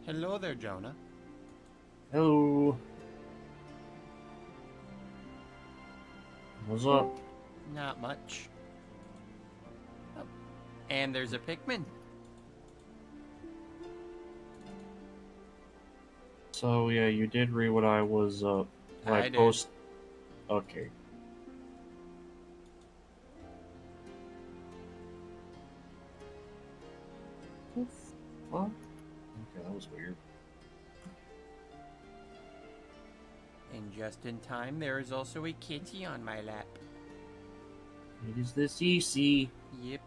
Hello there, Jonah. Hello. What's up? Not much. Oh, and there's a Pikmin. So yeah, you did read what I was what I I did. post. Okay. What? Okay, that was weird. And just in time, there is also a kitty on my lap. It is the CC. Yep.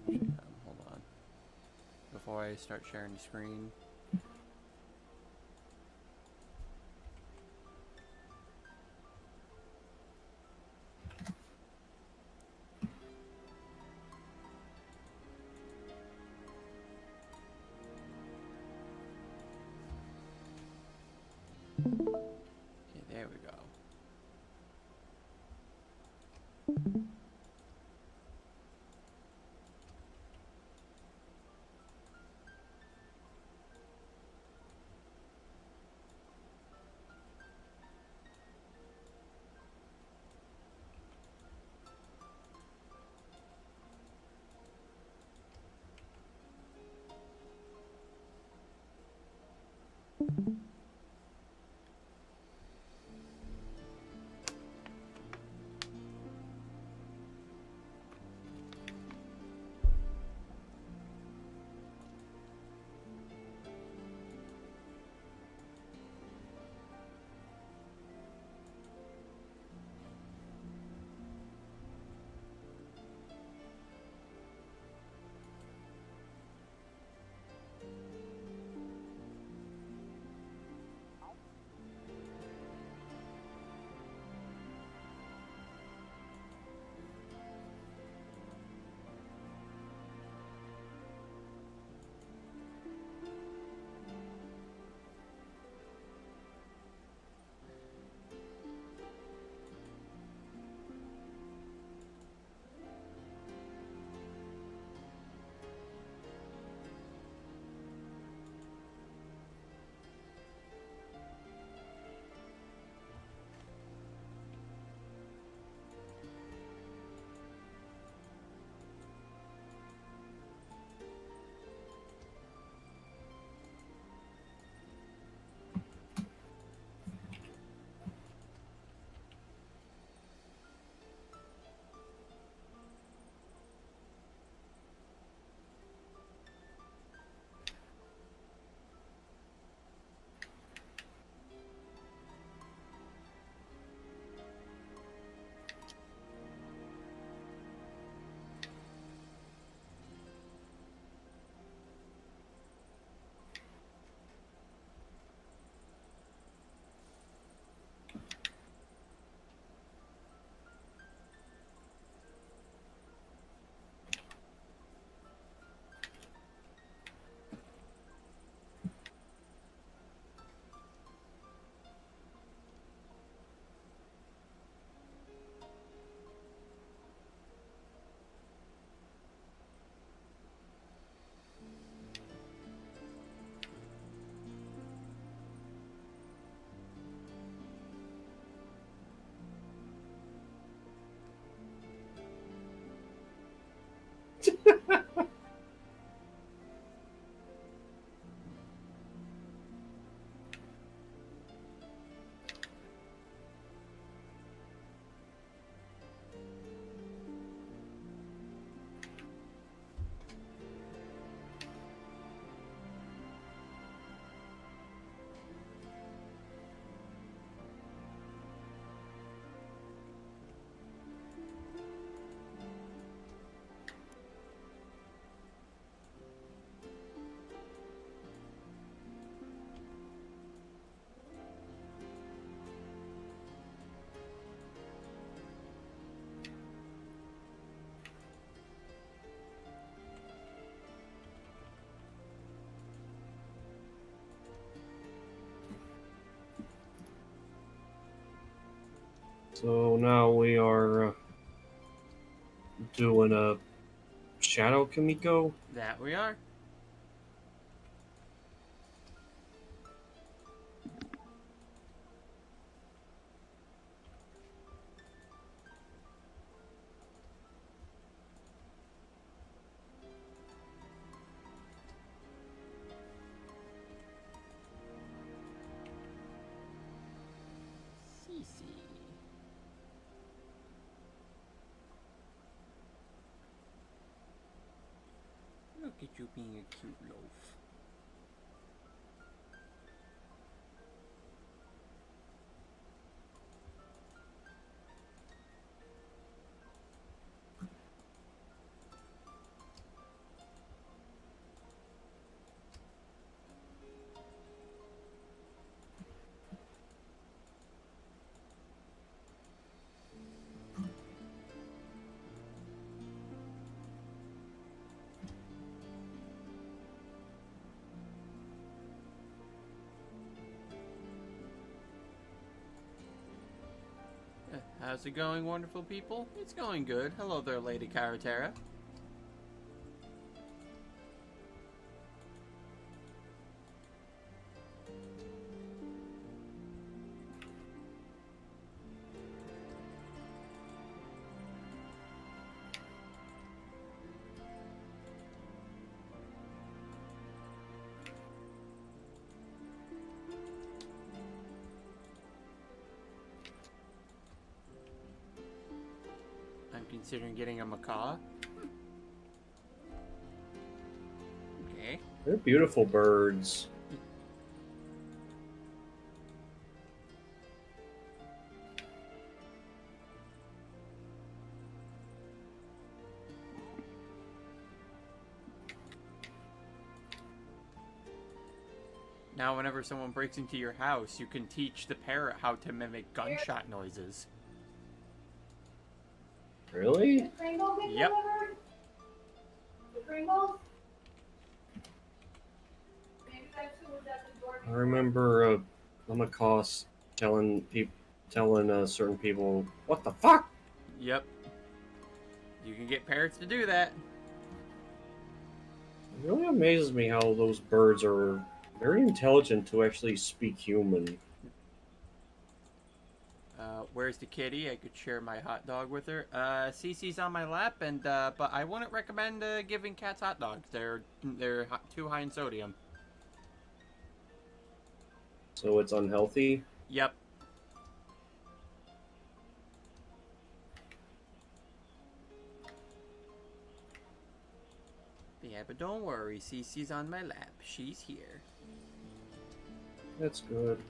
Hold on. Before I start sharing the screen. Okay, there we go. So now we are doing a Shadow Kamiko. That we are. Cece. Look at you being a cute loaf. How's it going, wonderful people? It's going good. Hello there, Lady Karatera. I'm considering getting a macaw. Okay. They're beautiful birds. Now whenever someone breaks into your house, you can teach the parrot how to mimic gunshot noises. Really? Yep. I remember Lamakos telling certain people, "What the fuck?" Yep. You can get parrots to do that. It really amazes me how those birds are very intelligent to actually speak human. Where's the kitty? I could share my hot dog with her. Cece's on my lap, and but I wouldn't recommend giving cats hot dogs. They're too high in sodium. So it's unhealthy. Yep. Yeah, but don't worry, Cece's on my lap. She's here. That's good.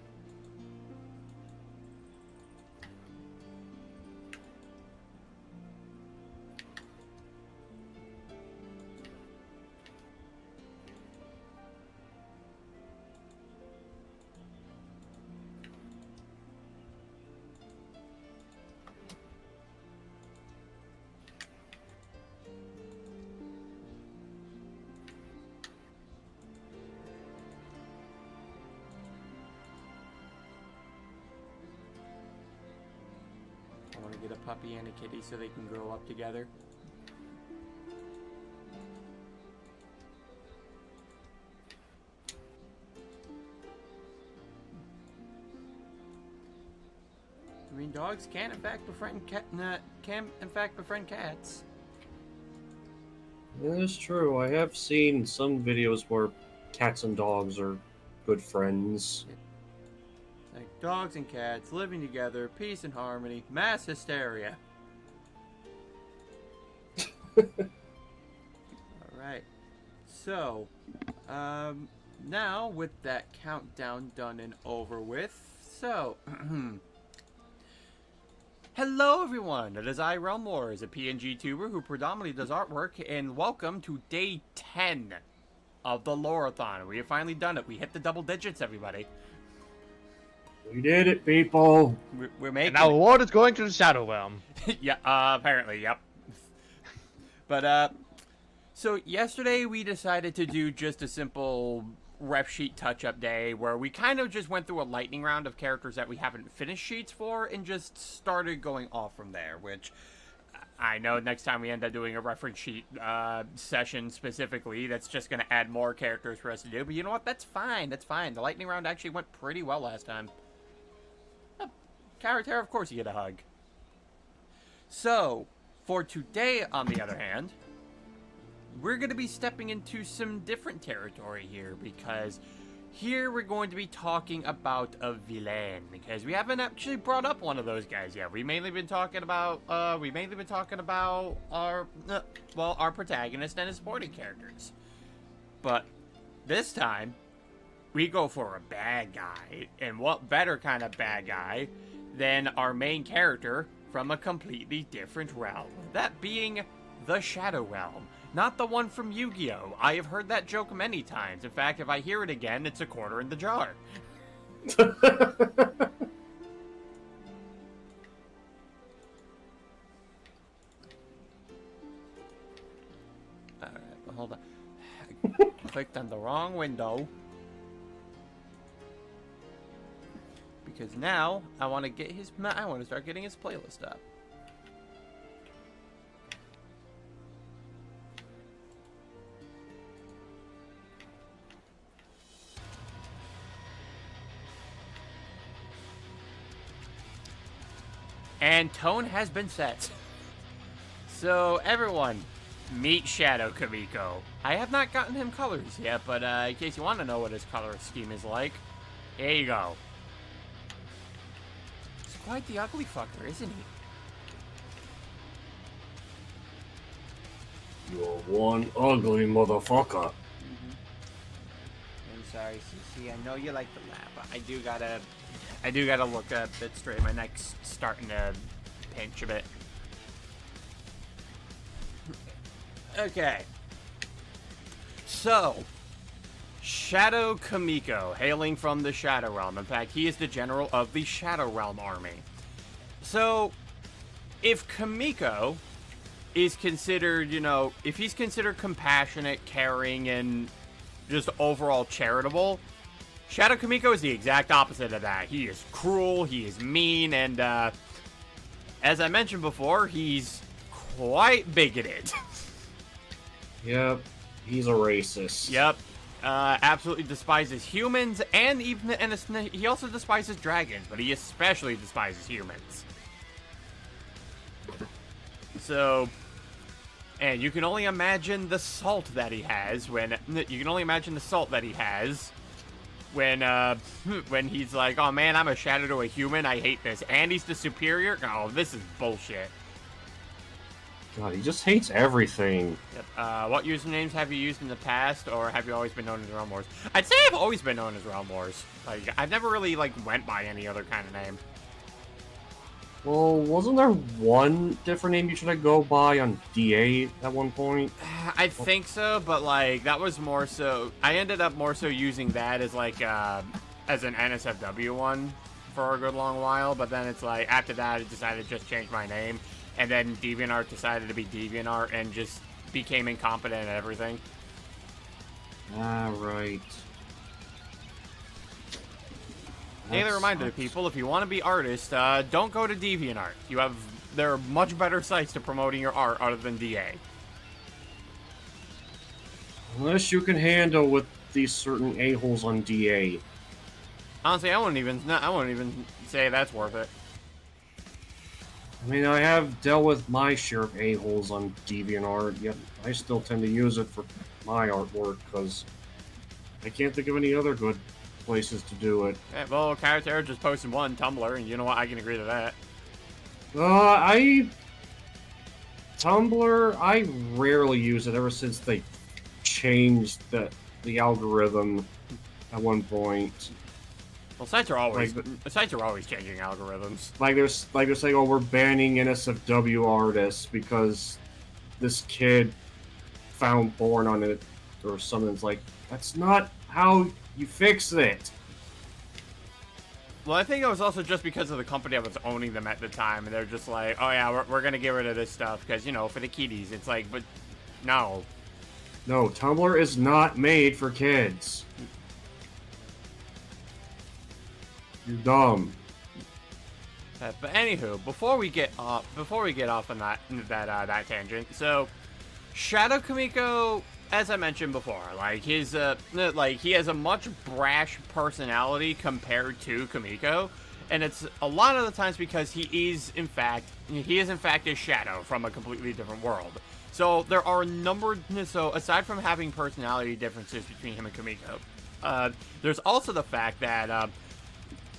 I want to get a puppy and a kitty so they can grow up together. I mean, dogs can in fact befriend cats. That is true. I have seen some videos where cats and dogs are good friends. Like dogs and cats living together, peace and harmony, mass hysteria. Alright. So, now with that countdown done and over with, so, hello everyone, it is I, Realm Wars, a PNG tuber who predominantly does artwork, and welcome to day 10 of the lore-a-thon. We have finally done it. We hit the double digits, everybody. We did it, people. We're making and now it. award is going to the Shadow Realm. Yeah, apparently, yep. But, so yesterday we decided to do just a simple rep sheet touch-up day where we kind of just went through a lightning round of characters that we haven't finished sheets for and just started going off from there, which I know next time we end up doing a reference sheet session specifically, that's just going to add more characters for us to do. But you know what? That's fine. That's fine. The lightning round actually went pretty well last time. Character, of course you get a hug. So, for today, on the other hand, we're going to be stepping into some different territory here, because here we're going to be talking about a villain, because we haven't actually brought up one of those guys yet. We've mainly been talking about our protagonist and his supporting characters. But this time, we go for a bad guy, and what better kind of bad guy than our main character from a completely different realm, that being the Shadow Realm. Not the one from Yu-Gi-Oh! I have heard that joke many times. In fact, if I hear it again, it's a quarter in the jar. Alright, hold on. I clicked on the wrong window. Because now, I want to start getting his playlist up. And tone has been set. So, everyone, meet Shadow Kamiko. I have not gotten him colors yet, but in case you want to know what his color scheme is like, here you go. He's quite the ugly fucker, isn't he? You're one ugly motherfucker. I'm sorry, CC. I know you like the laugh, but I do gotta look a bit straight. My neck's starting to pinch a bit. Okay. So, Shadow Kamiko, hailing from the Shadow Realm. In fact, he is the general of the Shadow Realm army. So, if Kamiko is considered, if he's considered compassionate, caring, and just overall charitable, Shadow Kamiko is the exact opposite of that. He is cruel, he is mean, and as I mentioned before, he's quite bigoted. Yep, he's a racist. Yep, absolutely despises humans, and he also despises dragons, but he especially despises humans. So, and you can only imagine the salt that he has when he's like, oh man, I'm a shadow to a human, I hate this, and he's the superior? Oh, this is bullshit. God, he just hates everything. Yep. What usernames have you used in the past, or have you always been known as Realm Wars? I'd say I've always been known as Realm Wars. Like, I've never really, went by any other kind of name. Well, wasn't there one different name you should go by on DA at one point? I think so, but, that was more so... I ended up more so using that as, as an NSFW one for a good long while, but then it's after that, I decided to just change my name, and then DeviantArt decided to be DeviantArt and just became incompetent at everything. Ah, right. Daily reminder to people, if you want to be artists, don't go to DeviantArt. There are much better sites to promoting your art other than DA. Unless you can handle with these certain a-holes on DA. Honestly, I wouldn't even say that's worth it. I mean, I have dealt with my share of a-holes on DeviantArt, yet I still tend to use it for my artwork, because I can't think of any other good places to do it. Yeah, well, Character just posted one, Tumblr, and you know what, I can agree to that. Tumblr, I rarely use it ever since they changed the algorithm at one point. Well, sites are always changing algorithms. They're saying, oh, we're banning NSFW artists because this kid found porn on it or something. It's like, that's not how you fix it. Well, I think it was also just because of the company that was owning them at the time, and they're just like, oh yeah, we're gonna get rid of this stuff because, for the kiddies. It's but no. No, Tumblr is not made for kids. You're dumb. But anywho, before we get off on that tangent, so Shadow Kamiko, as I mentioned before, like he has a much brash personality compared to Kamiko, and it's a lot of the times because he is in fact a shadow from a completely different world. So there are so aside from having personality differences between him and Kamiko, there's also the fact that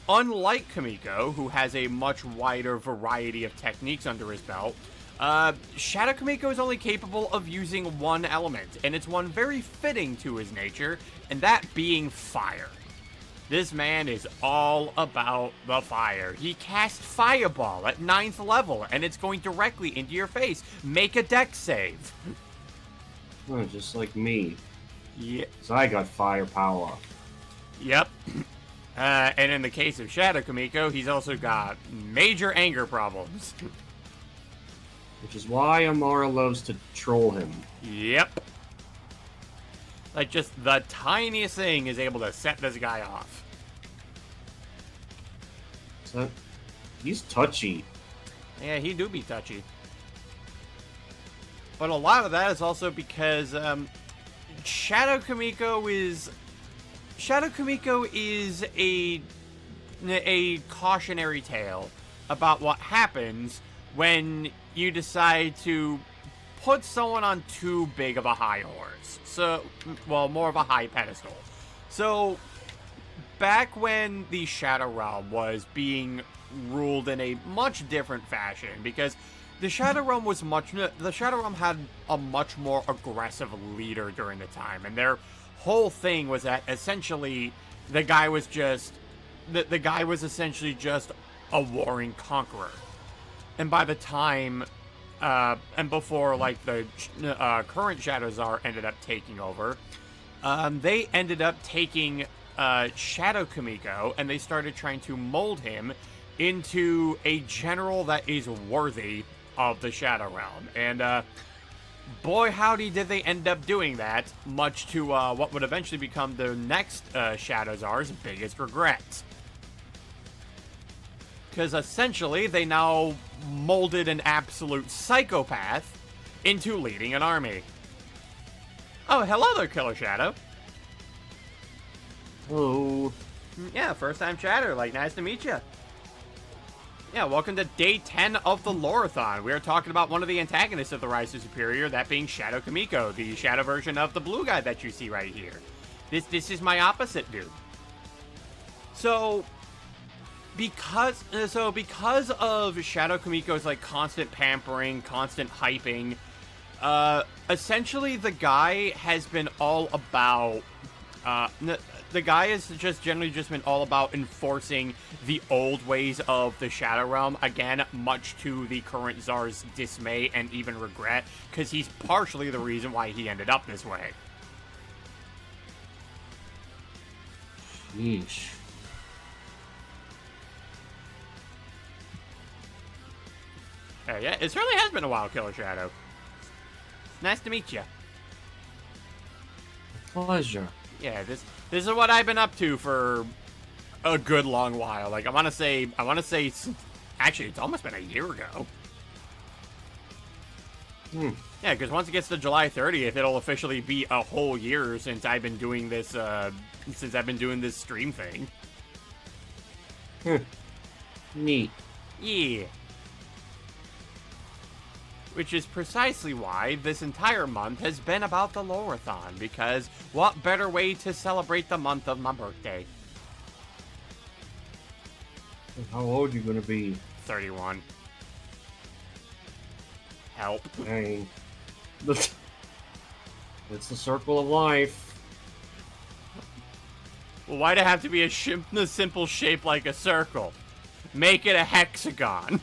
unlike Kamiko, who has a much wider variety of techniques under his belt, Shadow Kamiko is only capable of using one element, and it's one very fitting to his nature, and that being fire. This man is all about the fire. He casts Fireball at 9th level, and it's going directly into your face. Make a dex save. Oh, just like me. Yeah. 'Cause I got firepower. Yep. And in the case of Shadow Kamiko, he's also got major anger problems. Which is why Amara loves to troll him. Yep. Like, just the tiniest thing is able to set this guy off. So, he's touchy. Yeah, he do be touchy. But a lot of that is also because Shadow Kamiko is a cautionary tale about what happens when you decide to put someone on too big of a high horse. So, well, more of a high pedestal. So, back when the Shadow Realm was being ruled in a much different fashion, because the Shadow Realm had a much more aggressive leader during the time, and their whole thing was that essentially the guy was essentially just a warring conqueror. And by the time and before like the current Shadow Czar ended up taking over, they ended up taking Shadow Kamiko, and they started trying to mold him into a general that is worthy of the Shadow Realm. And boy howdy did they end up doing that, much to what would eventually become the next Shadow Czar's biggest regret. Because essentially they now molded an absolute psychopath into leading an army. Oh, hello there, Killer Shadow. Hello. Yeah, first time chatter, like, nice to meet you. Yeah, welcome to day 10 of the lore-a-thon. We are talking about one of the antagonists of the Rise to Superior, that being Shadow Kamiko, the shadow version of the blue guy that you see right here. This is my opposite dude. So, because of Shadow Kamiko's like constant pampering, constant hyping, essentially the guy has been all about the guy has just generally just been all about enforcing the old ways of the Shadow Realm, again, much to the current Czar's dismay and even regret, because he's partially the reason why he ended up this way. Yeesh. Yeah, it certainly has been a while, Killer Shadow. Nice to meet you. Pleasure. Yeah, this is what I've been up to for a good long while. Like, I want to say, actually, it's almost been a year ago. Yeah, because once it gets to July 30th, it'll officially be a whole year since I've been doing this, stream thing. Neat. Yeah. Which is precisely why this entire month has been about the lore-a-thon, because what better way to celebrate the month of my birthday? How old are you gonna be? 31. Help. Dang. It's the circle of life. Well, why'd it have to be a simple shape like a circle? Make it a hexagon.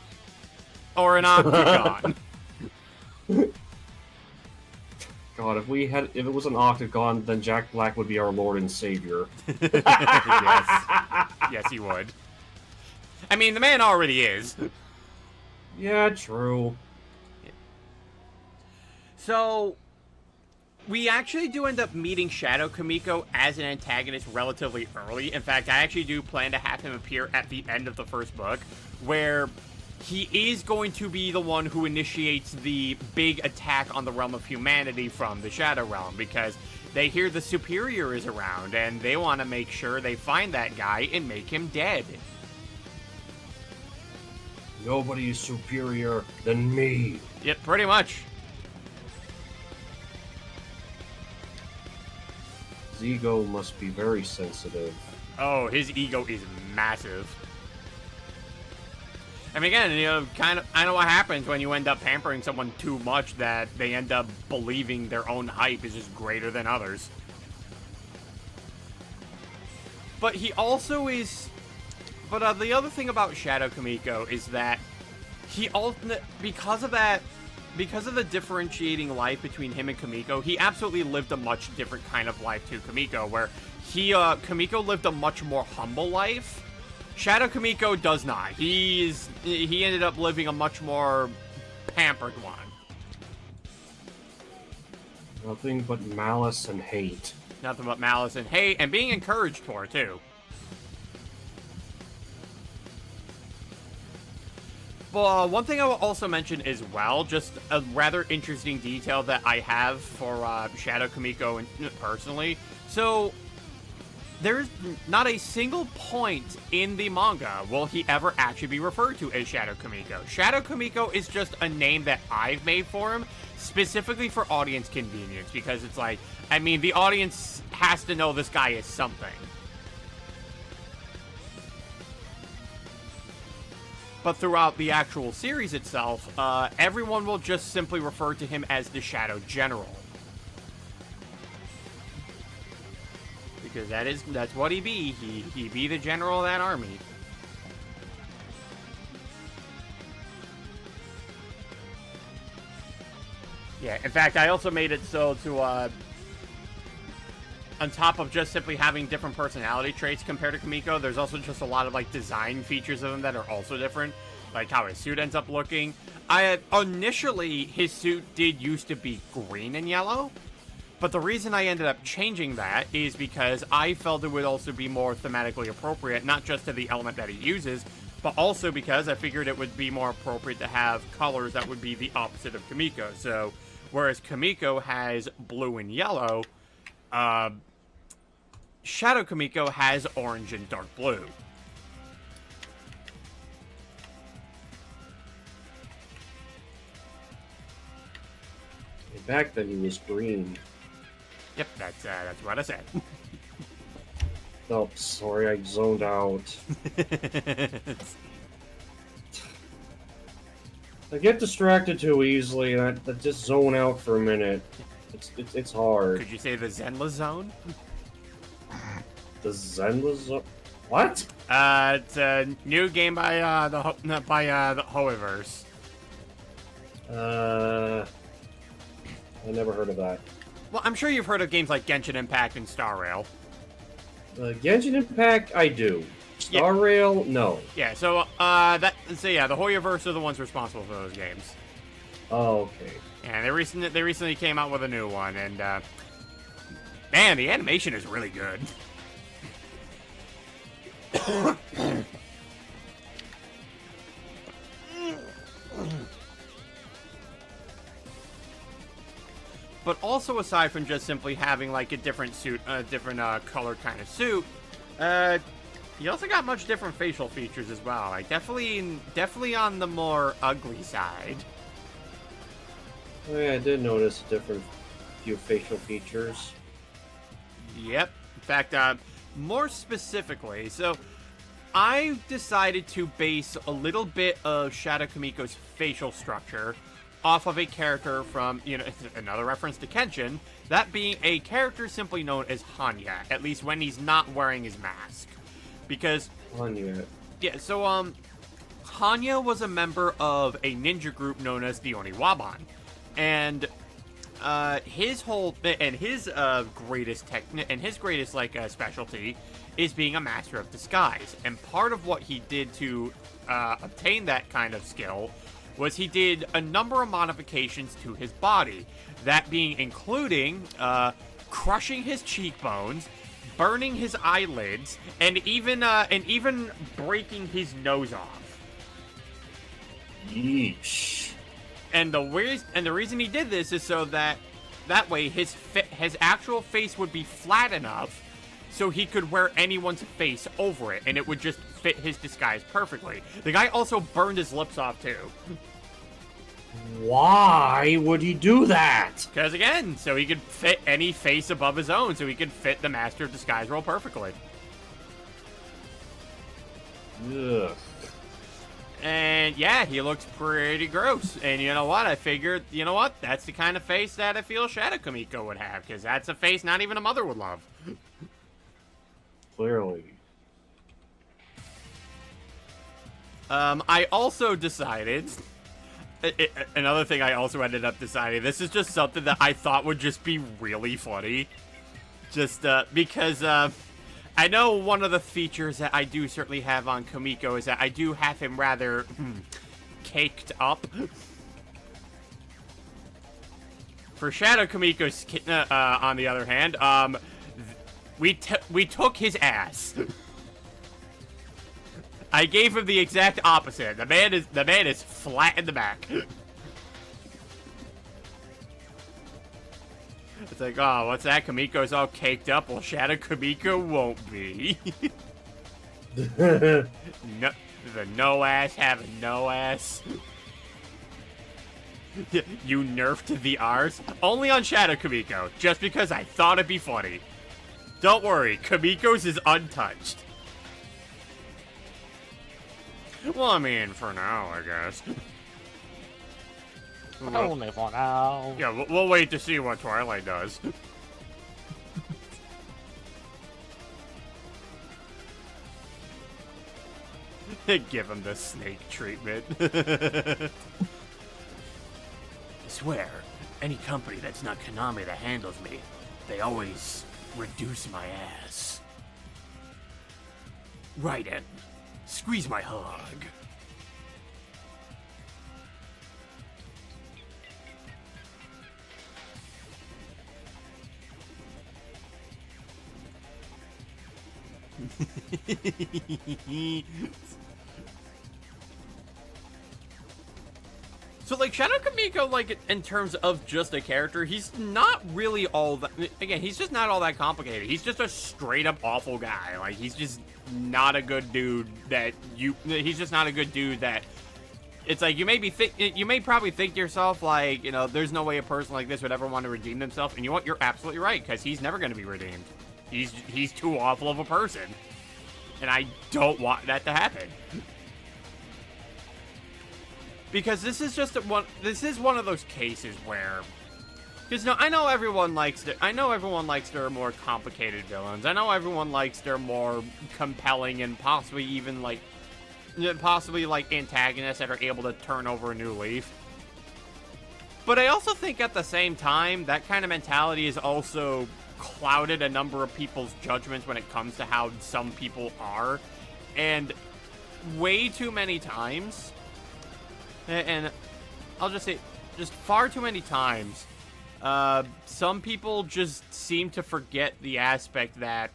Or an octagon. God, if it was an octagon, then Jack Black would be our Lord and Savior. Yes, he would. I mean, the man already is. Yeah, true. So, We actually do end up meeting Shadow Kamiko as an antagonist relatively early. In fact, I actually do plan to have him appear at the end of the first book, where he is going to be the one who initiates the big attack on the realm of humanity from the Shadow Realm, because they hear the Superior is around, and they want to make sure they find that guy and make him dead. Nobody is superior than me. Yep, pretty much. His ego must be very sensitive. Oh, his ego is massive. I mean, again, you know, I know what happens when you end up pampering someone too much, that they end up believing their own hype is just greater than others. But he also is... But the other thing about Shadow Kamiko is that he because of the differentiating life between him and Kamiko, he absolutely lived a much different kind of life to Kamiko, where Kamiko lived a much more humble life. Shadow Kamiko does not. He ended up living a much more pampered one. Nothing but malice and hate. Nothing but malice and hate, and being encouraged for, too. But one thing I will also mention as well, just a rather interesting detail that I have for Shadow Kamiko personally. So, there's not a single point in the manga will he ever actually be referred to as Shadow Kamiko. Shadow Kamiko is just a name that I've made for him, specifically for audience convenience, because it's like, I mean, the audience has to know this guy is something. But throughout the actual series itself, everyone will just simply refer to him as the Shadow General. Because that's what he be. He be the general of that army. Yeah, in fact, I also made it so to, on top of just simply having different personality traits compared to Kamiko, there's also just a lot of, like, design features of him that are also different. Like how his suit ends up looking. Initially, his suit did used to be green and yellow. But the reason I ended up changing that is because I felt it would also be more thematically appropriate, not just to the element that he uses, but also because I figured it would be more appropriate to have colors that would be the opposite of Kamiko. So, whereas Kamiko has blue and yellow, Shadow Kamiko has orange and dark blue. Back then he was green. Yep, that's what I said. Oh, sorry, I zoned out. I get distracted too easily, and I just zone out for a minute. It's hard. Could you say the Zenla Zone? The Zenla Zone? What? It's a new game by the Hoiverse. I never heard of that. Well, I'm sure you've heard of games like Genshin Impact and Star Rail. Genshin Impact, I do. Star Rail, no. Yeah, so the Hoiverse are the ones responsible for those games. Oh, okay. And they recently came out with a new one, and man, the animation is really good. But also, aside from just simply having like a different suit, different colored kind of suit, he also got much different facial features as well. Like definitely on the more ugly side. Oh, yeah, I did notice a few facial features. Yep. In fact, more specifically, so I decided to base a little bit of Shadow Kamiko's facial structure off of a character from, another reference to Kenshin, that being a character simply known as Hanya, at least when he's not wearing his mask. Because... Hanya. Yeah, so, Hanya was a member of a ninja group known as the Oniwaban. And, his greatest specialty is being a master of disguise. And part of what he did to, obtain that kind of skill was he did a number of modifications to his body. That being including crushing his cheekbones, burning his eyelids, and even breaking his nose off. Yeesh. And the reason he did this is so that way his actual face would be flat enough so he could wear anyone's face over it, and it would just fit his disguise perfectly. The guy also burned his lips off too. Why would he do that? Because again, so he could fit any face above his own, so he could fit the Master of Disguise role perfectly. Ugh. And yeah, he looks pretty gross. And you know what? I figured, you know what? That's the kind of face that I feel Shadow Kamiko would have, because that's a face not even a mother would love. Clearly. I also decided... Another thing I also ended up deciding, this is just something that I thought would just be really funny. Just because I know one of the features that I do certainly have on Kamiko is that I do have him rather caked up. For Shadow Kamiko's, on the other hand, we took his ass. I gave him the exact opposite. The man is flat in the back. It's like, oh, what's that? Kamiko's all caked up. Well, Shadow Kamiko won't be. No, the no ass having no ass. You nerfed the R's only on Shadow Kamiko, just because I thought it'd be funny. Don't worry, Kamiko's is untouched. Well, I mean, for now, I guess. Only for now. Yeah, we'll wait to see what Twilight does. Give him the snake treatment. I swear, any company that's not Konami that handles me, they always reduce my ass. Right in. Squeeze my hug. So, like, Shadow Kamiko, like, in terms of just a character, he's not really all that... Again, he's just not all that complicated. He's just a straight-up awful guy. Like, he's just not a good dude that you... He's just not a good dude that... It's like, you may probably think to yourself, like, you know, there's no way a person like this would ever want to redeem themselves. And you know what? You're absolutely right, because he's never going to be redeemed. He's too awful of a person. And I don't want that to happen. Because this is just one of those cases where, because I know everyone likes their more complicated villains. I know everyone likes their more compelling and possibly antagonists that are able to turn over a new leaf. But I also think at the same time that kind of mentality has also clouded a number of people's judgments when it comes to how some people are, and way too many times. And I'll just say, just far too many times, some people just seem to forget the aspect that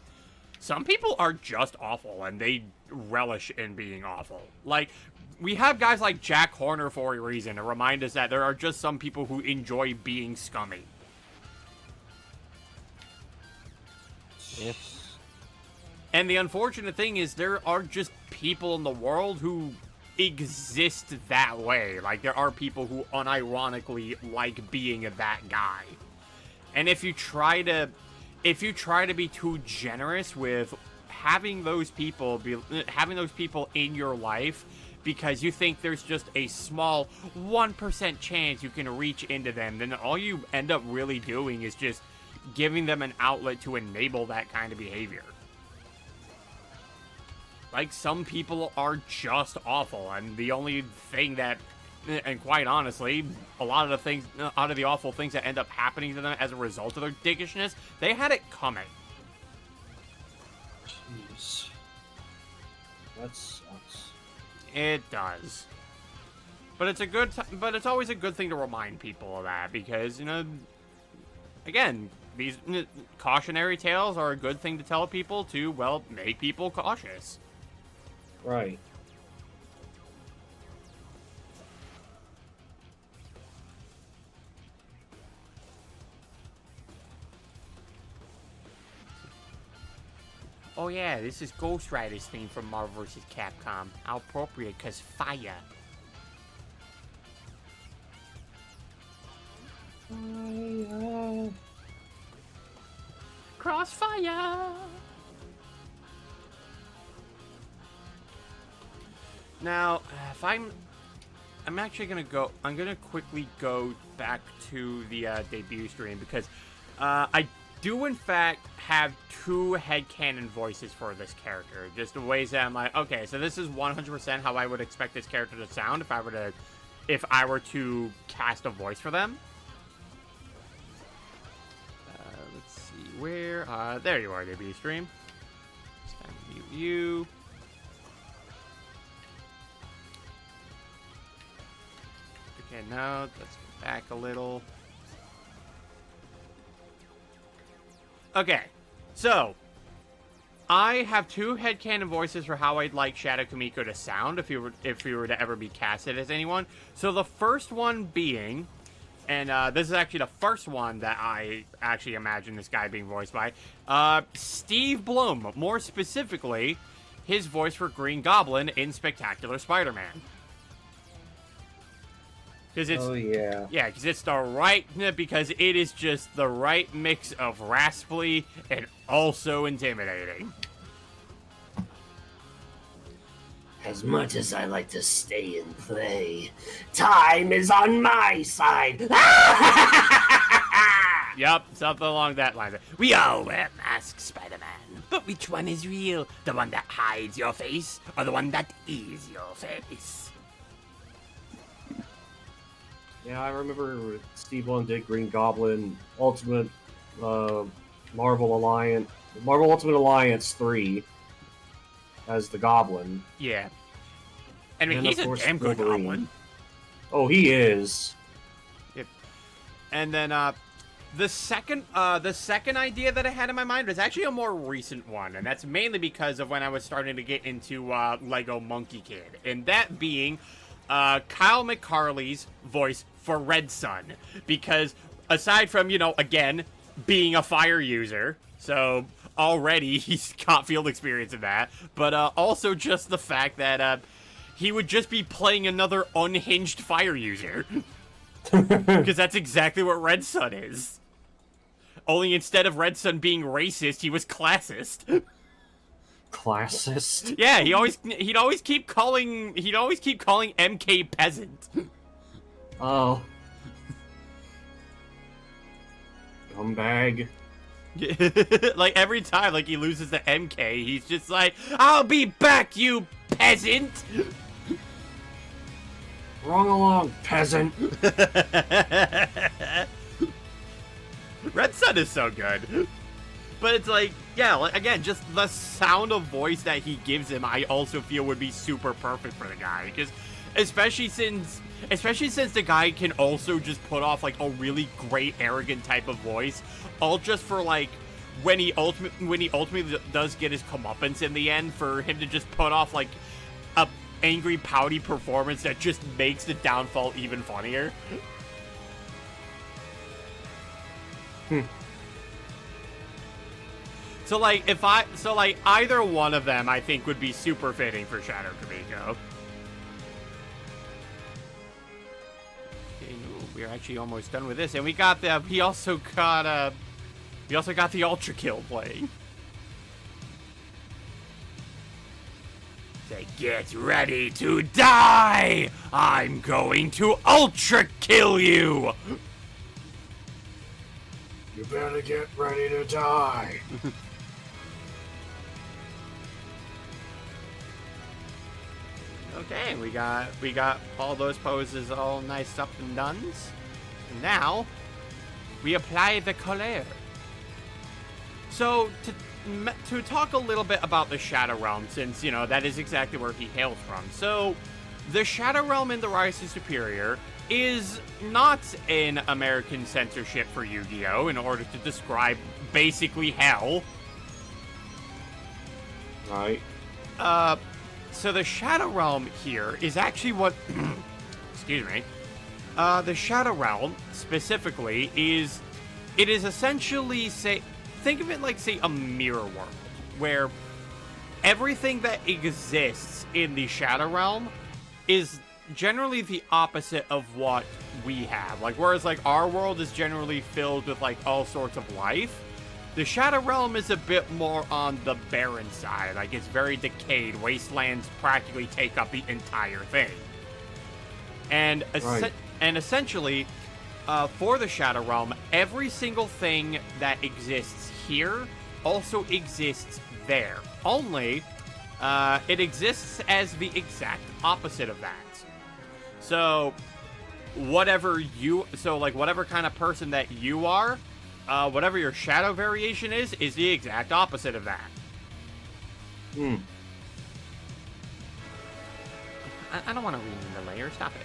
some people are just awful, and they relish in being awful. Like, we have guys like Jack Horner for a reason, to remind us that there are just some people who enjoy being scummy. Yes. And the unfortunate thing is there are just people in the world who exist that way. Like, there are people who unironically like being that guy. And if you try to be too generous with having those people in your life because you think there's just a small 1% chance you can reach into them, then all you end up really doing is just giving them an outlet to enable that kind of behavior. Like, some people are just awful, and the only thing that, and quite honestly, a lot of the awful things that end up happening to them as a result of their dickishness, they had it coming. Jeez. That sucks. It does. But but it's always a good thing to remind people of that because, you know, again, these cautionary tales are a good thing to tell people to, well, make people cautious. Right. Oh yeah, this is Ghost Rider's theme from Marvel vs. Capcom. How appropriate, cause fire. Fire. Crossfire. Now, if I'm actually gonna go. I'm gonna quickly go back to the debut stream because I do in fact have 2 headcanon voices for this character. Just the ways that I'm like, okay, so this is 100% how I would expect this character to sound if I were to cast a voice for them. Let's see where. There you are, debut stream. It's time to mute you. Okay, now let's go back a little. Okay, so I have 2 headcanon voices for how I'd like Shadow Kamiko to sound if he were to ever be casted as anyone. So the first one being, and this is actually the first one that I actually imagine this guy being voiced by, Steve Blum. More specifically, his voice for Green Goblin in Spectacular Spider-Man. Oh yeah. Yeah, because it's because it is just the right mix of raspy and also intimidating. As much as I like to stay and play, time is on my side. Yup, something along that line. We all wear masks, Spider-Man. But which one is real? The one that hides your face, or the one that is your face? Yeah, I remember Steve Blum did Green Goblin, Ultimate Marvel Ultimate Alliance 3 as the Goblin. Yeah. I mean, And he's of a course, damn good Wolverine. Goblin. Oh, he is. Yep. And then the second idea that I had in my mind was actually a more recent one, and that's mainly because of when I was starting to get into Lego Monkey Kid, and that being Kyle McCarley's voice for Red Sun, because aside from, you know, again, being a fire user, so already he's got field experience in that, but also just the fact that he would just be playing another unhinged fire user. Because that's exactly what Red Sun is. Only instead of Red Sun being racist, he was classist. Classist? Yeah, he'd always keep calling MK peasant. Oh. Scumbag. Like every time like he loses the MK, he's just like, "I'll be back, you peasant." Wrong along, peasant. Red Sun is so good. But it's like, yeah, like, again, just the sound of voice that he gives him, I also feel would be super perfect for the guy. Because especially since the guy can also just put off like a really great arrogant type of voice, all just for like when he ultimately does get his comeuppance in the end, for him to just put off like a angry pouty performance that just makes the downfall even funnier. So like either one of them I think would be super fitting for Shadow Kamiko. Okay, we're actually almost done with this, and we also got the Ultra Kill playing. Say, get ready to die! I'm going to Ultra Kill you! You better get ready to die. Okay, we got all those poses all nice up and done. Now, we apply the color. So, to talk a little bit about the Shadow Realm, since, you know, that is exactly where he hails from. So, the Shadow Realm in The Rise to Superior is not an American censorship for Yu-Gi-Oh! In order to describe basically hell. Right. So the Shadow Realm here is actually what... excuse me. The Shadow Realm, specifically, is... It is essentially, say... Think of it like, say, a mirror world, where everything that exists in the Shadow Realm is generally the opposite of what we have. Like, whereas, like, our world is generally filled with, like, all sorts of life, the Shadow Realm is a bit more on the barren side. Like, it's very decayed. Wastelands practically take up the entire thing. And, essentially, for the Shadow Realm, every single thing that exists here also exists there. Only, it exists as the exact opposite of that. So, whatever kind of person that you are, whatever your shadow variation is the exact opposite of that. I don't want to rename the layer. Stop it.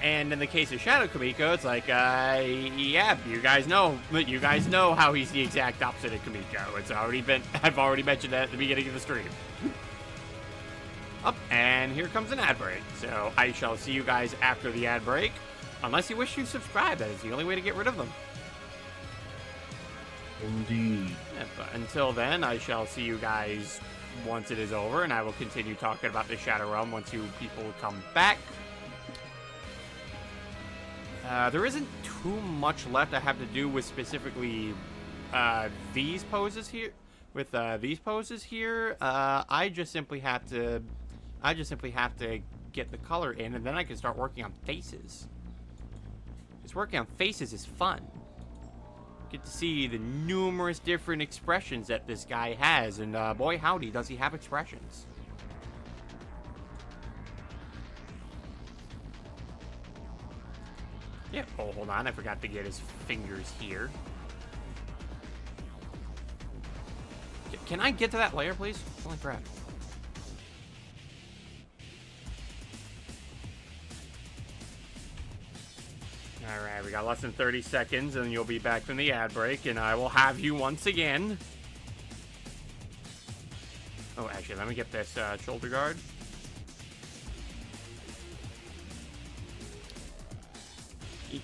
And in the case of Shadow Kamiko, it's like, yeah, you guys know how he's the exact opposite of Kamiko. I've already mentioned that at the beginning of the stream. Up, and here comes an ad break. So I shall see you guys after the ad break. Unless you wish to subscribe, that is the only way to get rid of them. Indeed. Yeah, but until then, I shall see you guys once it is over, and I will continue talking about the Shadow Realm once you people come back. There isn't too much left I have to do with specifically these poses here. With these poses here, I just simply have to get the color in, and then I can start working on faces. Because working on faces is fun. Get to see the numerous different expressions that this guy has, and boy howdy does he have expressions. Yeah, oh, hold on, I forgot to get his fingers here. Can I get to that layer, please? Holy crap. Alright, we got less than 30 seconds, and you'll be back from the ad break, and I will have you once again. Oh, actually, let me get this shoulder guard.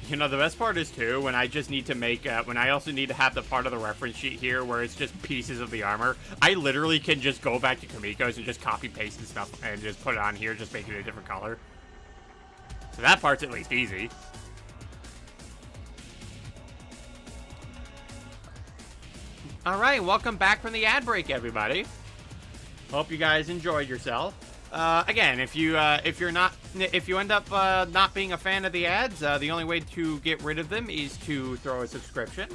You know, the best part is, too, when I just need to make, when I also need to have the part of the reference sheet here where it's just pieces of the armor, I literally can just go back to Kamiko's and just copy-paste and stuff and just put it on here, just make it a different color. So that part's at least easy. Alright, welcome back from the ad break, everybody. Hope you guys enjoyed yourself. Again, if you end up not being a fan of the ads, the only way to get rid of them is to throw a subscription.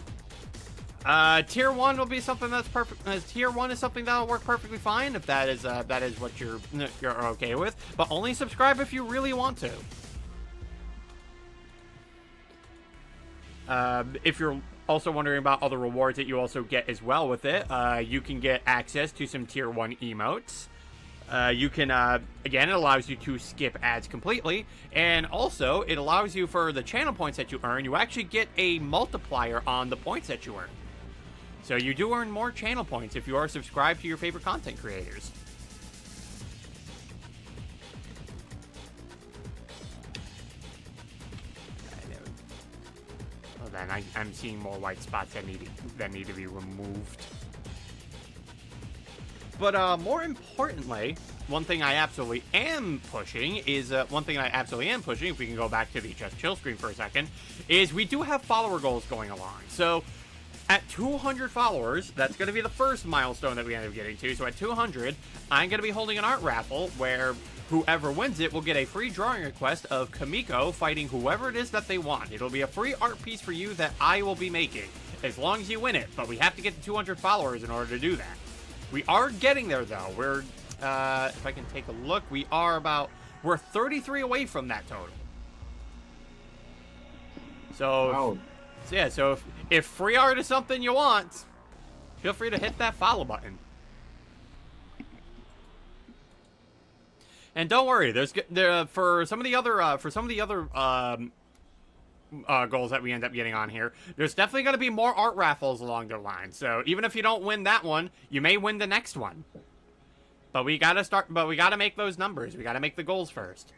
Tier 1 will be something that's perfect. Tier 1 is something that'll work perfectly fine if that is what you're okay with. But only subscribe if you really want to. If you're also wondering about all the rewards that you also get as well with it, you can get access to some Tier 1 emotes. You can, again, it allows you to skip ads completely, and also, it allows you, for the channel points that you earn, you actually get a multiplier on the points that you earn. So you do earn more channel points if you are subscribed to your favorite content creators. Well then, I'm seeing more white spots that need to be removed. But more importantly, one thing I absolutely am pushing, if we can go back to the Just Chill screen for a second, is we do have follower goals going along. So at 200 followers, that's going to be the first milestone that we end up getting to. So at 200, I'm going to be holding an art raffle where whoever wins it will get a free drawing request of Kamiko fighting whoever it is that they want. It'll be a free art piece for you that I will be making, as long as you win it. But we have to get to 200 followers in order to do that. We are getting there, though. We're, if I can take a look, we're 33 away from that total. So, Wow. So yeah, so if free art is something you want, feel free to hit that follow button. And don't worry, for some of the other goals that we end up getting on here, there's definitely going to be more art raffles along the line. So even if you don't win that one, you may win the next one. But we gotta make those numbers. We gotta make the goals first.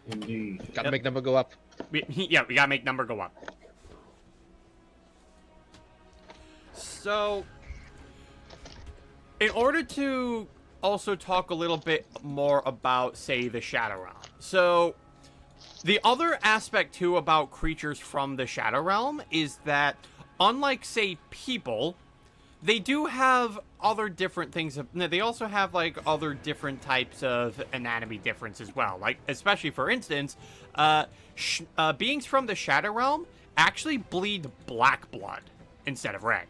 Indeed. Gotta make number go up. We gotta make number go up. So, in order to also talk a little bit more about, say, the Shadow Realm. So, the other aspect, too, about creatures from the Shadow Realm is that, unlike, say, people, they do have other different things. They also have, like, other different types of anatomy difference as well. Like, especially, for instance, beings from the Shadow Realm actually bleed black blood instead of red.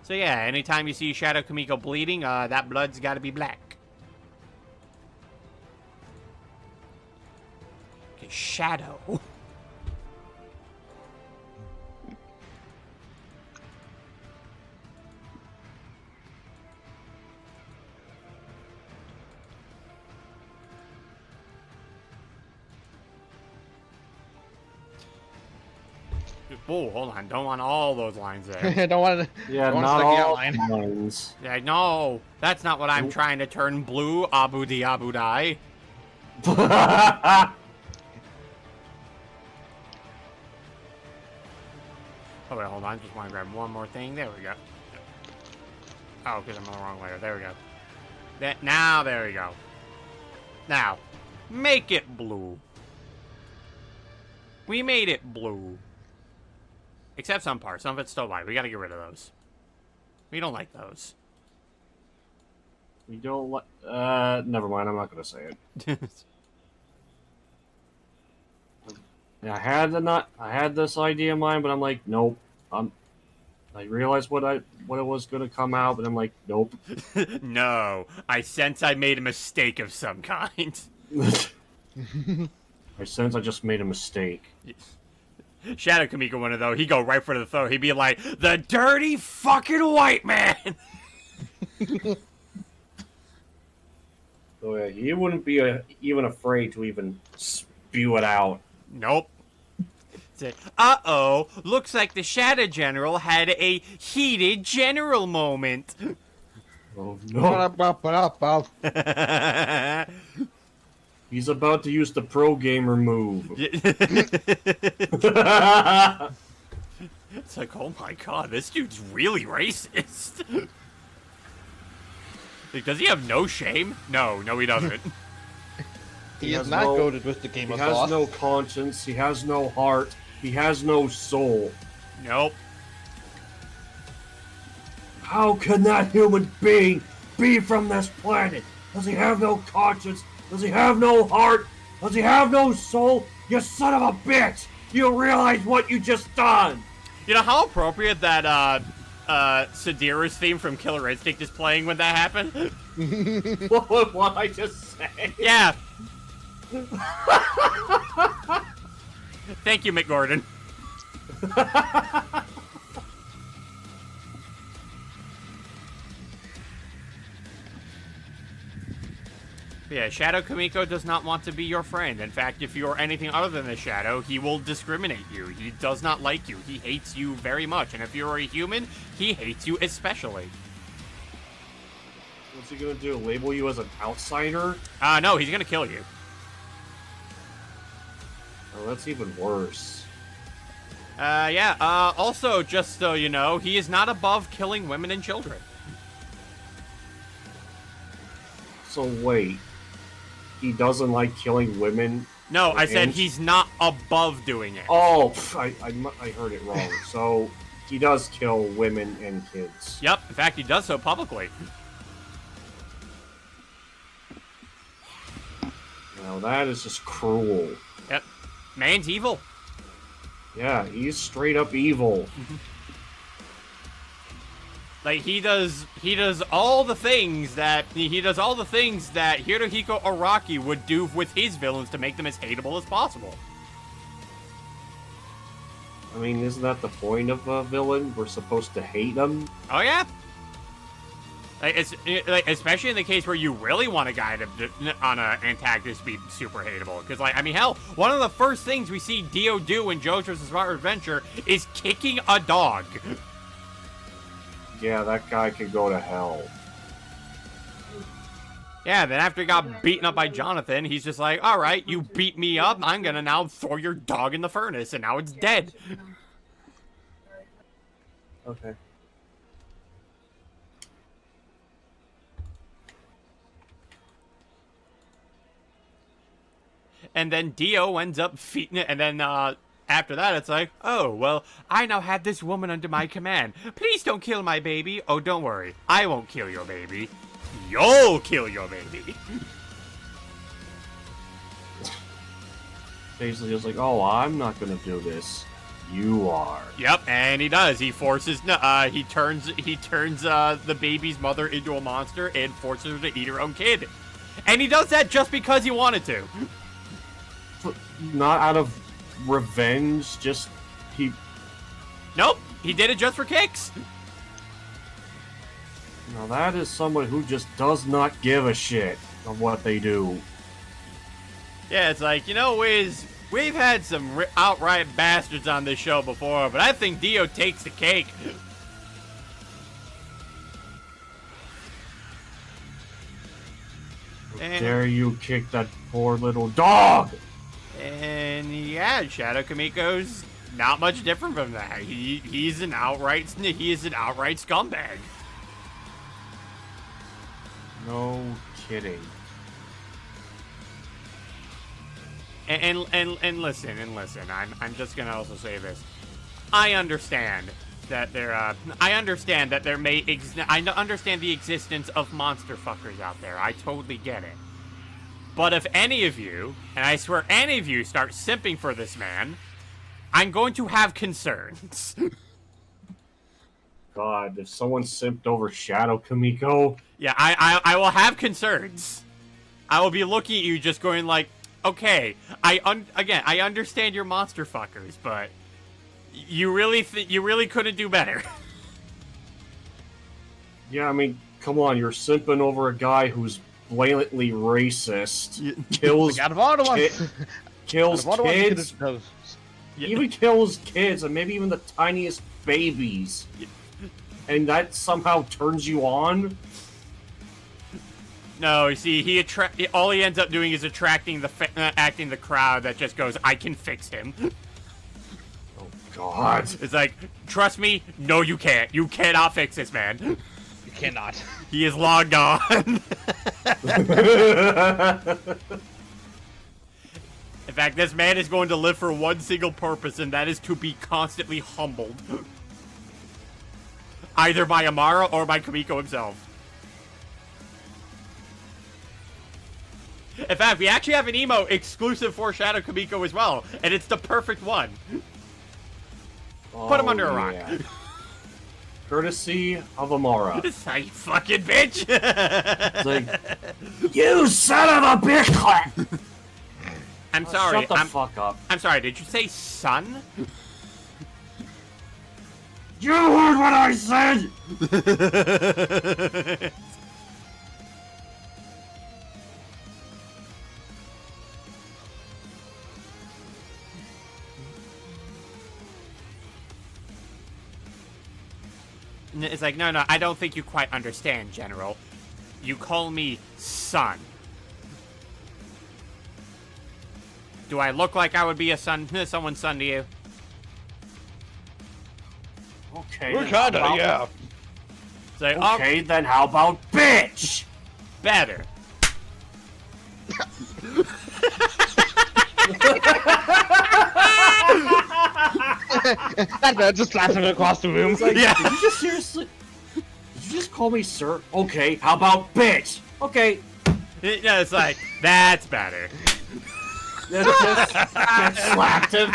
So yeah, anytime you see Shadow Kamiko bleeding, that blood's gotta be black. Okay, Shadow. Oh, hold on. Don't want all those lines there. Don't want to. Yeah, don't not wanna all select the outline. lines. Yeah, no. That's not what I'm trying to turn blue. Abu di Abu Dai. Oh, wait, hold on. Just want to grab one more thing. There we go. Oh, because I'm on the wrong layer. There we go. Now, there we go. Now, make it blue. We made it blue. Except some parts. Some of it's still white. We gotta get rid of those. We don't like those. We don't like. Never mind. I'm not gonna say it. Yeah, I had this idea in mind, but I'm like, nope. I realized what it was gonna come out, but I'm like, nope. No, I sense I made a mistake of some kind. I sense I just made a mistake. Shadow Kamiko wouldn't though. He'd go right for the throat. He'd be like, the dirty fucking white man! So yeah, he wouldn't be even afraid to even spew it out. Nope. Uh-oh, looks like the Shadow General had a heated general moment. Oh no. He's about to use the pro gamer move. It's like, oh my god, this dude's really racist. Like, does he have no shame? No, he doesn't. He is not goated with the game of He has thought. no conscience. He has no heart. He has no soul. Nope. How can that human being be from this planet? Does he have no conscience? Does he have no heart? Does he have no soul? You son of a bitch! You realize what you just done! You know how appropriate that, Sadira's theme from Killer Instinct is playing when that happened? What I just say? Yeah. Thank you, Mick Gordon. Yeah, Shadow Kamiko does not want to be your friend. In fact, if you're anything other than a Shadow, he will discriminate you. He does not like you. He hates you very much. And if you're a human, he hates you especially. What's he gonna do? Label you as an outsider? No, he's gonna kill you. Oh, that's even worse. Yeah, also, just so you know, he is not above killing women and children. So wait, he doesn't like killing women? No, I said he's not above doing it. Oh, I heard it wrong. So he does kill women and kids. Yep, in fact, he does so publicly. Now that is just cruel. Yep, man's evil. Yeah, he's straight up evil. Like, he does all the things that Hirohiko Araki would do with his villains to make them as hateable as possible. I mean, isn't that the point of a villain? We're supposed to hate them? Oh, yeah? Like, especially in the case where you really want a guy on an antagonist to be super hateable. Because, like, I mean, hell, one of the first things we see Dio do in JoJo's Bizarre Adventure is kicking a dog. Yeah, that guy could go to hell. Yeah, then after he got beaten up by Jonathan, he's just like, all right, you beat me up, I'm gonna now throw your dog in the furnace, and now it's dead. Okay. And then Dio ends up feeding it, and then, after that, it's like, oh, well, I now have this woman under my command. Please don't kill my baby. Oh, don't worry. I won't kill your baby. You'll kill your baby. Basically just like, oh, I'm not gonna do this. You are. Yep, and he does. He forces, he turns the baby's mother into a monster and forces her to eat her own kid. And he does that just because he wanted to. Not out of revenge, just he... Nope, he did it just for kicks. Now that is someone who just does not give a shit of what they do. Yeah, it's like, you know, Wiz, we've had some outright bastards on this show before, but I think Dio takes the cake. How dare you kick that poor little dog! And yeah, Shadow Kamiko's not much different from that. He's an outright scumbag. No kidding. And listen. I'm just gonna also say this. I understand that I understand the existence of monster fuckers out there. I totally get it. But if any of you, and I swear any of you, start simping for this man, I'm going to have concerns. God, if someone simped over Shadow Kamiko... Yeah, I will have concerns. I will be looking at you just going like, okay, I understand you're monster fuckers, but you really couldn't do better. Yeah, I mean, come on, you're simping over a guy who's blatantly racist, kills Out of all the ones, kills out of all the ones you kids, could've- even kills kids, and maybe even the tiniest babies. And that somehow turns you on? No, you see, all he ends up doing is attracting acting the crowd that just goes, I can fix him. Oh, God. It's like, trust me, no you can't. You cannot fix this man. You cannot. He is long gone. In fact, this man is going to live for one single purpose, and that is to be constantly humbled. Either by Amara or by Kamiko himself. In fact, we actually have an emote exclusive for Shadow Kamiko as well, and it's the perfect one. Put him under a rock. Yeah. Courtesy of Amara. You fucking bitch! It's like, You son of a bitch! I'm sorry. shut the fuck up. I'm sorry, did you say son? You heard what I said! It's like, no, I don't think you quite understand, General. You call me son. Do I look like I would be someone's son to you? Okay. We're then how kinda, about- yeah. It's like, Okay, then how about bitch? better. That man just laughing across the room. Yeah. Did you just seriously... Did you just call me sir? Okay, how about bitch? Okay. Yeah, it's like, that's better. Just slapped him.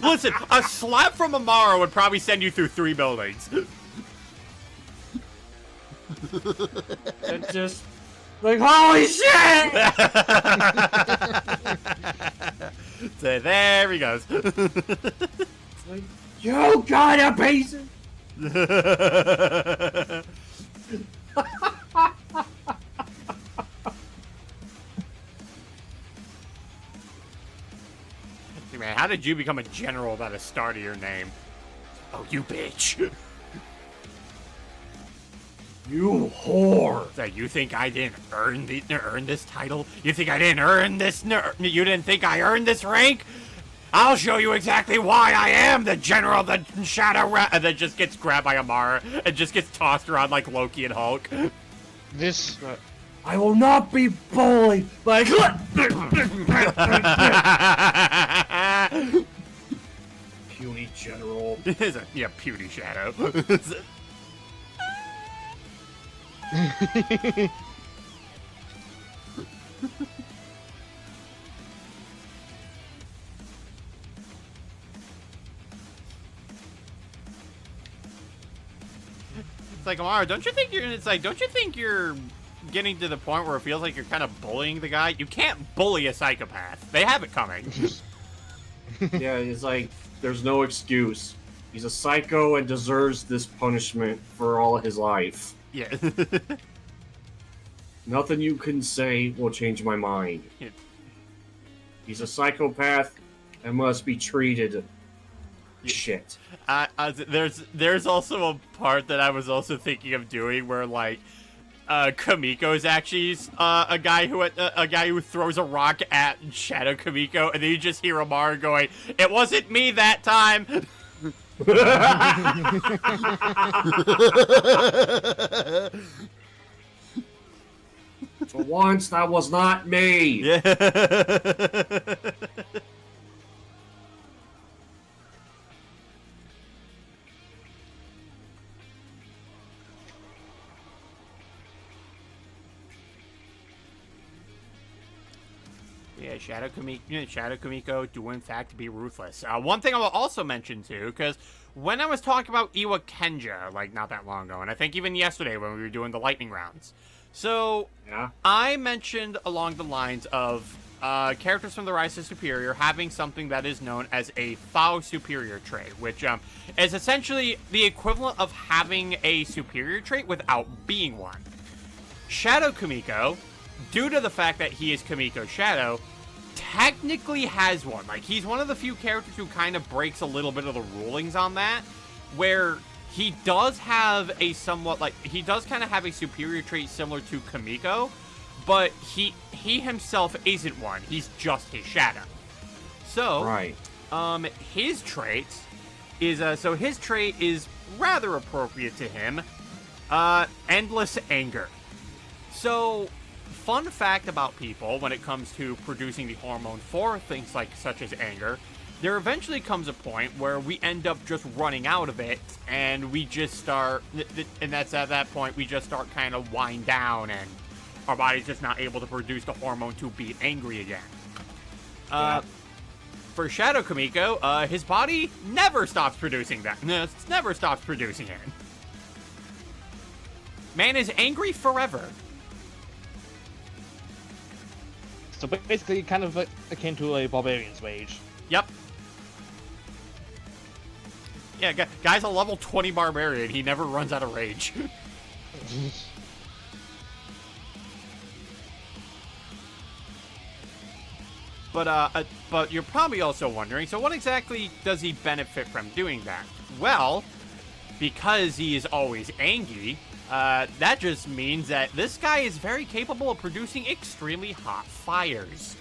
Listen, a slap from Amara would probably send you through 3 buildings. And just... Like, holy shit! So there he goes. Like, you gotta piece it. Man, how did you become a general without a star to your name? Oh, you bitch. You whore. So you think I didn't earn this title? You think I didn't earn this? You didn't think I earned this rank? I'll show you exactly why I am the general of the Shadow Realm. And then just gets grabbed by Amara and just gets tossed around like Loki and Hulk. This. I will not be bullied by. Puny general. Yeah, puny Shadow. It's like, Amara, don't you think you're getting to the point where it feels like you're kind of bullying the guy? You can't bully a psychopath. They have it coming. Yeah, it's like, there's no excuse. He's a psycho and deserves this punishment for all of his life. Yeah. Nothing you can say will change my mind. Yeah. He's a psychopath and must be treated. Shit. There's also a part that I was also thinking of doing where like Kamiko's actually a guy who throws a rock at Shadow Kamiko, and then you just hear Amara going, "It wasn't me that time." For once, that was not me. Yeah. Yeah, Shadow Kamiko do in fact be ruthless. One thing I will also mention too, because when I was talking about Iwa Kenja, like not that long ago, and I think even yesterday when we were doing the lightning rounds, so Yeah. I mentioned along the lines of characters from the Rise of Superior having something that is known as a Fao Superior trait, which is essentially the equivalent of having a superior trait without being one. Shadow Kamiko, due to the fact that he is Kamiko Shadow, technically has one. Like, he's one of the few characters who kind of breaks a little bit of the rulings on that, where he does have a somewhat, like, he does kind of have a superior trait similar to Kamiko, but he himself isn't one. He's just his shadow. So, Right. his trait is, his trait is rather appropriate to him. Endless anger. So, fun fact about people when it comes to producing the hormone for things like such as anger, there eventually comes a point where we end up just running out of it, and we just start, and that's at that point we just start kind of wind down, and our body's just not able to produce the hormone to be angry again. For Shadow Kamiko, his body never stops producing that. No, it never stops producing it. Man is angry forever. So basically, kind of akin to a barbarian's rage. Yep. Yeah, guy's a level 20 barbarian. He never runs out of rage. But you're probably also wondering, so what exactly does he benefit from doing that? Well, because he is always angry, that just means that this guy is very capable of producing extremely hot fires.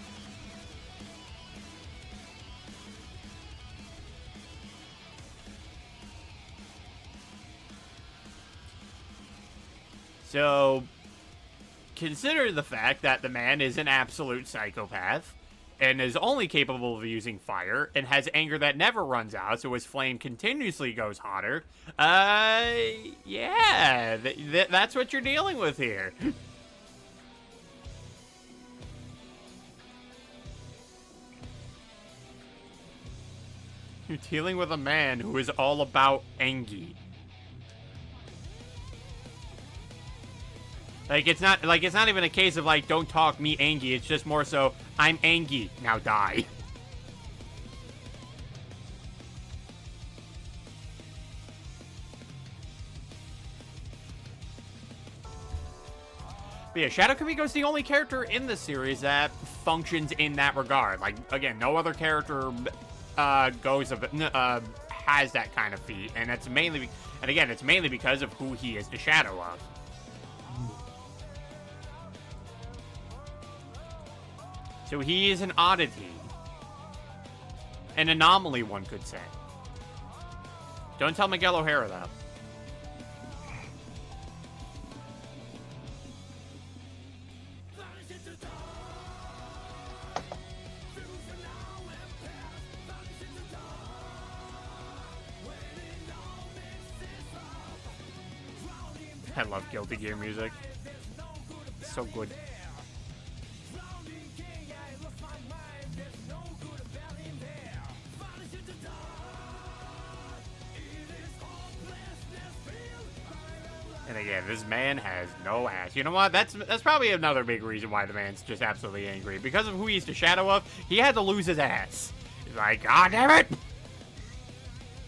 So, consider the fact that the man is an absolute psychopath and is only capable of using fire and has anger that never runs out, so his flame continuously goes hotter. Yeah, that's what you're dealing with here. You're dealing with a man who is all about Engi. It's not even a case of like, don't talk me Engi. It's just more so, I'm Engi, now die. But yeah, Shadow Kamiko is the only character in the series that functions in that regard. Like, again, no other character has that kind of feat, and it's mainly, it's mainly because of who he is the shadow of. So he is an oddity. An anomaly, one could say. Don't tell Miguel O'Hara that. I love Guilty Gear music. It's so good. And again, this man has no ass. You know what? That's probably another big reason why the man's just absolutely angry. Because of who he's the shadow of, he had to lose his ass. He's like, God damn it!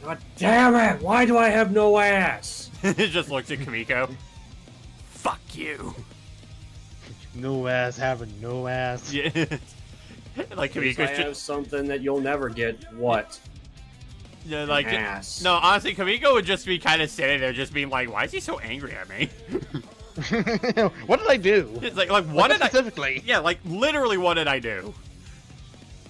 God damn it! Why do I have no ass? It just looks at Kamiko. Fuck you. No ass, having no ass. Yeah. Like Kamiko's I have something that you'll never get. What? Yeah, like ass. No, honestly, Kamiko would just be kind of sitting there, just being like, "Why is he so angry at me?" What did I do? It's like what did specifically? Yeah, like literally, what did I do?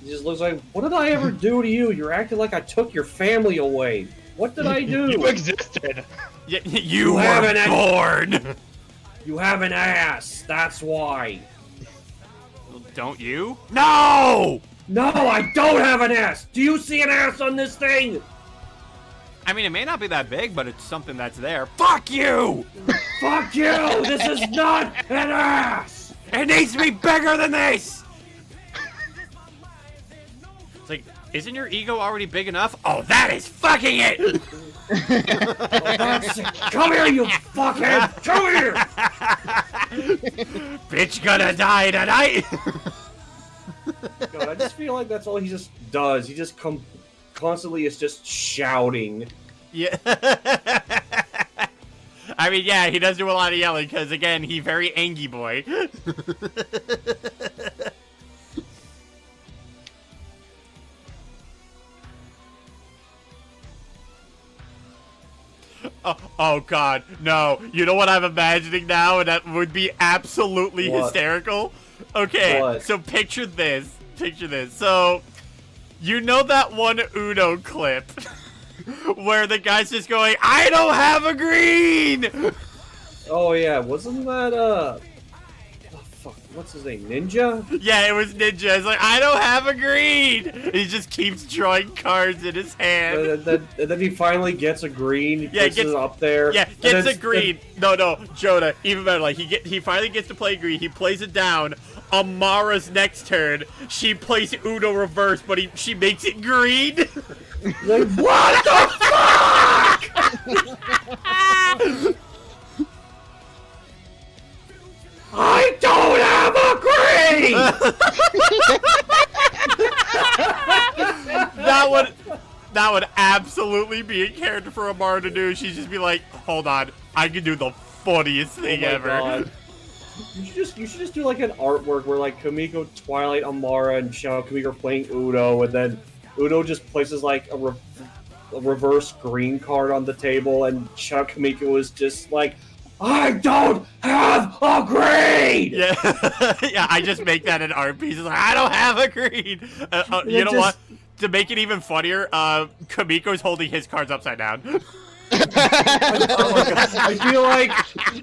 He just looks like, what did I ever do to you? You're acting like I took your family away. What did I do? You existed. Yeah, you have were an born. You have an ass. That's why. Don't you? No! No, I don't have an ass. Do you see an ass on this thing? I mean, it may not be that big, but it's something that's there. Fuck you! Fuck you! This is not an ass! It needs to be bigger than this! It's like, isn't your ego already big enough? Oh, that is fucking it! That's it. Come here, you fuckhead! Come here! Bitch gonna die tonight! God, I just feel like that's all he just does. He just constantly is just shouting. Yeah. I mean, yeah, he does do a lot of yelling, because, again, he very angry boy. Oh, God, no. You know what I'm imagining now, and that would be absolutely hysterical? Okay, so picture this. Picture this. So, you know that one Uno clip where the guy's just going, I don't have a green! Oh, yeah, wasn't that, oh, fuck, what's his name, Ninja? Yeah, it was Ninja. It's like, I don't have a green! He just keeps drawing cards in his hand. And then he finally gets a green. He Yeah, puts it up there. Yeah, gets a green. No, Jonah, even better. Like, he finally gets to play green. He plays it down. Amara's next turn, she plays Uno reverse, but she makes it green. Like, what the fuck? I don't have a green. that would absolutely be a character for Amara to do. She'd just be like, hold on, I can do the funniest thing ever. God. You should just do like an artwork where like Kamiko, Twilight, Amara, and Shadow Kamiko are playing Uno, and then Uno just places like a reverse green card on the table, and Shadow Kamiko is just like, I don't have a green! Yeah, yeah, I just make that an art piece. It's like, I don't have a green! You know what? To make it even funnier, Kamiko's holding his cards upside down. Oh my God.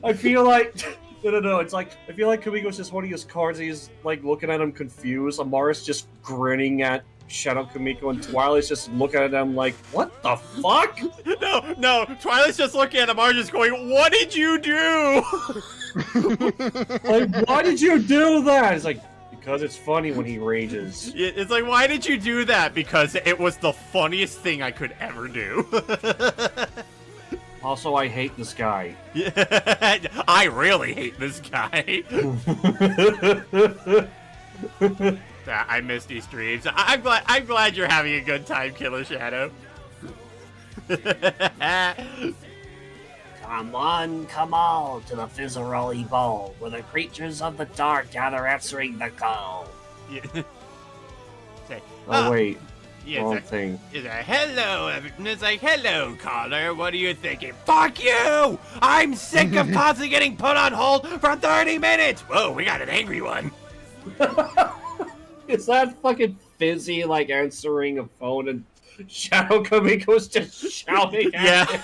I feel like... No, it's like, I feel like Kamiko's just holding his cards, and he's like looking at him confused. Amara's just grinning at Shadow Kamiko, and Twilight's just looking at him like, what the fuck? No, Twilight's just looking at Amara just going, what did you do? Like, why did you do that? It's like, because it's funny when he rages. It's like, why did you do that? Because it was the funniest thing I could ever do. Also, I hate this guy. Yeah, I really hate this guy. I miss these streams. I'm glad you're having a good time, Killer Shadow. Come one, come all to the Fizzaroli Bowl, where the creatures of the dark gather answering the call. Yeah. Say, Oh, wait. yeah, Wrong it's thing. like, hello, it's like, hello, caller, what are you thinking? Fuck you! I'm sick of constantly getting put on hold for 30 minutes! Whoa, we got an angry one. Is that fucking Fizzy, like, answering a phone and Shadow Kamiko's just shouting at Yeah. him?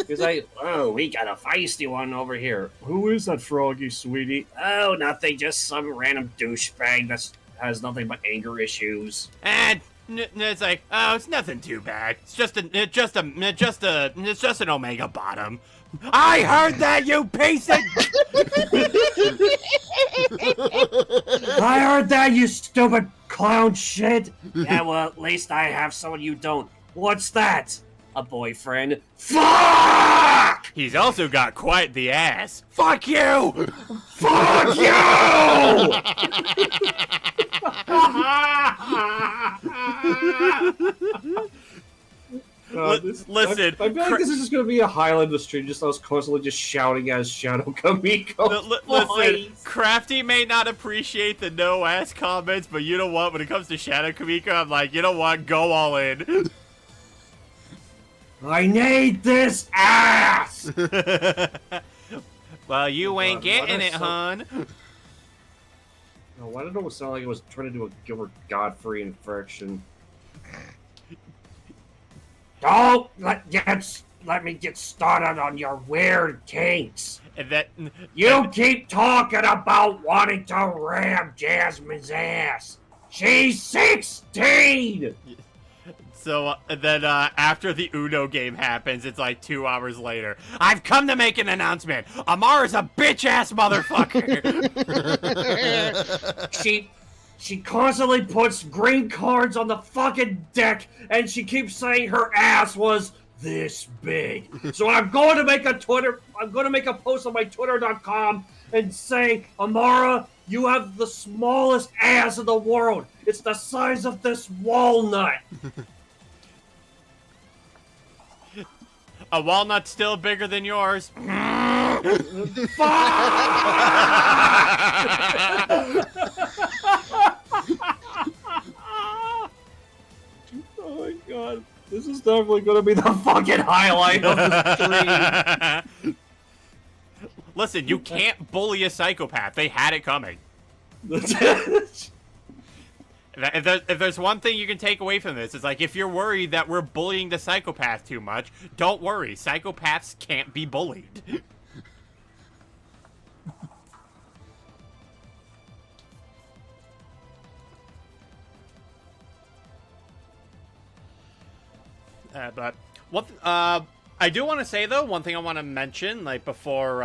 He's like, oh, we got a feisty one over here. Who is that froggy, sweetie? Oh, nothing, just some random douchebag that has nothing but anger issues. And it's like, oh, it's nothing too bad. It's just an Omega bottom. I heard that, you piece of... I heard that, you stupid clown shit. Yeah, well, at least I have someone you don't. What's that? A boyfriend. Fuck! He's also got quite the ass. Fuck you! Fuck you! Listen, I feel like this is just gonna be a Highlander stream, just us constantly just shouting as Shadow Kamiko. Listen, Crafty may not appreciate the no-ass comments, but you know what? When it comes to Shadow Kamiko, I'm like, you know what? Go all in. I need this ass! Well, you ain't God, getting why it, does hon. No, why did it sound like it was trying to do a Gilbert Godfrey infraction? Don't let me get started on your weird kinks. And that... You keep talking about wanting to ram Jasmine's ass. She's 16! So then after the Uno game happens, it's like 2 hours later. I've come to make an announcement. Amara's a bitch-ass motherfucker. She constantly puts green cards on the fucking deck, and she keeps saying her ass was this big. So I'm going to make a post on my Twitter.com and say, Amara, you have the smallest ass in the world. It's the size of this walnut. A walnut still bigger than yours. Oh my god. This is definitely going to be the fucking highlight of the stream. Listen, you can't bully a psychopath. They had it coming. If there's one thing you can take away from this, it's like, if you're worried that we're bullying the psychopath too much, don't worry. Psychopaths can't be bullied. But I do want to say, though, one thing I want to mention, like, before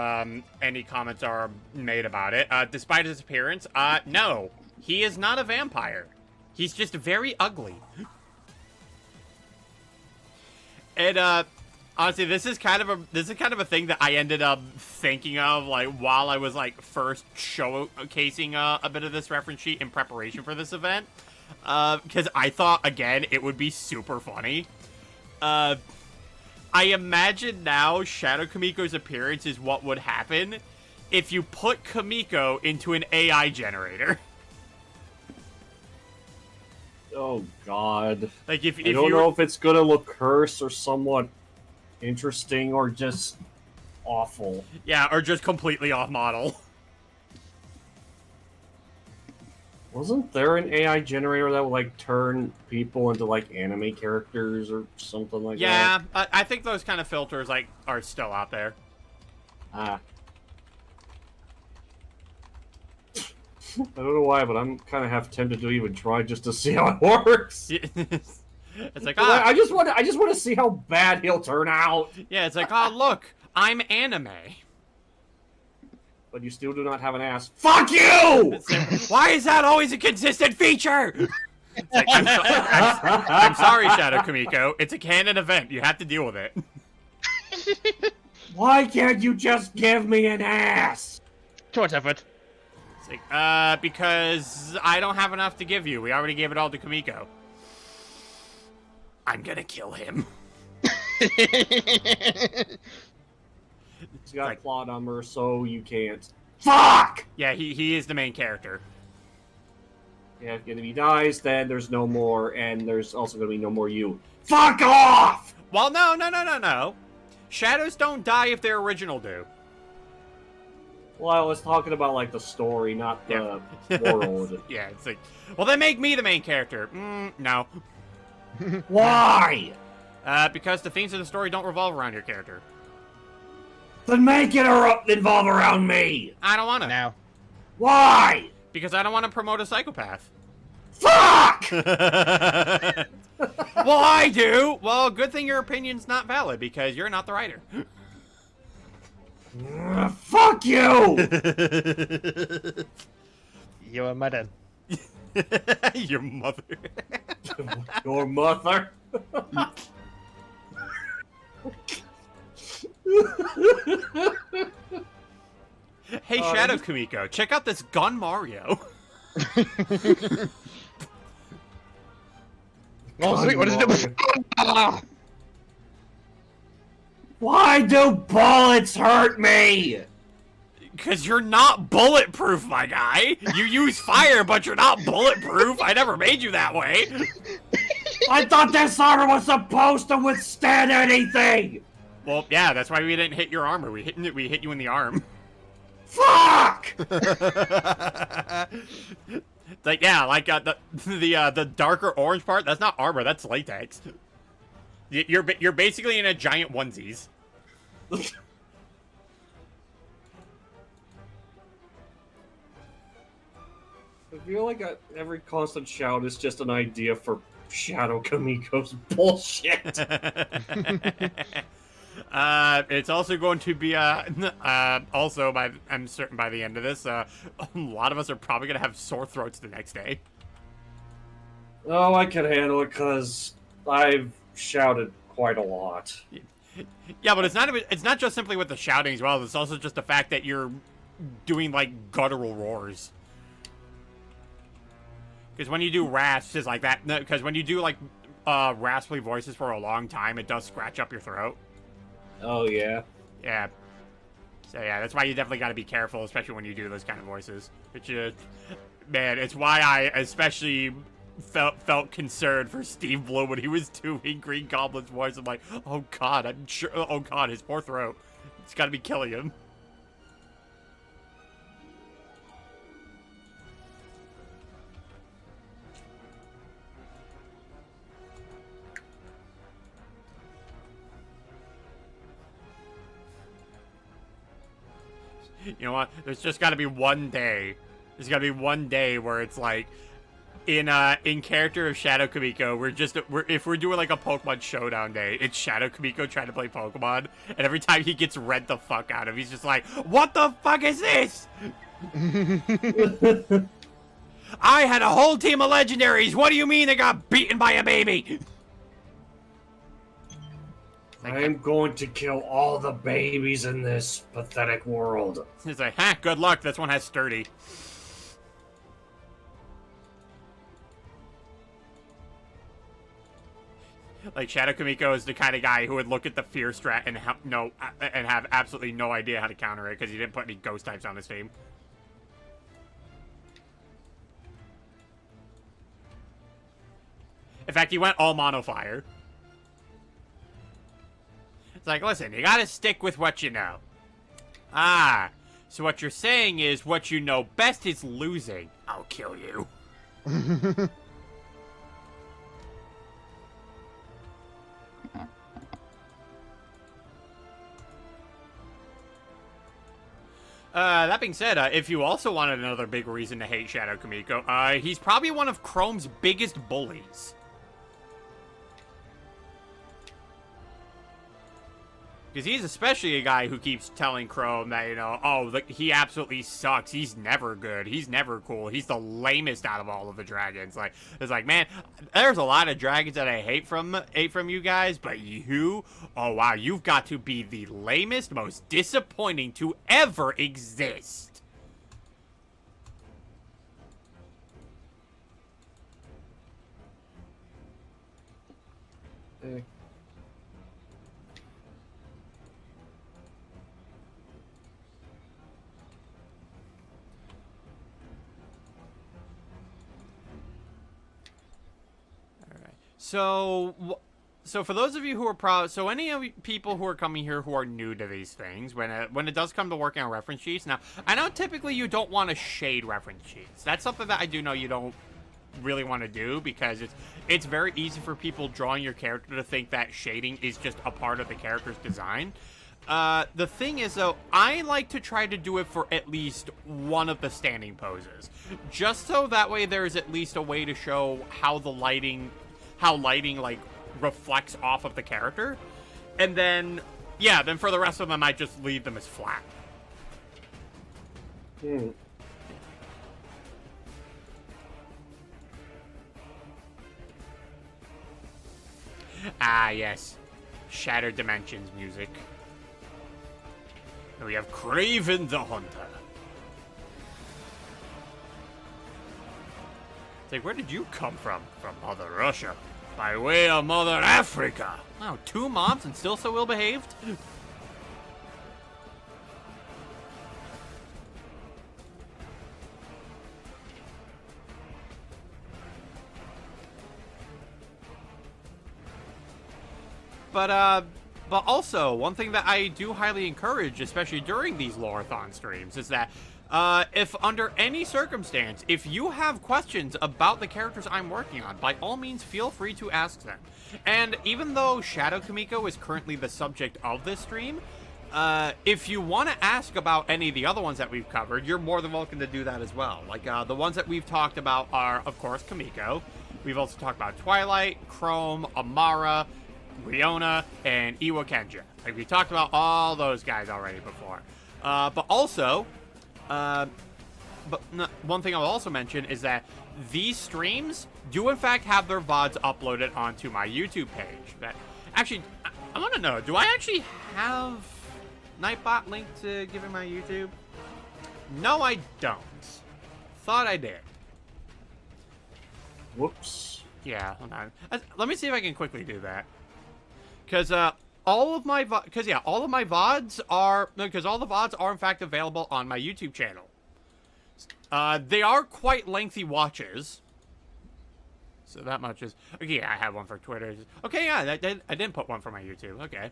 any comments are made about it, despite his appearance, no, he is not a vampire. He's just very ugly. And honestly, this is kind of a thing that I ended up thinking of, like, while I was like first showcasing a bit of this reference sheet in preparation for this event, because I thought, again, it would be super funny. I imagine now Shadow Kamiko's appearance is what would happen if you put Kamiko into an AI generator. Oh god. Like, if I don't know if it's gonna look cursed or somewhat interesting or just awful. Yeah, or just completely off model. Wasn't there an AI generator that would, like, turn people into, like, anime characters or something like that? Yeah, I think those kind of filters, like, are still out there. Ah. I don't know why, but I'm kind of half tempted to even try just to see how it works. It's like, I just want to see how bad he'll turn out. yeah, it's like, oh, look, I'm anime. But you still do not have an ass. Fuck you! It's like, why is that always a consistent feature? It's like, I'm sorry, Shadow Kamiko. It's a canon event. You have to deal with it. Why can't you just give me an ass? Too much effort. It's like, because I don't have enough to give you. We already gave it all to Kamiko. I'm gonna kill him. He's got Like- plot armor, so you can't. Fuck! Yeah, he is the main character. Yeah, and if he dies, then there's no more, and there's also going to be no more you. Fuck off! Well, no. Shadows don't die if their original do. Well, I was talking about, like, the story, not the world. Yeah, it's like, well, then make me the main character. No. Why? Because the themes of the story don't revolve around your character. Then make it involve around me. I don't want to. Now. Why? Because I don't want to promote a psychopath. Fuck! Well, I do. Well, good thing your opinion's not valid because you're not the writer. Fuck you! You're a mother. Your mother. Your mother? Hey, Shadow Kamiko, check out this gun Mario. Oh, sweet. What is it? Ah! Why do bullets hurt me? Because you're not bulletproof, my guy. You use fire, but you're not bulletproof. I never made you that way. I thought this armor was supposed to withstand anything! Well, yeah, that's why we didn't hit your armor. We hit you in the arm. Fuck! Like, yeah, like the darker orange part. That's not armor. That's latex. You're basically in a giant onesies. I feel like every constant shout is just an idea for Shadow Kamiko's bullshit. It's also going to be also I'm certain by the end of this, a lot of us are probably gonna have sore throats the next day. Oh, I can handle it because I've shouted quite a lot. Yeah, but it's not just simply with the shouting as well. It's also just the fact that you're doing like guttural roars. Because when you do rasps, it's like that. Because when you do like raspy voices for a long time, it does scratch up your throat. Oh, yeah. Yeah. So yeah, that's why you definitely got to be careful, especially when you do those kind of voices. Which, man, it's why I especially felt concerned for Steve Blue when he was doing Green Goblin's voice. I'm like, oh god, I'm sure. Oh god, his poor throat. It's got to be killing him. You know what? There's just got to be one day. There's got to be one day where it's like, in character of Shadow Kamiko, if we're doing like a Pokemon Showdown day, it's Shadow Kamiko trying to play Pokemon, and every time he gets read the fuck out of, he's just like, "What the fuck is this? I had a whole team of legendaries. What do you mean they got beaten by a baby?" I'm going to kill all the babies in this pathetic world. He's like, "Ha, good luck. This one has sturdy." Like, Shadow Kamiko is the kind of guy who would look at the fear strat and have absolutely no idea how to counter it because he didn't put any ghost types on his team. In fact, he went all mono fire. It's like, listen, you gotta stick with what you know. Ah, so what you're saying is what you know best is losing. I'll kill you. That being said, if you also wanted another big reason to hate Shadow Kamiko, he's probably one of Chrome's biggest bullies. Because he's especially a guy who keeps telling Chrome that, you know, oh, look, he absolutely sucks. He's never good. He's never cool. He's the lamest out of all of the dragons. Like, it's like, man, there's a lot of dragons that I hate from you guys, but you, oh wow, you've got to be the lamest, most disappointing to ever exist. So for those of you who are so any of you people who are coming here who are new to these things, when it does come to working on reference sheets, now I know typically you don't want to shade reference sheets. That's something that I do know you don't really want to do, because it's very easy for people drawing your character to think that shading is just a part of the character's design. The thing is, though, I like to try to do it for at least one of the standing poses, just so that way there's at least a way to show how lighting like reflects off of the character, and then then for the rest of them I just leave them as flat. Ah, yes, Shattered Dimensions music. And we have Craven the Hunter. It's like, where did you come from? From Mother Russia. By way of Mother Africa. Wow, 2 moms and still so ill-behaved? But also, one thing that I do highly encourage, especially during these lore-a-thon streams, is that if under any circumstance, if you have questions about the characters I'm working on, by all means feel free to ask them. And even though Shadow Kamiko is currently the subject of this stream, if you want to ask about any of the other ones that we've covered, you're more than welcome to do that as well. Like, the ones that we've talked about are, of course, Kamiko. We've also talked about Twilight, Chrome, Amara, Riona, and Iwa Kenja. Like, we talked about all those guys already before. But also, one thing I'll also mention is that these streams do in fact have their VODs uploaded onto my YouTube page. But actually, I want to know, do I actually have Nightbot linked to give him my YouTube? No, I don't. Thought I did. Whoops. Yeah, hold on. Let me see if I can quickly do that. Because all of my VODs are, because all the VODs are in fact available on my YouTube channel. They are quite lengthy watches. So that much is, okay, yeah, I have one for Twitter. Okay, yeah, I didn't put one for my YouTube. Okay.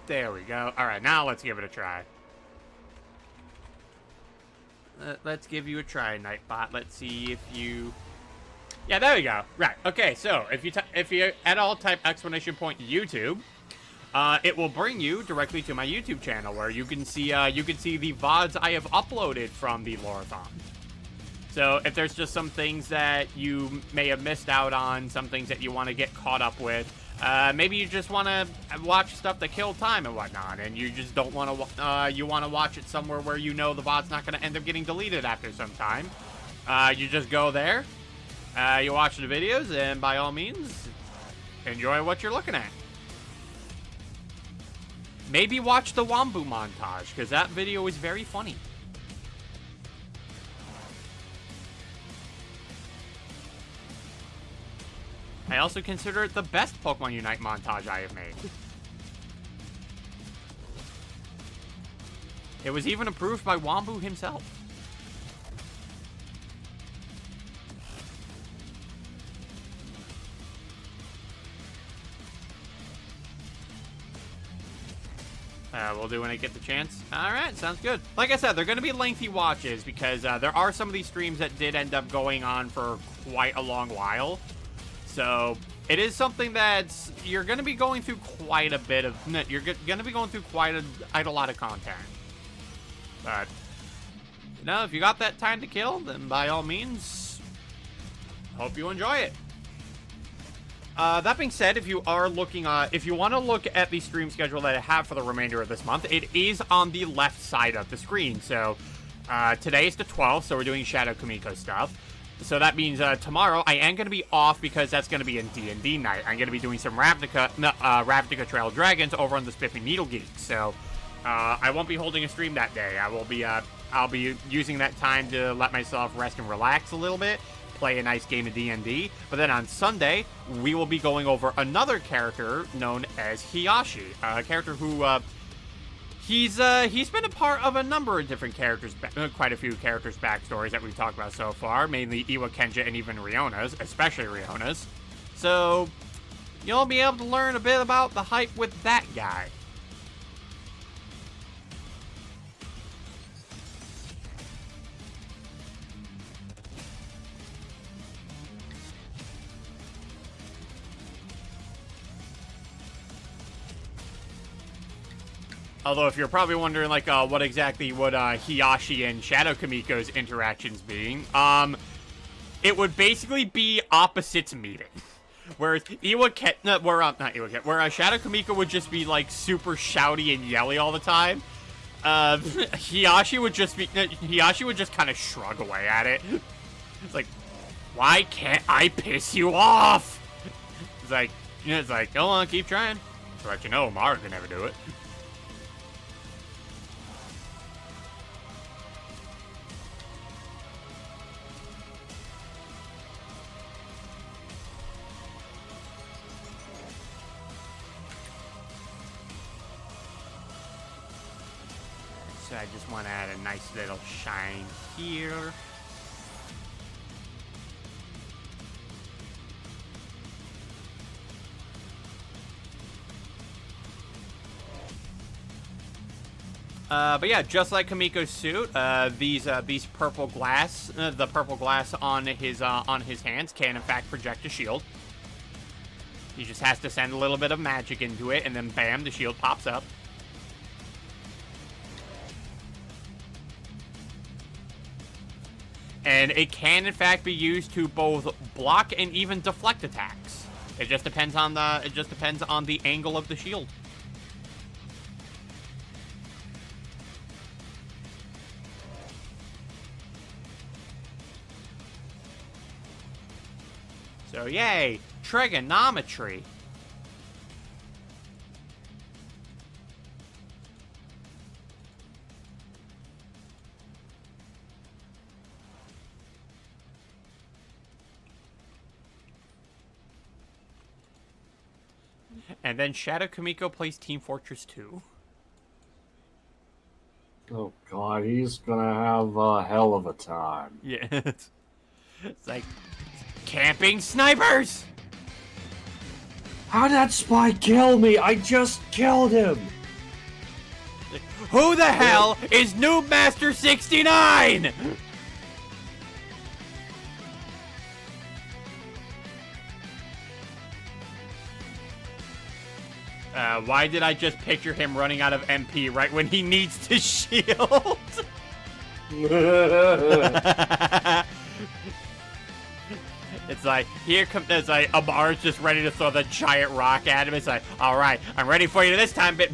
There we go. All right, now let's give it a try. Let's give you a try, Nightbot. Let's see if you... Yeah, there we go. Right. Okay, so if you at all type !YouTube, it will bring you directly to my YouTube channel where you can see the VODs I have uploaded from the lore-a-thon. So if there's just some things that you may have missed out on, some things that you want to get caught up with, maybe you just want to watch stuff that kill time and whatnot, and you just don't want to, you want to watch it somewhere where you know the VOD's not going to end up getting deleted after some time. You just go there, you watch the videos, and by all means, enjoy what you're looking at. Maybe watch the Wambu montage, because that video is very funny. I also consider it the best Pokemon Unite montage I have made. It was even approved by Wambu himself. We'll do when I get the chance. Alright, sounds good. Like I said, they're going to be lengthy watches because there are some of these streams that did end up going on for quite a long while. So it is something that's, you're going to be going through quite a bit of, you're going to be going through quite a lot of content. But, you know, if you got that time to kill, then by all means, hope you enjoy it. That being said, if you are looking, if you want to look at the stream schedule that I have for the remainder of this month, it is on the left side of the screen. So, today is the 12th, so we're doing Shadow Kamiko stuff. So that means tomorrow I am going to be off because that's going to be in D&D night. I'm going to be doing some Ravnica Trail Dragons over on the Spiffy Needle Geek. So I won't be holding a stream that day. I will be I'll be using that time to let myself rest and relax a little bit, play a nice game of D&D. But then on Sunday, we will be going over another character known as Hiyashi, a character who he's been a part of a number of different characters, quite a few characters' backstories that we've talked about so far, mainly Iwa Kenja and even Riona's, especially Riona's. So you'll be able to learn a bit about the hype with that guy. Although, if you're probably wondering, like, what exactly would Hiyashi and Shadow Kamiko's interactions be, it would basically be opposites meeting. Whereas Shadow Kamiko would just be, like, super shouty and yelly all the time. Hiyashi would just kind of shrug away at it. It's like, why can't I piss you off? It's like, go on, keep trying. But you know, Mara can never do it. So I just want to add a nice little shine here. But yeah, just like Kamiko's suit, these purple glass, the purple glass on his hands can in fact project a shield. He just has to send a little bit of magic into it, and then bam, the shield pops up. And it can in fact be used to both block and even deflect attacks. It just depends on the angle of the shield. So yay, trigonometry. And then Shadow Kamiko plays Team Fortress 2. Oh god, he's gonna have a hell of a time. Yeah. It's like, camping snipers! How'd that spy kill me? I just killed him! Who the hell is Noob Master 69? Why did I just picture him running out of MP right when he needs to shield? It's like, it's like, Amar's just ready to throw the giant rock at him. It's like, alright, I'm ready for you this time, but...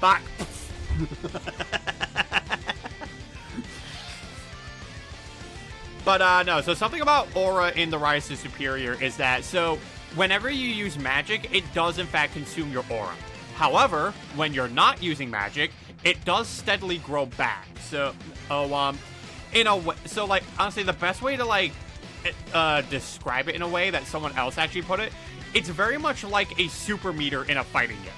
Fuck. But, no, so something about Aura in the Rise to Superior is that, so... Whenever you use magic, it does in fact consume your aura. However, when you're not using magic, it does steadily grow back. So, in a way, so like, honestly, the best way to like, describe it in a way that someone else actually put it, it's very much like a super meter in a fighting game.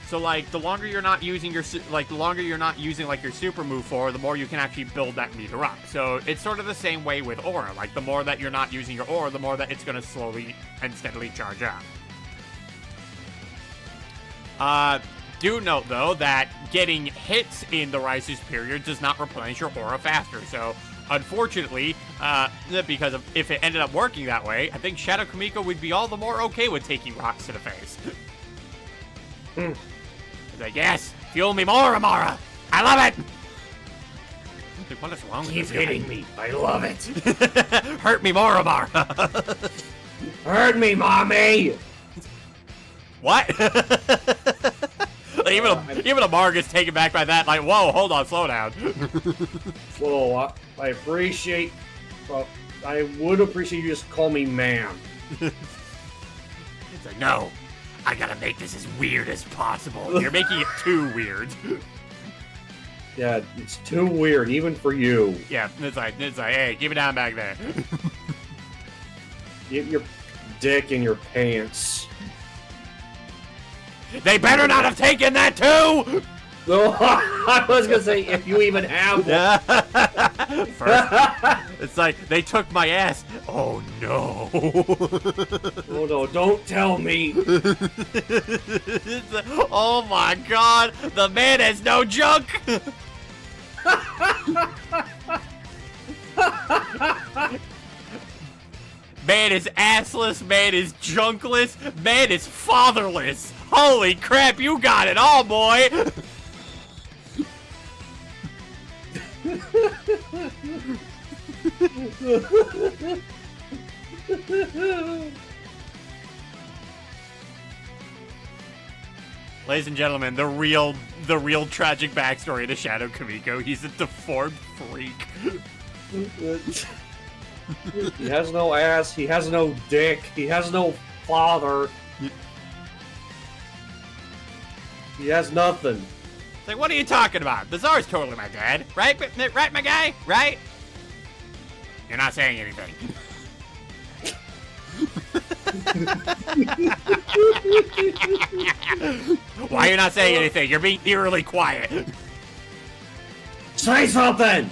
So like, the longer you're not using your, your super move for, the more you can actually build that meter up. So it's sort of the same way with aura. Like, the more that you're not using your aura, the more that it's going to slowly and steadily charge up. Do note, though, that getting hits in the Rise to Superior does not replenish your aura faster. So, unfortunately, because of, if it ended up working that way, I think Shadow Kamiko would be all the more okay with taking rocks to the face. It's like, yes, fuel me more, Amara. I love it. Like, what is wrong with Keep this guy? hitting me. I love it. Hurt me more, Amara. Hurt me, mommy. What? Even Amara gets taken back by that. Like, whoa, hold on, slow down. Whoa, I appreciate... Well, I would appreciate you just call me ma'am. It's like, no. I gotta make this as weird as possible. You're making it too weird. Yeah, it's too weird, even for you. Yeah, it's like, hey, keep it down back there. Get your dick in your pants. They better not have taken that too! No, I was gonna say, if you even have one. First, it's like, they took my ass. Oh no. Oh no, don't tell me. Oh my god, the man has no junk! Man is assless, man is junkless, man is fatherless. Holy crap, you got it all, boy! Ladies and gentlemen, the real tragic backstory to Shadow Kamiko. He's a deformed freak. He has no ass, he has no dick, he has no father. He has nothing. It's like, what are you talking about? Bizarre's totally my dad, right? Right, my guy? Right? You're not saying anything. Why are you not saying anything? You're being eerily quiet. Say something!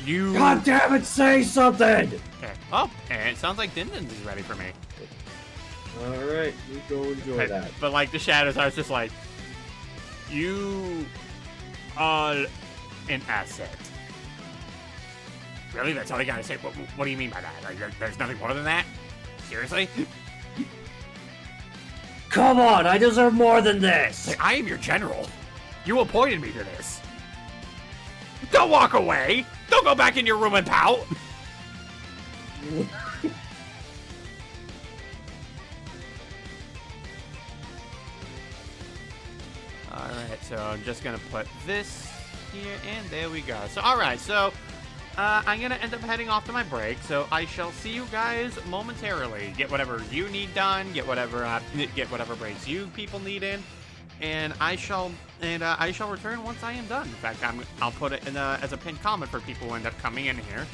You. God damn it, say something! Okay. Oh, and it sounds like Dindins is ready for me. Alright, you go enjoy that. But like the shadows, I was just like, you are an asset. Really? That's all you gotta say? What do you mean by that? Like, there's nothing more than that? Seriously? Come on, I deserve more than this! Like, I am your general. You appointed me to this. Don't walk away! Don't go back in your room and pout! Alright, so I'm just gonna put this here, and there we go. So, alright, so I'm gonna end up heading off to my break, so I shall see you guys momentarily. Get whatever you need done, get whatever breaks you people need in, and I shall return once I am done. In fact, I'll put it in as a pinned comment for people who end up coming in here.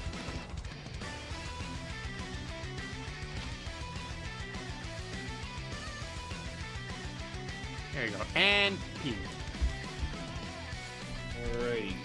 There you go, and pinned. Alright.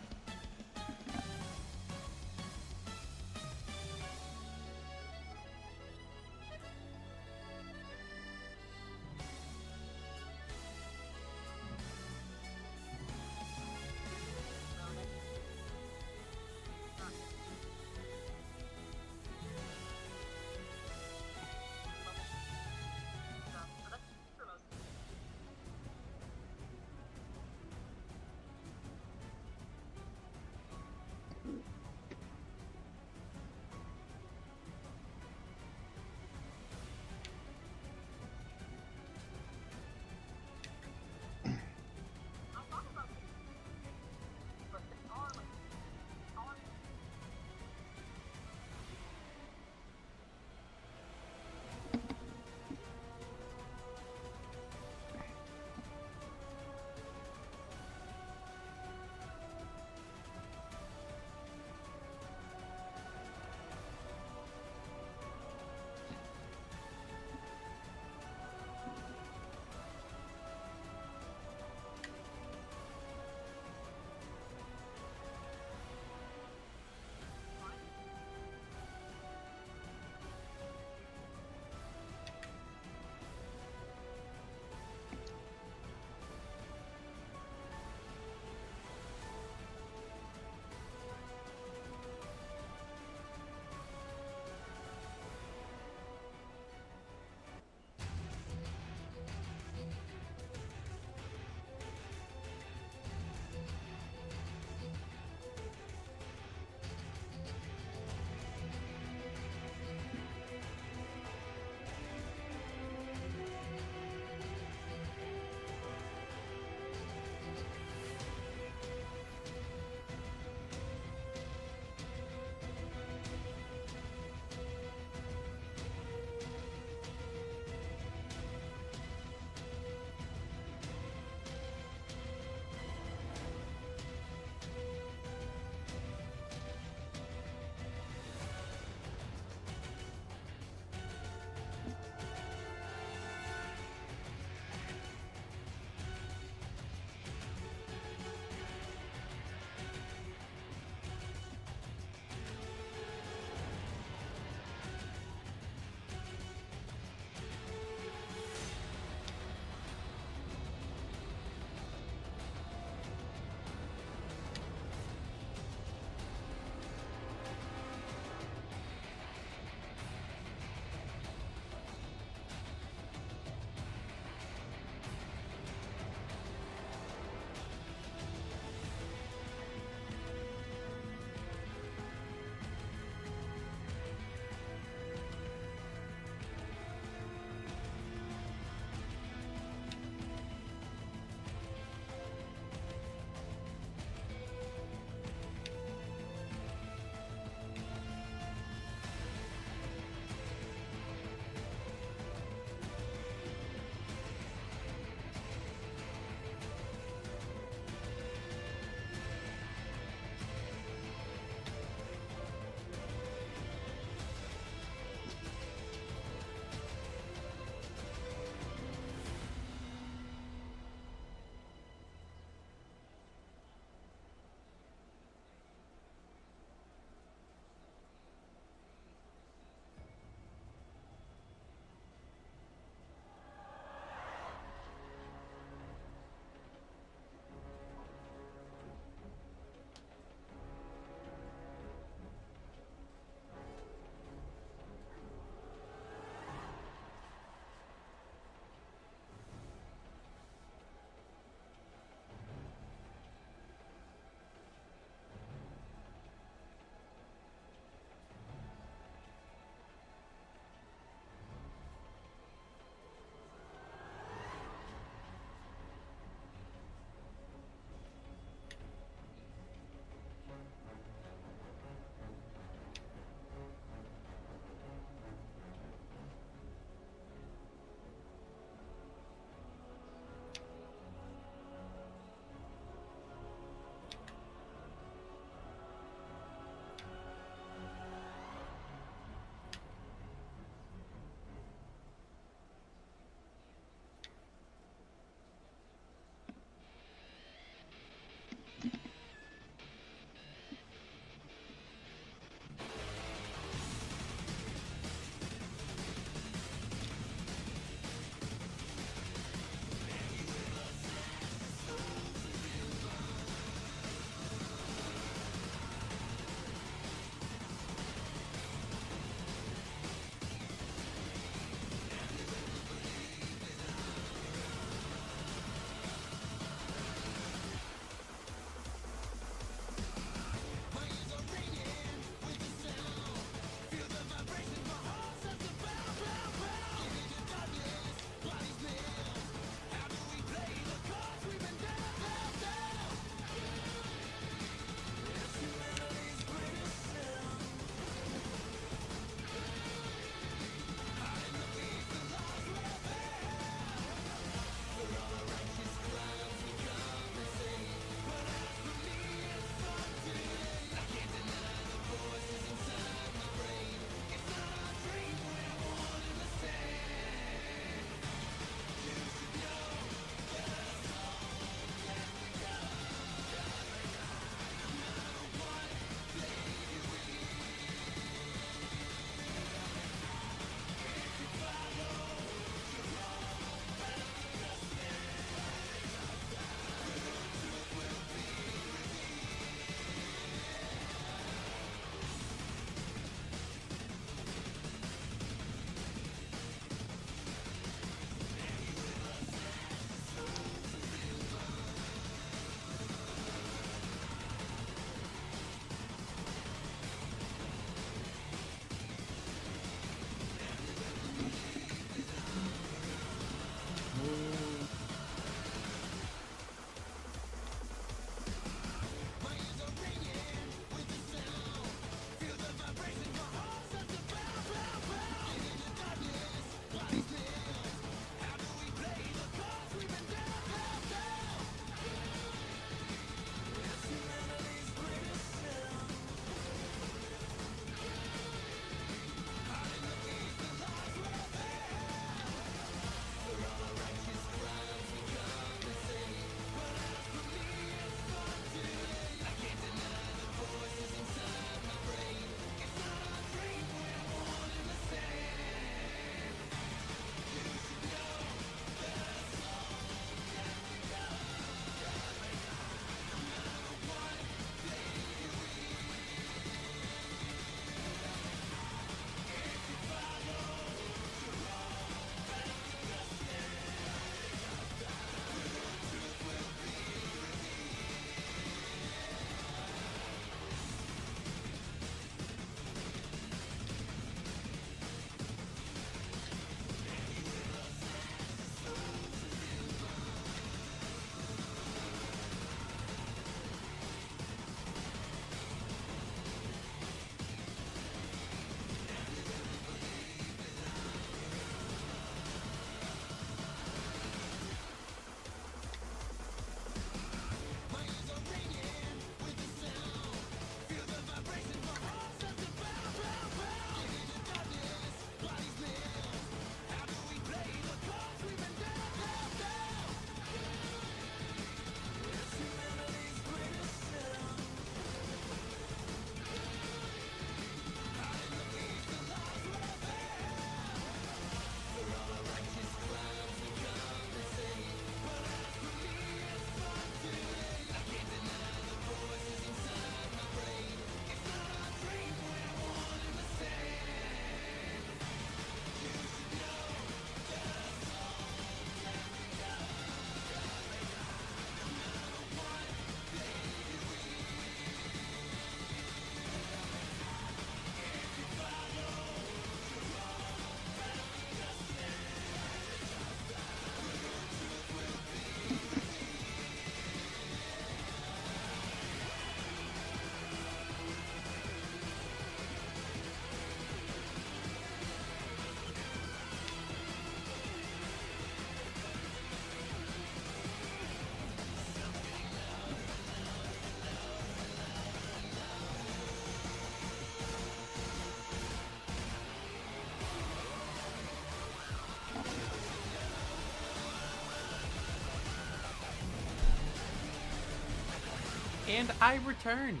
And I return.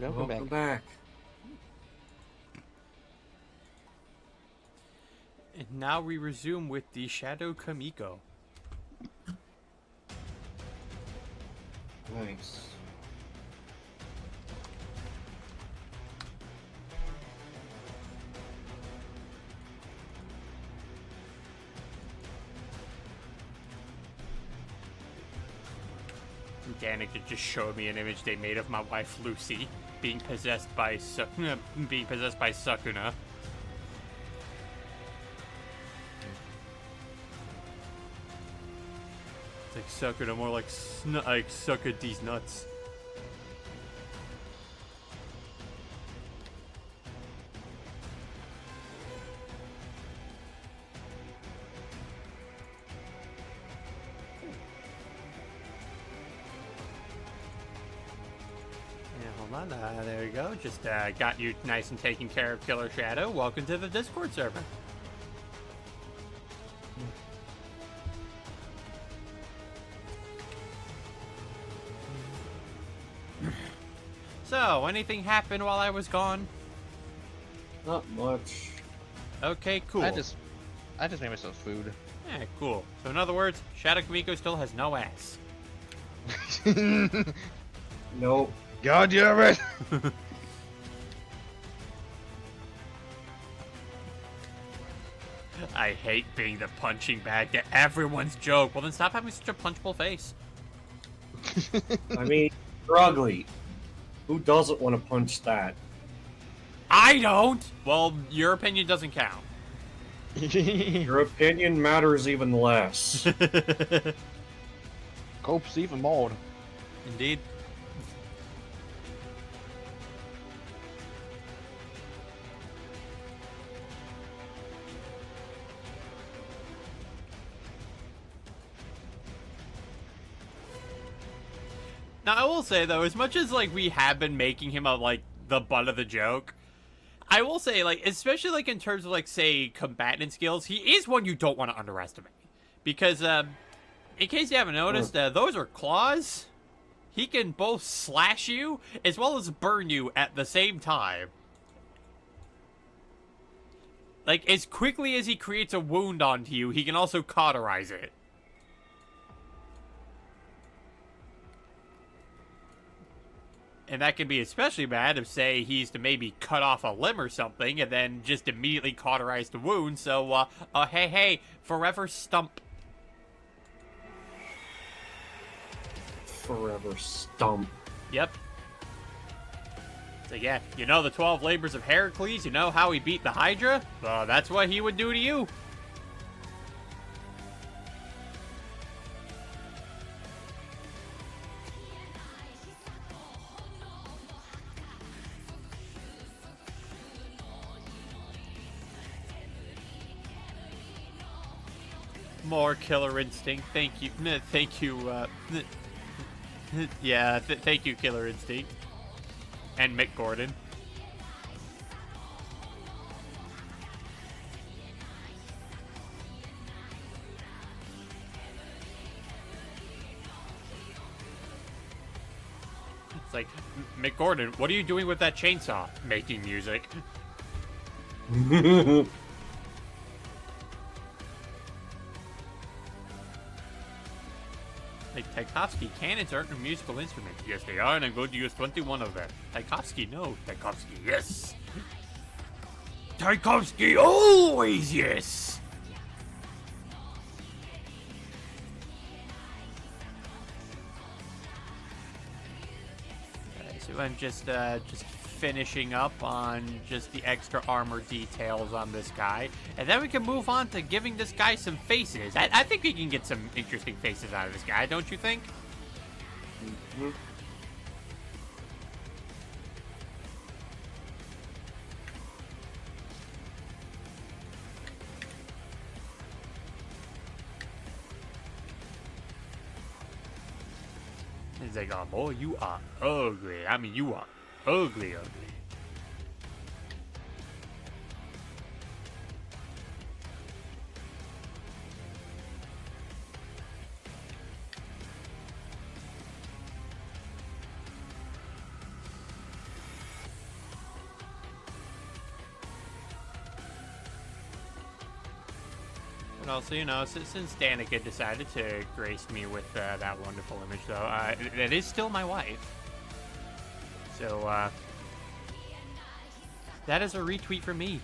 Welcome back. back. And now we resume with the Shadow Kamiko. Nice. Danica just showed me an image they made of my wife Lucy being possessed by Sakuna. It's like Sakuna, more like suck at these nuts. Hold on, there we go. Just got you nice and taken care of, Killer Shadow. Welcome to the Discord server. So, anything happened while I was gone? Not much. Okay, cool. I just made myself food. Yeah, cool. So in other words, Shadow Kamiko still has no ass. Nope. God damn it! I hate being the punching bag to everyone's joke. Well, then stop having such a punchable face. I mean, you're ugly. Who doesn't want to punch that? I don't! Well, your opinion doesn't count. Your opinion matters even less. Cope's even bald. Indeed. Now, I will say, though, as much as, like, we have been making him, like, the butt of the joke, I will say, like, especially, like, in terms of, like, say, combatant skills, he is one you don't want to underestimate. Because, in case you haven't noticed, those are claws. He can both slash you, as well as burn you at the same time. Like, as quickly as he creates a wound onto you, he can also cauterize it. And that can be especially bad if, say, he's to maybe cut off a limb or something and then just immediately cauterize the wound. So, hey, forever stump. Forever stump. Yep. So, yeah, you know the 12 labors of Heracles? You know how he beat the Hydra? Well, that's what he would do to you. More Killer Instinct. Thank you. Thank you, yeah, thank you, Killer Instinct. And Mick Gordon. It's like, Mick Gordon, what are you doing with that chainsaw? Making music. Like, Tchaikovsky cannons aren't a musical instrument. Yes, they are, and I'm going to use 21 of them. Tchaikovsky, no. Tchaikovsky, yes. Tchaikovsky, always yes. Okay, so I'm just finishing up on just the extra armor details on this guy. And then we can move on to giving this guy some faces. I think we can get some interesting faces out of this guy, don't you think? Mm-hmm. He's like, oh boy, you are ugly. I mean, you are ugly. But also, you know, since Danica decided to grace me with that wonderful image, though, that is still my wife. So, that is a retweet for me.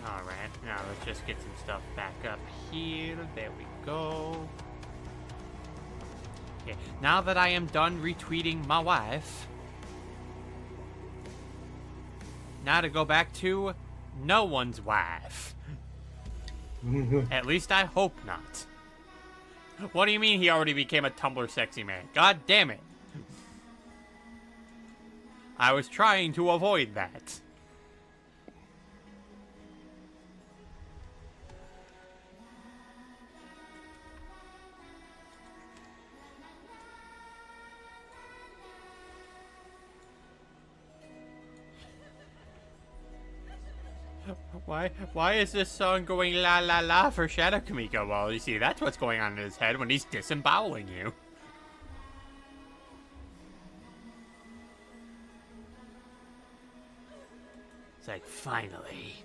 Alright, now let's just get some stuff back up here. There we go. Okay, now that I am done retweeting my wife, now to go back to no one's wife. At least I hope not. What do you mean he already became a Tumblr sexy man? God damn it. I was trying to avoid that. Why is this song going la la la for Shadow Kamiko? Well, you see, that's what's going on in his head when he's disemboweling you. It's like, finally,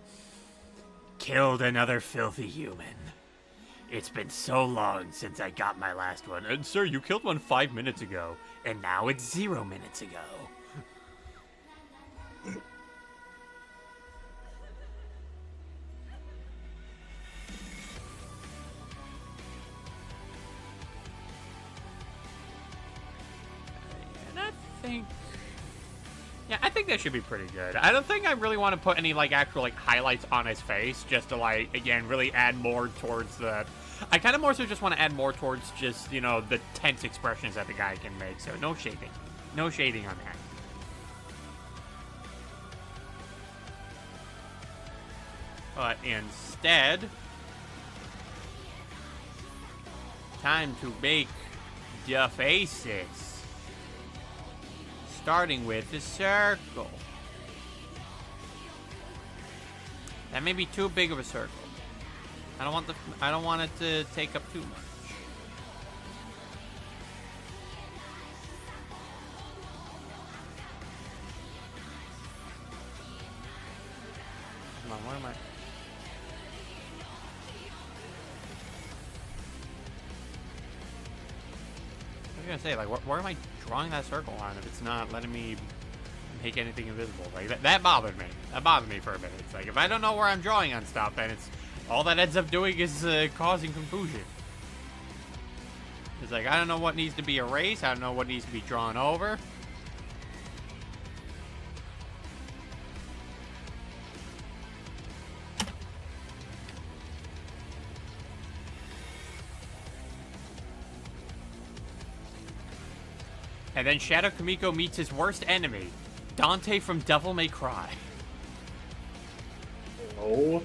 killed another filthy human. It's been so long since I got my last one. And sir, you killed one 5 minutes ago, and now it's 0 minutes ago. Yeah, I think that should be pretty good. I don't think I really want to put any, like, actual, like, highlights on his face, just to, like, again, really add more towards the... I kind of more so just want to add more towards just, you know, the tense expressions that the guy can make, so no shading. No shading on that. But instead... time to make the faces. Starting with the circle. That may be too big of a circle. I don't want it to take up too much. Come on, where am I? I was gonna say, like, where am I drawing that circle on if it's not letting me make anything invisible? Like, that bothered me. That bothered me for a minute. It's like, if I don't know where I'm drawing on stuff, then it's all that ends up doing is causing confusion. It's like, I don't know what needs to be erased. I don't know what needs to be drawn over. And then Shadow Kamiko meets his worst enemy, Dante from Devil May Cry. Oh?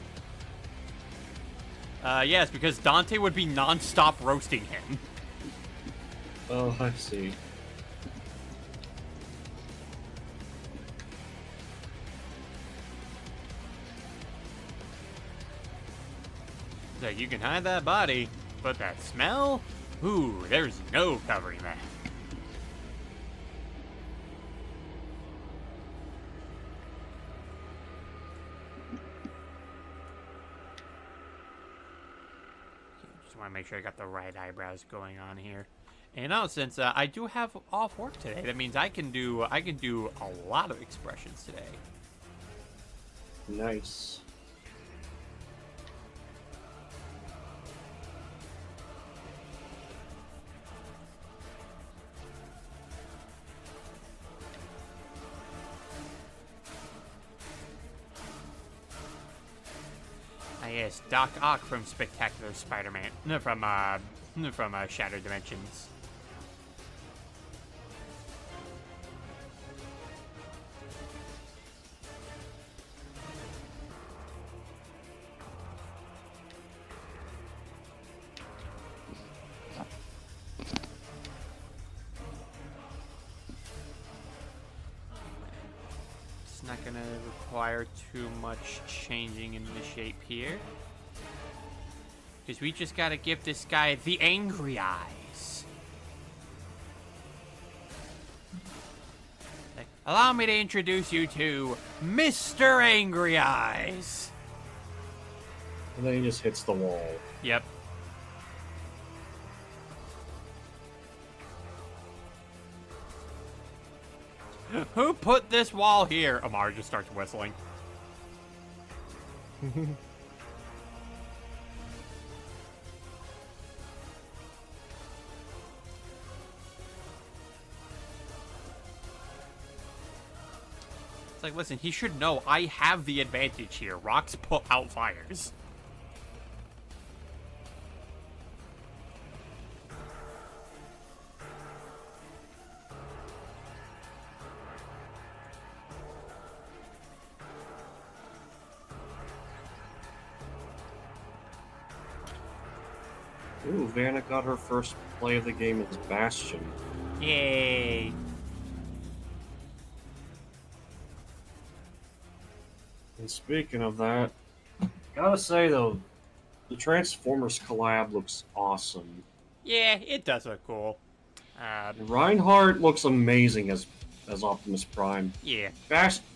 Yes, because Dante would be non-stop roasting him. Oh, I see. It's like, you can hide that body, but that smell? Ooh, there's no covering that. Want to make sure I got the right eyebrows going on here. And now, since I do have off work today, that means I can do a lot of expressions today. Nice. Yes, Doc Ock from Spectacular Spider-Man, from Shattered Dimensions. Not gonna require too much changing in the shape here. Because we just gotta give this guy the angry eyes. Like, allow me to introduce you to Mr. Angry Eyes. And then he just hits the wall. Yep. Who put this wall here? Amar just starts whistling. It's like, listen, he should know I have the advantage here. Rocks put out fires. Ooh, Vanna got her first play of the game as Bastion. Yay. And speaking of that, gotta say though, the Transformers collab looks awesome. Yeah, it does look cool. And Reinhardt looks amazing as Optimus Prime. Yeah.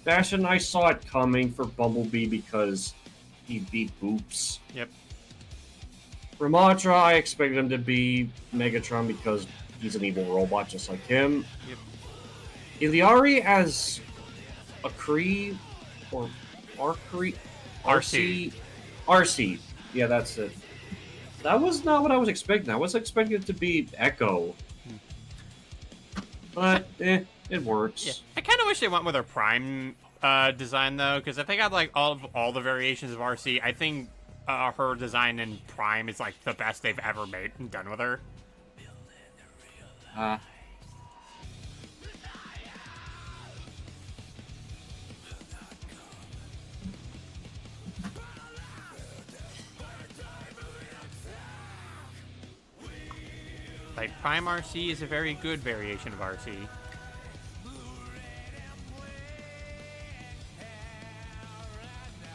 Bastion, I saw it coming for Bumblebee because he beat Boops. Yep. Ramatra, I expected him to be Megatron because he's an evil robot just like him. Yep. Iliari as a Kree or Arkree? RC. RC. Yeah, that's it. That was not what I was expecting. I was expecting it to be Echo. But, it works. Yeah. I kind of wish they went with her Prime design, though, because if they got, like, all the variations of RC, I think her design in Prime is, like, the best they've ever made and done with her. Like, Prime RC is a very good variation of RC.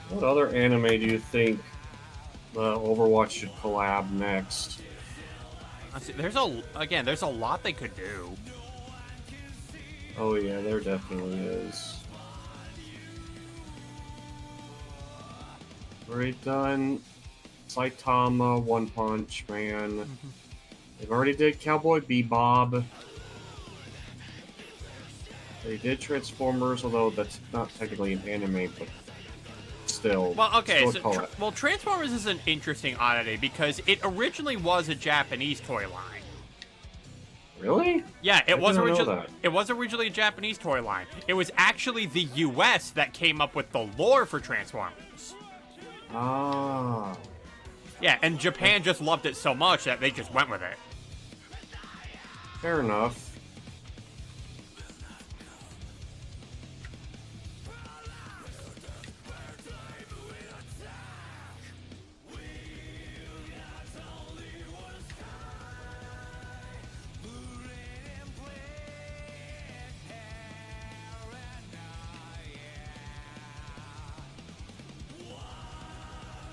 What other anime do you think Overwatch should collab next? Honestly, there's a lot they could do. Oh yeah, there definitely is. Already done Saitama, One Punch Man. They've already did Cowboy Bebop. They did Transformers, although that's not technically an anime, but still. Well, okay, still so Transformers is an interesting oddity because it originally was a Japanese toy line. Really? Yeah, I didn't know that. it was originally a Japanese toy line. It was actually the US that came up with the lore for Transformers. Ah. Yeah, and Japan just loved it so much that they just went with it. Fair enough.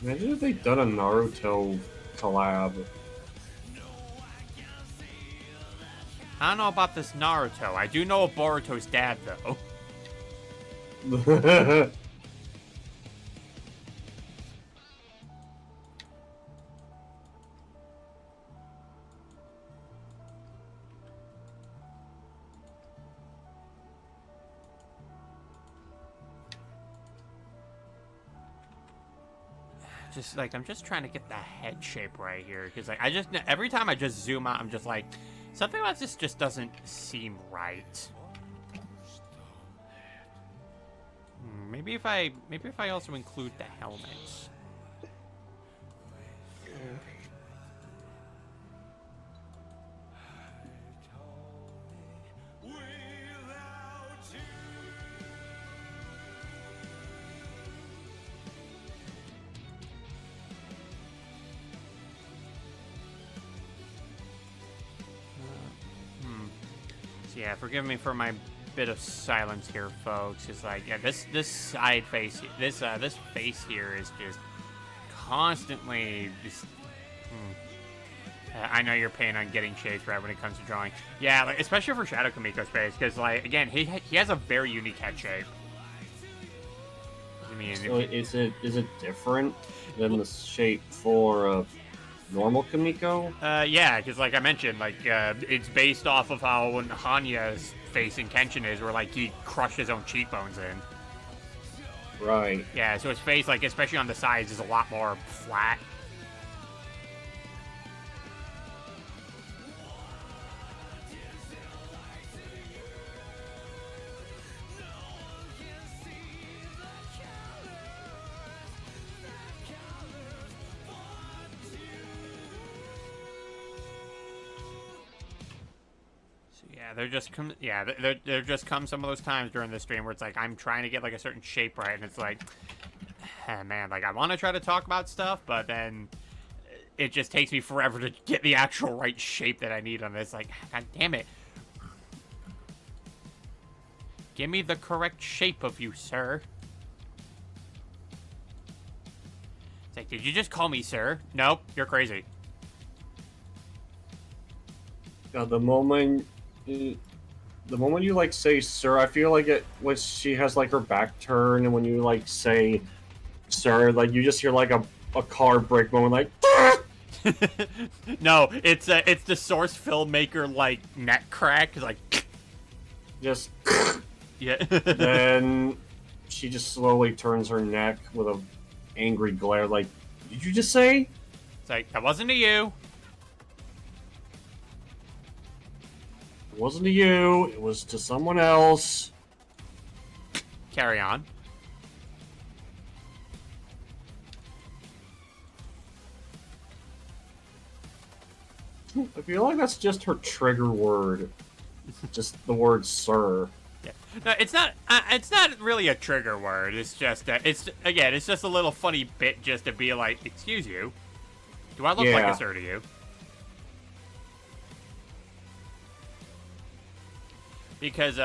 Imagine if they'd done a Naruto collab. I don't know about this Naruto. I do know Boruto's dad, though. I'm just trying to get the head shape right here, because like every time I just zoom out, I'm just like, something about this just doesn't seem right. Maybe if I also include the helmets. Yeah, forgive me for my bit of silence here, folks. It's like, yeah, this side face, this face here is just constantly just. I know you're paying on getting shapes right when it comes to drawing. Yeah, like, especially for Shadow Kamiko's face, because like again, he has a very unique head shape. I mean, So is it different than the shape for normal Kamiko? yeah, because like I mentioned, like it's based off of how Hanya's face in Kenshin is, where like he crushed his own cheekbones in. Right. Yeah, so his face, like especially on the sides, is a lot more flat. There just come some of those times during the stream where it's like I'm trying to get like a certain shape right, and it's like, man, like I want to try to talk about stuff, but then it just takes me forever to get the actual right shape that I need on this. Like, god damn it, give me the correct shape of you, sir. It's like, did you just call me sir? Nope, you're crazy. The moment you like say sir, I feel like it when she has like her back turned, and when you like say sir, like you just hear like a car brake moment, like. No, it's the source filmmaker like neck crack. It's like Just. Yeah. Then she just slowly turns her neck with a angry glare, like, did you just say? It's like, that wasn't to you. It wasn't to you, it was to someone else. Carry on. I feel like that's just her trigger word. Just the word sir. Yeah. No, it's not. It's not really a trigger word. It's just. It's just a little funny bit just to be like, excuse you. Do I look like a sir to you? Because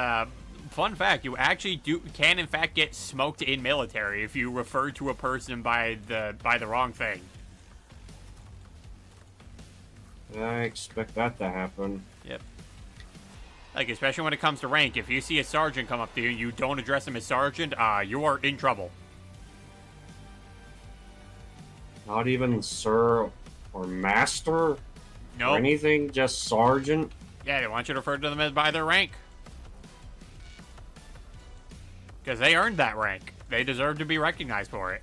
fun fact, you actually can in fact get smoked in military if you refer to a person by the wrong thing. I expect that to happen. Yep. Like, especially when it comes to rank, if you see a sergeant come up to you and you don't address him as sergeant, you are in trouble. Not even sir or master? Nope. Or anything, just sergeant? Yeah, they want you to refer to them as by their rank. Because they earned that rank. They deserve to be recognized for it.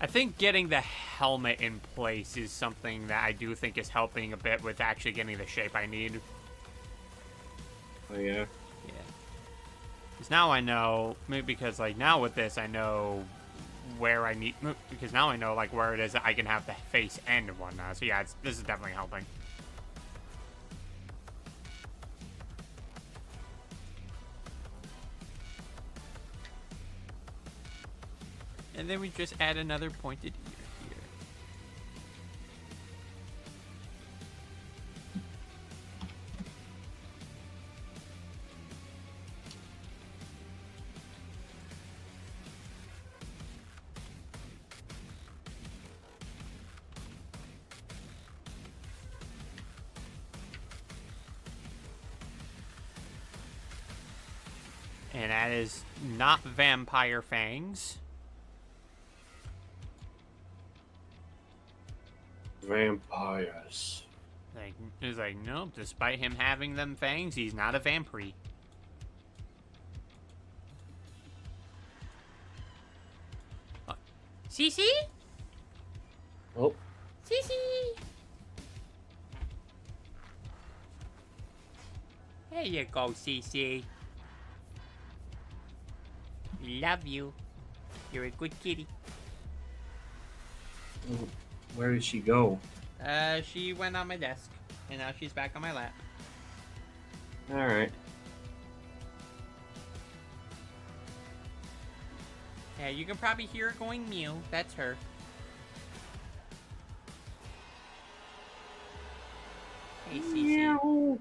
I think getting the helmet in place is something that I do think is helping a bit with actually getting the shape I need. Oh, yeah? Yeah. Because now I know, maybe because, like, now with this, I know where I need, because now I know, like, where it is that I can have the face end and whatnot. So, yeah, this is definitely helping. And then we just add another pointed ear here. And that is not vampire fangs. Vampires. Like, it's like, no, despite him having them fangs, he's not a vampire. Cece? Oh. Cece! There you go, Cece. Love you. You're a good kitty. Where did she go? She went on my desk, and now she's back on my lap. Alright. Yeah, you can probably hear her going mew. That's her. Hey, Cece.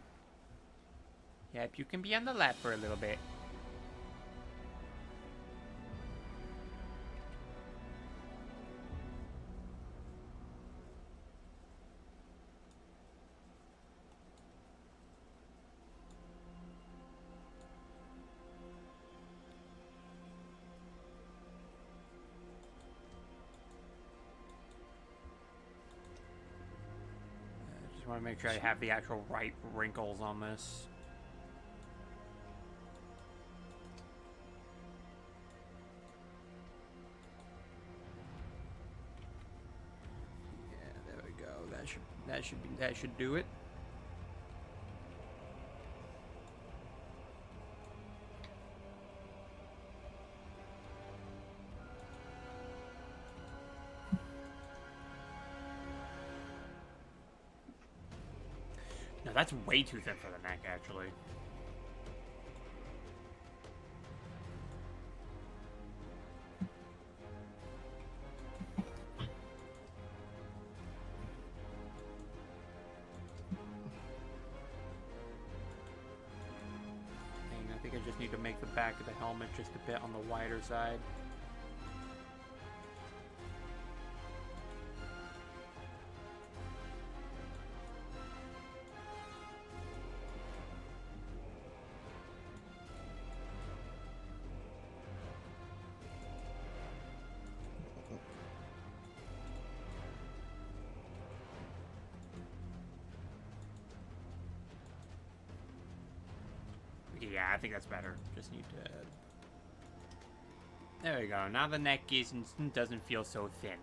Yep, you can be on the lap for a little bit. Just want to make sure I have the actual right wrinkles on this. Yeah, there we go. That should do it. No, that's way too thin for the neck, actually. I think I just need to make the back of the helmet just a bit on the wider side. Yeah, I think that's better. Just need to... There we go. Now the neck doesn't feel so thin.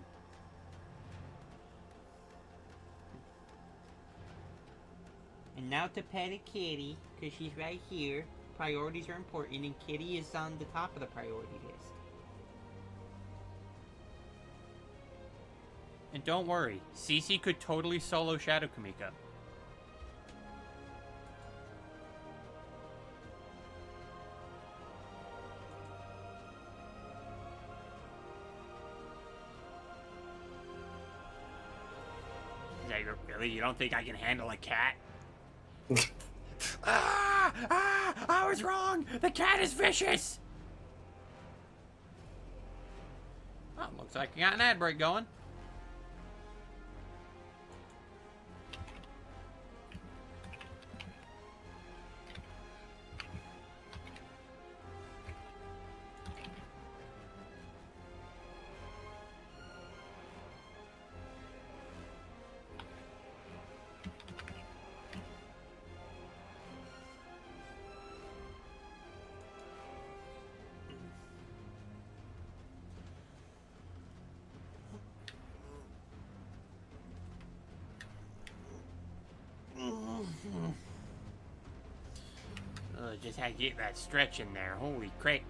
And now to pet a kitty, because she's right here. Priorities are important, and kitty is on the top of the priority list. And don't worry, Cece could totally solo Shadow Kamiko. Really? You don't think I can handle a cat? I was wrong! The cat is vicious! Oh, looks like you got an ad break going. Just had to get that stretch in there. Holy crap.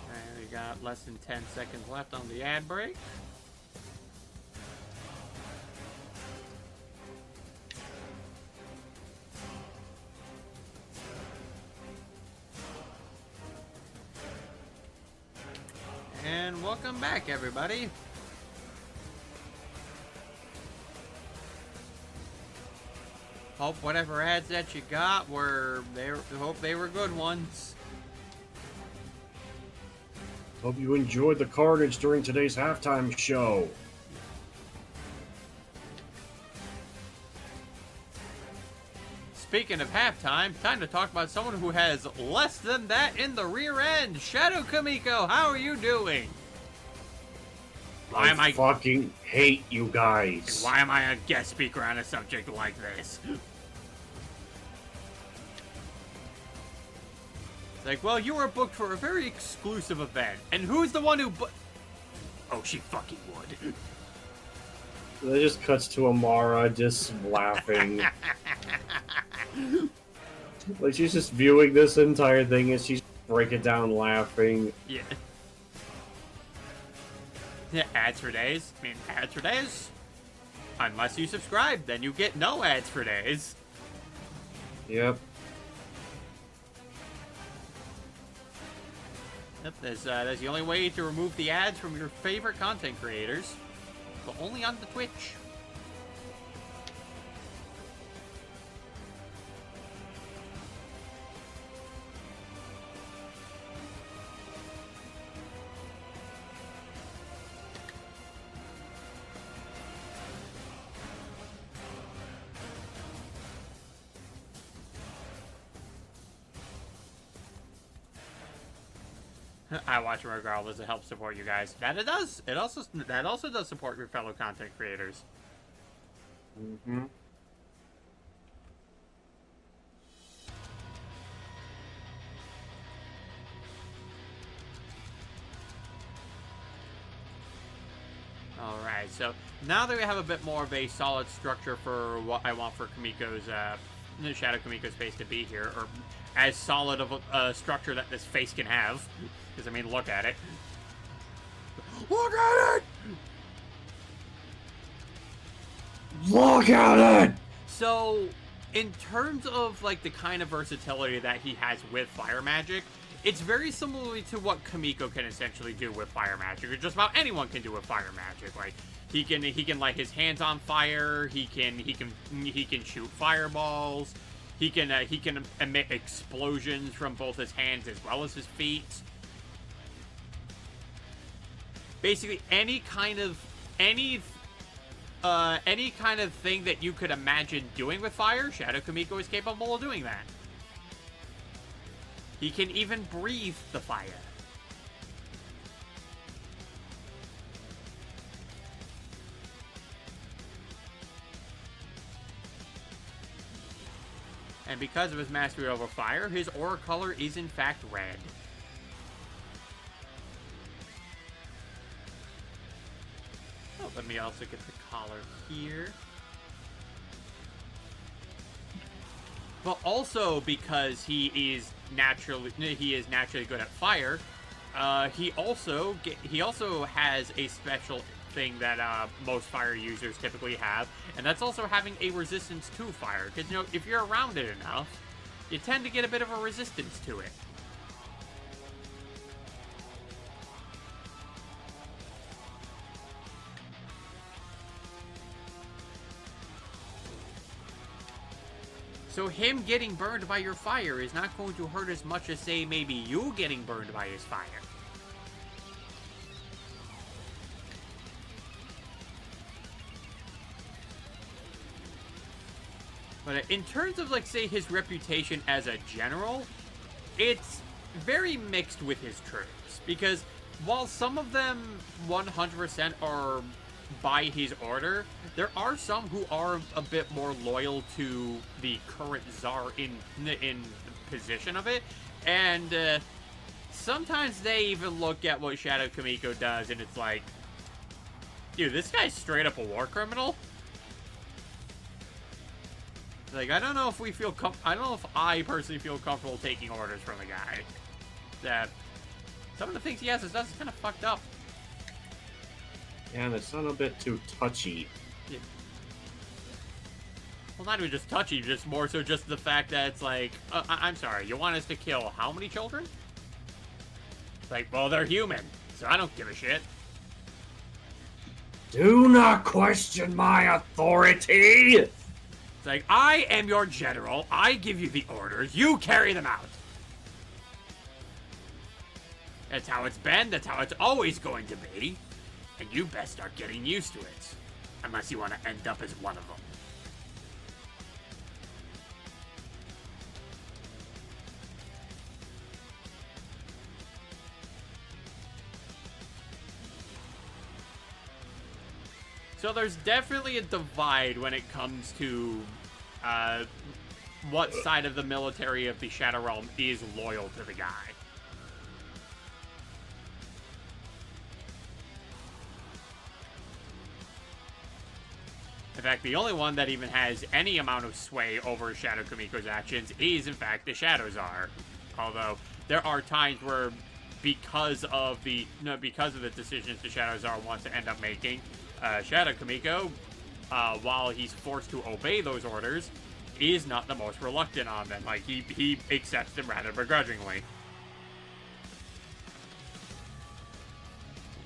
Alright, we got less than 10 seconds left on the ad break. And welcome back, everybody. Hope whatever ads that you got were hope they were good ones. Hope you enjoyed the carnage during today's halftime show. Speaking of halftime, time to talk about someone who has less than that in the rear end. Shadow Kamiko, how are you doing? I fucking hate you guys. Why am I a guest speaker on a subject like this? It's like, well, you were booked for a very exclusive event. And who's the one who Oh, she fucking would. That just cuts to Amara just laughing. Like, she's just viewing this entire thing and she's breaking down laughing. Yeah. Yeah, ads for days. I mean, ads for days. Unless you subscribe, then you get no ads for days. Yep. Yep, that's the only way to remove the ads from your favorite content creators, but only on the Twitch. I watch them regardless. It helps support you guys. That it does. That also does support your fellow content creators. Mm-hmm. Alright, so now that we have a bit more of a solid structure for what I want for Kamiko's, Shadow Kamiko's face to be here, or as solid of a structure that this face can have, because, I mean, look at it. Look at it! Look at it! So, in terms of, like, the kind of versatility that he has with fire magic, it's very similar to what Kamiko can essentially do with fire magic, or just about anyone can do with fire magic. Like, he can light his hands on fire, he can shoot fireballs, he can emit explosions from both his hands as well as his feet. Basically, any kind of thing that you could imagine doing with fire, Shadow Kamiko is capable of doing that. He can even breathe the fire. And because of his mastery over fire, his aura color is in fact red. Oh, let me also get the collar here. But also because he is naturally good at fire, he also has a special thing that most fire users typically have, and that's also having a resistance to fire. Because, you know, if you're around it enough, you tend to get a bit of a resistance to it. So him getting burned by your fire is not going to hurt as much as, say, maybe you getting burned by his fire. But in terms of, like, say, his reputation as a general, it's very mixed with his troops. Because while some of them 100% are by his order, there are some who are a bit more loyal to the current Tsar in position of it, and sometimes they even look at what Shadow Kamiko does, and it's like, dude, this guy's straight up a war criminal. Like, I don't know if I personally feel comfortable taking orders from a guy that some of the things he does is kind of fucked up. Yeah, and it's not a bit too touchy. Yeah. Well, not even just touchy, just more so just the fact that it's like, I'm sorry, you want us to kill how many children? It's like, well, they're human, so I don't give a shit. Do not question my authority! It's like, I am your general, I give you the orders, you carry them out. That's how it's been, that's how it's always going to be. And you best start getting used to it. Unless you want to end up as one of them. So there's definitely a divide when it comes to what side of the military of the Shadow Realm is loyal to the guy. In fact, the only one that even has any amount of sway over Shadow Kamiko's actions is, in fact, the Shadow Czar. Although, there are times where, because of the decisions the Shadow Czar wants to end up making, Shadow Kamiko, while he's forced to obey those orders, is not the most reluctant on them. Like, he accepts them rather begrudgingly.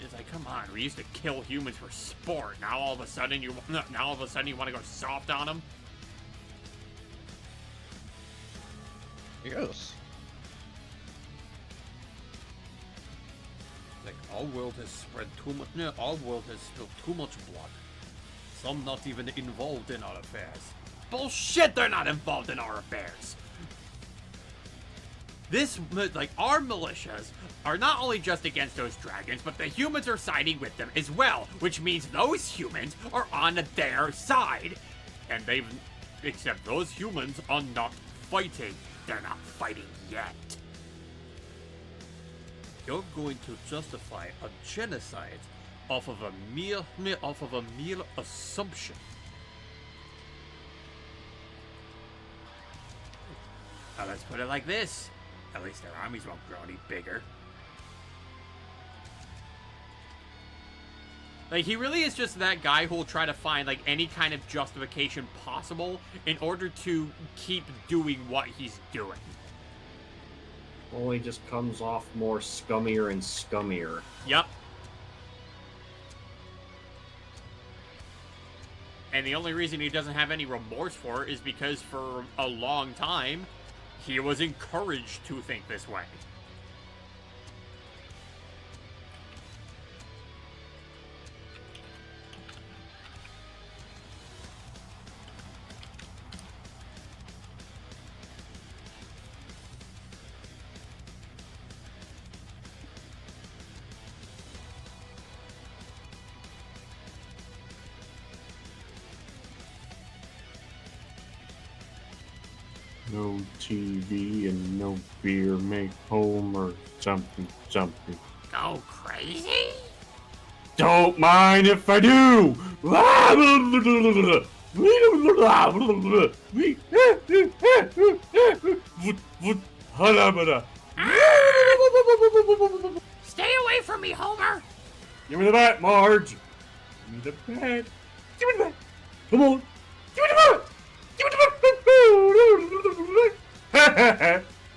It's like, come on, we used to kill humans for sport. Now all of a sudden you want to go soft on them? Yes. Like, our world has spread too much. No, our world has spilled too much blood. Some not even involved in our affairs. Bullshit! They're not involved in our affairs. Our militias are not only just against those dragons, but the humans are siding with them as well, which means those humans are on their side. And except those humans are not fighting. They're not fighting yet. You're going to justify a genocide off of a mere assumption. Now let's put it like this. At least their armies won't grow any bigger. Like, he really is just that guy who will try to find, like, any kind of justification possible in order to keep doing what he's doing. Well, he just comes off more scummier and scummier. Yep. And the only reason he doesn't have any remorse for it is because for a long time, he was encouraged to think this way. No TV and no beer make Homer jumpy. Go crazy? Don't mind if I do! Stay away from me, Homer! Give me the bat, Marge! Give me the bat! Give me the bat! Come on! Give me the bat! Give me the bat!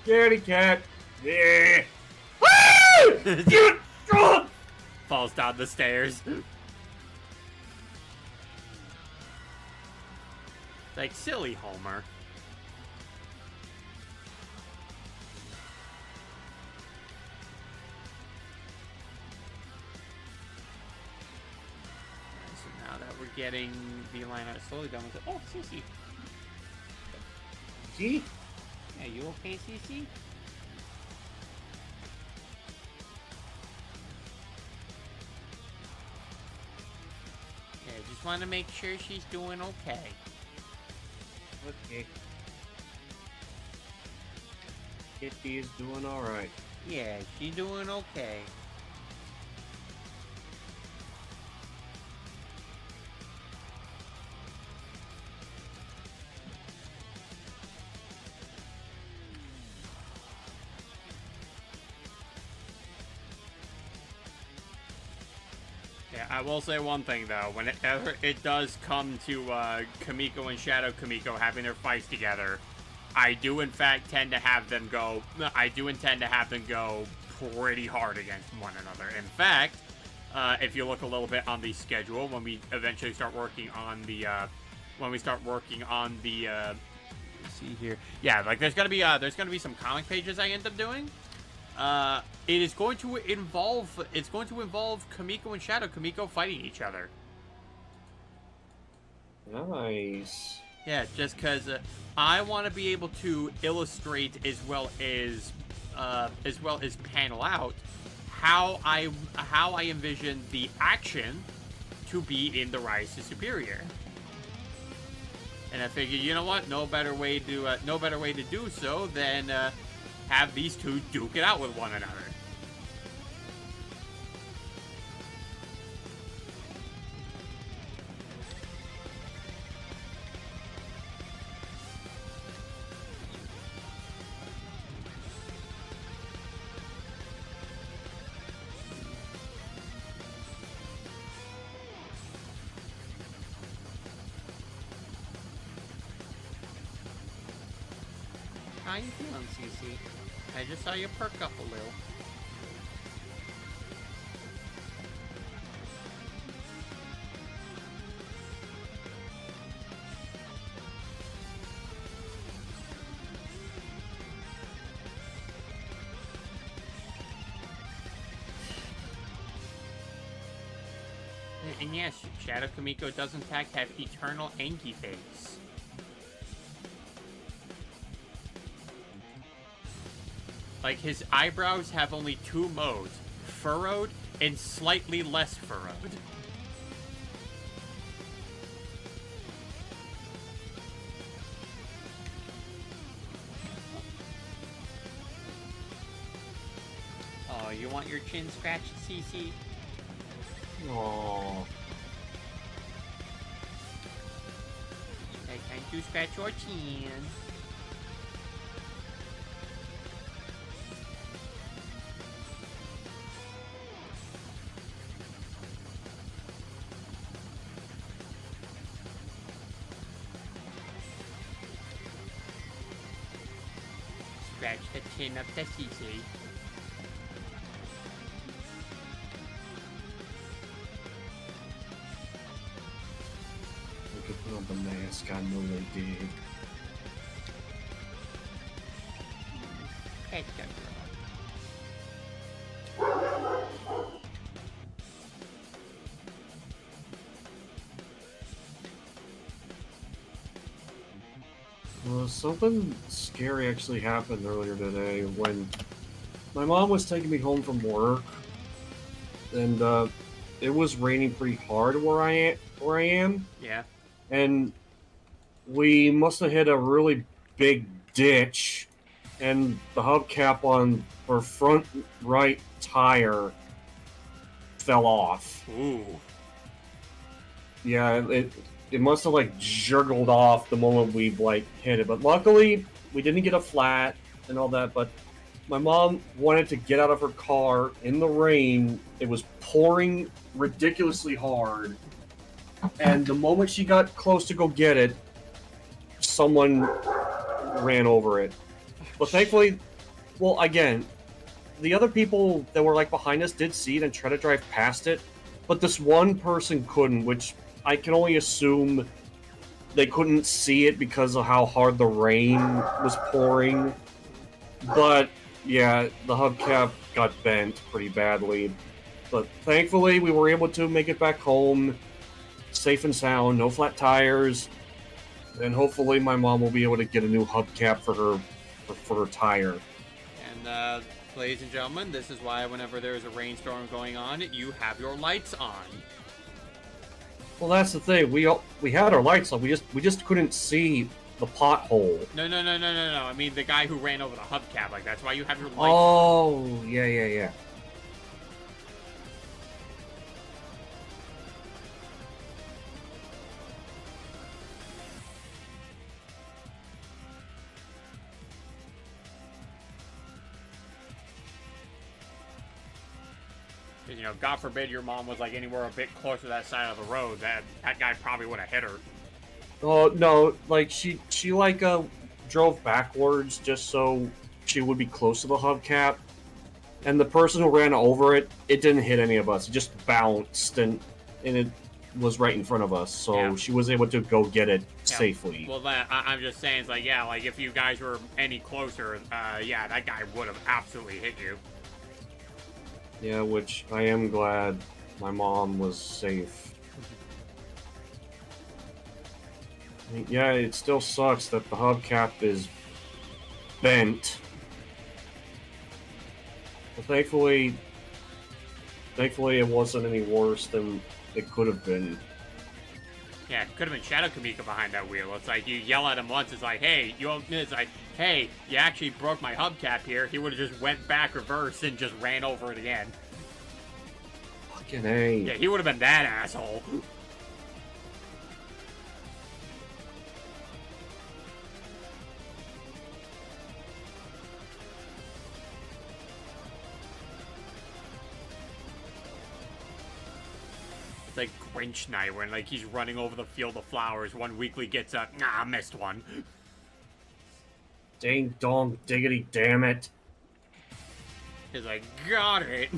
Scaredy cat! Yeah! Falls down the stairs. Like, silly Homer. So now that we're getting the line out slowly done with it. Oh, Cece. See? Yeah, you okay, Cece? Yeah, just want to make sure she's doing okay. Okay. Kitty is doing alright. Yeah, she's doing okay. Yeah, I will say one thing though. Whenever it does come to Kamiko and Shadow Kamiko having their fights together, I do in fact tend to have them go. I do intend to have them go pretty hard against one another. In fact, if you look a little bit on the schedule, when we eventually start working on the, let's see here. Yeah, like there's gonna be some comic pages I end up doing. It is going to involve. It's going to involve Kamiko and Shadow Kamiko fighting each other. Nice. Yeah, just because I want to be able to illustrate as well as panel out how I envision the action to be in the Rise to Superior. And I figured, you know what? No better way to do so than have these two duke it out with one another. How you feeling, Cece? I just saw you perk up a little. And yes, Shadow Kamiko does in fact have eternal Anki face. Like, his eyebrows have only two modes, furrowed and slightly less furrowed. Oh, you want your chin scratched, Cece? Aww. I can't do scratch your chin. Scratch the chin up the CC. I could put on the mask, I know they did. Pet the girl. Well, something scary actually happened earlier today when my mom was taking me home from work, and it was raining pretty hard where I am, Yeah. and we must have hit a really big ditch, and the hubcap on her front right tire fell off. Ooh. Yeah, it must have like juggled off the moment we like hit it, but luckily we didn't get a flat and all that. But my mom wanted to get out of her car in the rain. It was pouring ridiculously hard, and the moment she got close to go get it, someone ran over it. But thankfully, well, again, the other people that were like behind us did see it and try to drive past it, but this one person couldn't, which I can only assume they couldn't see it because of how hard the rain was pouring. But yeah, the hubcap got bent pretty badly. But thankfully, we were able to make it back home safe and sound, no flat tires, and hopefully my mom will be able to get a new hubcap for her tire. And ladies and gentlemen, this is why whenever there's a rainstorm going on, you have your lights on. Well, that's the thing. We had our lights on. We just couldn't see the pothole. No. I mean the guy who ran over the hubcap. Like, that's why you have your lights Oh, yeah. You know, God forbid your mom was like anywhere a bit closer to that side of the road. That guy probably would have hit her. Oh no, like she like drove backwards just so she would be close to the hubcap, and the person who ran over it didn't hit any of us. It just bounced and it was right in front of us, so Yeah. she was able to go get it Yeah. safely. Well, I'm just saying, it's like, yeah, like if you guys were any closer, yeah, that guy would have absolutely hit you. Yeah, which I am glad my mom was safe. I mean, yeah, it still sucks that the hubcap is bent. But thankfully it wasn't any worse than it could have been. Yeah, it could have been Shadow Kamiko behind that wheel. It's like you yell at him once, it's like, hey, it's like, hey, you actually broke my hubcap here. He would have just went back reverse and just ran over it again. Fucking A. Yeah, he would have been that asshole. It's like Grinch night when like he's running over the field of flowers. One weekly gets up, nah, I missed one. Ding dong diggity damn it. He's like, got it.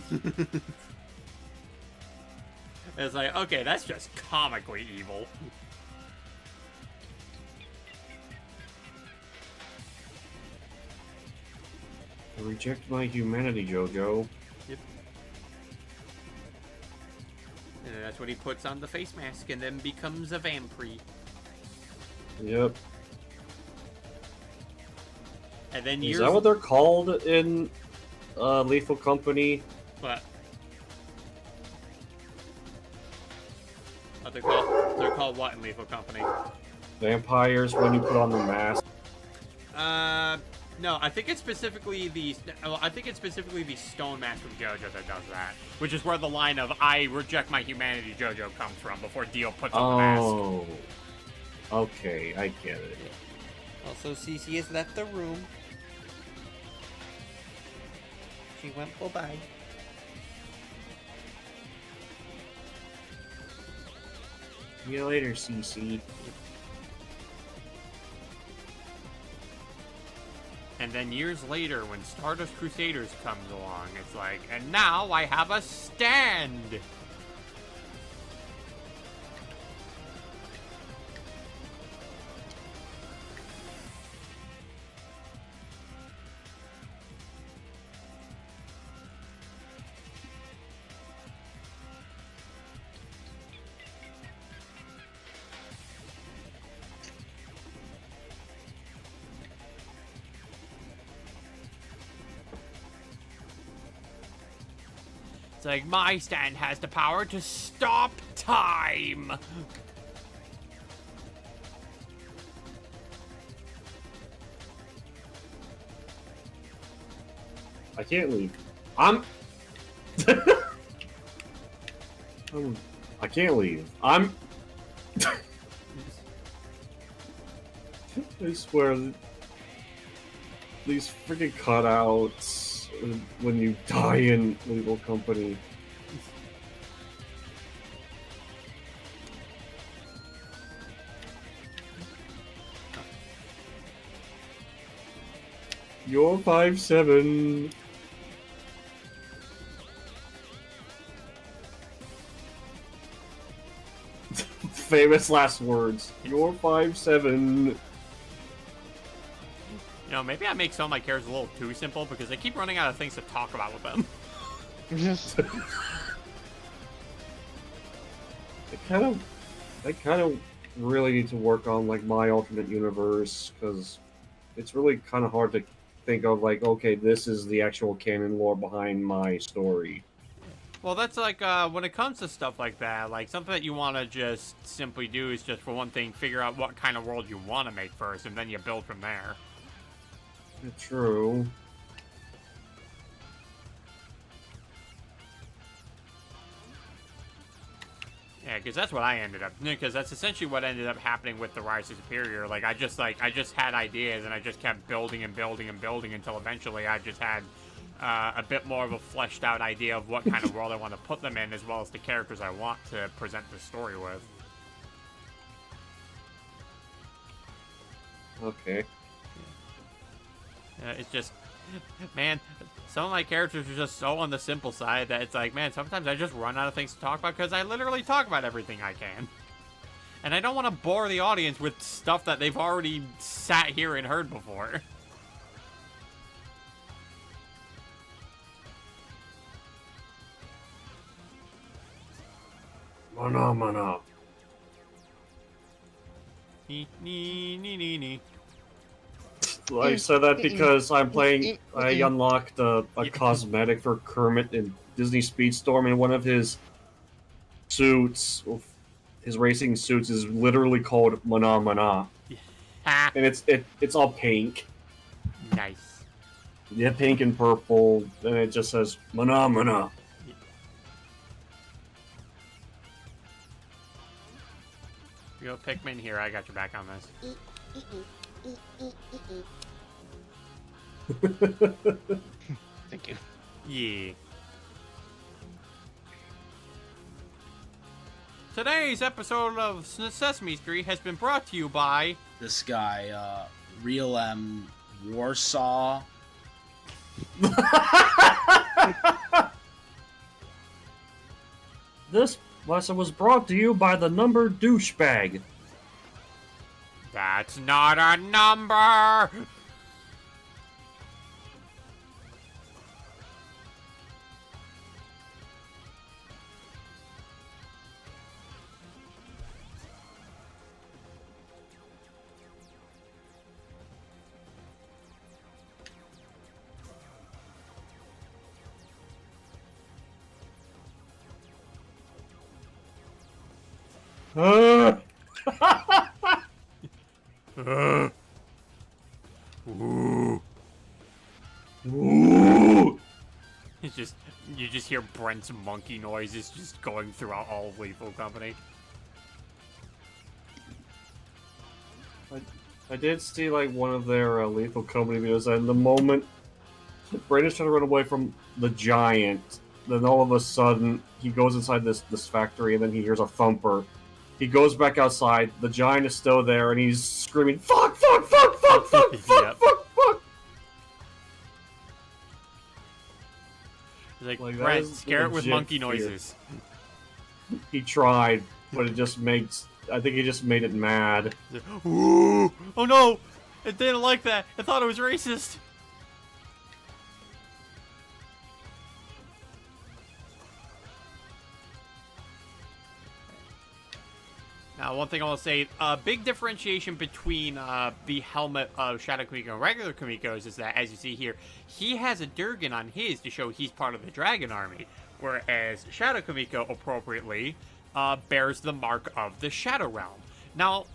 It's like, okay, that's just comically evil. I reject my humanity, Jojo. Yep. And that's when he puts on the face mask and then becomes a vampire. Yep. And then Is that what they're called in Lethal Company? What? What they're called? They're called what in Lethal Company? Vampires when you put on the mask. No, I think it's specifically the. Well, I think it's specifically the Stone Mask from JoJo that does that, which is where the line of "I reject my humanity" JoJo comes from before Dio puts on the mask. Oh. Okay, I get it. Also, Cece has left the room. She went bye-bye. See you later, CC. And then years later, when Stardust Crusaders comes along, it's like, and now I have a stand! It's like, my stand has the power to stop time! I can't leave. I can't leave. I swear, these freaking cutouts when you die in Lethal Company. You're 5'7". Famous last words. You're 5'7". You know, maybe I make some of my characters a little too simple because they keep running out of things to talk about with them. I kind of really need to work on like my alternate universe because it's really kind of hard to think of like, okay, this is the actual canon lore behind my story. Well, that's like, when it comes to stuff like that, like, something that you want to just simply do is just, for one thing, figure out what kind of world you want to make first, and then you build from there. True. Yeah, because that's what I ended up, because that's essentially what ended up happening with the Rise of Superior. Like, I just had ideas, and I just kept building and building and building until eventually I just had a bit more of a fleshed out idea of what kind of world I want to put them in, as well as the characters I want to present the story with. Okay. It's just, man, some of my characters are just so on the simple side that it's like, man, sometimes I just run out of things to talk about because I literally talk about everything I can. And I don't want to bore the audience with stuff that they've already sat here and heard before. Mana. Nee, nee, nee, nee, nee. I said that because I'm playing. I unlocked a cosmetic for Kermit in Disney Speedstorm, and one of his suits, his racing suits, is literally called Mana, Ha! and it's all pink. Nice. Yeah, pink and purple, and it just says Mana. You go Pikmin here, I got your back on this. Thank you. Yeah. Today's episode of Sesame Street has been brought to you by This guy, Real M Warsaw. This lesson was brought to you by the number douchebag. That's not a number! Ooh. Ooh. It's just, you just hear Brent's monkey noises just going throughout all of Lethal Company. I did see like one of their Lethal Company videos, and the moment Brandon's trying to run away from the giant, then all of a sudden he goes inside this factory, and then he hears a thumper. He goes back outside. The giant is still there, and he's screaming, "Fuck! Fuck! Fuck! Fuck! Fuck! Fuck! Yep. Fuck! Fuck!" Like, Like, that Brent, is scare it with legit monkey fear. noises. He tried, but it just makes. I think he just made it mad. Ooh! Oh no! It didn't like that. I thought it was racist. Now, one thing I want to say, a big differentiation between the helmet of Shadow Kamiko and regular Kamiko's is that, as you see here, he has a Durgan on his to show he's part of the Dragon Army, whereas Shadow Kamiko, appropriately, bears the mark of the Shadow Realm. Now,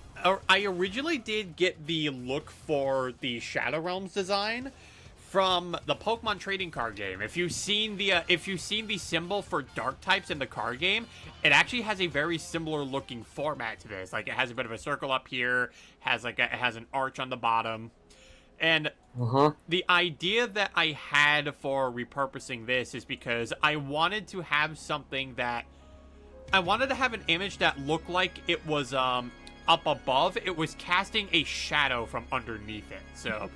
I originally did get the look for the Shadow Realms design from the Pokemon trading card game. If you've seen the symbol for dark types in the card game, it actually has a very similar looking format to this. Like, it has a bit of a circle up here, it has an arch on the bottom. And the idea that I had for repurposing this is because I wanted to have something that I wanted to have an image that looked like it was up above. It was casting a shadow from underneath it. So,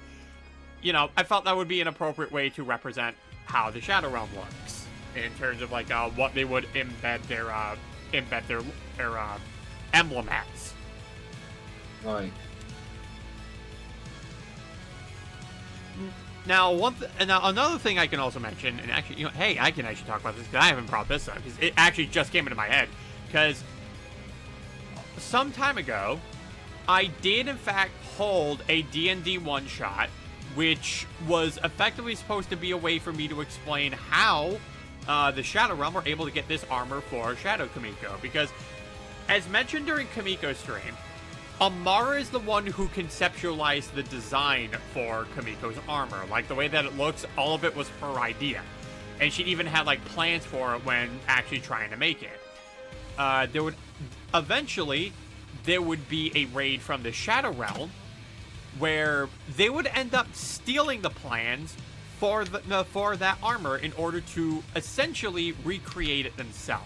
you know, I felt that would be an appropriate way to represent how the Shadow Realm works in terms of like what they would embed their emblem as. Right. Now, another thing I can also mention, and actually, you know, hey, I can actually talk about this because I haven't brought this up because it actually just came into my head. Because some time ago, I did in fact hold a D&D one-shot, which was effectively supposed to be a way for me to explain how the Shadow Realm were able to get this armor for Shadow Kamiko. Because, as mentioned during Kamiko's stream, Amara is the one who conceptualized the design for Kamiko's armor. Like, the way that it looks, all of it was her idea. And she even had, like, plans for it when actually trying to make it. Eventually, there would be a raid from the Shadow Realm, where they would end up stealing the plans for that armor in order to essentially recreate it themselves.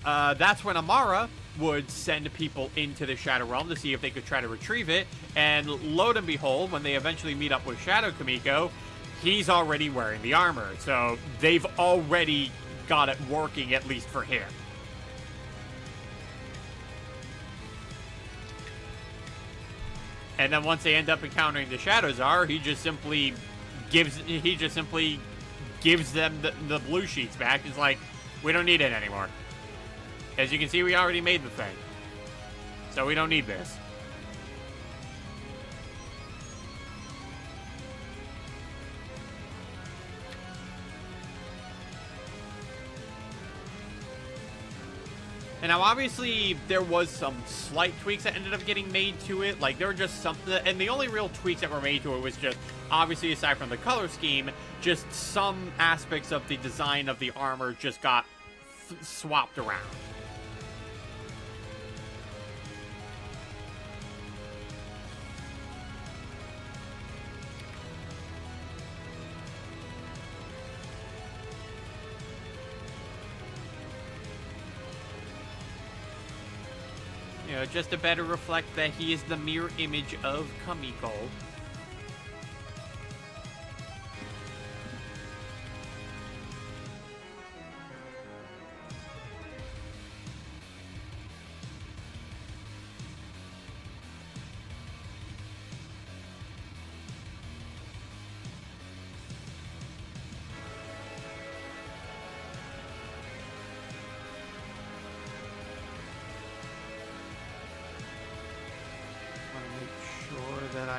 That's when Amara would send people into the Shadow Realm to see if they could try to retrieve it, and lo and behold, when they eventually meet up with Shadow Kamiko, he's already wearing the armor, so they've already got it working, at least for him. And then once they end up encountering the Shadow Czar, he just simply gives them the blue sheets back. He's like, we don't need it anymore. As you can see, we already made the thing. So we don't need this. And now, obviously, there was some slight tweaks that ended up getting made to it. Like, there were just something, and the only real tweaks that were made to it was just, obviously, aside from the color scheme, just some aspects of the design of the armor just got swapped around. You know, just to better reflect that he is the mirror image of Kamiko.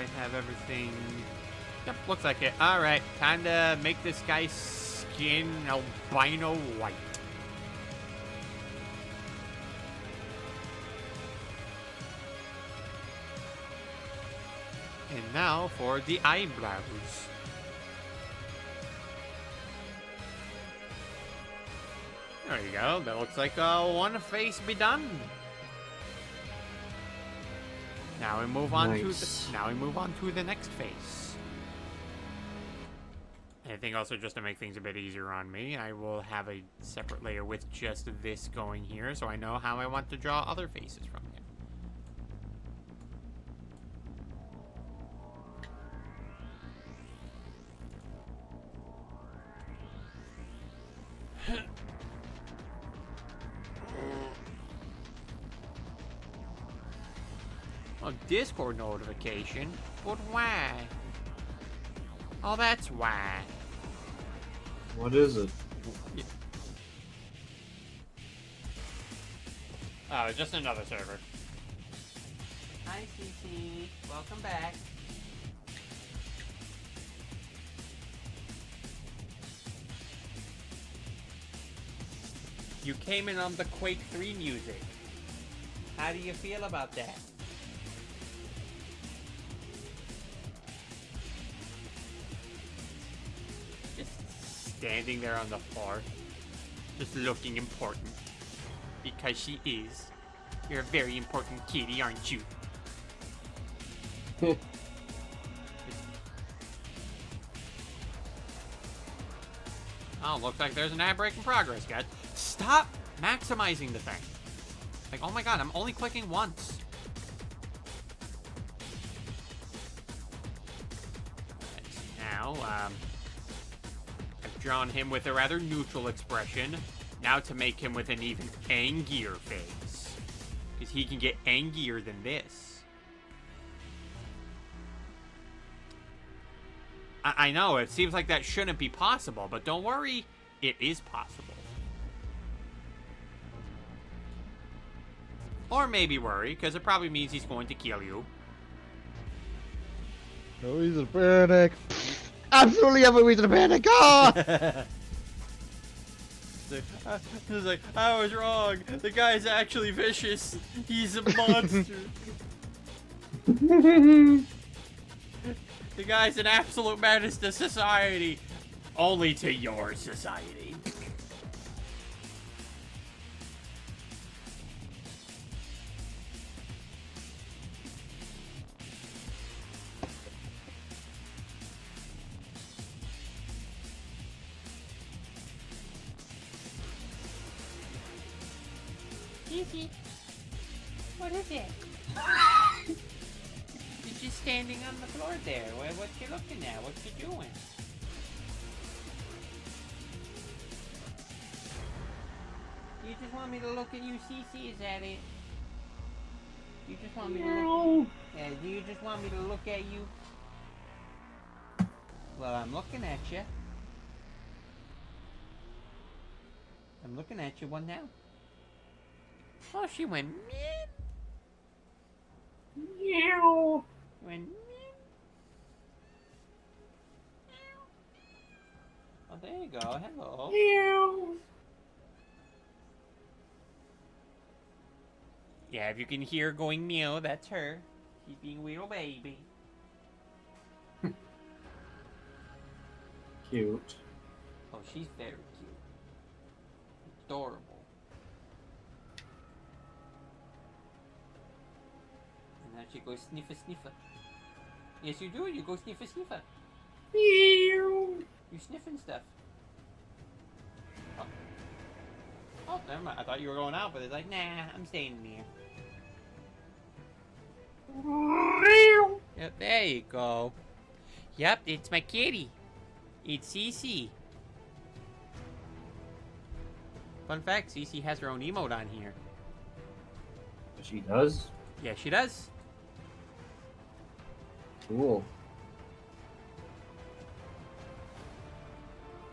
I have everything? Yep, looks like it. Alright, time to make this guy's skin albino white. And now for the eyebrows. There you go. That looks like one face be done. Now we move on to the next face. I think also just to make things a bit easier on me, I will have a separate layer with just this going here, so I know how I want to draw other faces from here. A Discord notification? But why? Oh, that's why. What is it? Oh, it's just another server. Hi, CC. Welcome back. You came in on the Quake 3 music. How do you feel about that? Standing there on the floor, just looking important. Because she is. You're a very important kitty, aren't you? Oh, looks like there's an ad break in progress, guys. Stop maximizing the thing. Like, oh my god, I'm only clicking once. Now, I've drawn him with a rather neutral expression. Now to make him with an even angier face. Because he can get angier than this. I know, it seems like that shouldn't be possible, but don't worry, it is possible. Or maybe worry, because it probably means he's going to kill you. No reason to panic. Absolutely every reason to panic. Ah! It's like, I was wrong. The guy's actually vicious. He's a monster. The guy's an absolute menace to society. Only to your society. Easy. What is it? You're just standing on the floor there. What you looking at? What you doing? You just want me to look at you, CC? Is that it? You just want me to look? Yeah. Do you just want me to look at you? Well, I'm looking at you. I'm looking at you. What now? Oh, she went meow. Meow. Went meow. Oh, there you go. Hello. Meow. Yeah, if you can hear her going meow, that's her. She's being a little baby. Cute. Oh, she's very cute. Adorable. And now she goes sniffer sniffer. Yes, you do. You go sniffer sniffer. Meow. You sniffing stuff. Oh. Oh, never mind. I thought you were going out, but it's like, nah, I'm staying in here. Meow. Yep, there you go. Yep, it's my kitty. It's Cece. Fun fact, Cece has her own emote on here. She does? Yeah, she does. Cool.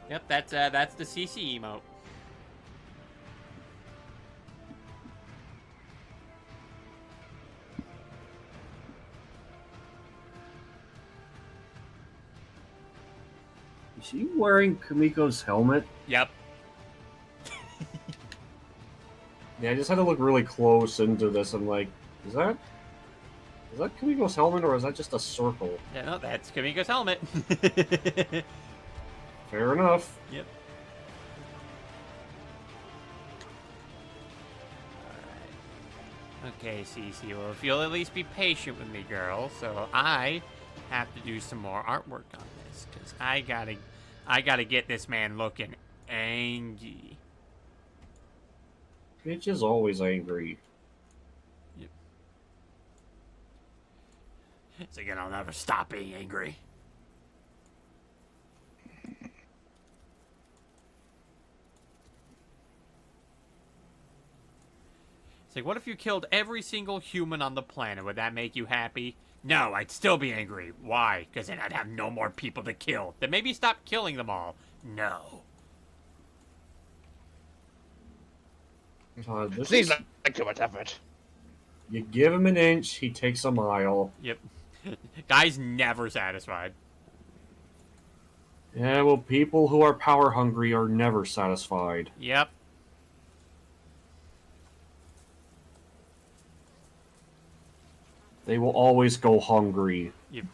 Yep, that's the CC emote. Is she wearing Kamiko's helmet? Yep. Yeah, I just had to look really close into this. I'm like, is that Kamiko's helmet or is that just a circle? Yeah, no, that's Kamiko's helmet. Fair enough. Yep. Alright. Okay, Cece, well, if you'll at least be patient with me, girl, so I have to do some more artwork on this, because I gotta get this man looking angry. Bitch is always angry. Yep. So again, I'll never stop being angry. It's like, what if you killed every single human on the planet? Would that make you happy? No, I'd still be angry. Why? Because then I'd have no more people to kill. Then maybe stop killing them all. No. This Seems is, like too much effort. you give him an inch, he takes a mile. Yep. Guy's never satisfied. Yeah, well, people who are power hungry are never satisfied. Yep. They will always go hungry. Yep.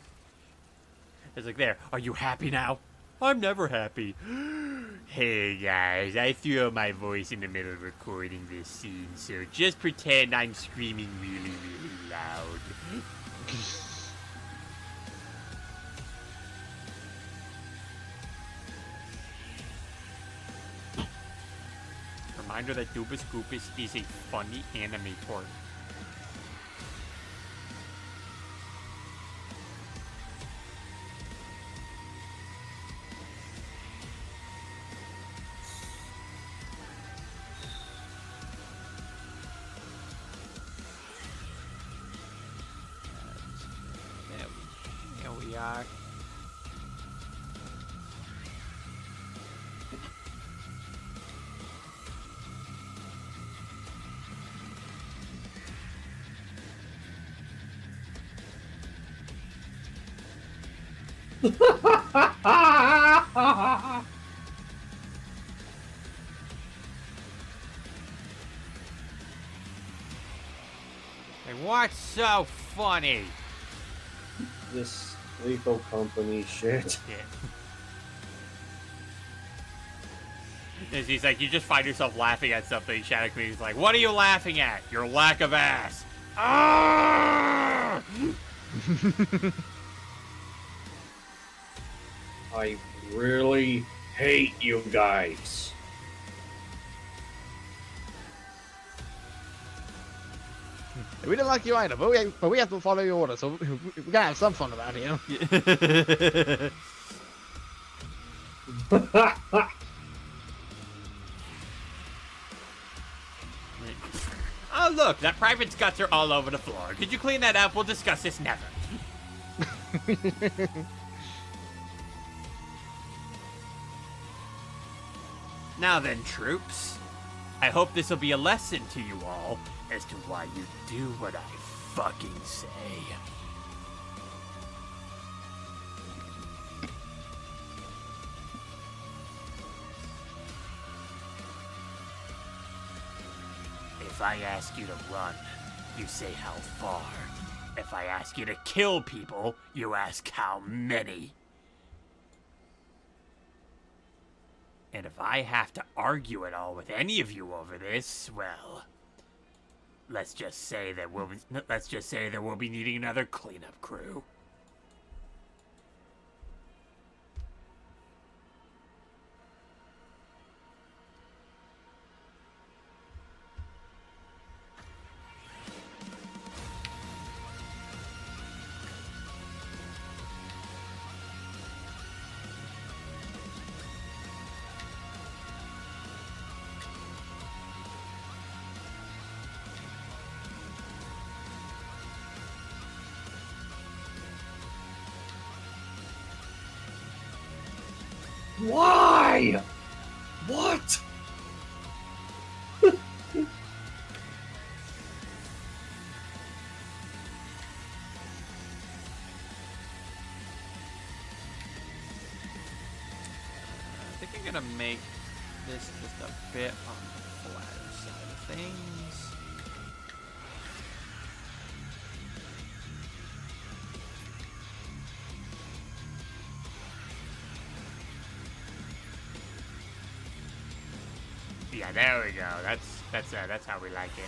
It's like, there. Are you happy now? I'm never happy. Hey guys, I threw out my voice in the middle of recording this scene, so just pretend I'm screaming really, really loud. Reminder that Dubus Goopus is a funny animator. There we are. Hey, what's so funny? This lethal company shit. Yeah. He's like, you just find yourself laughing at something. Shadow Comedian's like, what are you laughing at? Your lack of ass. Ah! I really hate you guys. We don't like you either, but we have to follow your orders, so we gotta have some fun about here. Oh, look, that private's guts are all over the floor. Could you clean that up? We'll discuss this never. Now then, troops. I hope this will be a lesson to you all as to why you do what I fucking say. If I ask you to run, you say how far. If I ask you to kill people, you ask how many. And if I have to argue at all with any of you over this, well, let's just say that we'll be needing another cleanup crew. Why? What? I'm gonna make this just a bit on the flatter side of things. Yeah, there we go. That's how we like it.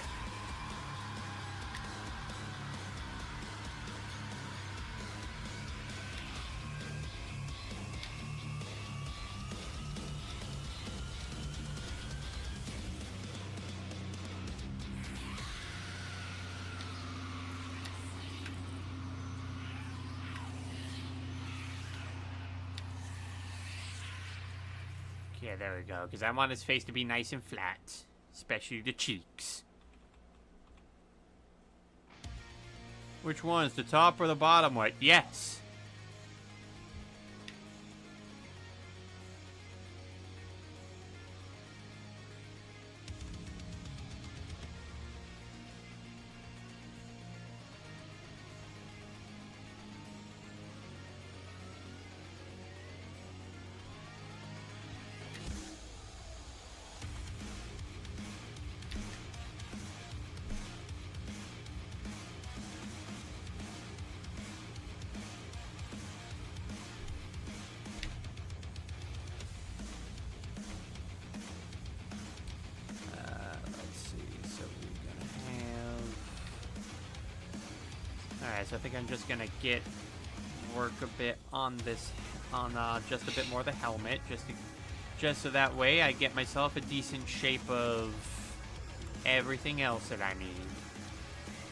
Yeah, there we go. Because I want his face to be nice and flat. Especially the cheeks. Which one's the top or the bottom? What? Yes. Alright, so I think I'm just gonna work a bit on this, just a bit more of the helmet, just so that way I get myself a decent shape of everything else that I need.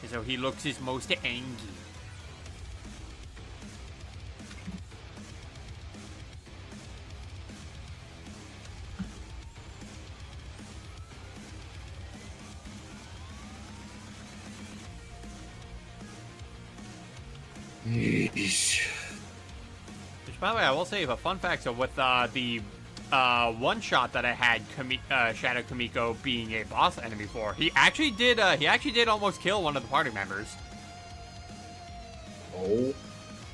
And so he looks his most angry. Yeesh. Which, by the way, I will say a fun fact. So with the one shot that I had, Shadow Kamiko being a boss enemy for, he actually did almost kill one of the party members. Oh.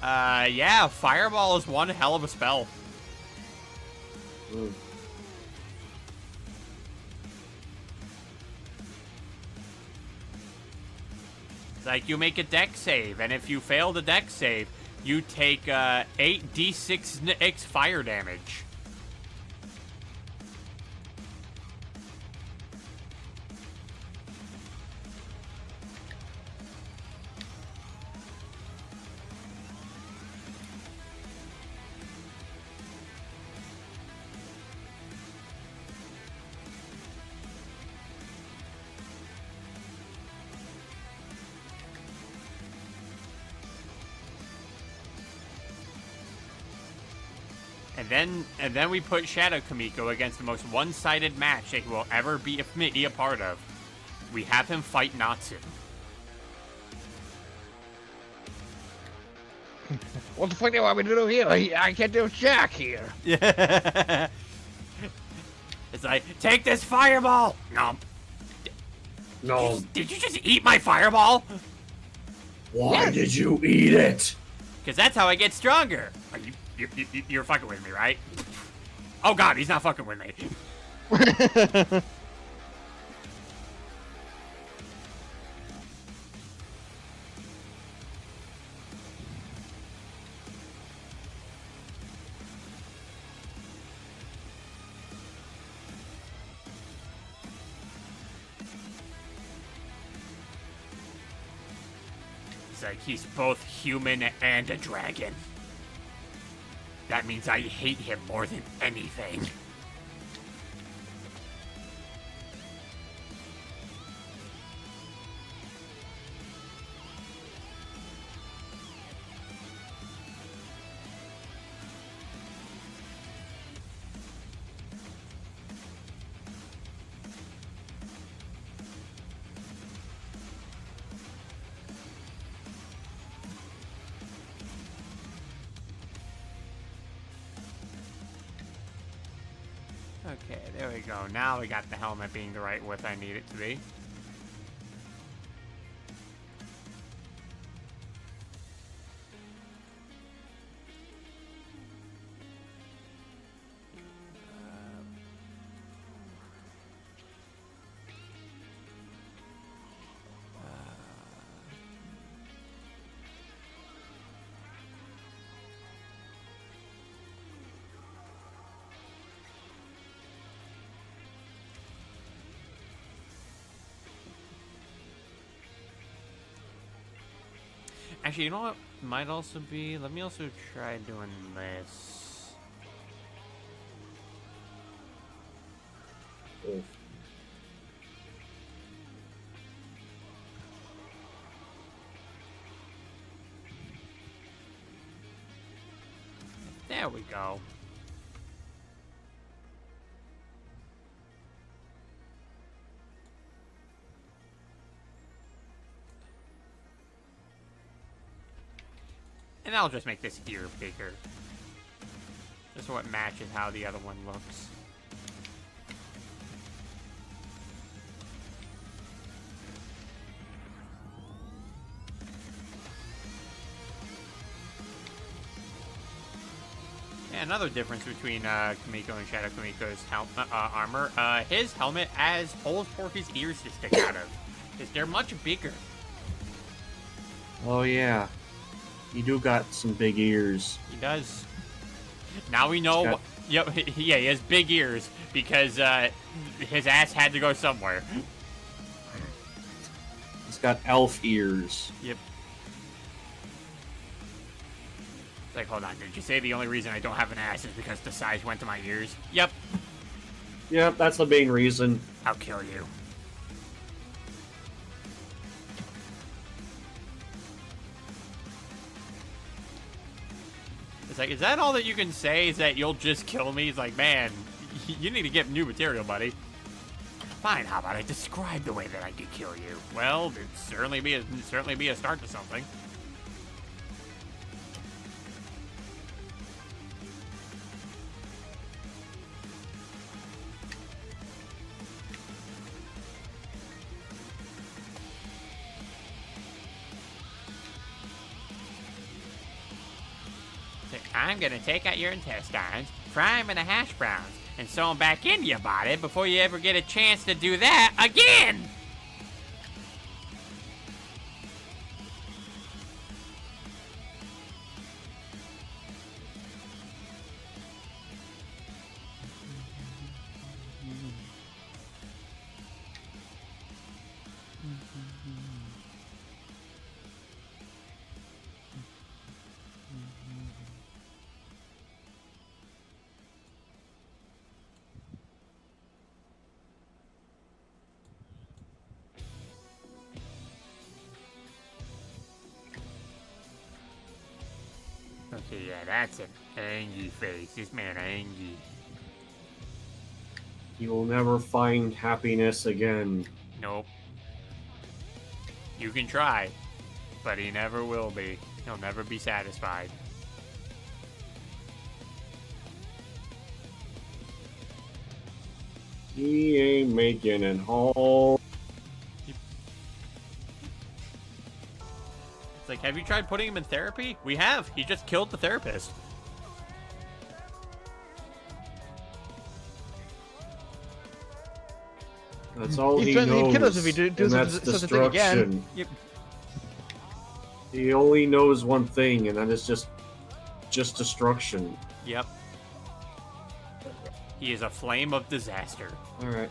Yeah, Fireball is one hell of a spell. Mm. It's like you make a deck save, and if you fail the deck save, you take 8d6 fire damage. And then we put Shadow Kamiko against the most one-sided match that he will ever be a part of. We have him fight Natsu. What the fuck do you want me to do here? I can't do jack here. Yeah. It's like, take this fireball. No. No. Did you just eat my fireball? Why did you eat it? Because that's how I get stronger. Are you're fucking with me, right? Oh god, he's not fucking with me. It's like he's both human and a dragon. That means I hate him more than anything. Okay, there we go. Now we got the helmet being the right width I need it to be. Actually, you know what? Might also be. Let me also try doing this. Oof. There we go. And I'll just make this ear bigger. Just so it matches how the other one looks. Yeah, another difference between Kamiko and Shadow Kamiko's armor. His helmet has holes for his ears to stick out of. Because they're much bigger. Oh yeah, you do got some big ears. He does. Now we know. Got- Yep, yeah, he has big ears because his ass had to go somewhere. He's got elf ears. Yep. It's like, hold on, did you say the only reason I don't have an ass is because the size went to my ears? Yep. Yep, that's the main reason. I'll kill you. It's like, is that all that you can say? Is that you'll just kill me? It's like, man, you need to get new material, buddy. Fine, how about I describe the way that I could kill you? Well, it'd certainly be a start to something. I'm gonna take out your intestines, fry them in the hash browns, and sew them back into your body before you ever get a chance to do that again! Okay, yeah, that's an angry face. This man angry. You will never find happiness again. Nope. You can try, but he never will be. He'll never be satisfied. He ain't making it home. It's like, have you tried putting him in therapy? We have. He just killed the therapist. That's all He's he threatening knows. to kill us if he and does that's such a thing destruction. again. Yep. He only knows one thing, and that is just destruction. Yep. He is a flame of disaster. All right.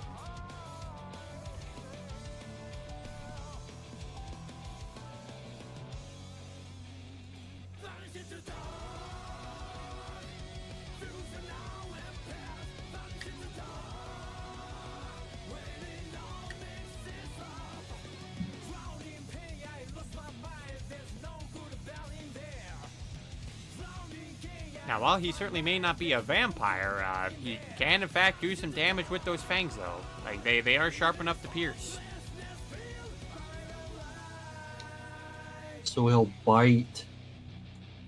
Now, while he certainly may not be a vampire, he can in fact do some damage with those fangs, though. Like, they are sharp enough to pierce. So he'll bite.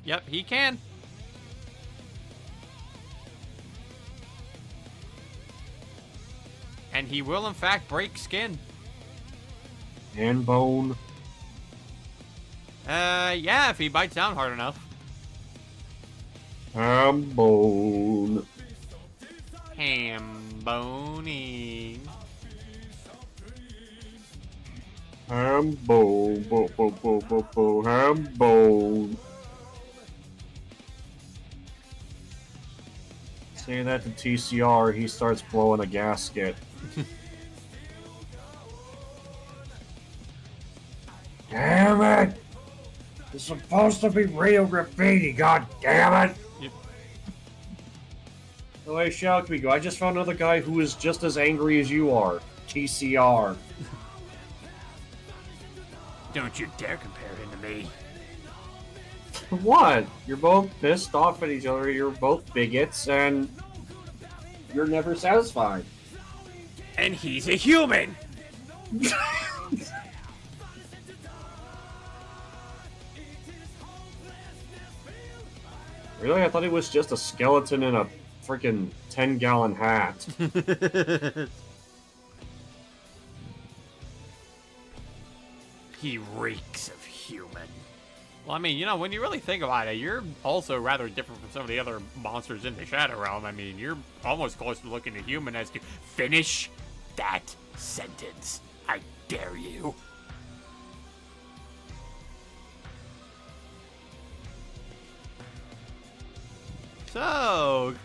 Yep, he can. And he will in fact break skin. And bone. Yeah, if he bites down hard enough. And bone. Ham boning. Ham bone. Ham bone. Say that to TCR, he starts blowing a gasket. Damn it! It's supposed to be real graffiti, god damn it! Yep. Oh, hey, Shadow Kamiko, I just found another guy who is just as angry as you are. TCR. Don't you dare compare him to me. What? You're both pissed off at each other, you're both bigots, and you're never satisfied. And he's a human! Really? I thought he was just a skeleton in a freaking 10-gallon hat. He reeks of human. Well, I mean, you know, when you really think about it, you're also rather different from some of the other monsters in the Shadow Realm. I mean, you're almost close to looking at human as to finish that sentence. I dare you. So,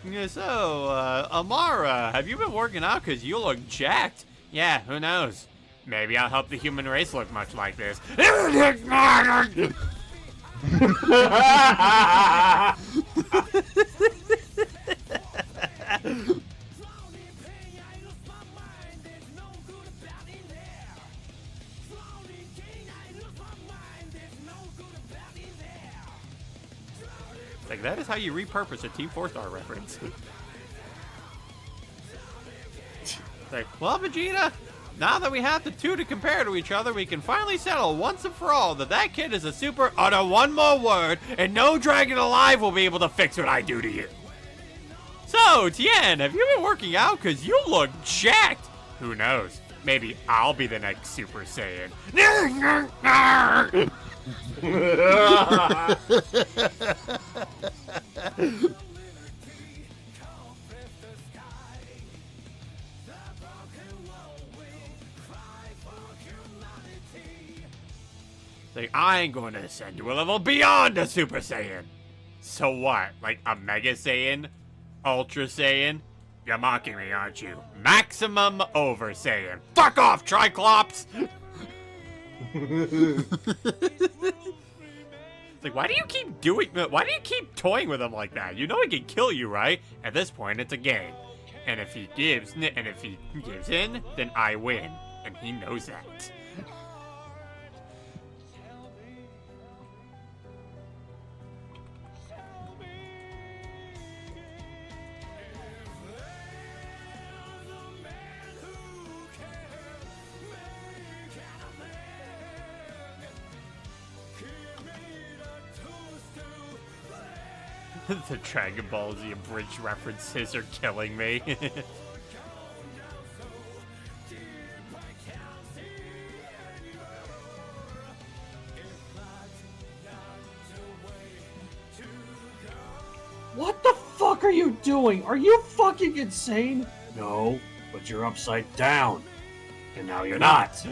Amara, have you been working out? Because you look jacked. Yeah, who knows? Maybe I'll help the human race look much like this. Like, that is how you repurpose a Team 4-Star reference. Like, well, Vegeta, now that we have the two to compare to each other, we can finally settle once and for all that kid is a super. Utter one more word, and no dragon alive will be able to fix what I do to you. So, Tien, have you been working out? Because you look jacked. Who knows? Maybe I'll be the next Super Saiyan. Like, I ain't going to ascend to a level beyond a Super Saiyan. So what? Like a Mega Saiyan? Ultra Saiyan? You're mocking me, aren't you? Maximum Over Saiyan. Fuck off, Triclops! It's like, why do you keep toying with him like that? You know he can kill you, right? At this point, it's a game. And if he gives in, then I win. And he knows that. The Dragon Ball Z abridged references are killing me. What the fuck are you doing? Are you fucking insane? No, but you're upside down. And now you're not.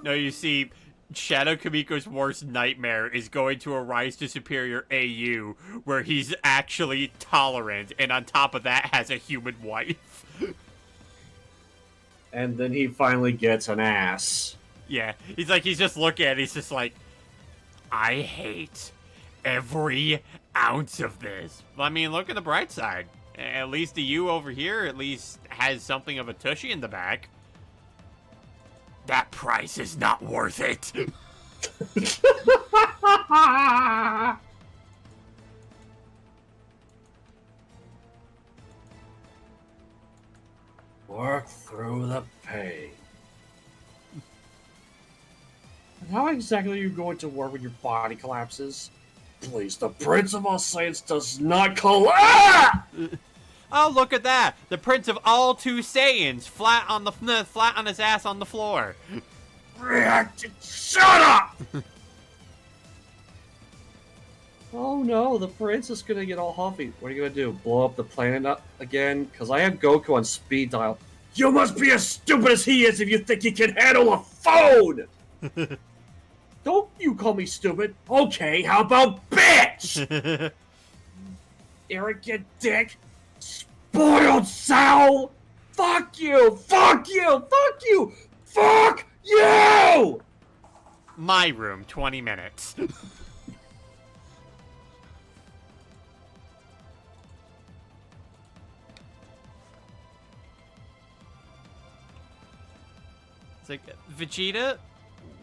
No, you see, Shadow Kamiko's worst nightmare is going to a Rise to Superior AU, where he's actually tolerant, and on top of that has a human wife. And then he finally gets an ass. Yeah, he's just looking at it, he's just like, I hate every ounce of this. Well, I mean, look at the bright side. At least the U over here at least has something of a tushy in the back. That price is not worth it. Work through the pain. How exactly are you going to work when your body collapses? Please, the Prince of All Saiyans does not collapse! Oh, look at that! The Prince of all two Saiyans, flat on his ass on the floor. Shut up! Oh no, the Prince is gonna get all huffy. What are you gonna do? Blow up the planet up again? Because I have Goku on speed dial. You must be as stupid as he is if you think he can handle a phone! Don't you call me stupid. Okay, how about bitch? Arrogant dick. Spoiled sow! Fuck you! Fuck you! Fuck you! Fuck you! My room, 20 minutes. It's like, Vegeta,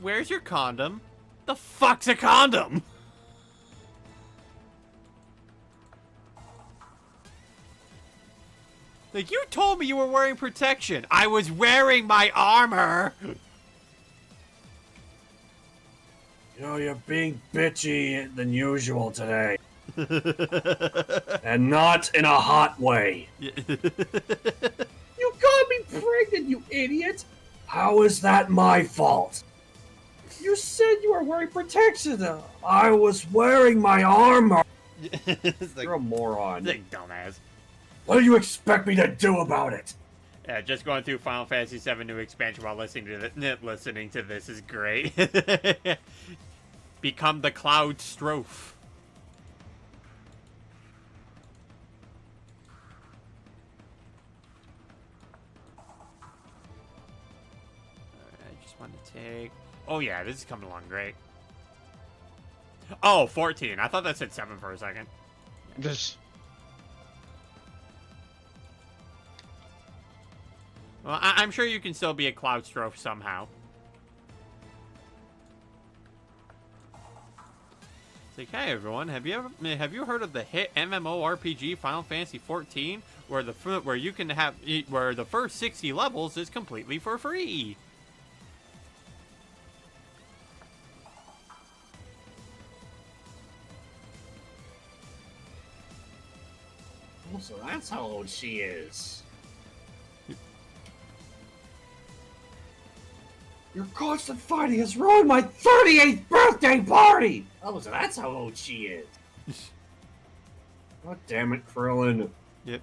where's your condom? The fuck's a condom? Like, you told me you were wearing protection. I was wearing my armor. You know, you're being bitchy than usual today. And not in a hot way. You got me pregnant, you idiot! How is that my fault? You said you were wearing protection. I was wearing my armor. It's like, You're a moron. like, dumbass. What do you expect me to do about it? Yeah, just going through Final Fantasy VII New Expansion while listening to this is great. Become the Cloud Strophe. I just want to take... Oh yeah, this is coming along great. Oh, 14. I thought that said 7 for a second. Just Well, I'm sure you can still be a Cloud Strophe somehow. It's like, hey everyone, have you heard of the hit MMORPG Final Fantasy XIV, where the first 60 levels is completely for free? Oh, so that's how old she is. Your constant fighting has ruined my 38th birthday party! Oh, so that's how old she is. God damn it, Krillin. Yep.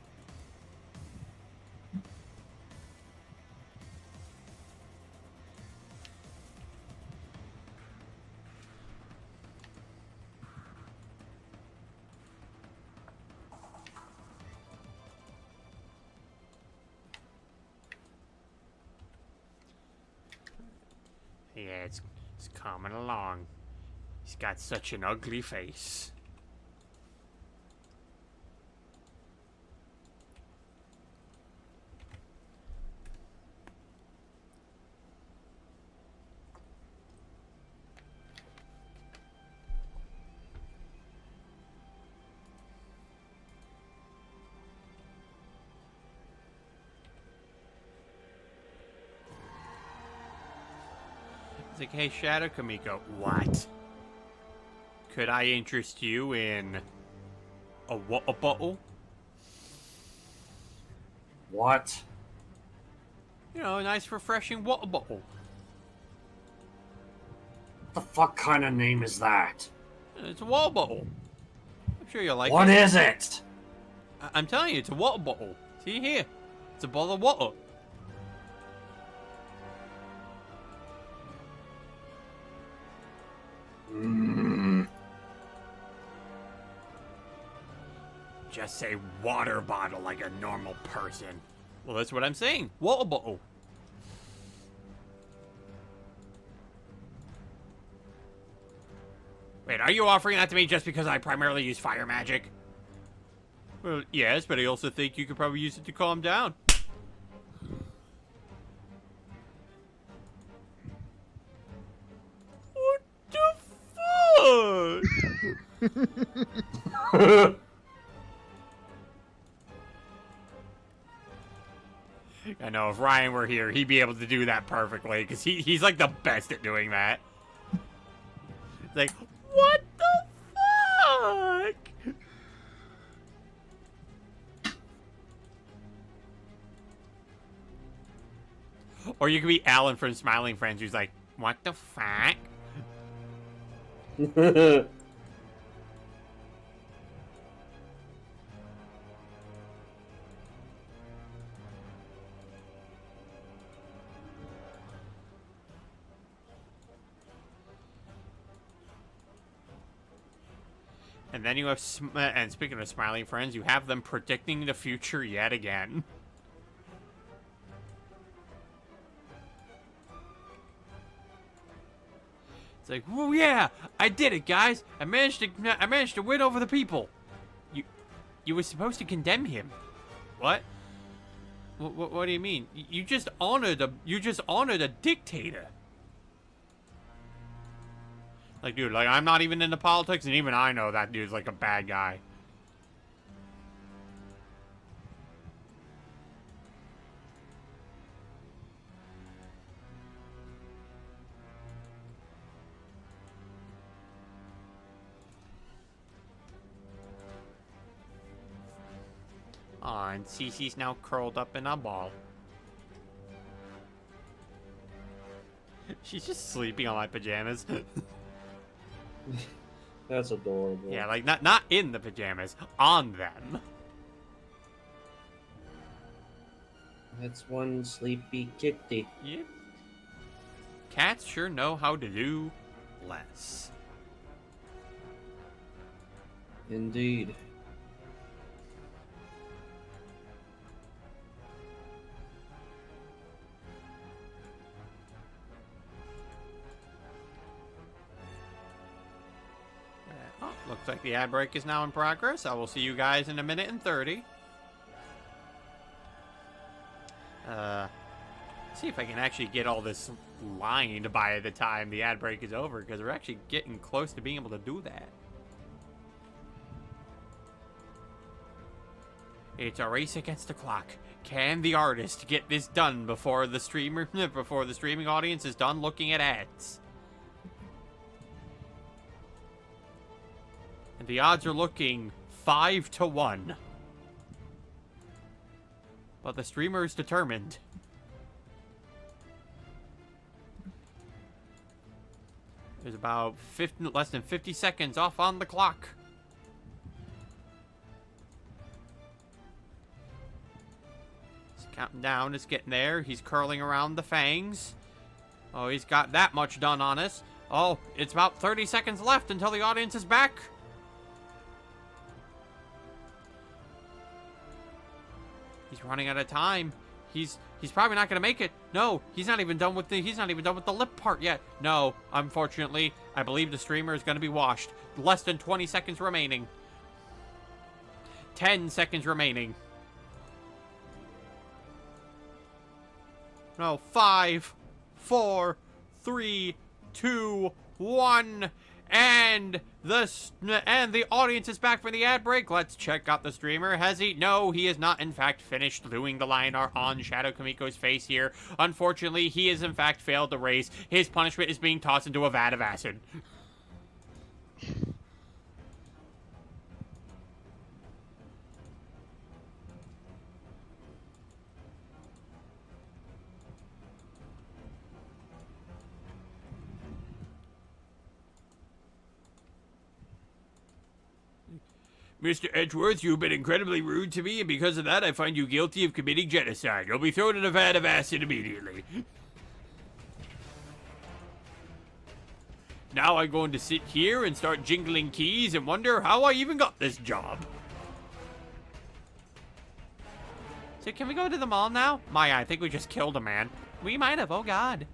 Yeah, it's coming along. He's got such an ugly face. It's like, hey, Shadow Kamiko, what? Could I interest you in a water bottle? What? You know, a nice refreshing water bottle. What the fuck kind of name is that? It's a water bottle. I'm sure you'll like What it. is it? I'm telling you, it's a water bottle. See here? It's a bottle of water. Just say water bottle like a normal person. Well, that's what I'm saying. Water bottle. Wait, are you offering that to me just because I primarily use fire magic? Well, yes, but I also think you could probably use it to calm down. What the fuck? I know, if Ryan were here, he'd be able to do that perfectly, because he's like the best at doing that. It's like, what the fuck? Or you could be Alan from Smiling Friends, who's like, what the fuck? And then you have, and speaking of Smiling Friends, you have them predicting the future yet again. It's like, oh yeah, I did it, guys. I managed to win over the people. You were supposed to condemn him. What? What do you mean? You just honored a dictator. Like, dude, like, I'm not even into politics, and even I know that dude's like a bad guy. Aw, and Cece's now curled up in a ball. She's just sleeping on my pajamas. That's adorable. Yeah, like, not in the pajamas, on them. That's one sleepy kitty. Yep. Cats sure know how to do less. Indeed. Oh, looks like the ad break is now in progress. I will see you guys in 1:30. See if I can actually get all this lined by the time the ad break is over, because we're actually getting close to being able to do that. It's a race against the clock. Can the artist get this done before the streaming audience is done looking at ads? And the odds are looking 5-1. But the streamer is determined. There's about less than 50 seconds off on the clock. He's counting down. It's getting there. He's curling around the fangs. Oh, he's got that much done on us. Oh, it's about 30 seconds left until the audience is back. He's running out of time. He's probably not gonna make it. No, he's not even done with the lip part yet. No, unfortunately, I believe the streamer is gonna be washed. Less than 20 seconds remaining. 10 seconds remaining. No, 5, 4, 3, 2, 1, and the audience is back from the ad break. Let's check out the streamer. Has he? No, he is not in fact finished doing the line art on Shadow Kamiko's face here. Unfortunately, he has in fact failed the race. His punishment is being tossed into a vat of acid. Mr. Edgeworth, you've been incredibly rude to me, and because of that, I find you guilty of committing genocide. You'll be thrown in a vat of acid immediately. Now I'm going to sit here and start jingling keys and wonder how I even got this job. So can we go to the mall now? Maya, I think we just killed a man. We might have, oh god.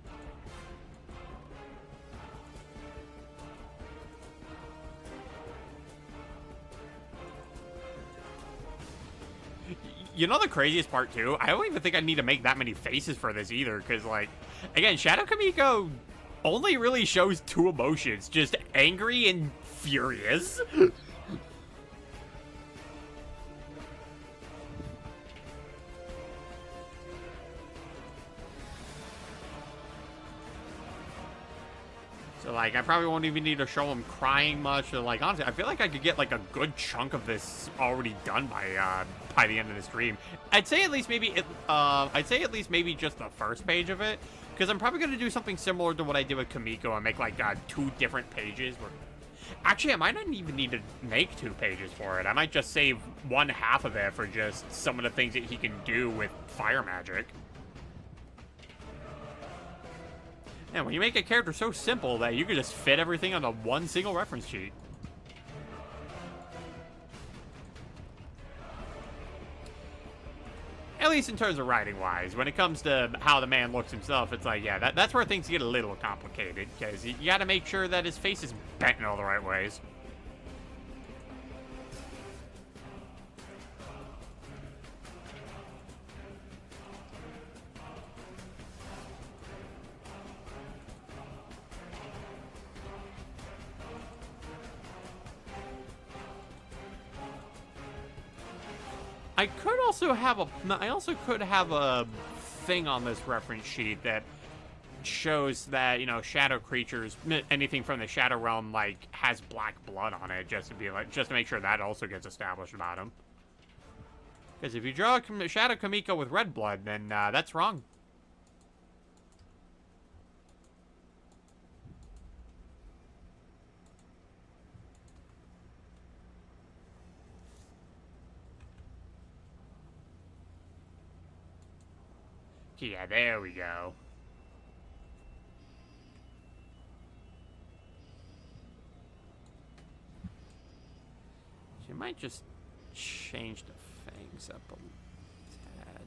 You know the craziest part, too? I don't even think I need to make that many faces for this either, because, like, again, Shadow Kamiko only really shows two emotions, just angry and furious. So, like, I probably won't even need to show him crying much. Or, like, honestly, I feel like I could get, like, a good chunk of this already done by the end of the stream. I'd say at least maybe just the first page of it, because I'm probably going to do something similar to what I did with Kamiko and make, like, 2 different pages. Actually, I might not even need to make 2 pages for it. I might just save one half of it for just some of the things that he can do with fire magic. Yeah, when you make a character so simple that you can just fit everything onto one single reference sheet. At least in terms of writing-wise. When it comes to how the man looks himself, it's like, yeah, that's where things get a little complicated. Because you gotta make sure that his face is bent in all the right ways. I also could have a thing on this reference sheet that shows that, you know, shadow creatures, anything from the shadow realm, like, has black blood on it, just to make sure that also gets established about him. Because if you draw a Shadow Kamiko with red blood, then that's wrong. Yeah, there we go. You might just change the fangs up a tad.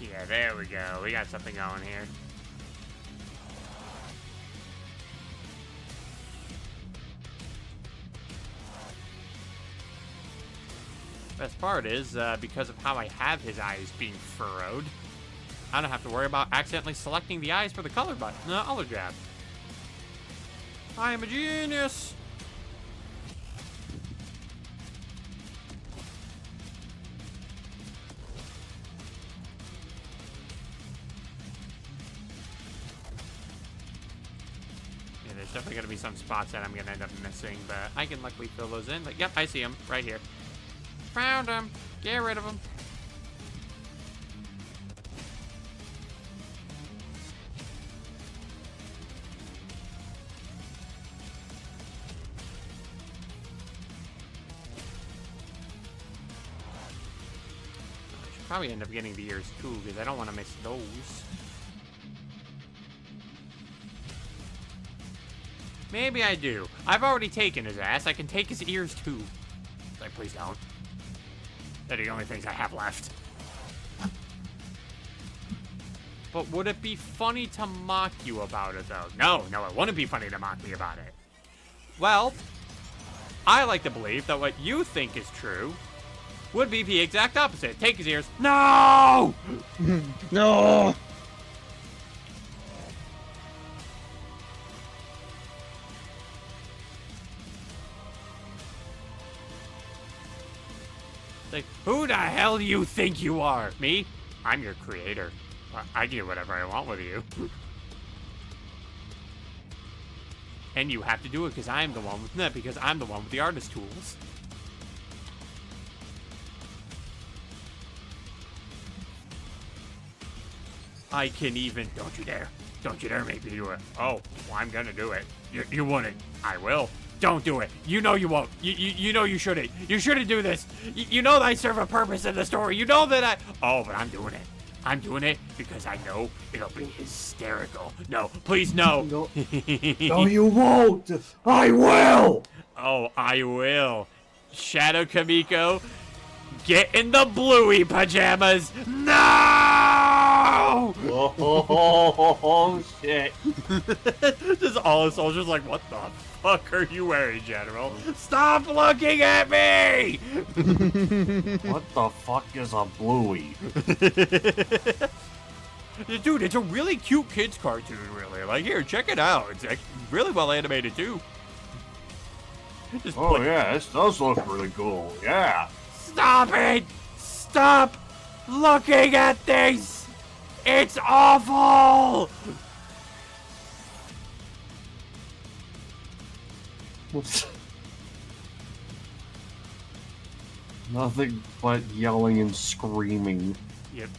Yeah, there we go. We got something going here. Best part is, because of how I have his eyes being furrowed, I don't have to worry about accidentally selecting the eyes for the color button. No, I'll jab. I am a genius! There's definitely going to be some spots that I'm going to end up missing, but I can luckily fill those in. Like, yep, I see him right here. Found him. Get rid of him. I should probably end up getting the ears too, because I don't want to miss those. Maybe I do. I've already taken his ass. I can take his ears too. Like, please don't. They're the only things I have left. But would it be funny to mock you about it, though? No, it wouldn't be funny to mock me about it. Well, I like to believe that what you think is true would be the exact opposite. Take his ears. No! No! Like, who the hell do you think you are? Me? I'm your creator. I do whatever I want with you. And you have to do it because I'm the one with the artist tools. I can even. Don't you dare make me do it. Oh, well, I'm gonna do it. You wouldn't. I will. Don't do it. You know you won't. You know you shouldn't. You shouldn't do this. You know that I serve a purpose in the story. You know that I... Oh, but I'm doing it. I'm doing it because I know it'll be hysterical. No, please, no. No, no you won't. I will. Oh, I will. Shadow Kamiko, get in the bluey pajamas. No! Oh, shit. Just all the soldiers like, what the fuck are you wearing, General? Stop looking at me! What the fuck is a bluey? Dude, it's a really cute kid's cartoon, really. Like, here, check it out. It's like, really well animated, too. Oh, yeah, this does look really cool. Yeah. Stop it! Stop looking at this! It's awful! Nothing but yelling and screaming. Yep.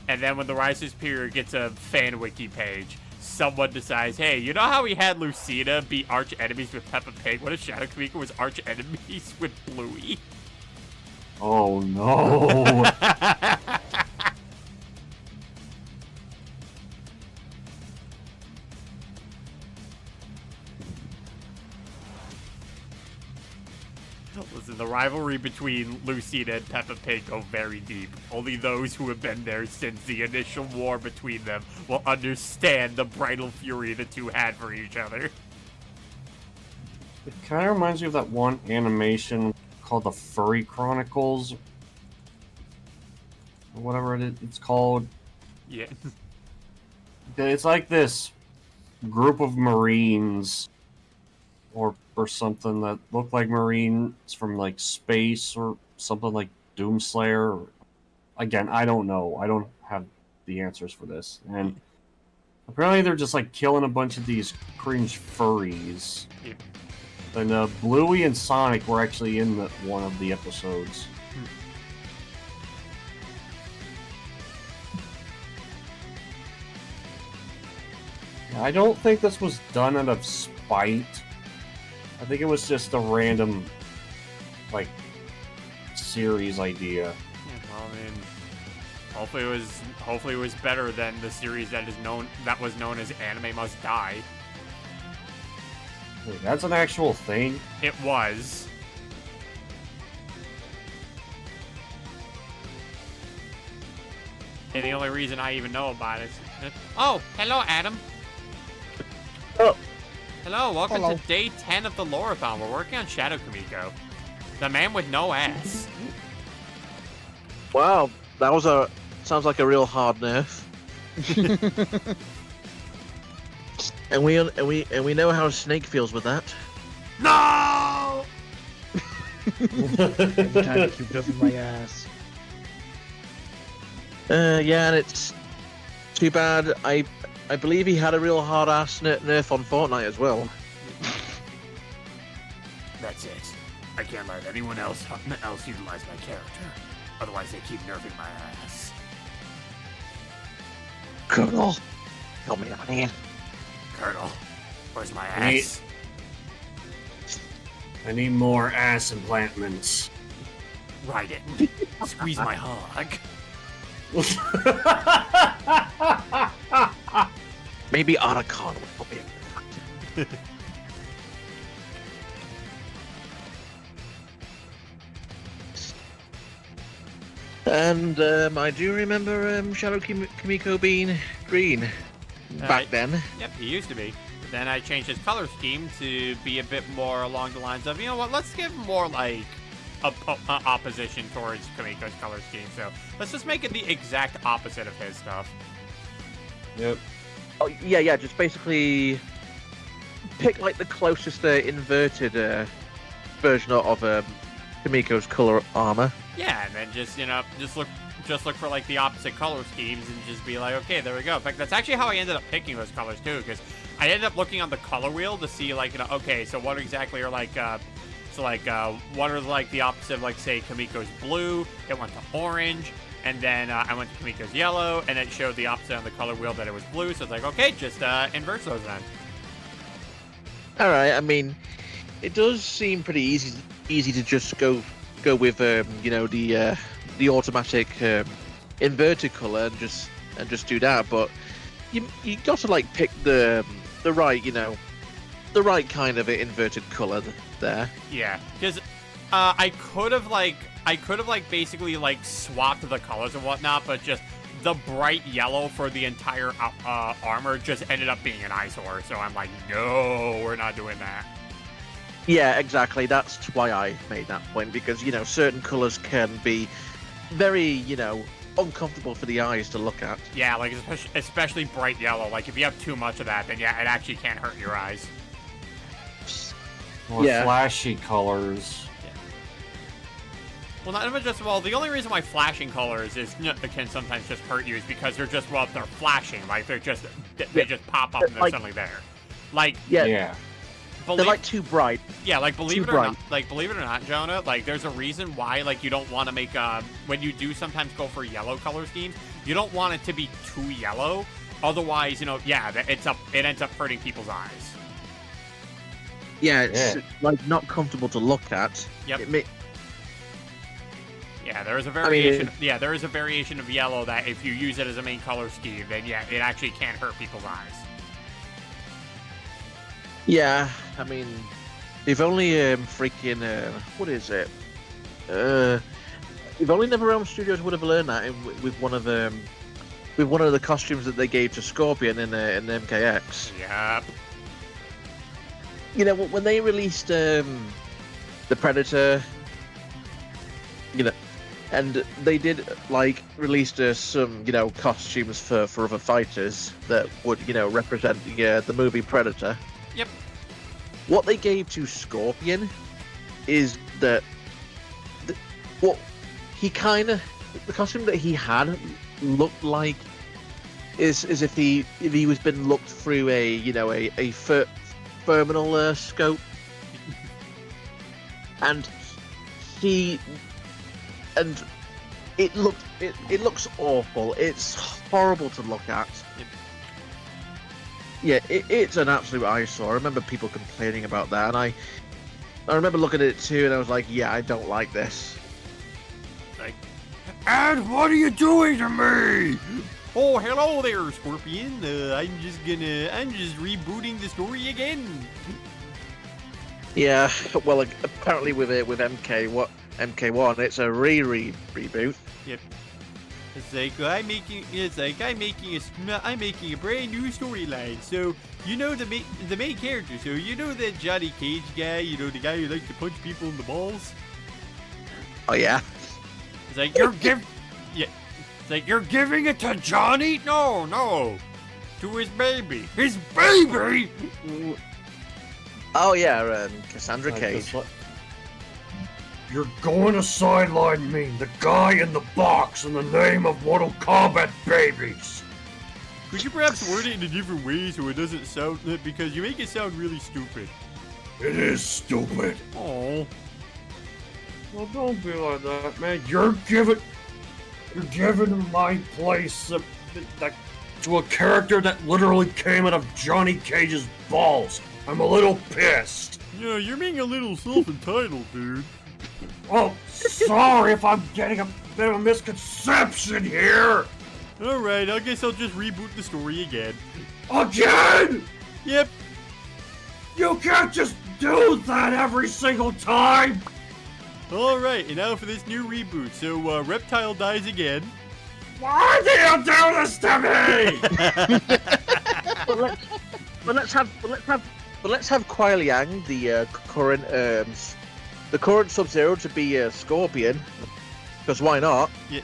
And then when the Rise of Superior gets a fan wiki page, someone decides, hey, you know how we had Lucina be arch enemies with Peppa Pig? What if Shadow Kamiko was arch enemies with Bluey? Oh no! Listen, the rivalry between Lucina and Peppa Pig go very deep. Only those who have been there since the initial war between them will understand the bridal fury the two had for each other. It kind of reminds me of that one animation called the Furry Chronicles, or whatever it's called. Yeah. It's like this group of Marines, or something that look like Marines from like space or something like Doomslayer. Again, I don't know. I don't have the answers for this. And apparently they're just like killing a bunch of these cringe furries. Yep. And Bluey and Sonic were actually in one of the episodes. I don't think this was done out of spite. I think it was just a random, like, series idea. Yeah, well, I mean, hopefully it was better than the series that was known as Anime Must Die. Wait, that's an actual thing? It was. And the only reason I even know about it is... Oh, hello, Adam. Oh. Hello, welcome Hello. to day 10 of the lore-a-thon. We're working on Shadow Kamiko. The man with no ass. Wow, that was sounds like a real hard nerf. and we know how Snake feels with that. No! Every time you keep duffing my ass. Yeah, and it's too bad. I believe he had a real hard ass nerf on Fortnite as well. That's it. I can't let anyone else utilize my character. Otherwise, they keep nerfing my ass. Colonel, help me out here. Colonel, where's my Wait. ass? I need more ass implantments. Ride it. Squeeze my hog. Maybe Otacon will help me. And I do remember Shadow Kamiko being green back then. Yep, he used to be. But then I changed his color scheme to be a bit more along the lines of, you know what, let's give more like a opposition towards Kamiko's color scheme. So let's just make it the exact opposite of his stuff. Yep. Oh yeah, just basically pick like the closest inverted version of Kamiko's color armor. Yeah, and then just, you know, just look for like the opposite color schemes and just be like, okay, there we go. In fact, that's actually how I ended up picking those colors too, because I ended up looking on the color wheel to see like, you know, okay, so what exactly are like, what are like the opposite of like, say, Kamiko's blue? It went to orange, and then I went to Kamiko's yellow, and it showed the opposite on the color wheel that it was blue. So it's like, okay, just inverse those then. All right, I mean, it does seem pretty easy to just go with you know, the automatic inverted color and just do that, but you got to like pick the right, you know, the right kind of inverted color there. Yeah, because I could have basically like swapped the colors and whatnot, but just the bright yellow for the entire armor just ended up being an eyesore. So I'm like, no, we're not doing that. Yeah, exactly. That's why I made that point, because, you know, certain colors can be very, you know, uncomfortable for the eyes to look at. Yeah, like especially bright yellow. Like if you have too much of that, then yeah, it actually can hurt your eyes. More Yeah. flashy colors. Well, not even just, well, the only reason why flashing colors can sometimes just hurt you is because they're just, well, they're flashing. Like they just pop up and they're Like- suddenly there. Like Yeah. Yeah. they're like too bright. Yeah, like believe Too it or bright. not, Jonah, like there's a reason why like you don't want to make when you do sometimes go for yellow color schemes, you don't want it to be too yellow. Otherwise, it ends up hurting people's eyes. Yeah, it's like not comfortable to look at. Yep. It Yeah, there is a variation. There is a variation of yellow that if you use it as a main color scheme, then yeah, it actually can hurt people's eyes. Yeah, I mean, if only freaking what is it? If only NetherRealm Studios would have learned that with one of the costumes that they gave to Scorpion in MKX. Yep. You know, when they released the Predator, you know, and they did like released some costumes for other fighters that would represent the movie Predator. Yep. What they gave to Scorpion is that the costume that he had looked like is as if he was been looked through a thermal scope, and it looks awful. It's horrible to look at. Yeah, it's an absolute eyesore. I remember people complaining about that, and I remember looking at it too, and I was like, yeah, I don't like this. Like, and what are you doing to me? Oh, hello there, Scorpion. I'm just rebooting the story again. Yeah, well, apparently with MK1, it's a reboot. Yep. It's like I'm making a brand new storyline. So the main character. So that Johnny Cage guy. The guy who likes to punch people in the balls. Oh yeah. It's like It's like you're giving it to Johnny? No. To his baby. His baby. Oh yeah, Cassandra Cage. You're going to sideline me, the guy in the box, in the name of Mortal Kombat babies! Could you perhaps word it in a different way so it doesn't sound... Because you make it sound really stupid. It is stupid. Oh. Well, don't be like that, man. You're giving my place to a character that literally came out of Johnny Cage's balls. I'm a little pissed. Yeah, you're being a little self-entitled, dude. Oh, sorry if I'm getting a bit of a misconception here. Alright, I guess I'll just reboot the story again. Again? Yep. You can't just do that every single time. Alright, and now for this new reboot. So, Reptile dies again. Why do you do this to me? But let's have Kuai Liang, the current Sub-Zero, to be Scorpion, because why not? Yeah.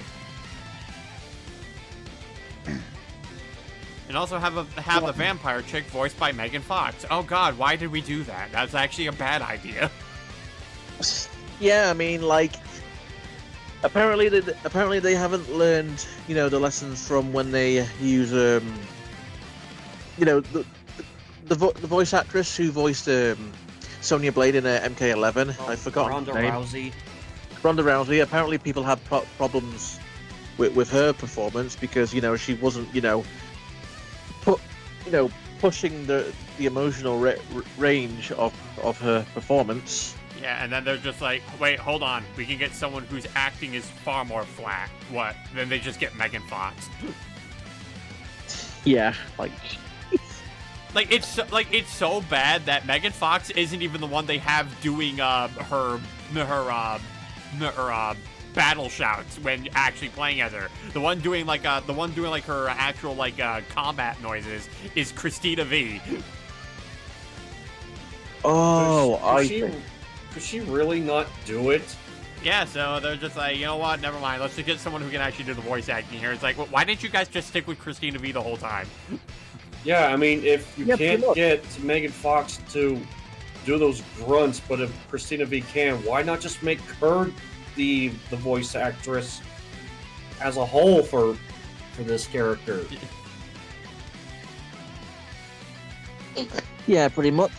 And also have the vampire chick voiced by Megan Fox. Oh God, why did we do that? That's actually a bad idea. Yeah, I mean, like, apparently they haven't learned, the lessons from when they use, the voice actress who voiced Sonya Blade in MK11. I forgot Ronda her name. Rousey. Ronda Rousey. Apparently, people had problems with her performance because she wasn't pushing the emotional range of her performance. Yeah, and then they're just like, wait, hold on. We can get someone whose acting is far more flat. What? Then they just get Megan Fox. Yeah, like it's so bad that Megan Fox isn't even the one they have doing her battle shouts when actually playing as her. The one doing her actual combat noises is Christina V. Oh, Could she really not do it? Yeah, so they're just like, you know what? Never mind. Let's just get someone who can actually do the voice acting here. It's like, well, why didn't you guys just stick with Christina V the whole time? Yeah, I mean, if you can't get Megan Fox to do those grunts, but if Christina V can, why not just make her the voice actress as a whole for this character? Yeah, pretty much.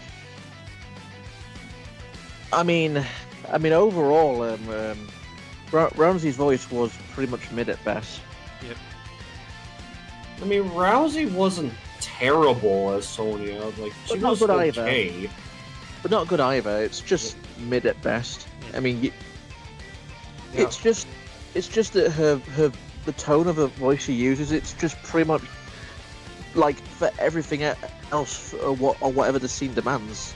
I mean, overall, Ramsey's voice was pretty much mid at best. Yep. I mean, Rousey wasn't terrible as Sonya. Like, she But not was good either. okay. But not good either. It's just mid at best. I mean, Yeah. it's just that the tone of the voice she uses, it's just pretty much like for everything else or whatever the scene demands.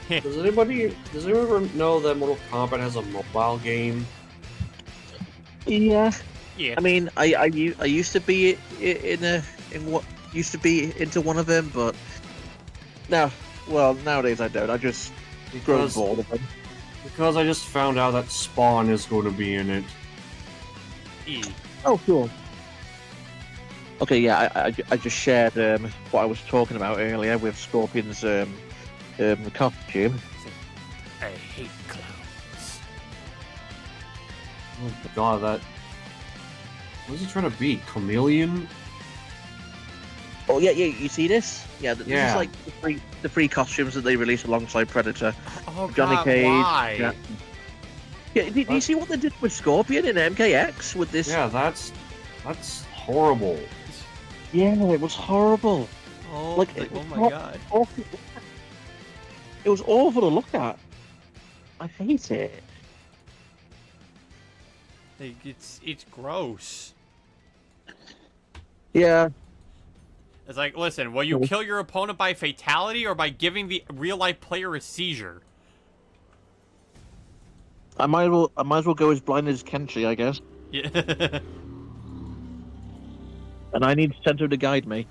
Does anyone ever know that Mortal Kombat has a mobile game? Yeah. Yeah. I mean, I used to be in what used to be into one of them, but nowadays I don't. I just grow Because, bored of them. because I just found out that Spawn is going to be in it. E. Oh, cool. Okay, yeah, I just shared what I was talking about earlier with Scorpion's costume. I hate clowns. Oh god, that... What is he trying to be? Chameleon? Oh yeah, you see this? Yeah, this Yeah. is like the free costumes that they released alongside Predator. Oh Johnny god, Cage. why? Yeah, do you see what they did with Scorpion in MKX with this? Yeah, that's horrible. Yeah, it was horrible. Oh, Like, oh it was my not god. awful. It was awful to look at. I hate it. Like, it's gross. Yeah. It's like, listen, will you kill your opponent by fatality or by giving the real life player a seizure? I might as well go as blind as Kenshi, I guess. Yeah. And I need Center to guide me.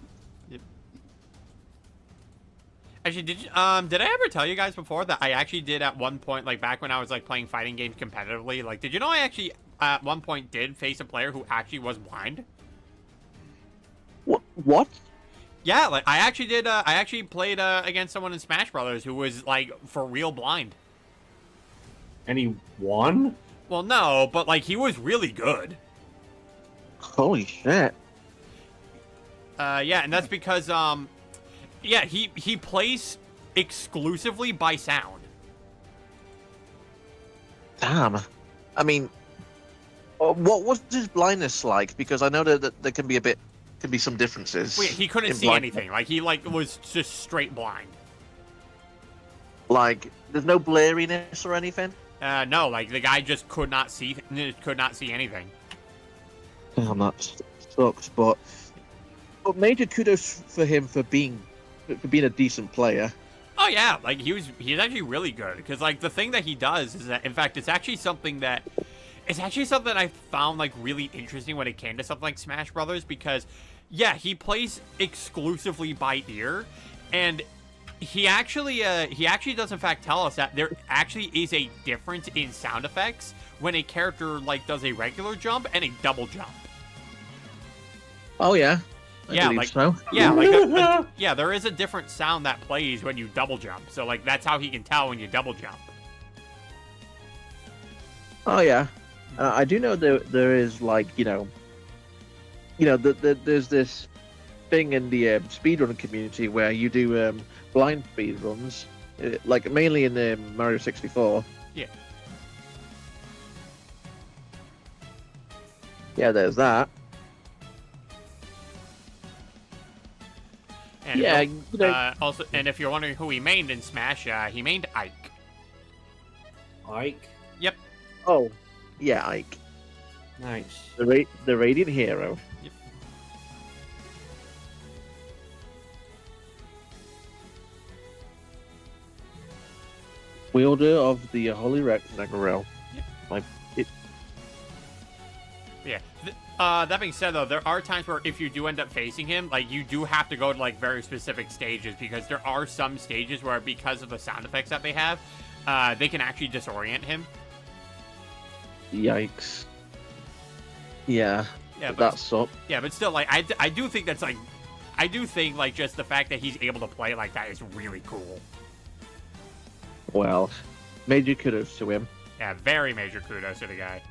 Actually, did I ever tell you guys before that I actually did at one point, like back when I was like playing fighting games competitively, like did you know I actually at one point did face a player who actually was blind? What? Yeah, like I actually did. I actually played against someone in Smash Brothers who was like for real blind. And he won? Well, no, but like he was really good. Holy shit. Yeah, and that's because yeah, he plays exclusively by sound. Damn. I mean, what was his blindness like? Because I know that there can be some differences. Well, yeah, he couldn't in see blindness. anything. Like he like was just straight blind. Like, there's no blariness or anything. No, like the guy just could not see anything. Damn, that sucks. But major kudos for him for being a decent player. Oh yeah, like he's actually really good because like the thing that he does is that in fact it's actually something I found like really interesting when it came to something like Smash Brothers because yeah, he plays exclusively by ear and he actually does in fact tell us that there actually is a difference in sound effects when a character like does a regular jump and a double jump. Oh yeah. I Yeah, believe like so. yeah, like yeah, there is a different sound that plays when you double jump. So like that's how he can tell when you double jump. Oh yeah. I do know there is like there's this thing in the speedrun community where you do blind speedruns, like mainly in Mario 64. Yeah. Yeah, there's that. And Yeah, also, and if you're wondering who he mained in Smash, he mained Ike. Ike? Yep. Oh, yeah, Ike, Nice. the Radiant Hero. Yep. Wielder of the Holy Ragnarok. Yep. Like it. Yeah. That being said, though, there are times where if you do end up facing him, like, you do have to go to, like, very specific stages, because there are some stages where, because of the sound effects that they have, they can actually disorient him. Yikes. Yeah. Yeah, but That sucks. yeah, but still, like, I do think that's, like, I do think, like, just the fact that he's able to play like that is really cool. Well, major kudos to him. Yeah, very major kudos to the guy.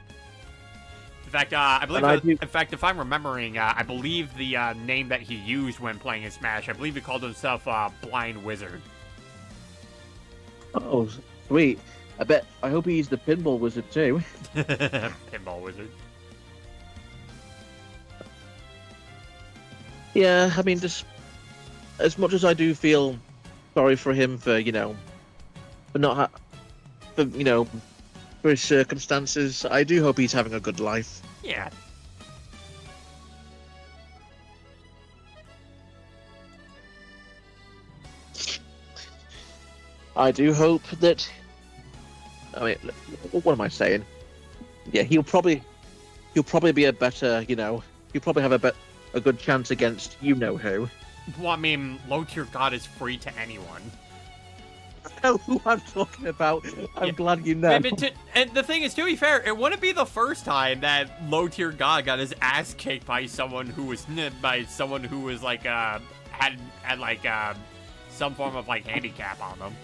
In fact, I believe. And I In fact, if I'm remembering, I believe the name that he used when playing in Smash, I believe he called himself Blind Wizard. Oh, Sweet. I hope he's the pinball wizard too. Pinball wizard. Yeah, I mean, just as much as I do feel sorry for him for for not for his circumstances, I do hope he's having a good life. Yeah. I do hope that. I mean, what am I saying? Yeah, he'll probably be a better, he'll probably have a good chance against who. Well, I mean, low tier god is free to anyone. I know who I'm talking about. I'm glad you know. And the thing is, to be fair, it wouldn't be the first time that low tier god got his ass kicked by someone who was like had some form of like handicap on them.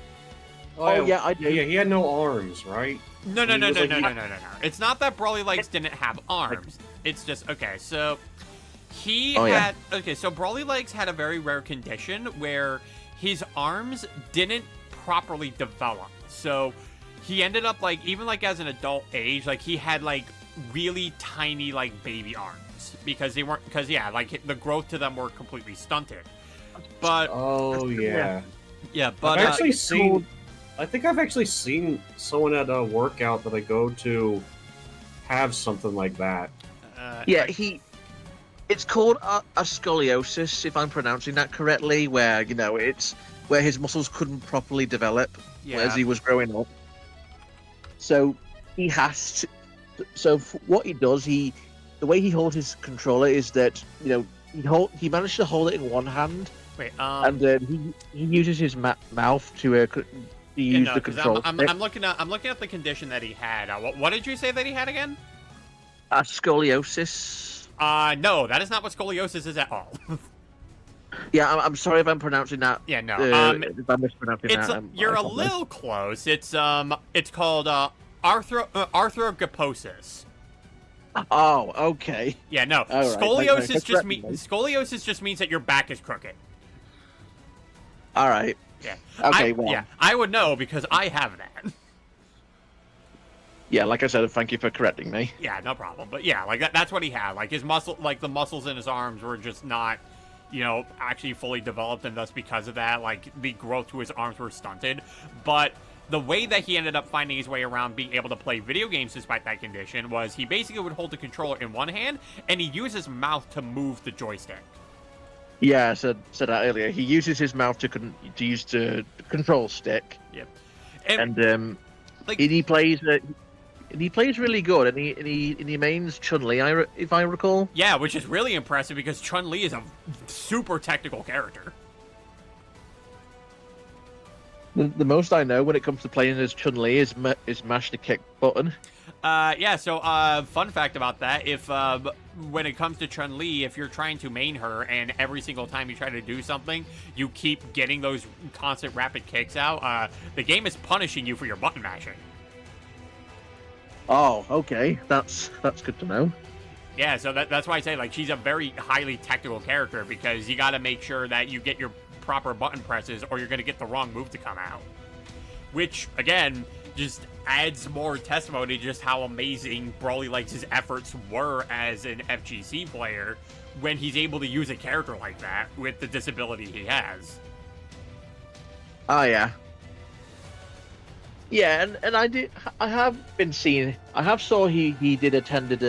Oh yeah, I do. Yeah, he had no arms, right? No. It's not that Brawly Legs didn't have arms. It's just okay. So so Brawly Legs had a very rare condition where his arms didn't properly develop. So he ended up even as an adult age, he had really tiny baby arms because the growth to them were completely stunted. But but I think I've actually seen someone at a workout that I go to have something like that. It's called a scoliosis, if I'm pronouncing that correctly, where it's where his muscles couldn't properly develop as he was growing up. So he has to. So what he does, the way he holds his controller is that he managed to hold it in one hand. Wait, and then he uses his mouth to use the control. I'm looking at the condition that he had. What did you say that he had again? Scoliosis. No, that is not what scoliosis is at all. Yeah, I'm sorry if I'm pronouncing that. Yeah, no. If I'm mispronouncing that, you're a little close. It's called arthrogryposis. Oh, okay. Yeah, no. All scoliosis scoliosis just means that your back is crooked. All right. Yeah. Okay. I would know because I have that. Yeah, like I said, thank you for correcting me. Yeah, no problem. But yeah, that's what he had. His muscle, the muscles in his arms were just not, actually fully developed, and thus because of that, the growth to his arms were stunted. But the way that he ended up finding his way around being able to play video games despite that condition was he basically would hold the controller in one hand and he used his mouth to move the joystick. Yeah, I said that earlier. He uses his mouth to use the control stick. Yep. And he plays really good, and he mains Chun-Li, if I recall. Yeah, which is really impressive because Chun-Li is a super technical character. The most I know when it comes to playing as Chun-Li is mash the kick button. So fun fact about that, if when it comes to Chun-Li, if you're trying to main her and every single time you try to do something, you keep getting those constant rapid kicks out, the game is punishing you for your button mashing. Oh, okay. That's good to know. Yeah, so that's why I say, she's a very highly technical character because you got to make sure that you get your proper button presses or you're going to get the wrong move to come out. Which, again, just adds more testimony to just how amazing Brawly Legs' efforts were as an FGC player when he's able to use a character like that with the disability he has. Oh, yeah. Yeah, and I have saw he did attended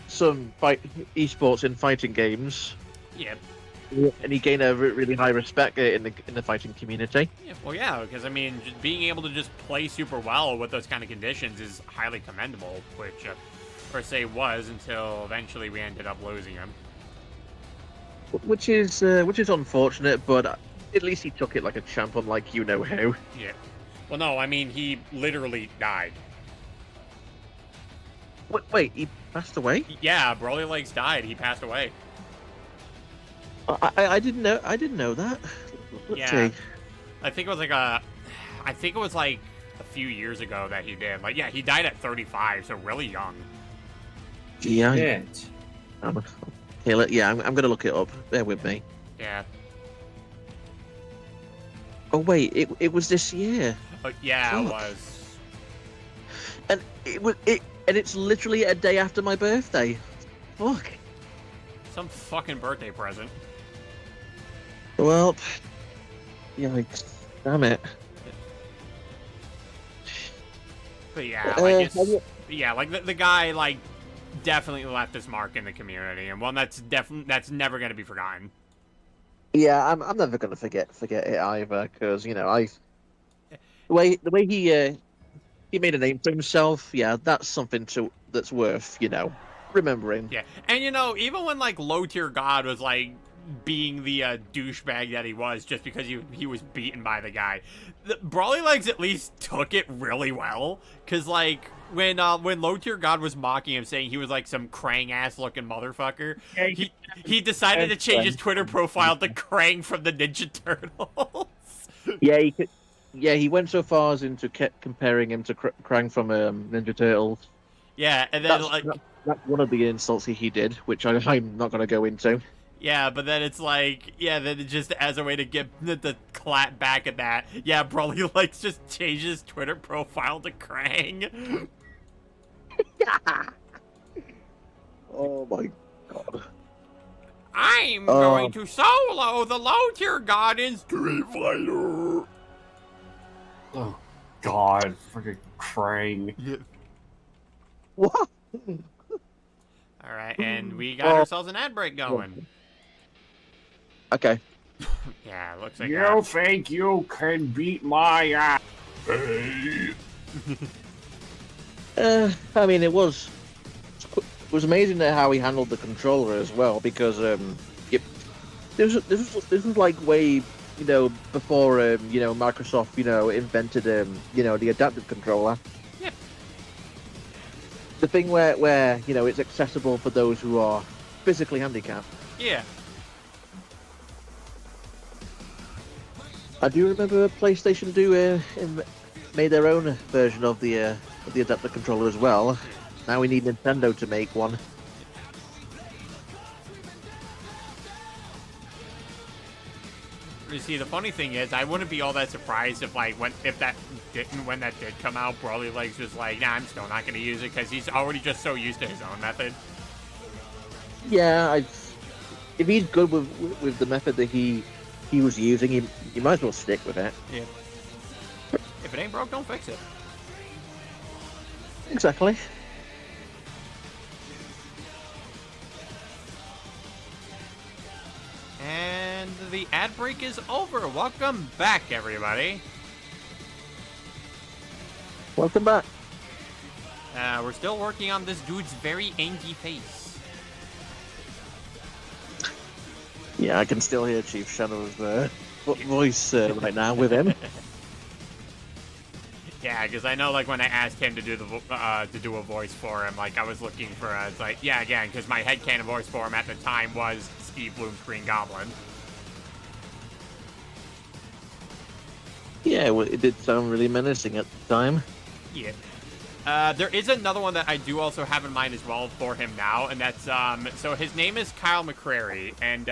some esports and fighting games. Yep. And he gained a really high respect in the fighting community. Yeah, well, yeah, because I mean, just being able to just play super well with those kind of conditions is highly commendable, which per se was until eventually we ended up losing him. Which is unfortunate, but at least he took it like a champ, unlike who. Yeah. Well, no, I mean, he literally died. Wait, he passed away? Yeah, Brawly Legs died. He passed away. I didn't know that. Let's see. I think it was like a few years ago that he did. He died at 35, so really young. Yeah. I'm gonna look it up. Bear with me. Yeah. Oh wait, it was this year, Yeah, it Fuck. was. and it's literally a day after my birthday. Fuck. Some fucking birthday present. Well, yikes. Damn it. But yeah, like have you- like the guy like definitely left his mark in the community, and one that's never gonna be forgotten. Yeah, I'm never gonna forget it either, because the way he made a name for himself. Yeah, that's something that's worth remembering. Yeah, and even when like low tier God was like being the douchebag that he was, just because he was beaten by the guy, the Brawly Legs at least took it really well, because like when low tier God was mocking him, saying he was like some Krang ass looking motherfucker, he decided to change his Twitter profile to Krang from the Ninja Turtles. Yeah, he could. Yeah, he went so far as into comparing him to Krang from Ninja Turtles. Yeah, and then That's one of the insults he did, which I'm not going to go into. yeah, but then it's like, yeah, then it just as a way to get the clap back at that, yeah, Brawly Legs just changes his Twitter profile to Krang. Oh my god. I'm going to solo the low tier god in Street Fighter. Oh, God. Freaking Krang. What? All right, and we got ourselves an ad break going. Okay. Yeah, looks like You think you can beat my ass? I mean, it was amazing how he handled the controller as well, because this was like way before Microsoft invented the adaptive controller. Yep. The thing where it's accessible for those who are physically handicapped. Yeah. I do remember PlayStation made their own version of the adaptive controller as well. Now we need Nintendo to make one. You see, the funny thing is, I wouldn't be all that surprised if when that did come out, Brawly Legs was like, nah, I'm still not going to use it, because he's already just so used to his own method. Yeah, if he's good with the method that he was using, he might as well stick with it. Yeah. If it ain't broke, don't fix it. Exactly. And the ad break is over. Welcome back, everybody. Welcome back. We're still working on this dude's very angry face. Yeah, I can still hear Chief Shadow's voice right now with him. Yeah, because I know, like, when I asked him to do do a voice for him, like, I was looking for it's like, yeah, again, because my headcanon voice for him at the time was Steve Bloom's Green Goblin. Yeah, well, it did sound really menacing at the time. Yeah. There is another one that I do also have in mind as well for him now, and that's, so his name is Kyle McCrary, and,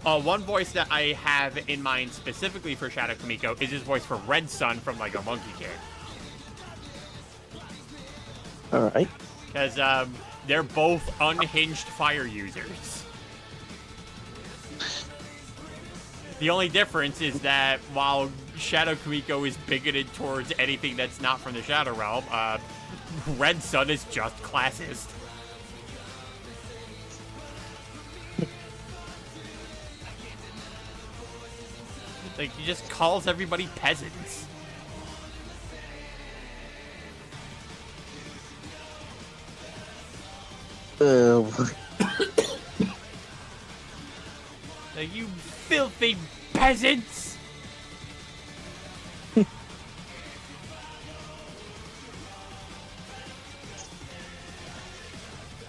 one voice that I have in mind specifically for Shadow Kamiko is his voice for Red Sun from Lego Monkey Kid. Alright. Because, they're both unhinged fire users. The only difference is that while Shadow Kamiko is bigoted towards anything that's not from the Shadow Realm, Red Sun is just classist. Like, he just calls everybody peasants. Like, you filthy peasants!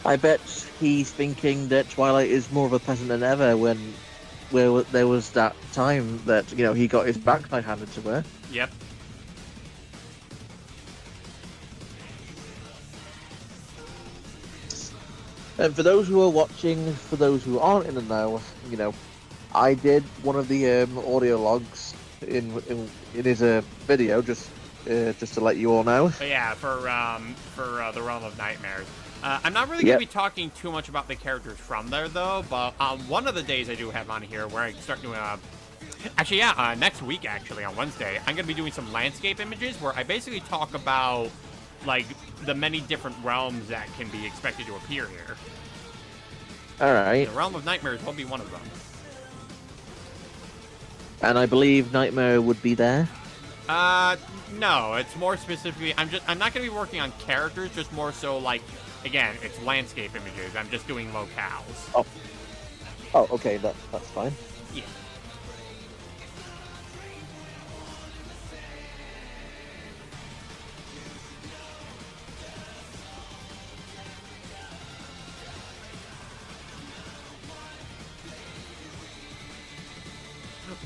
I bet he's thinking that Twilight is more of a peasant than ever where there was that time that, he got his backside handed to her. Yep. And for those who are watching, for those who aren't in the know, I did one of the audio logs in his video just to let you all know. But yeah, for the Realm of Nightmares. I'm not really going to be talking too much about the characters from there, though, but one of the days I do have on here where I start doing actually, yeah, next week, actually, on Wednesday, I'm going to be doing some landscape images where I basically talk about, like, the many different realms that can be expected to appear here. Alright. The Realm of Nightmares will be one of them. And I believe Nightmare would be there? No, it's more specifically, I'm not going to be working on characters, just more so, like, again, it's landscape images. I'm just doing locales. Oh, okay, that's fine. Yeah.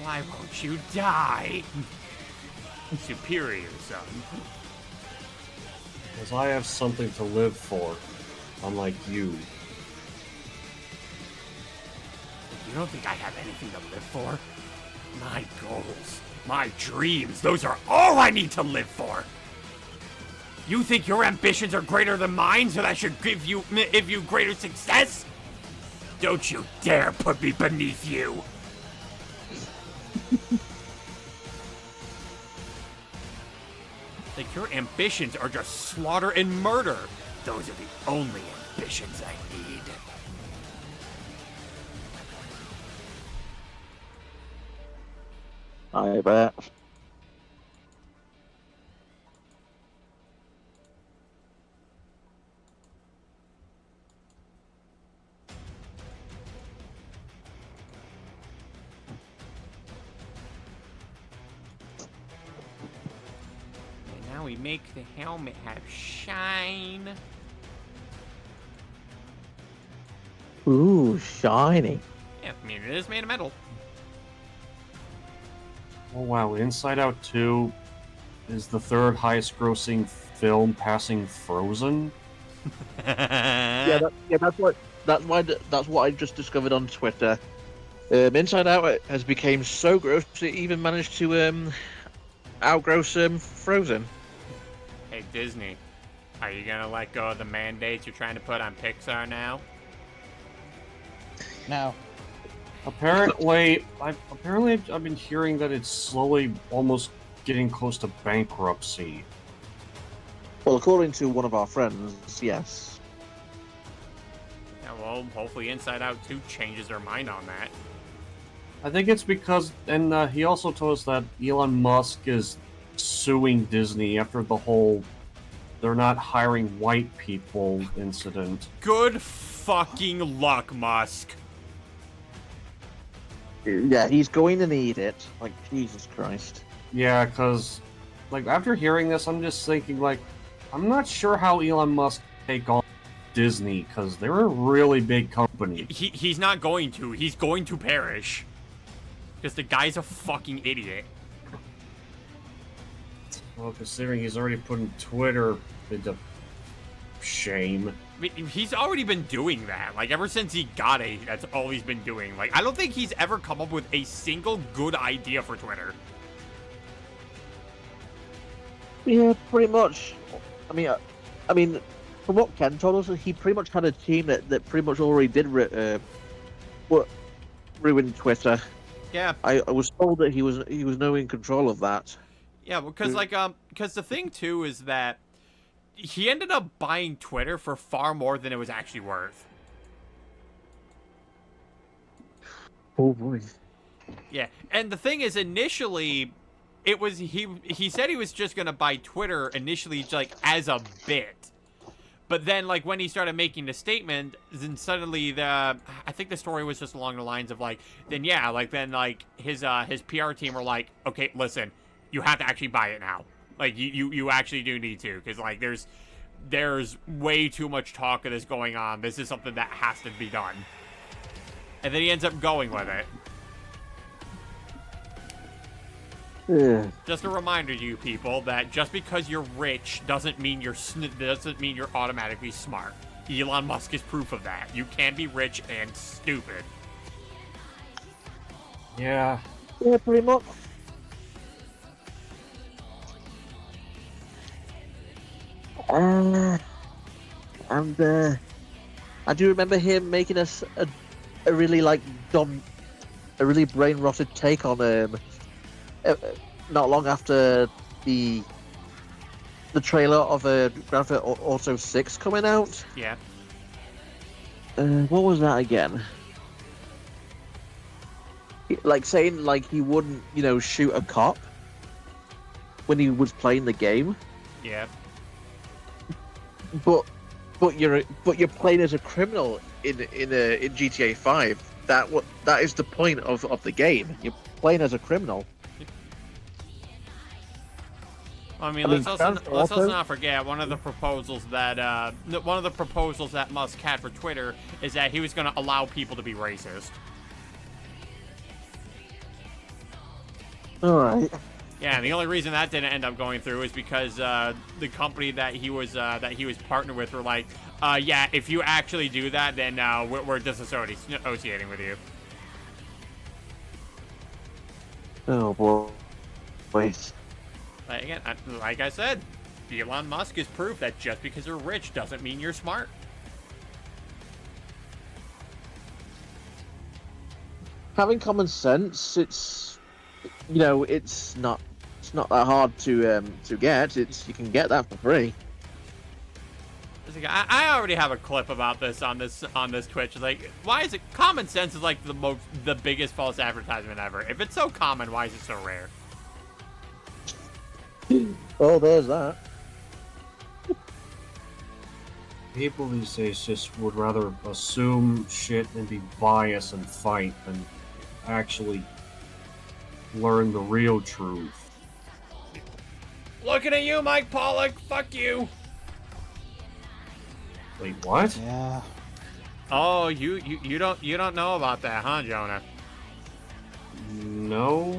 Why won't you die? Superior, son. Because I have something to live for, unlike you. You don't think I have anything to live for? My goals, my dreams, those are all I need to live for! You think your ambitions are greater than mine, so that should give you greater success? Don't you dare put me beneath you! Like, your ambitions are just slaughter and murder. Those are the only ambitions I need. I bet. We make the helmet have shine. Ooh, shiny. Yeah, I mean, it is made of metal. Oh wow, Inside Out 2 is the third highest grossing film, passing Frozen. That's what I just discovered on Twitter. Inside Out has become so gross it even managed to outgross Frozen. Hey, Disney, are you gonna let go of the mandates you're trying to put on Pixar now? No. Apparently, I've been hearing that it's slowly almost getting close to bankruptcy. Well, according to one of our friends, yes. Yeah, well, hopefully Inside Out 2 changes their mind on that. I think it's because, and he also told us that Elon Musk is suing Disney after the whole "they're not hiring white people" incident. Good fucking luck, Musk. Yeah, he's going to need it. Like, Jesus Christ. Yeah, because, like, after hearing this, I'm just thinking, like, I'm not sure how Elon Musk take on Disney, because they're a really big company. He's not going to. He's going to perish. Because the guy's a fucking idiot. Well, considering he's already putting Twitter into shame. I mean, he's already been doing that. Like, ever since he got it, that's all he's been doing. Like, I don't think he's ever come up with a single good idea for Twitter. Yeah, pretty much. I mean, from what Ken told us, he pretty much had a team that pretty much already did ruin Twitter. Yeah. I was told that he was no in control of that. Yeah, because because the thing too is that he ended up buying Twitter for far more than it was actually worth. Oh boy. Yeah, and the thing is, initially, it was he said he was just gonna buy Twitter initially, like as a bit, but then like when he started making the statement, then suddenly I think the story was just along the lines of like, then yeah, like then like his PR team were like, okay, listen. You have to actually buy it now. Like, you actually do need to. Because, like, there's way too much talk of this going on. This is something that has to be done. And then he ends up going with it. Yeah. Just a reminder to you people that just because you're rich doesn't mean you're automatically smart. Elon Musk is proof of that. You can be rich and stupid. Yeah. Yeah, pretty much. And I do remember him making us a really like a really brain rotted take on not long after the trailer of Grand Theft Auto 6 coming out. Yeah. What was that again? Like saying like he wouldn't, shoot a cop when he was playing the game, Yeah. but you're playing as a criminal in GTA 5. That is the point of the game. You're playing as a criminal. I mean, let's also not forget one of the proposals that Musk had for Twitter is that he was going to allow people to be racist. All right. Yeah, and the only reason that didn't end up going through is because the company that he was partnered with were like, yeah, if you actually do that, then we're disassociating with you. Oh boy. Wait. Like I said, Elon Musk is proof that just because you're rich doesn't mean you're smart. Having common sense, it's not that hard to get. You can get that for free. I already have a clip about this on this Twitch. Like, why is it common sense is like the biggest false advertisement ever? If it's so common, why is it so rare? Oh, there's that. People these days just would rather assume shit and be biased and fight than actually learn the real truth. Looking at you, Mike Pollock. Fuck you. Wait, what? Yeah. Oh, you don't know about that, huh, Jonah? No.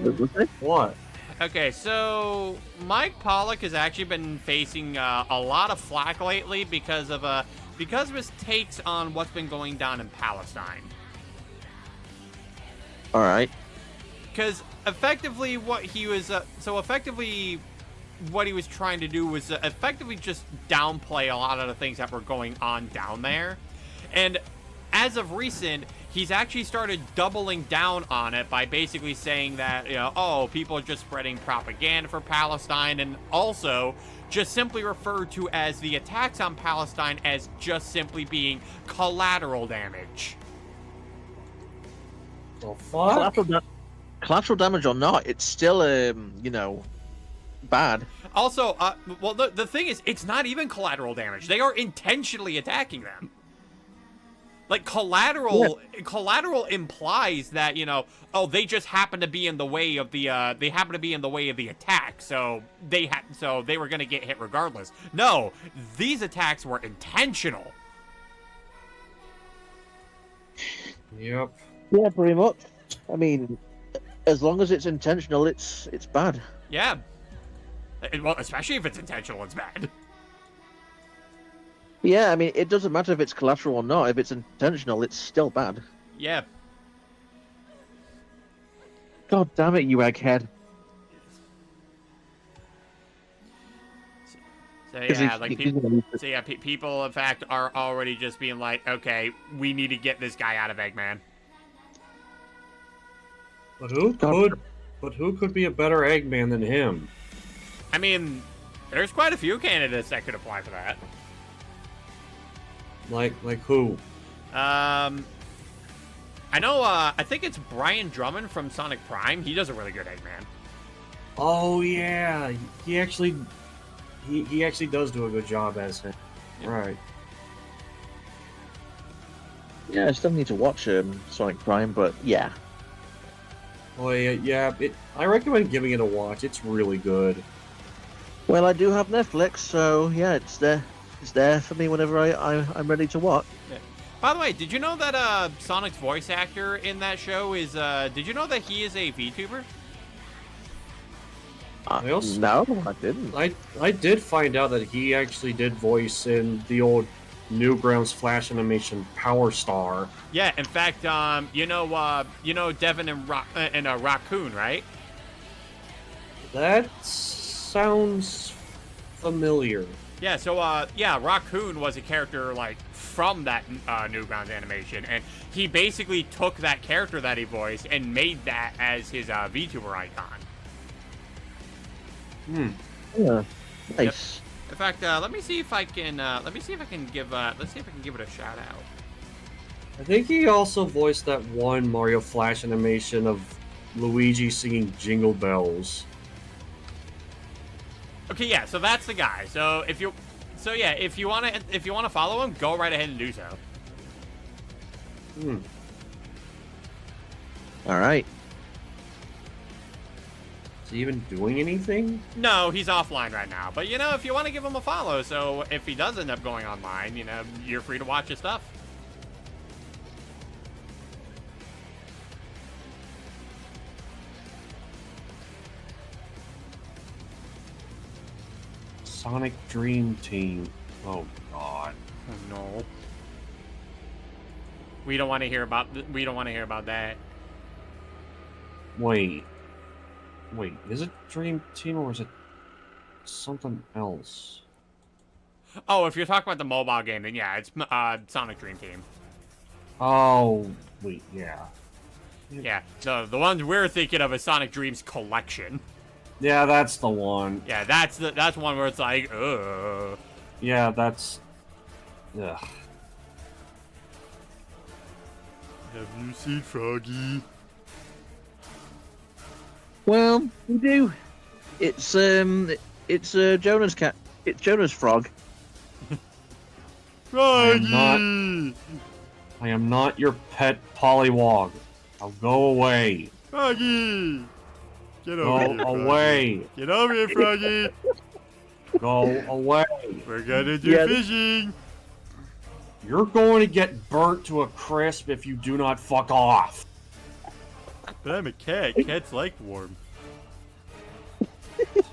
What? Okay, so Mike Pollock has actually been facing a lot of flack lately because of his takes on what's been going down in Palestine. All right. Because effectively, what he was trying to do was effectively just downplay a lot of the things that were going on down there, and as of recent, he's actually started doubling down on it by basically saying that, people are just spreading propaganda for Palestine, and also just simply referred to as the attacks on Palestine as just simply being collateral damage. The fuck? Collateral damage or not, it's still bad. Also, the thing is, it's not even collateral damage. They are intentionally attacking them. Like, collateral implies that, they just happen to be in the way of the attack, so they were gonna get hit regardless. No, these attacks were intentional. Yep. Yeah, pretty much. I mean, as long as it's intentional, it's bad. Yeah. Well, especially if it's intentional, it's bad. Yeah, I mean, it doesn't matter if it's collateral or not. If it's intentional, it's still bad. Yeah. God damn it, you egghead. People, in fact, are already just being like, okay, we need to get this guy out of Eggman. But who could be a better Eggman than him? I mean, there's quite a few candidates that could apply for that. Like who? I know, I think it's Brian Drummond from Sonic Prime. He does a really good Eggman. Oh yeah, he actually does do a good job as him. Yeah. Right. Yeah, I still need to watch Sonic Prime, but yeah. Oh yeah. I recommend giving it a watch. It's really good. Well, I do have Netflix, so yeah, it's there. It's there for me whenever I'm ready to watch. Yeah. By the way, did you know that Sonic's voice actor in that show is? Did you know that he is a VTuber? No, I didn't. I did find out that he actually did voice in the old Newgrounds Flash Animation Power Star. Yeah, in fact, you know Devin and Raccoon, right? That sounds familiar. Yeah, so yeah, Raccoon was a character like from that Newgrounds animation, and he basically took that character that he voiced and made that as his VTuber icon. Yeah. Nice. In fact, let me see if I can give it a shout out. I think he also voiced that one Mario Flash animation of Luigi singing Jingle Bells. Okay, yeah, so that's the guy. So if you wanna follow him, go right ahead and do so. All right. Is he even doing anything? No, he's offline right now. But you know, if you want to give him a follow, so if he does end up going online, you know, you're free to watch his stuff. Sonic Dream Team. Oh God. Oh, no. We don't want to hear about that. Wait, is it Dream Team or is it something else? Oh, if you're talking about the mobile game, then yeah, it's Sonic Dream Team. Oh, wait, yeah. Yeah, the ones we're thinking of is Sonic Dreams Collection. Yeah, that's the one. Yeah, that's one where it's like, ugh. Yeah, that's... Ugh. Have you seen Froggy? Well, we do. It's Jonah's cat. It's Jonah's frog. Froggy! I am not your pet pollywog. I'll go away. Froggy! Get Go over here, Froggy. away. Get over here, Froggy! Go away. We're gonna do Yeah, fishing! You're going to get burnt to a crisp if you do not fuck off. But I'm a cat. Cats like warm.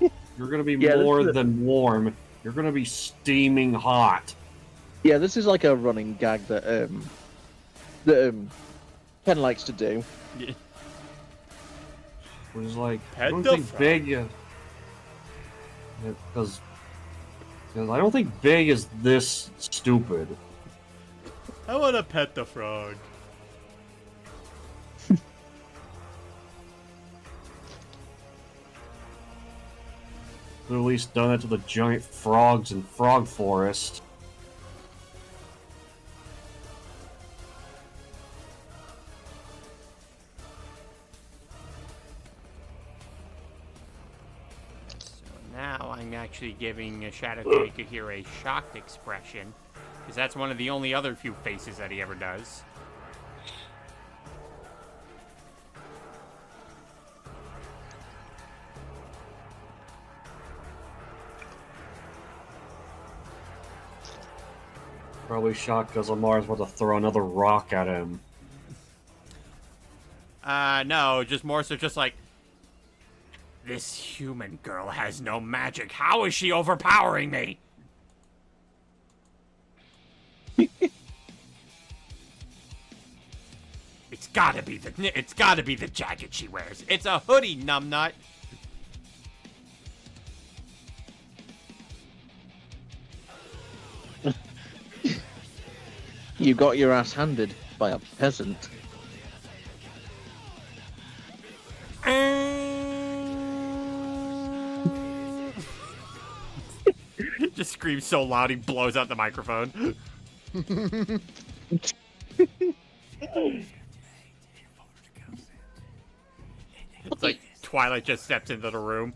You're going to be Yeah, more this is than warm. You're going to be steaming hot. Yeah, this is like a running gag that Ken likes to do. Yeah. It was like, I Pet don't the think frog. Big... Because I don't think Big is this stupid. I want to pet the frog. Could at least done it to the giant frogs in Frog Forest. Now I'm actually giving Shadowtaker here a shocked expression, because that's one of the only other few faces that he ever does. Probably shocked because Amar's about to throw another rock at him. No, just more so just like, this human girl has no magic. How is she overpowering me? It's gotta be the jacket she wears. It's a hoodie, numbnut. You got your ass handed by a peasant. He just screams so loud he blows out the microphone. It's like Twilight just steps into the room.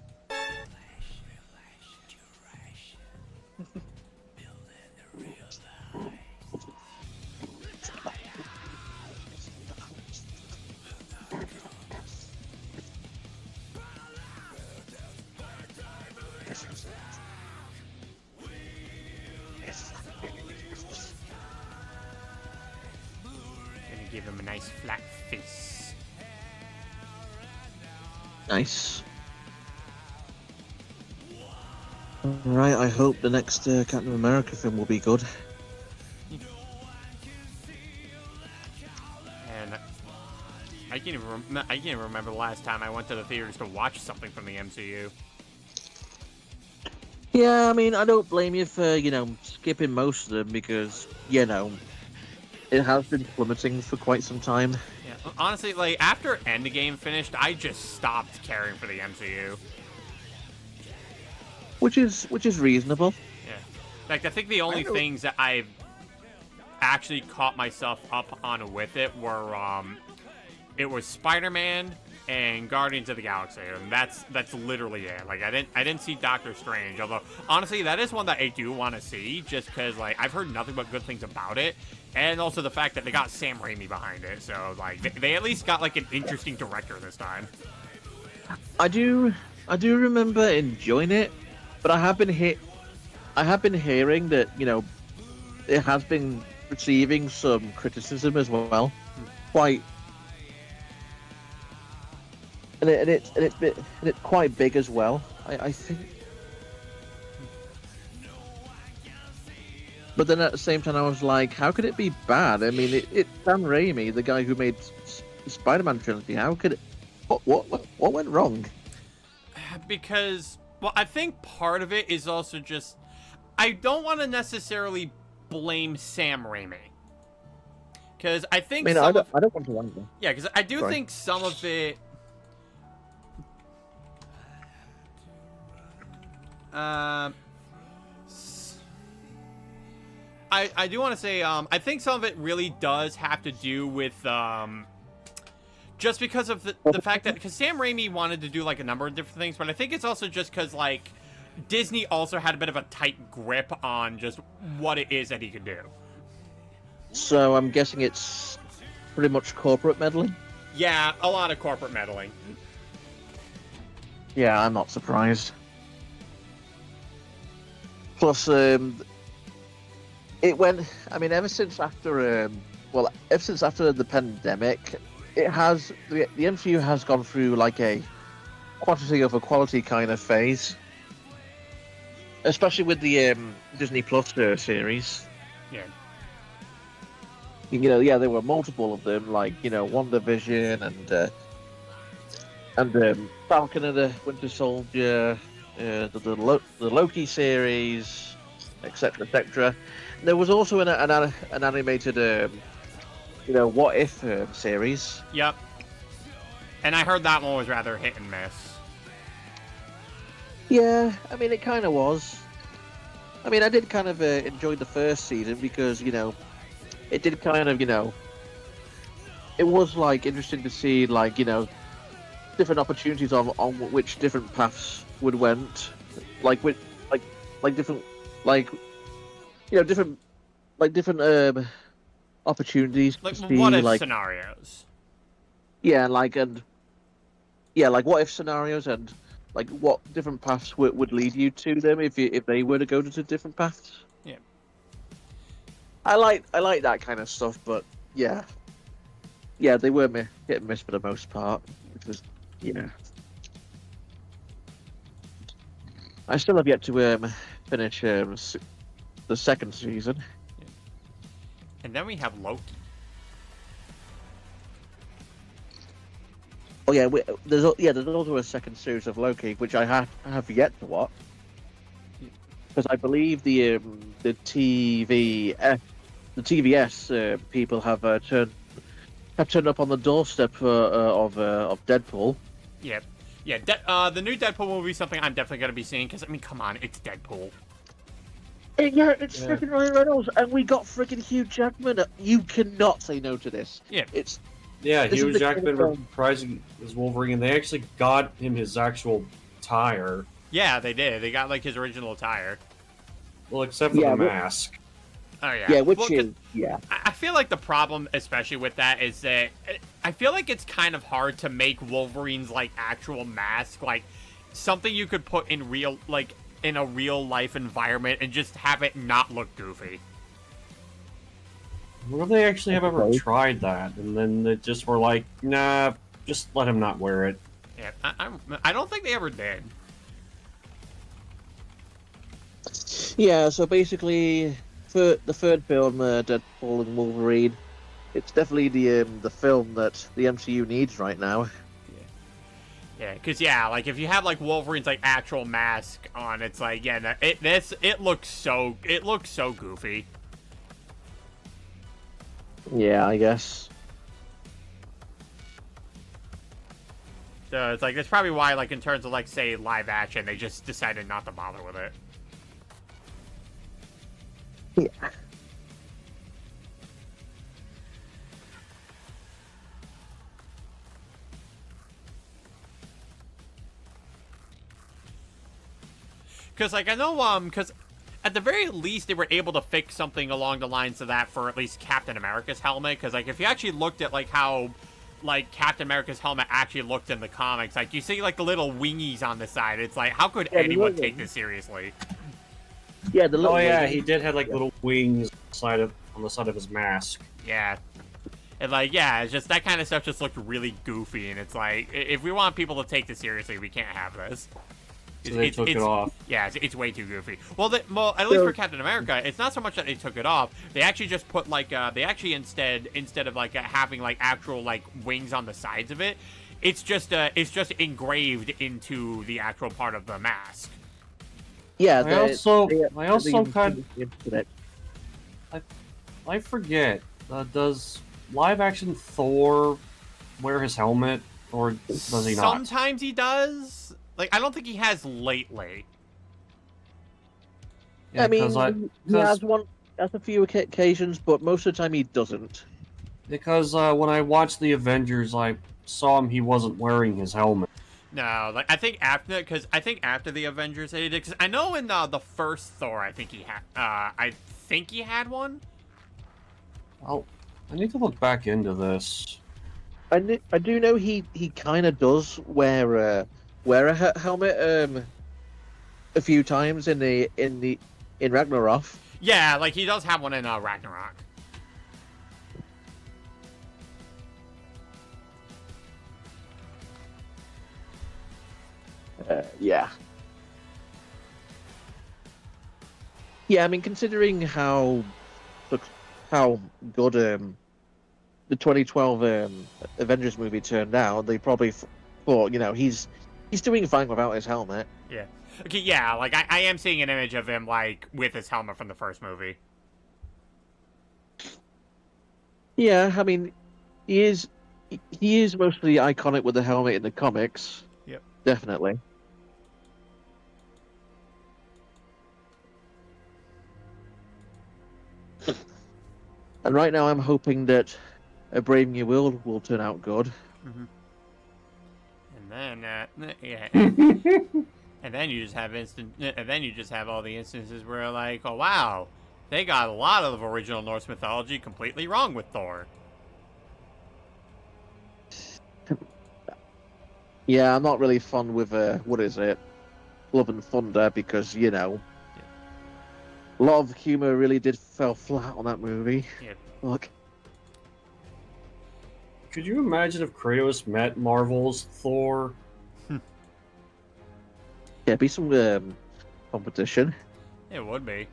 Gonna give him a nice flat face. Nice. Alright, I hope the next Captain America film will be good. I can't even remember the last time I went to the theaters to watch something from the MCU. Yeah, I mean, I don't blame you for, skipping most of them because, it has been plummeting for quite some time. Yeah, honestly, like after Endgame finished, I just stopped caring for the MCU. Which is reasonable. Yeah, like I think the only things that I've actually caught myself up on with it were it was Spider-Man and Guardians of the Galaxy, and that's literally it. Like I didn't see Doctor Strange, although honestly that is one that I do want to see, just because like I've heard nothing but good things about it, and also the fact that they got Sam Raimi behind it, so like they at least got like an interesting director this time. I do remember enjoying it, but I have been hearing that it has been receiving some criticism as well, quite. And it's quite big as well. I think. But then at the same time, I was like, how could it be bad? I mean, it's Sam Raimi, the guy who made the Spider-Man trilogy. How could it? What went wrong? Because, well, I think part of it is also just I don't want to necessarily blame Sam Raimi. Because I think I don't want to wonder. Yeah, because I do think some of it. I do want to say I think some of it really does have to do with just because of the fact that because Sam Raimi wanted to do like a number of different things, but I think it's also just because like Disney also had a bit of a tight grip on just what it is that he could do. So I'm guessing it's pretty much corporate meddling? Yeah, a lot of corporate meddling. Yeah, I'm not surprised. Plus, it went. I mean, ever since after the pandemic, it has the MCU has gone through like a quantity over quality kind of phase, especially with the Disney Plus series. Yeah. There were multiple of them, like WandaVision and Falcon and the Winter Soldier, the Loki series, etc., etc. There was also an animated, What If series. Yep. And I heard that one was rather hit and miss. Yeah, I mean it kind of was. I mean I did kind of enjoy the first season because it did kind of it was like interesting to see like different opportunities on which different paths would went, like with like different different opportunities Like to see, what if like scenarios. yeah like what if scenarios and like what different paths would lead you to them if they were to go to different paths. Yeah. I like that kind of stuff, but yeah, they were hit and miss for the most part, which was I still have yet to finish the second season. And then we have Loki. Oh yeah, there's also a second series of Loki, which I have yet to watch, because I believe the TVS people have turned up on the doorstep of Deadpool. Yep. Yeah, the new Deadpool movie is something I'm definitely going to be seeing, because, I mean, come on, it's Deadpool. Yeah, it's freaking Ryan Reynolds, and we got freaking Hugh Jackman. You cannot say no to this. Yeah. Hugh Jackman reprising as Wolverine, and they actually got him his actual attire. Yeah, they did. They got, like, his original attire. Well, except for the mask. Oh, yeah. Yeah, I feel like the problem, especially with that, is that I feel like it's kind of hard to make Wolverine's, like, actual mask, like, something you could put in in a real-life environment and just have it not look goofy. I wonder if they actually have ever tried that, and then they just were like, nah, just let him not wear it. Yeah, I don't think they ever did. Yeah, so basically, for the third film, Deadpool and Wolverine, it's definitely the film that the MCU needs right now. Yeah, because like if you have like Wolverine's like actual mask on, it's like it looks so goofy. Yeah, I guess. So it's like that's probably why like in terms of like say live action, they just decided not to bother with it. Yeah. Because like I know because at the very least they were able to fix something along the lines of that for at least Captain America's helmet. Because like if you actually looked at like how like Captain America's helmet actually looked in the comics, like you see like the little wingies on the side. It's like how could anyone take this seriously? Yeah, the little Oh yeah, wings. he did have like little wings on the side of his mask. Yeah. And like it's just that kind of stuff just looked really goofy, and it's like if we want people to take this seriously, we can't have this. So they took it off. Yeah, it's way too goofy. Well, at least for Captain America, it's not so much that they took it off. They actually just put like they actually instead of like having like actual like wings on the sides of it, it's just engraved into the actual part of the mask. Yeah, I forget. Does live action Thor wear his helmet, or does he not? Sometimes he does. Like, I don't think he has lately. Yeah, I mean, he has a few occasions, but most of the time he doesn't. Because when I watched the Avengers, I saw he wasn't wearing his helmet. No, like I think after the Avengers they did. Because I know in the first Thor, I think he had one. I need to look back into this. I do know he kind of does wear a helmet a few times in Ragnarok. Yeah, like he does have one in Ragnarok. Yeah. Yeah, I mean, considering how good the 2012 Avengers movie turned out, they probably thought, he's doing fine without his helmet. Yeah. Okay, yeah, like I am seeing an image of him like with his helmet from the first movie. Yeah, I mean, he is mostly iconic with the helmet in the comics. Yep. Definitely. And right now, I'm hoping that A Brave New World will turn out good. Mm-hmm. And then, and then you just have all the instances where like, oh wow, they got a lot of original Norse mythology completely wrong with Thor. Yeah, I'm not really fond with what is it, Love and Thunder, because a lot of humor really did fell flat on that movie. Yeah. Look. Could you imagine if Kratos met Marvel's Thor? Yeah, be some competition. It would be.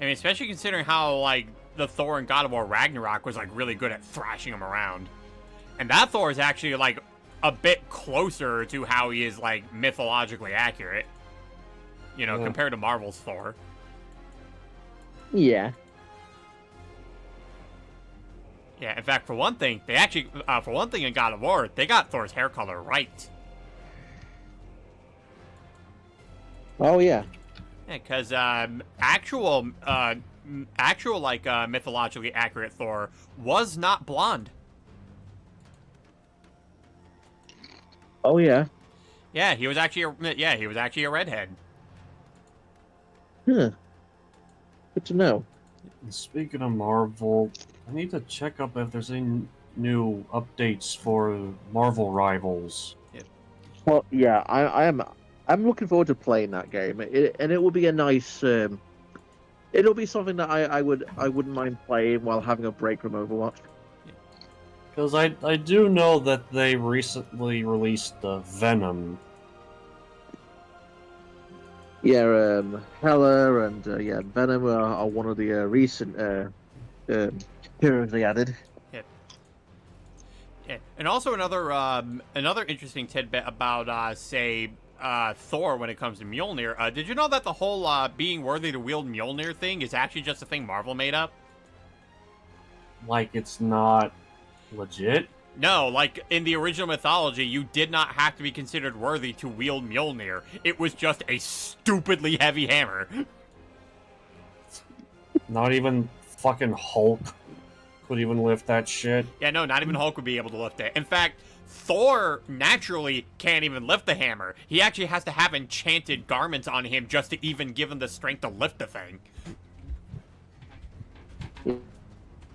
I mean, especially considering how like the Thor in God of War Ragnarok was like really good at thrashing him around, and that Thor is actually like a bit closer to how he is like mythologically accurate. Compared to Marvel's Thor. Yeah. Yeah, in fact, for one thing, they actually, in God of War, they got Thor's hair color right. Oh yeah. Yeah, because actual mythologically accurate Thor was not blonde. Oh yeah. Yeah, he was actually a redhead. Huh. Good to know. And speaking of Marvel, I need to check up if there's any new updates for Marvel Rivals. Well, yeah, I'm looking forward to playing that game, and it will be a nice. It'll be something that I wouldn't mind playing while having a break from Overwatch. Because I do know that they recently released Venom. Yeah, Hela and Venom are one of the recent curiously added. Yeah. And also another interesting tidbit about say Thor when it comes to Mjolnir. Did you know that the whole being worthy to wield Mjolnir thing is actually just a thing Marvel made up? Like it's not legit. No, like in the original mythology, you did not have to be considered worthy to wield Mjolnir. It was just a stupidly heavy hammer. Not even fucking Hulk could even lift that shit. Yeah, no, not even Hulk would be able to lift it. In fact, Thor naturally can't even lift the hammer. He actually has to have enchanted garments on him just to even give him the strength to lift the thing.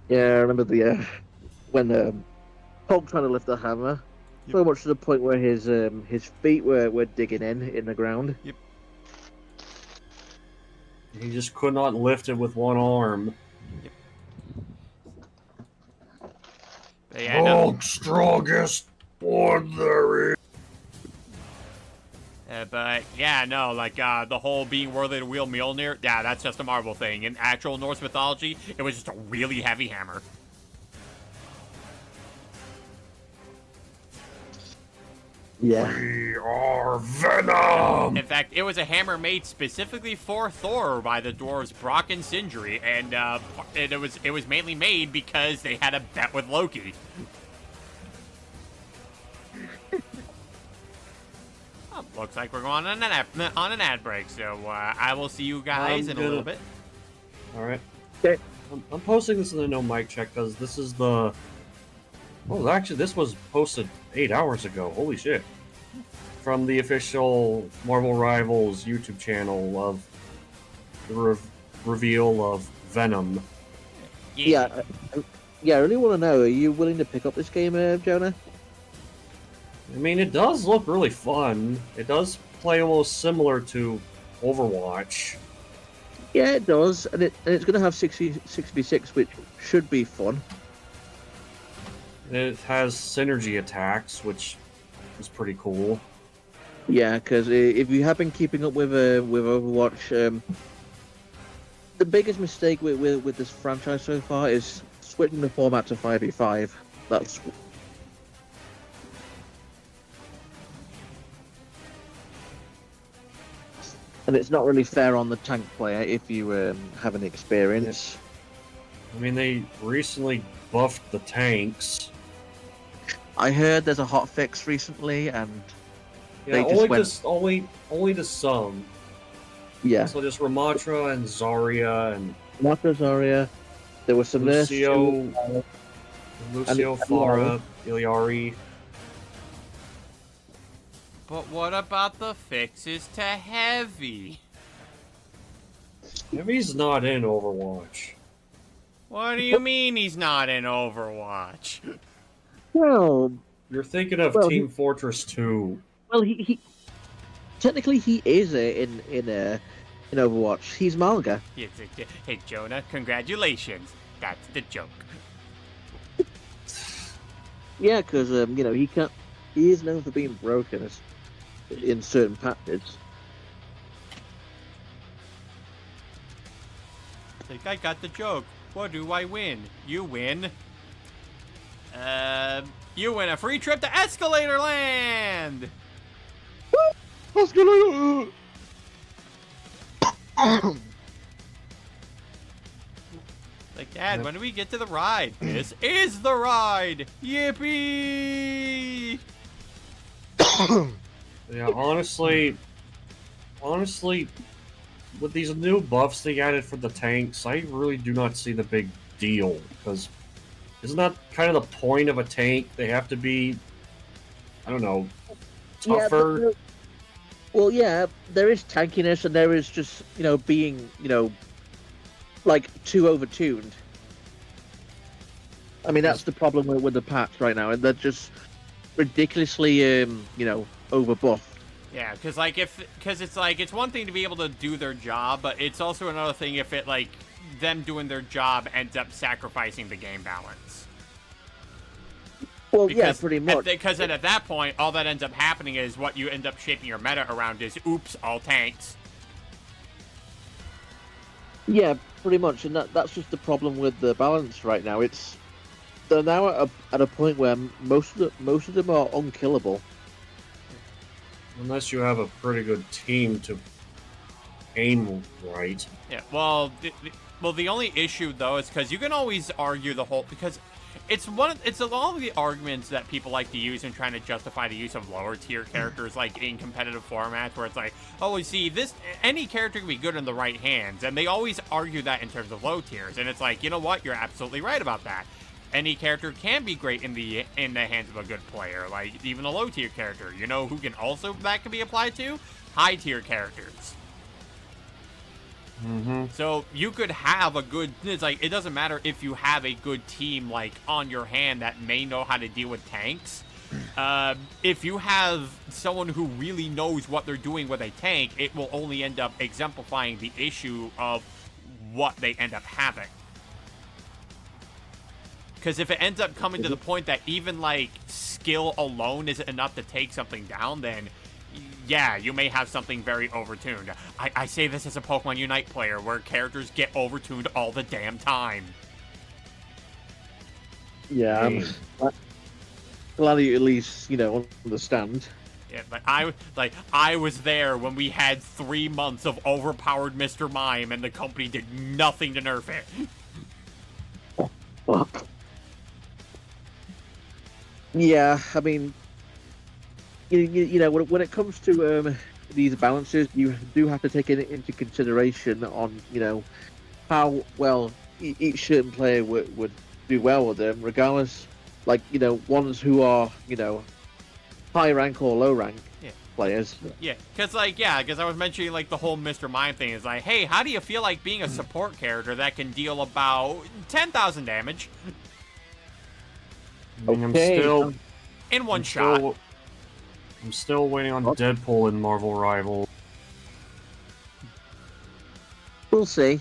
Yeah, I remember the when Hulk trying to lift the hammer, so much to the point where his feet were digging in the ground. Yep. He just could not lift it with one arm. But yeah, no. Hulk, strongest one there is. But yeah, no, like the whole being worthy to wield Mjolnir, yeah, that's just a Marvel thing. In actual Norse mythology, it was just a really heavy hammer. Yeah. We are Venom! In fact, it was a hammer made specifically for Thor by the dwarves Brock and Sindri, and it was mainly made because they had a bet with Loki. Well, looks like we're going on an ad break, so I will see you guys in a little bit. Alright. Okay. I'm posting this in the no mic check because this is the... Oh, actually, this was posted 8 hours ago. Holy shit. From the official Marvel Rivals YouTube channel of the reveal of Venom. Yeah, I really want to know, are you willing to pick up this game, Jonah? I mean, it does look really fun. It does play almost similar to Overwatch. Yeah, it does, and it's going to have 6v6, which should be fun. It has synergy attacks, which is pretty cool. Yeah, because if you have been keeping up with Overwatch, the biggest mistake with this franchise so far is switching the format to 5v5. That's and it's not really fair on the tank player if you have any experience. I mean, they recently buffed the tanks. I heard there's a hot fix recently, and Yeah, they just only to some. yeah, So just Ramatra and Zarya and Marco Zarya. There was some Lucio, nurse- Lucio, and Farah, Iliari. But what about the fixes to Heavy? Heavy's not in Overwatch. What do you mean he's not in Overwatch? Well, You're thinking of Well, Team Fortress 2. well, he technically he is in Overwatch. He's Malga. Hey, Jonah, congratulations. That's the joke. Yeah, because he is known for being broken in certain patches. I think I got the joke. What do I win? You win. You win a free trip to Escalator Land! Escalator! Like, Dad, when do we get to the ride? This is the ride! Yippee! Yeah, honestly, with these new buffs they added for the tanks, I really do not see the big deal, because isn't that kind of the point of a tank? They have to be, I don't know, tougher. Yeah, well, yeah, there is tankiness, and there is just being like too overtuned. I mean, that's the problem with the patch right now, and they're just ridiculously overbuffed. Yeah, because it's one thing to be able to do their job, but it's also another thing if it, like, them doing their job ends up sacrificing the game balance. Well, yeah, pretty much. Because then at that point, all that ends up happening is what you end up shaping your meta around is, oops, all tanks. Yeah, pretty much, and that's just the problem with the balance right now. They're now at a point where most of them are unkillable. Unless you have a pretty good team to aim right. Yeah, well, the only issue though is because you can always argue the whole because it's a lot of the arguments that people like to use in trying to justify the use of lower tier characters like in competitive formats where it's like, oh, you see, any character can be good in the right hands, and they always argue that in terms of low tiers, and it's like, you know what, you're absolutely right about that. Any character can be great in the hands of a good player, like even a low tier character. You know who can also that can be applied to? High tier characters. Mm-hmm. So you could have a good. It's like it doesn't matter if you have a good team like on your hand that may know how to deal with tanks. If you have someone who really knows what they're doing with a tank, it will only end up exemplifying the issue of what they end up having. Because if it ends up coming to the point that even, like, skill alone isn't enough to take something down, then, yeah, you may have something very overtuned. I say this as a Pokemon Unite player, where characters get overtuned all the damn time. Yeah, I'm glad you at least, understand. Yeah, but I was there when we had 3 months of overpowered Mr. Mime, and the company did nothing to nerf it. Fuck. Yeah, I mean, when it comes to these balances, you do have to take it into consideration on, how well each certain player would do well with them, regardless, like, ones who are, high rank or low rank players. Yeah, because I was mentioning, like, the whole Mr. Mime thing is like, hey, how do you feel like being a support character that can deal about 10,000 damage? I'm still in one shot. I'm still waiting on Deadpool in Marvel Rivals. We'll see.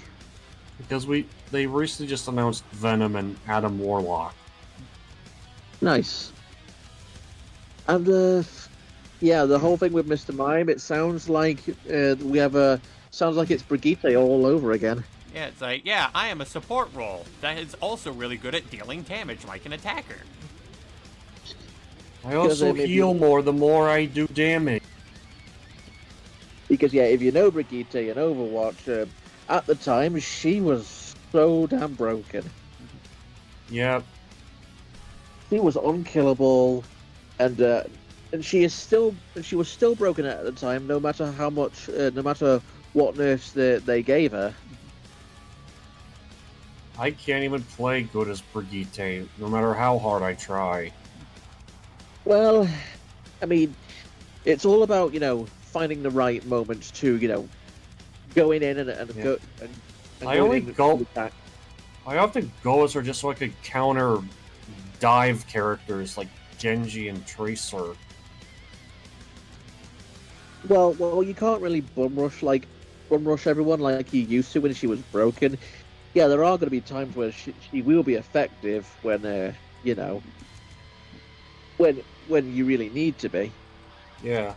Because they recently just announced Venom and Adam Warlock. Nice. And yeah, the whole thing with Mr. Mime, it sounds like sounds like it's Brigitte all over again. Yeah, it's like, yeah, I am a support role that is also really good at dealing damage like an attacker. I also heal more the more I do damage. Because, yeah, if you know Brigitte in Overwatch, at the time, she was so damn broken. Yep. She was unkillable, and she was still broken at the time, no matter how much, no matter what nerfs they gave her. I can't even play good as Brigitte, no matter how hard I try. Well, I mean, it's all about, finding the right moments to, going in and go. And I often go as her just so I could counter dive characters like Genji and Tracer. Well, you can't really bum rush everyone like you used to when she was broken. Yeah, there are going to be times where she will be effective when when you really need to be. Yeah.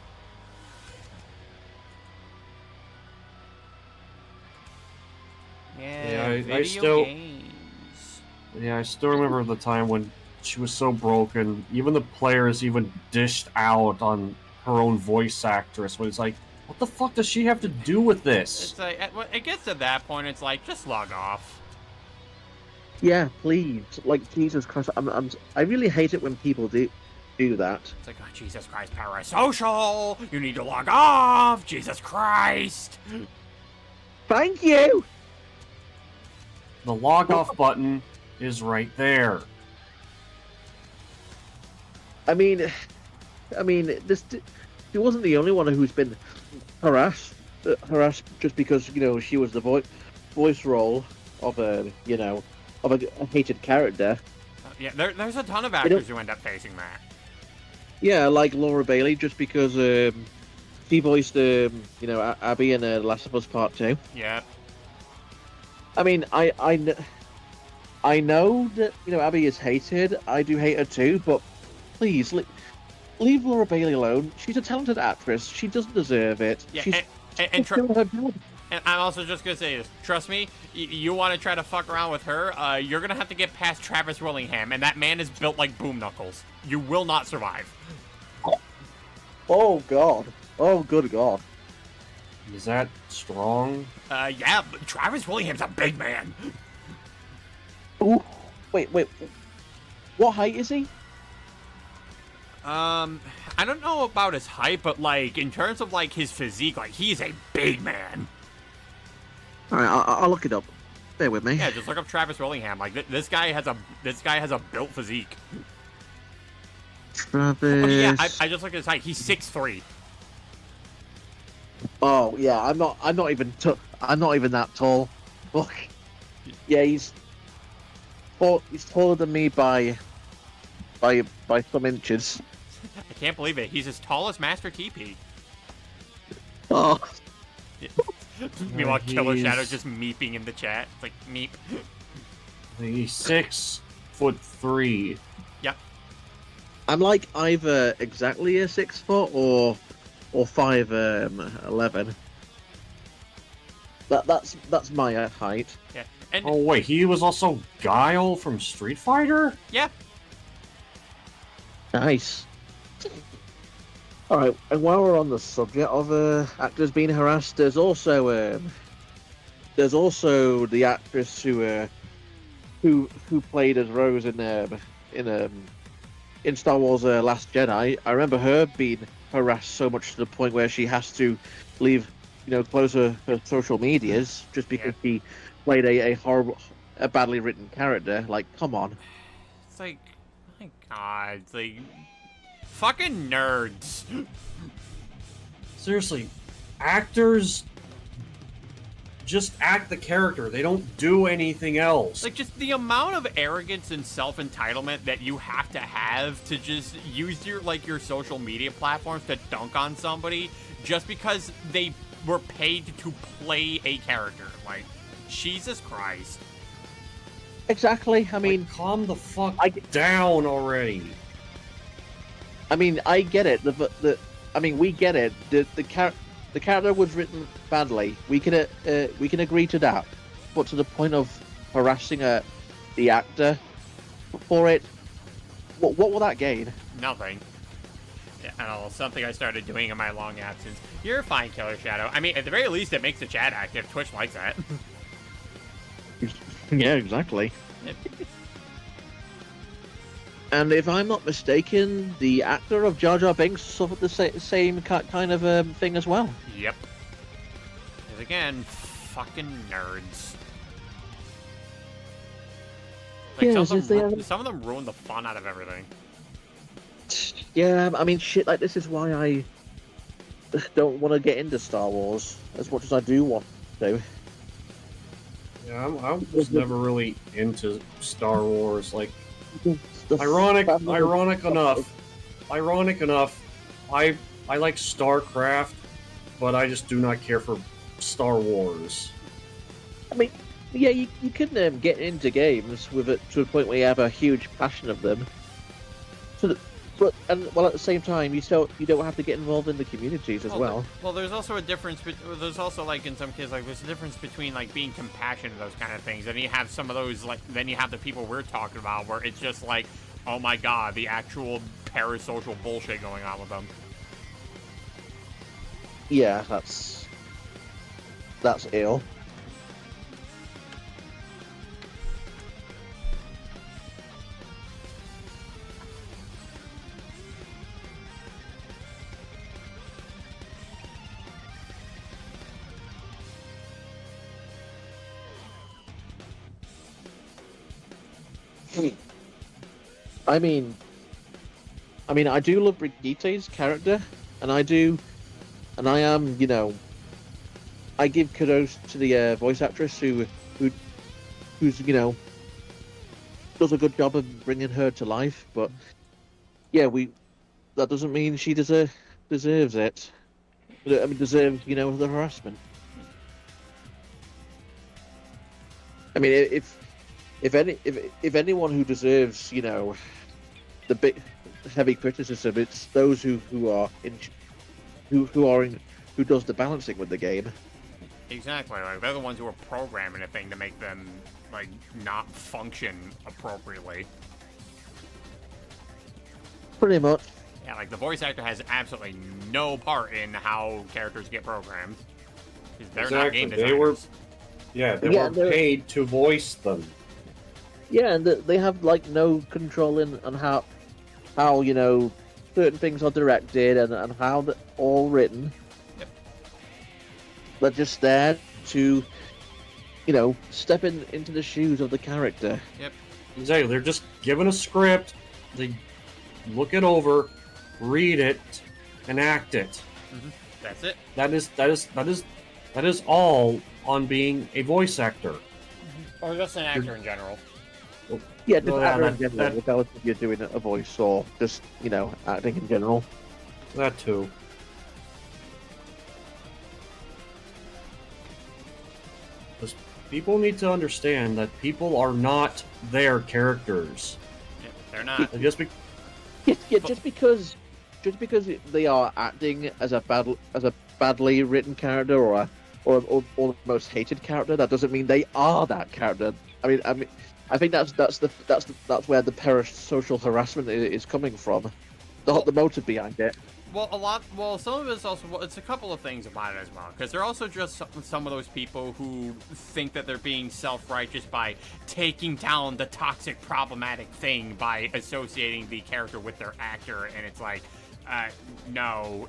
I still games. Yeah, I still remember the time when she was so broken. Even the players even dished out on her own voice actress. When it's like, what the fuck does she have to do with this? It's like it gets to that point. It's like just log off. Yeah, please. Like, Jesus Christ, I really hate it when people do that. It's like, oh, Jesus Christ, parasocial! You need to log off! Jesus Christ! Thank you! The log off button is right there. I mean, she wasn't the only one who's been harassed just because, she was the voice role of a hated character. Yeah, there's a ton of actors who end up facing that. Yeah, like Laura Bailey, just because she voiced, Abby in The Last of Us Part 2. Yeah. I mean, I know that, Abby is hated. I do hate her too, but please, leave Laura Bailey alone. She's a talented actress. She doesn't deserve it. Yeah, She's and doing her job. And I'm also just gonna say this. Trust me, you want to try to fuck around with her, you're gonna have to get past Travis Willingham, and that man is built like Boom Knuckles. You will not survive. Oh god. Oh good god. Is that strong? Yeah, but Travis Willingham's a big man. Ooh. Wait. What height is he? I don't know about his height, but like in terms of like his physique, like he's a big man. All right, I'll look it up. Bear with me. Yeah, just look up Travis Willingham. Like this guy has a built physique. Travis. Oh, yeah, I just looked at his height. He's 6'3". Oh yeah, I'm not even that tall. Look. Yeah, he's taller than me by some inches. I can't believe it. He's as tall as Master TP. Oh. Meanwhile, Killer he's- Shadow just meeping in the chat. It's like meep. He's 6'3". Yep. I'm like either exactly a 6 foot or 5'11". That's my height. Yeah. And Oh wait, he was also Guile from Street Fighter? yeah. Nice. All right, and while we're on the subject of actors being harassed, there's also the actress who played as Rose in Star Wars Last Jedi. I remember her being harassed so much to the point where she has to leave, close her social medias just because she played a badly written character. Like, come on. It's like, my God, it's like, fucking nerds. Seriously, actors just act the character. They don't do anything else. Like, just the amount of arrogance and self-entitlement that you have to just use your social media platforms to dunk on somebody just because they were paid to play a character. Like, Jesus Christ. Exactly. I mean, Calm the fuck down already. I mean, I get it. We get it. The character was written badly. We can agree to that. But to the point of harassing the actor for it, what will that gain? Nothing. Yeah, I don't know, something I started doing in my long absence. You're fine, Killer Shadow. I mean, at the very least, it makes the chat active. Twitch likes that. Yeah, exactly. Yep. And if I'm not mistaken, the actor of Jar Jar Binks suffered the same kind of thing as well. Yep. Because again, fucking nerds. Like, Yeah, some of them ruin the fun out of everything. Yeah, I mean, shit like this is why I don't want to get into Star Wars as much as I do want to. Yeah, I was never really into Star Wars. Like, The ironic family- enough, I like StarCraft, but I just do not care for Star Wars. I mean, yeah, you can get into games with it to a point where you have a huge passion of them. But at the same time, you don't have to get involved in the communities as well. Well, there's also a difference. There's also, like, in some cases, like, there's a difference between, like, being compassionate to those kind of things, and you have some of those, like, then you have the people we're talking about where it's just like, oh my God, the actual parasocial bullshit going on with them. Yeah, that's ill. I mean, I do love Brigitte's character, and I am, I give kudos to the voice actress who's, does a good job of bringing her to life. But yeah, that doesn't mean she deserves it. I mean, deserves, the harassment. I mean, if anyone who deserves, the big heavy criticism, it's those who does the balancing with the game. Exactly. Like, they're the ones who are programming a thing to make them, like, not function appropriately. Pretty much. Yeah, like, the voice actor has absolutely no part in how characters get programmed. 'Cause they're not game designers. They Yeah, were they're- paid to voice them. Yeah, and they have like no control on how certain things are directed and how they're all written. Yep. They're just there to, step into the shoes of the character. Yep. Exactly. They're just given a script. They look it over, read it, and act it. That's it. That is all on being a voice actor. Or just an actor in general. Yeah, just Well, yeah, actor in that- general, regardless if you're doing a voice or just, acting in general. That too. Because people need to understand that people are not their characters. Yep, they're not. They just be, Just because they are acting as a badly written character or the most hated character, that doesn't mean they are that character. I think that's where the parasocial harassment is coming from. The motive behind it. Well, some of it's also, it's a couple of things about it as well, because they're also just some of those people who think that they're being self-righteous by taking down the toxic, problematic thing by associating the character with their actor, and it's like, no,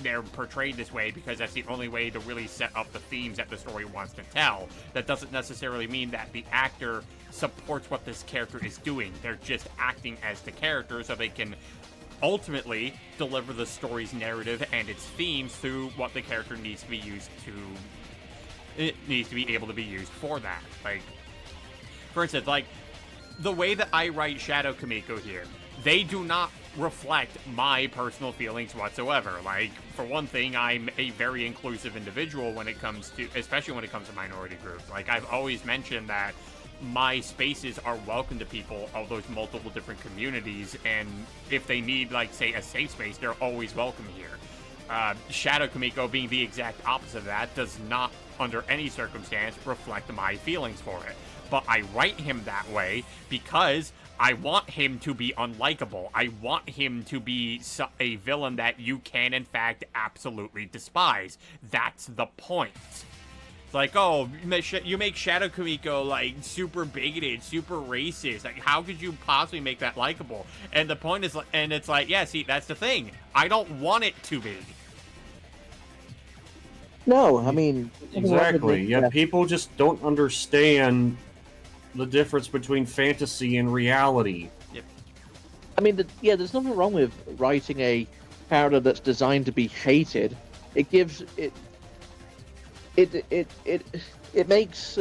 they're portrayed this way because that's the only way to really set up the themes that the story wants to tell. That doesn't necessarily mean that the actor supports what this character is doing. They're just acting as the character so they can ultimately deliver the story's narrative and its themes through what the character needs to be used to. It needs to be able to be used for that. Like, for instance, like, the way that I write Shadow Kamiko here, they do not reflect my personal feelings whatsoever. Like, for one thing, I'm a very inclusive individual when it comes to, especially when it comes to minority groups. Like, I've always mentioned that my spaces are welcome to people of those multiple different communities, and if they need, like, say, a safe space, they're always welcome here. Shadow Kamiko being the exact opposite of that does not, under any circumstance, reflect my feelings for it. But I write him that way because I want him to be unlikable. I want him to be a villain that you can, in fact, absolutely despise. That's the point. It's like, oh, you make Shadow Kamiko, like, super bigoted, super racist. Like, how could you possibly make that likable? And the point is, and it's like, yeah, see, that's the thing. I don't want it to be. No, I mean... exactly. Yeah, people just don't understand the difference between fantasy and reality. Yep. I mean, there's nothing wrong with writing a character that's designed to be hated. It gives it makes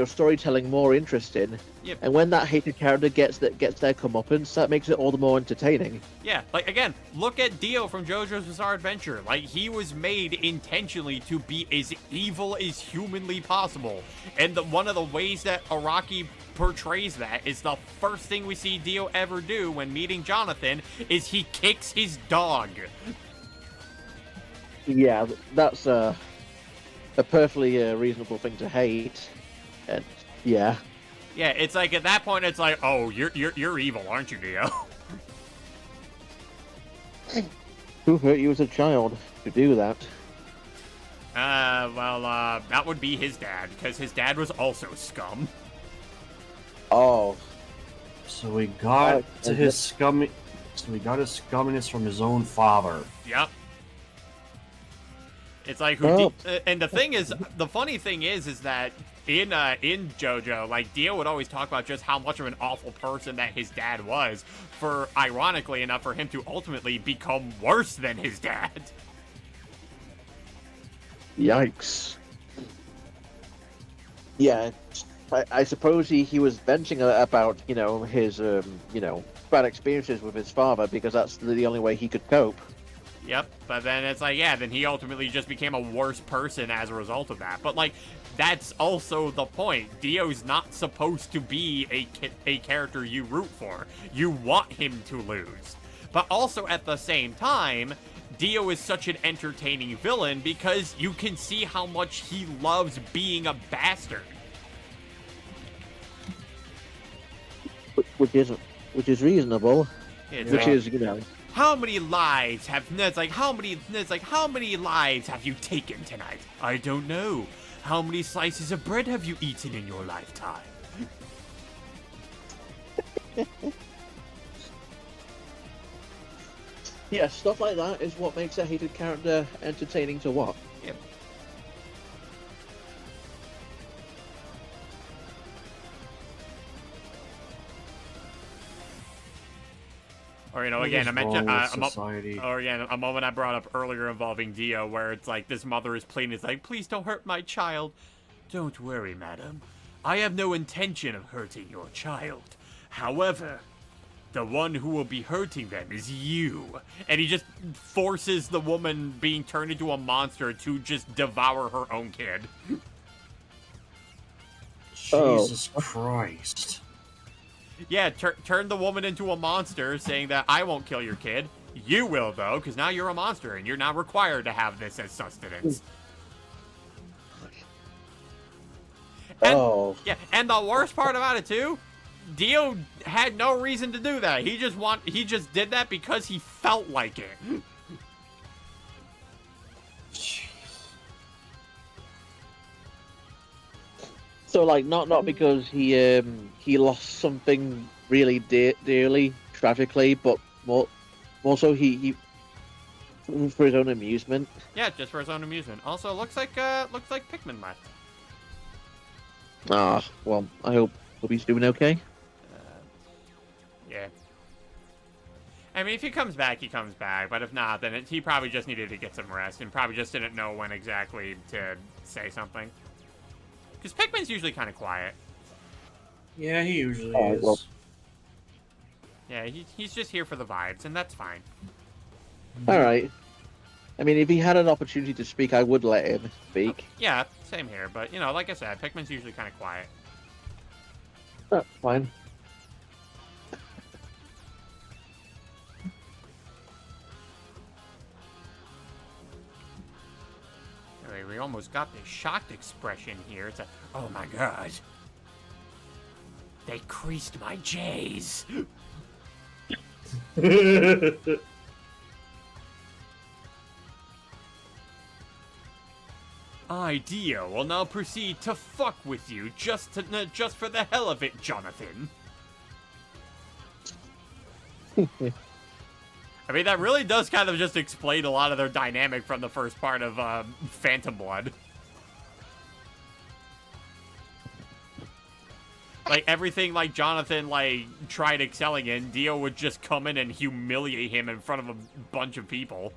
storytelling more interesting. Yep. And when that hated character gets their comeuppance, that makes it all the more entertaining. Yeah, like, again, look at Dio from JoJo's Bizarre Adventure. Like, he was made intentionally to be as evil as humanly possible. And one of the ways that Araki portrays that is the first thing we see Dio ever do when meeting Jonathan is he kicks his dog. Yeah, that's a perfectly reasonable thing to hate. And yeah. Yeah, it's like, at that point, it's like, oh, you're evil, aren't you, Dio? Who hurt you as a child to do that? That would be his dad, because his dad was also scum. Oh. So we got his scumminess from his own father. Yep. It's like, and the thing is, the funny thing is that in JoJo, like, Dio would always talk about just how much of an awful person that his dad was, for, ironically enough, for him to ultimately become worse than his dad. Yikes. Yeah, I suppose he was venting about, his, bad experiences with his father, because that's the only way he could cope. Yep, but then it's like, yeah, then he ultimately just became a worse person as a result of that. But, like, that's also the point. Dio's not supposed to be a character you root for. You want him to lose. But also, at the same time, Dio is such an entertaining villain because you can see how much he loves being a bastard. Which is reasonable. It's Which like, is, you know. how many lives have how many lives have you taken tonight? I don't know. How many slices of bread have you eaten in your lifetime? Yeah, stuff like that is what makes a hated character entertaining to watch. Yep. Or, you know, again, I mentioned, or again, a moment I brought up earlier involving Dio, where it's like this mother is pleading, it's like, please don't hurt my child. Don't worry, madam. I have no intention of hurting your child. However, the one who will be hurting them is you. And he just forces the woman being turned into a monster to just devour her own kid. Jesus Christ. Yeah, turn the woman into a monster, saying that I won't kill your kid. You will, though, because now you're a monster, and you're not required to have this as sustenance. And, yeah, and the worst part about it, too, Dio had no reason to do that. He just did that because he felt like it. So, like, not because he lost something really dearly, tragically, but more so he for his own amusement. Yeah, just for his own amusement. Also, looks like Pikmin left. Ah, well, I hope he's doing okay. Yeah. I mean, if he comes back, he comes back. But if not, then he probably just needed to get some rest and probably just didn't know when exactly to say something. Because Pikmin's usually kind of quiet. Yeah, he usually is. Well. Yeah, he's just here for the vibes, and that's fine. Alright. I mean, if he had an opportunity to speak, I would let him speak. Yeah, same here. But, you know, like I said, Pikmin's usually kind of quiet. That's fine. We almost got this shocked expression here. It's a, oh my god. They creased my J's. I, Dio, will now proceed to fuck with you just for the hell of it, Jonathan. I mean, that really does kind of just explain a lot of their dynamic from the first part of Phantom Blood. Like, everything, like, Jonathan, like, tried excelling in, Dio would just come in and humiliate him in front of a bunch of people.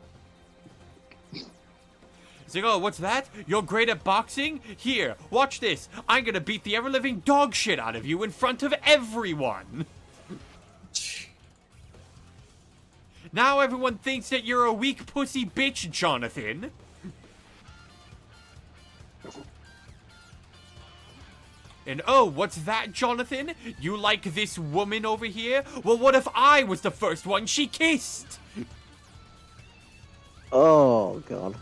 He's like, oh, what's that? You're great at boxing? Here, watch this. I'm gonna beat the ever-living dog shit out of you in front of everyone. Now everyone thinks that you're a weak pussy bitch, Jonathan. And oh, what's that, Jonathan? You like this woman over here? Well, what if I was the first one she kissed? Oh, God.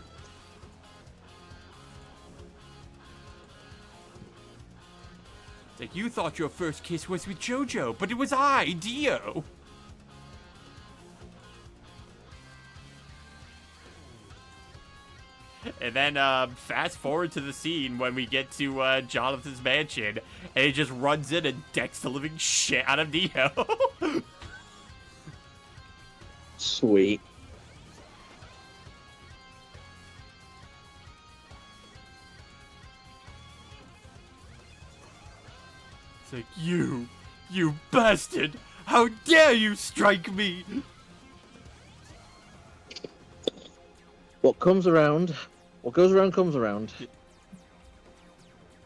It's like, you thought your first kiss was with JoJo, but it was I, Dio. And then, fast forward to the scene when we get to, Jonathan's mansion, and he just runs in and decks the living shit out of Dio. Sweet. It's like, you bastard! How dare you strike me! What goes around comes around.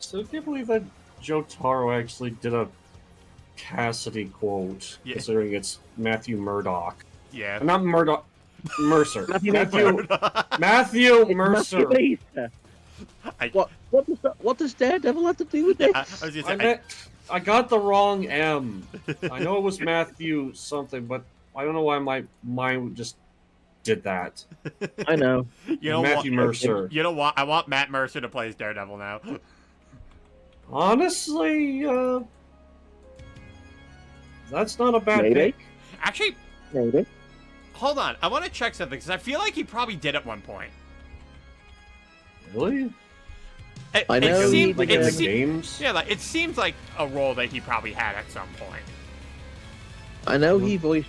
So I can't believe that Jotaro actually did a Cassidy quote, Yeah. considering it's Matthew Murdoch. Yeah. Not Murdoch. Mercer. Matthew Mercer. What does Daredevil have to do with this? I was gonna say, I got the wrong M. I know it was Matthew something, but I don't know why my mind just did that. I know. You know Matthew Mercer. You know what? I want Matt Mercer to play as Daredevil now. Honestly, that's not a bad Maybe. pick. Actually, Maybe. hold on. I want to check something because I feel like he probably did at one point. Really? I know It he seemed, did it in the se- games? yeah, like it seems like a role that he probably had at some point. I know he voiced.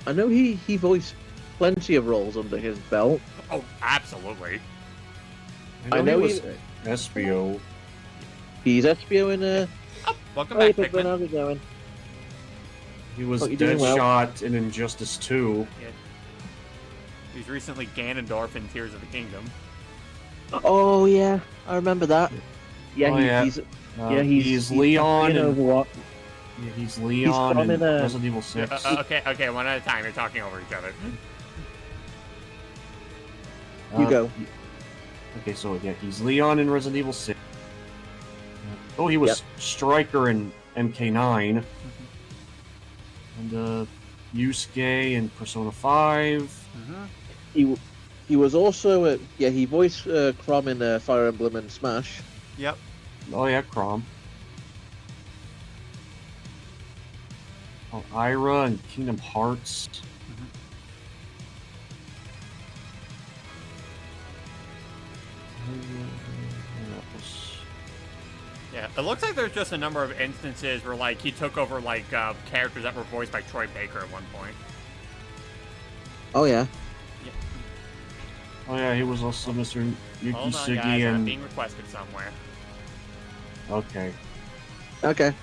I know he voiced plenty of roles under his belt. Oh, absolutely. I know he was Espio. He's Espio in a. Oh, welcome Hey, back, Pikmin, Pikmin. how's it going? He was Oh, you're doing well. Deadshot in Injustice 2. He's recently Ganondorf in Tears of the Kingdom. Oh yeah, I remember that. Yeah, Oh, yeah. he's Leon in and Overwatch. yeah, he's Leon from in in a- Resident Evil 6. Okay, one at a time. You're talking over each other. You go. Okay, so yeah, he's Leon in Resident Evil 6. Oh, he was Striker in MK9. And Yusuke in Persona 5. He was also he voiced Chrom in Fire Emblem and Smash. Yep. Oh yeah, Chrom. Oh, Ira and Kingdom Hearts. Yeah, it looks like there's just a number of instances where like he took over like characters that were voiced by Troy Baker at one point. Oh yeah. Oh yeah, he was also Mr. Yuki Hold on, Sugi guys, I'm and being requested somewhere. okay. Okay.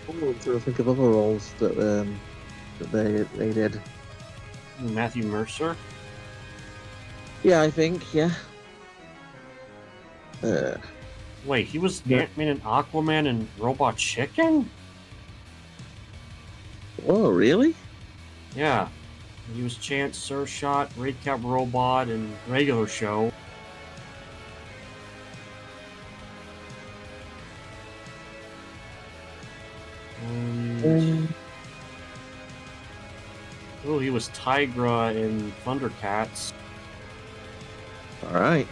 I'm trying to think of other roles that they did. Matthew Mercer. Yeah, I think yeah. Wait, he was Yeah. Ant-Man and Aquaman and Robot Chicken? Oh really? Yeah. He was Chance Surshot, Redcap Robot, and regular show. Oh, he was Tigra in Thundercats. All right.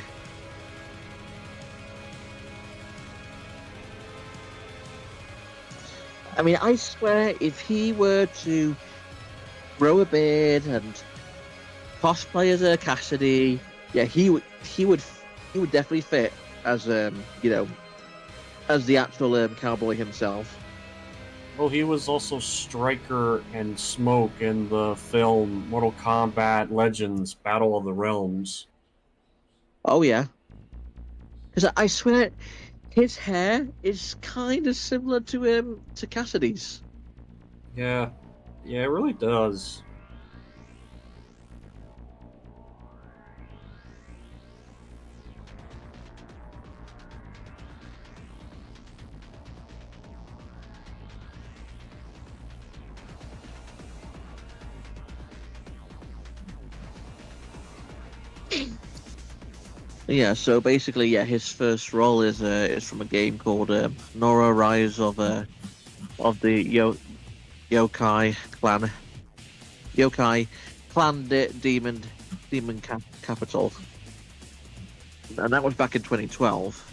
I mean, I swear, if he were to grow a beard and cosplay as a Cassidy, yeah, he would definitely fit as as the actual cowboy himself. Oh, he was also Striker and Smoke in the film Mortal Kombat Legends Battle of the Realms. Oh yeah, because I swear, his hair is kind of similar to Cassidy's. Yeah. Yeah, it really does. Yeah, so basically, yeah, his first role is from a game called Nora: Rise of the Yokai Clan. Yokai Clan Demon Capital, and that was back in 2012.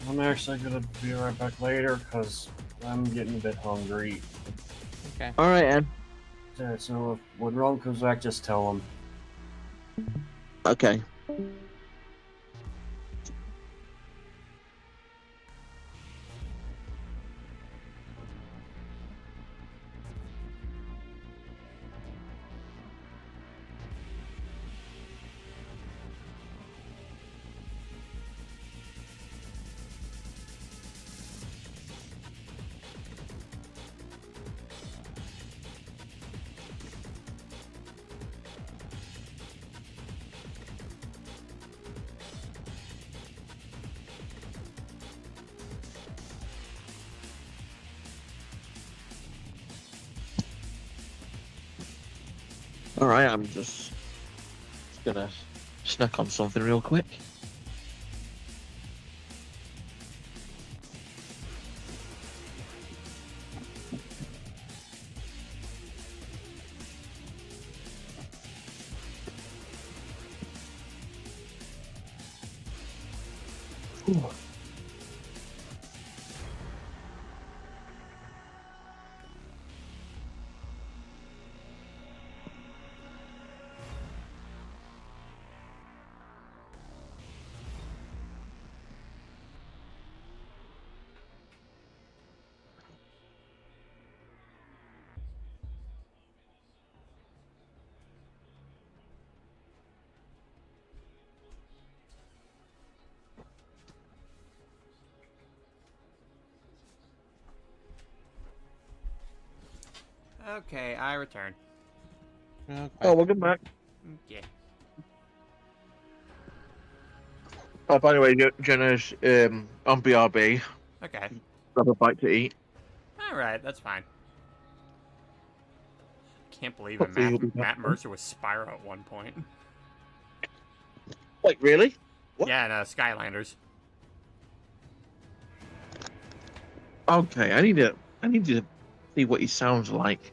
I'm actually gonna be right back later because I'm getting a bit hungry. Okay. All right, Ed. So when Ron comes back, just tell him. Okay. All right, I'm just gonna snack on something real quick. Okay, I return. Okay. Oh, welcome back. Okay. Oh, by the way, Jenna's on BRB. Okay. Grab a bite to eat. Alright, that's fine. Can't believe it. Hopefully he'll be Matt back. Mercer was Spyro at one point. Wait, really? What? Yeah, and Skylanders. Okay, I need to see what he sounds like.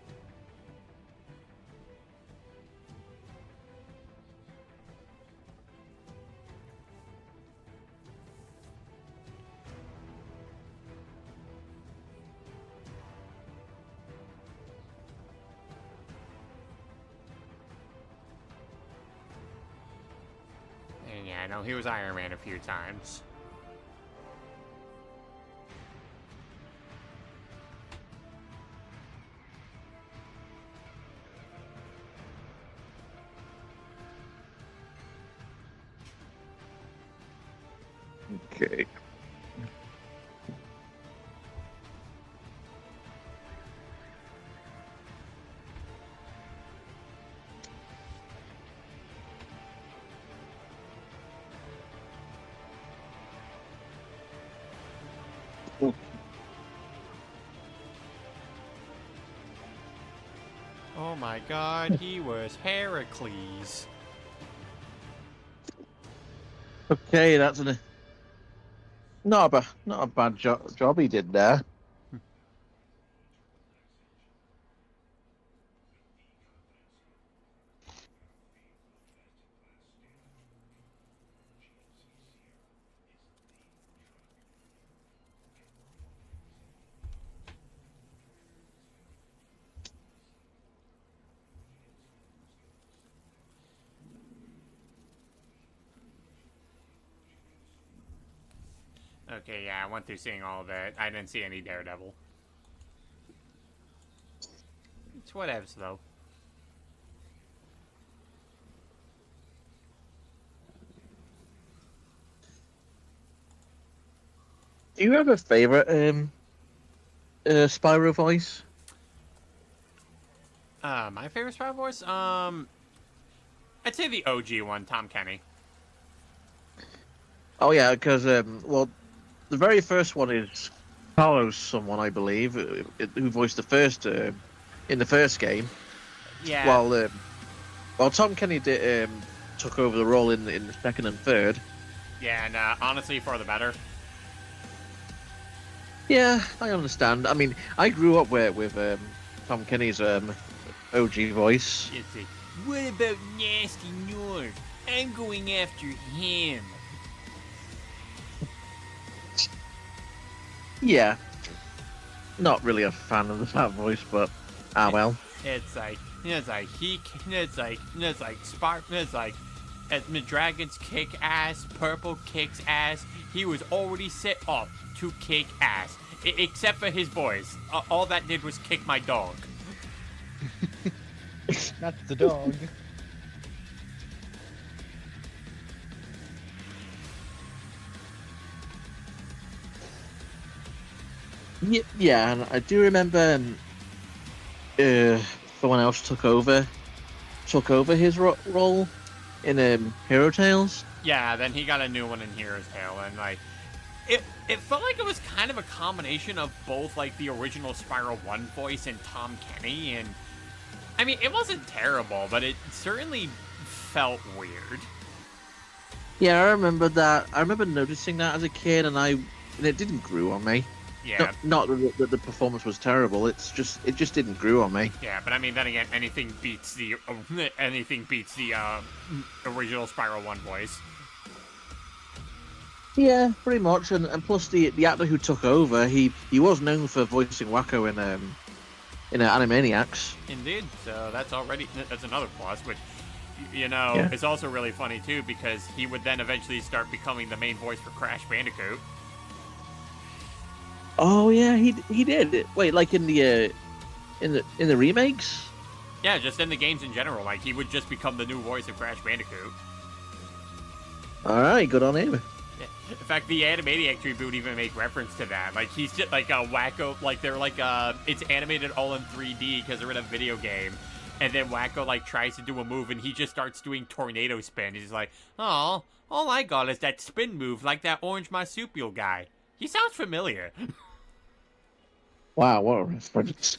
And yeah, I know he was Iron Man a few times. Okay. Oh my god, he was Heracles. Okay, that's not a bad job he did there. Okay, yeah, I went through seeing all of it. I didn't see any Daredevil. It's whatevs, though. Do you have a favorite Spyro voice? My favorite Spyro voice? I'd say the OG one, Tom Kenny. Oh yeah, because well, the very first one is Carlos, someone I believe, who voiced the first in the first game. Yeah. While Tom Kenny took over the role in the second and third. Yeah, and honestly, for the better. Yeah, I understand. I mean, I grew up with Tom Kenny's OG voice. It's a, what about Nasty North? I'm going after him. Yeah. Not really a fan of that voice, but well. It's like Spark. It's like Dragons kick ass, Purple kicks ass. He was already set up to kick ass, except for his voice. All that did was kick my dog. Not the dog. Yeah, and I do remember someone else took over his role in Hero Tales. Yeah, then he got a new one in Hero's Tale, and like, it felt like it was kind of a combination of both like the original Spiral 1 voice and Tom Kenny, and I mean, it wasn't terrible, but it certainly felt weird. Yeah, I remember that. I remember noticing that as a kid, and it didn't grow on me. Yeah. Not that the performance was terrible. It just didn't grow on me. Yeah, but I mean, then again, anything beats the original Spiral 1 voice. Yeah, pretty much, and plus the actor who took over, he was known for voicing Wacko in Animaniacs. Indeed. So that's another plus, which Yeah. is also really funny too, because he would then eventually start becoming the main voice for Crash Bandicoot. Oh yeah, he did. Wait, like in the remakes? Yeah, just in the games in general, like he would just become the new voice of Crash Bandicoot. All right, good on him. Yeah. In fact, the Animaniacs reboot even made reference to that. Like he's just like a Wacko, like they're like it's animated all in 3D because they're in a video game, and then Wacko like tries to do a move and he just starts doing tornado spin. He's like, oh, all I got is that spin move like that orange marsupial guy. He sounds familiar. Wow, what a reference.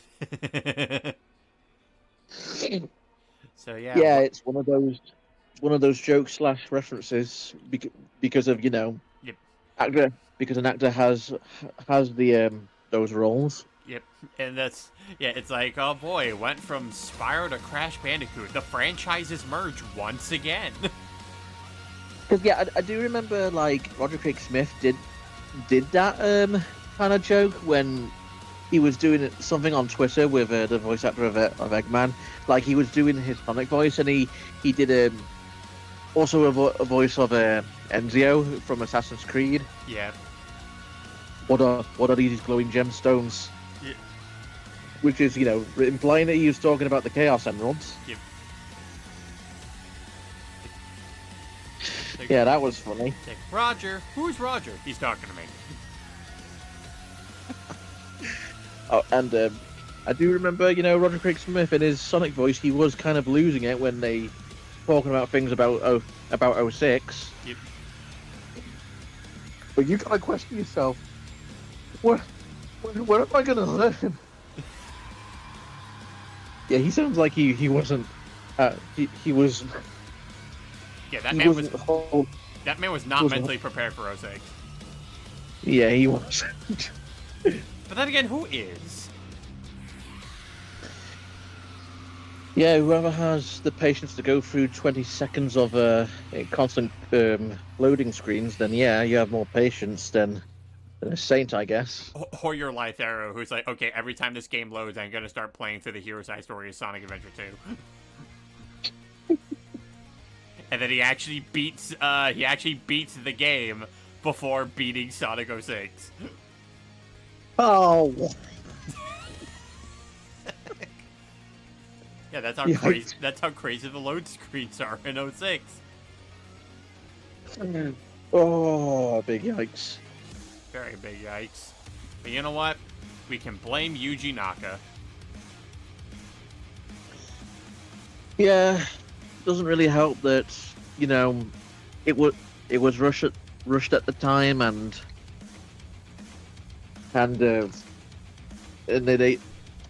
So yeah. Yeah, it's one of those jokes / references because of Yep. actor, because an actor has the those roles. Yep, and it's like, oh boy, it went from Spyro to Crash Bandicoot. The franchises merge once again. Because yeah, I do remember like Roger Craig Smith did that kind of joke when he was doing something on Twitter with the voice actor of Eggman. Like he was doing his Sonic voice, and he did also a voice of Enzio from Assassin's Creed. Yeah. What are these glowing gemstones? Yeah. Which is implying that he was talking about the Chaos Emeralds. Yep. Yeah, that was funny. Like, Roger, who's Roger? He's talking to me. Oh, and I do remember, Roger Craig Smith in his Sonic voice, he was kind of losing it when they talking about things about 06. Yep. But you gotta question yourself. What am I gonna learn? Yeah, he sounds like he wasn't. He was. Yeah, that He man wasn't. that man was not wasn't- mentally prepared for 06. Yeah, he was. But then again, who is? Yeah, whoever has the patience to go through 20 seconds of constant loading screens, then yeah, you have more patience than a saint, I guess. Or your life arrow, who's like, okay, every time this game loads, I'm gonna start playing through the hero side story of Sonic Adventure 2. And then he actually beats the game before beating Sonic 06. Oh. Yeah, that's how Yikes. crazy. That's how crazy the load screens are in 06. Oh, big yikes. Very big yikes. But you know what? We can blame Yuji Naka. Yeah, doesn't really help that it was rushed at the time, and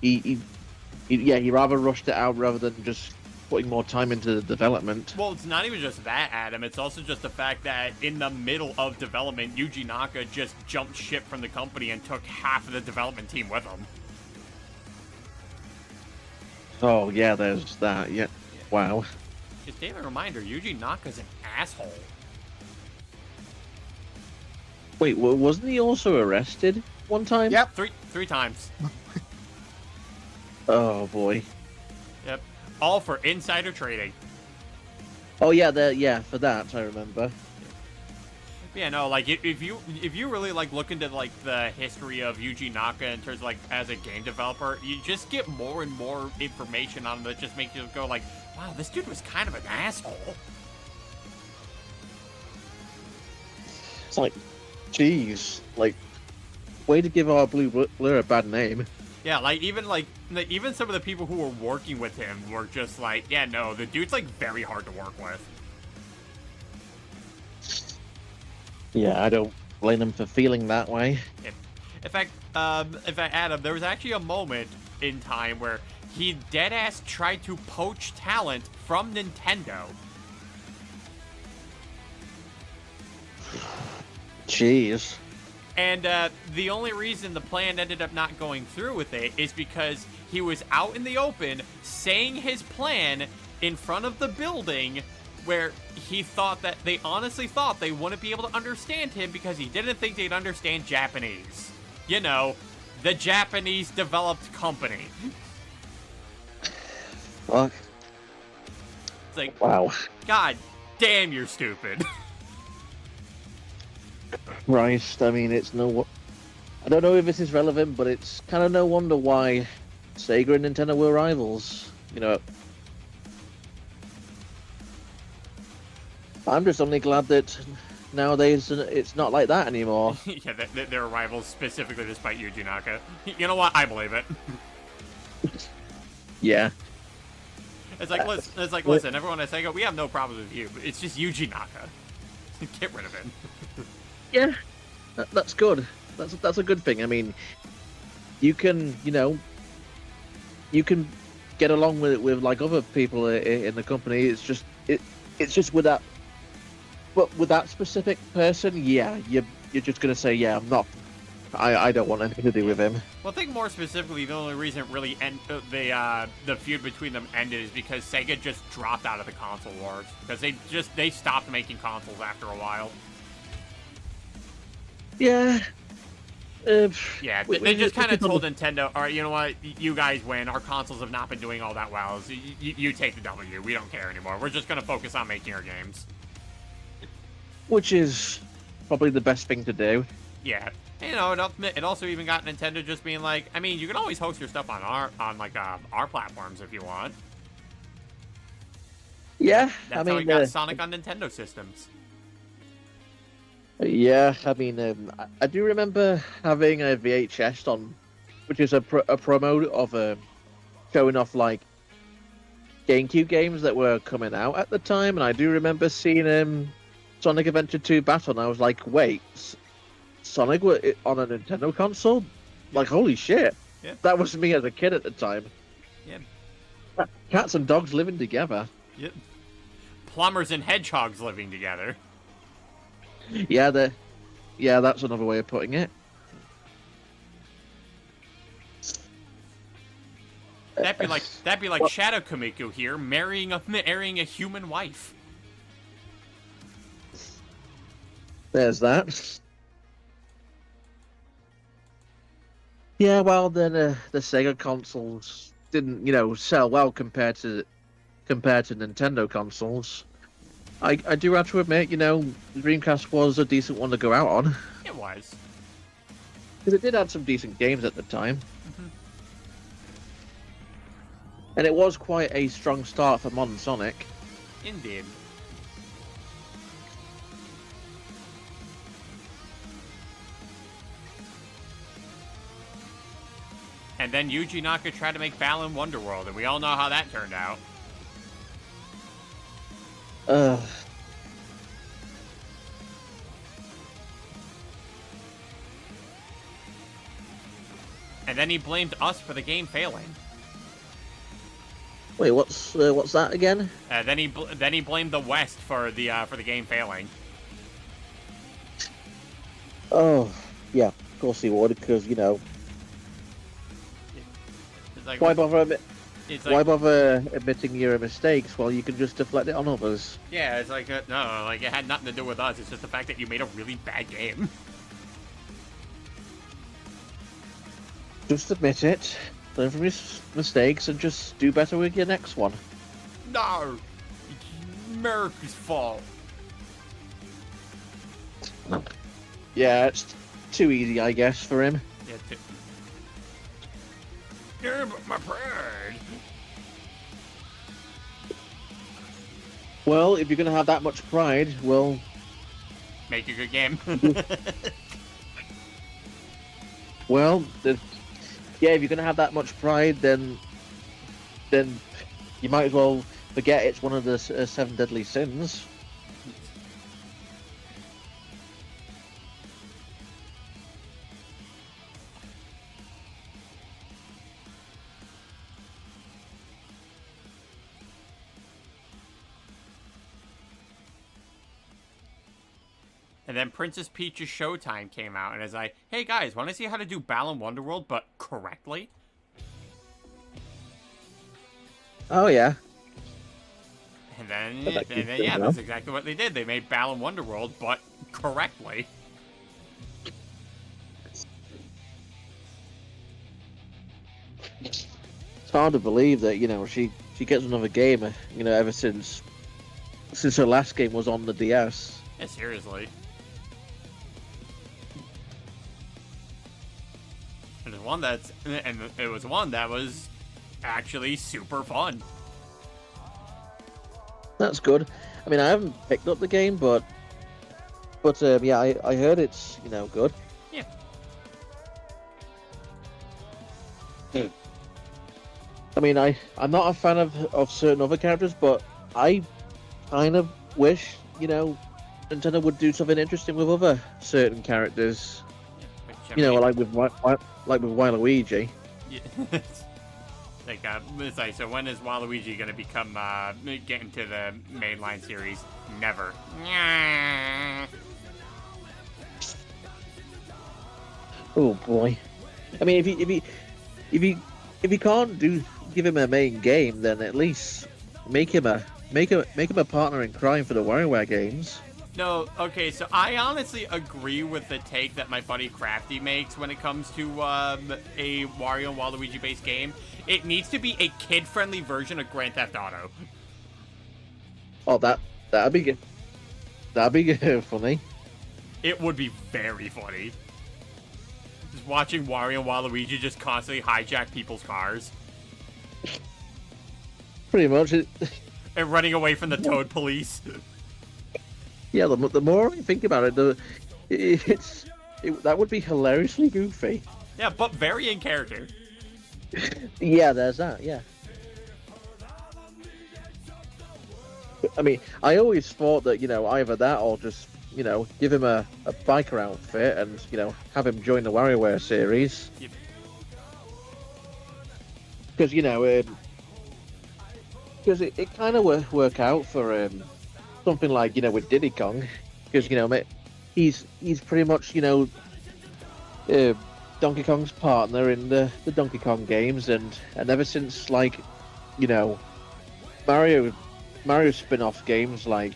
he rather rushed it out rather than just putting more time into the development. Well, it's not even just that, Adam. It's also just the fact that in the middle of development, Yuji Naka just jumped ship from the company and took half of the development team with him. Oh yeah, there's that. Yeah, wow. Just daily reminder, Yuji Naka's an asshole. Wait, wasn't he also arrested? one time? Yep. Three times. Oh boy. Yep. All for insider trading. Oh yeah, for that I remember. Yeah, no, like if you really like look into like the history of Yuji Naka in terms of like as a game developer, you just get more and more information on him that just makes you go like, wow, this dude was kind of an asshole. It's like, geez, like, way to give our Blue a bad name. Yeah, like even some of the people who were working with him were just like, yeah, no, the dude's like very hard to work with. Yeah, I don't blame them for feeling that way. In fact, Adam, there was actually a moment in time where he deadass tried to poach talent from Nintendo. Jeez. And the only reason the plan ended up not going through with it is because he was out in the open saying his plan in front of the building where he thought that they honestly thought they wouldn't be able to understand him because he didn't think they'd understand Japanese. You know, the Japanese developed company. Fuck. It's like, Wow. God damn, you're stupid. Christ, I mean, it's no... I don't know if this is relevant, but it's kind of no wonder why Sega and Nintendo were rivals. You know, I'm just only glad that nowadays it's not like that anymore. Yeah, they're rivals specifically despite Yuji Naka. You know what? I believe it. Yeah. It's like, listen, everyone at Sega, we have no problem with you, but it's just Yuji Naka. Get rid of it. Yeah, that's good. That's a good thing. I mean, you can, you know, you can get along with it with like other people in the company. It's just with that, but with that specific person, yeah, you're just gonna say, yeah, I'm not. I don't want anything to do with him. Well, I think more specifically, the only reason it really the feud between them ended is because Sega just dropped out of the console wars because they stopped making consoles after a while. Yeah. Yeah, they just kind of told Nintendo, all right, you know what, you guys win. Our consoles have not been doing all that well. So you take the W. We don't care anymore. We're just going to focus on making our games. Which is probably the best thing to do. Yeah. You know, it also even got Nintendo just being like, I mean, you can always host your stuff on our platforms if you want. Yeah, That's how we got Sonic on Nintendo systems. Yeah, I mean, I do remember having a VHS on, which is a promo of showing off like GameCube games that were coming out at the time, and I do remember seeing Sonic Adventure 2 Battle, and I was like, wait, Sonic on a Nintendo console? Like, holy shit! Yeah. That was me as a kid at the time. Yeah. Cats and dogs living together. Yep. Plumbers and hedgehogs living together. Yeah, that's another way of putting it. That'd be like Shadow Kamiko here marrying a human wife. There's that. Yeah, well then the Sega consoles didn't, you know, sell well compared to Nintendo consoles. I do have to admit, you know, the Dreamcast was a decent one to go out on. It was. Because it did have some decent games at the time. Mm-hmm. And it was quite a strong start for modern Sonic. Indeed. And then Yuji Naka tried to make Balan Wonderworld, and we all know how that turned out. And then he blamed us for the game failing. Wait, what's that again? Then he blamed the West for the game failing. Oh, yeah, of course he would, because you know. It's like, Why bother? Why bother admitting your mistakes? Well, you can just deflect it on others. Yeah, it's like no, like it had nothing to do with us. It's just the fact that you made a really bad game. Just admit it, learn from your mistakes, and just do better with your next one. No! It's America's fault. Yeah, it's too easy, I guess, for him. Yeah, but my pride. Well, if you're gonna have that much pride, well, Make a good game. well, yeah, if you're gonna have that much pride, then you might as well forget it's one of the 7 deadly sins. And then Princess Peach's Showtime came out and is like, hey guys, want to see how to do Balan Wonderworld, but correctly? Oh yeah. And then, But that keeps yeah, going that's on. exactly what they did. They made Balan Wonderworld, but correctly. It's hard to believe that she gets another game. Ever since her last game was on the DS. Yeah, seriously. And it was one that was actually super fun. That's good. I mean, I haven't picked up the game, but yeah, I heard it's good. Yeah. I mean, I'm not a fan of certain other characters, but I kind of wish Nintendo would do something interesting with other certain characters. Which, I mean, Like with Waluigi. yeah. It's like, so when is Waluigi gonna become get into the mainline series? Never. Oh boy. I mean, if you can't give him a main game, then at least make him a partner in crime for the WarioWare games. No, okay, so I honestly agree with the take that my buddy Crafty makes when it comes to a Wario and Waluigi based game. It needs to be a kid-friendly version of Grand Theft Auto. Oh, that'd be good. That'd be good, funny. It would be very funny. Just watching Wario and Waluigi just constantly hijack people's cars Pretty much. and running away from the Toad Police. Yeah, the more I think about it, that would be hilariously goofy. Yeah, but very in character. Yeah, there's that. Yeah. I mean, I always thought that either that or just give him a biker outfit and have him join the WarioWare series. Yep. Because it kind of work out for something like with Diddy Kong, because he's pretty much Donkey Kong's partner in the Donkey Kong games, and ever since Mario spin-off games when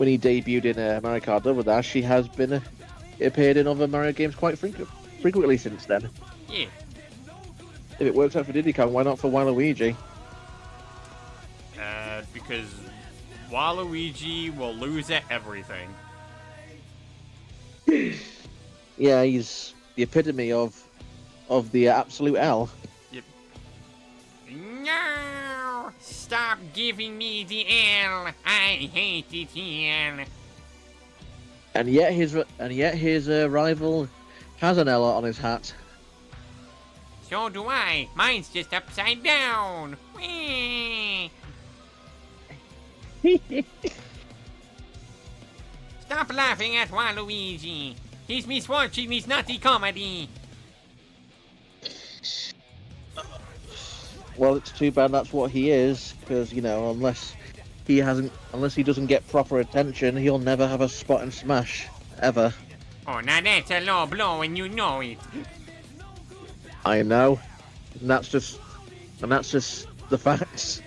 he debuted in Mario Kart Double Dash, he has appeared in other Mario games quite frequently since then. Yeah. If it works out for Diddy Kong, why not for Waluigi? Because Waluigi will lose at everything. Yeah, he's the epitome of the absolute L. Yep. No! Stop giving me the L! I hate it here! And yet his rival has an L on his hat. So do I. Mine's just upside down. Whee! Stop laughing at Waluigi. He's miswatching this naughty comedy. Well, it's too bad that's what he is, because unless he doesn't get proper attention, he'll never have a spot in Smash ever. Oh, now that's a low blow and you know it. I know, and that's just the facts.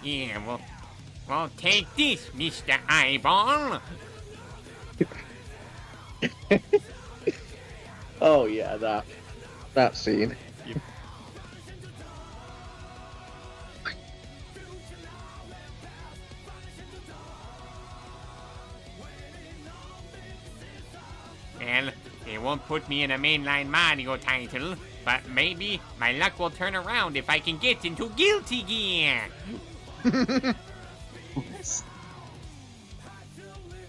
Yeah, well, take this, Mr. Eyeball. Oh yeah, that. that scene. Well, it won't put me in a mainline Mario title, but maybe my luck will turn around if I can get into Guilty Gear.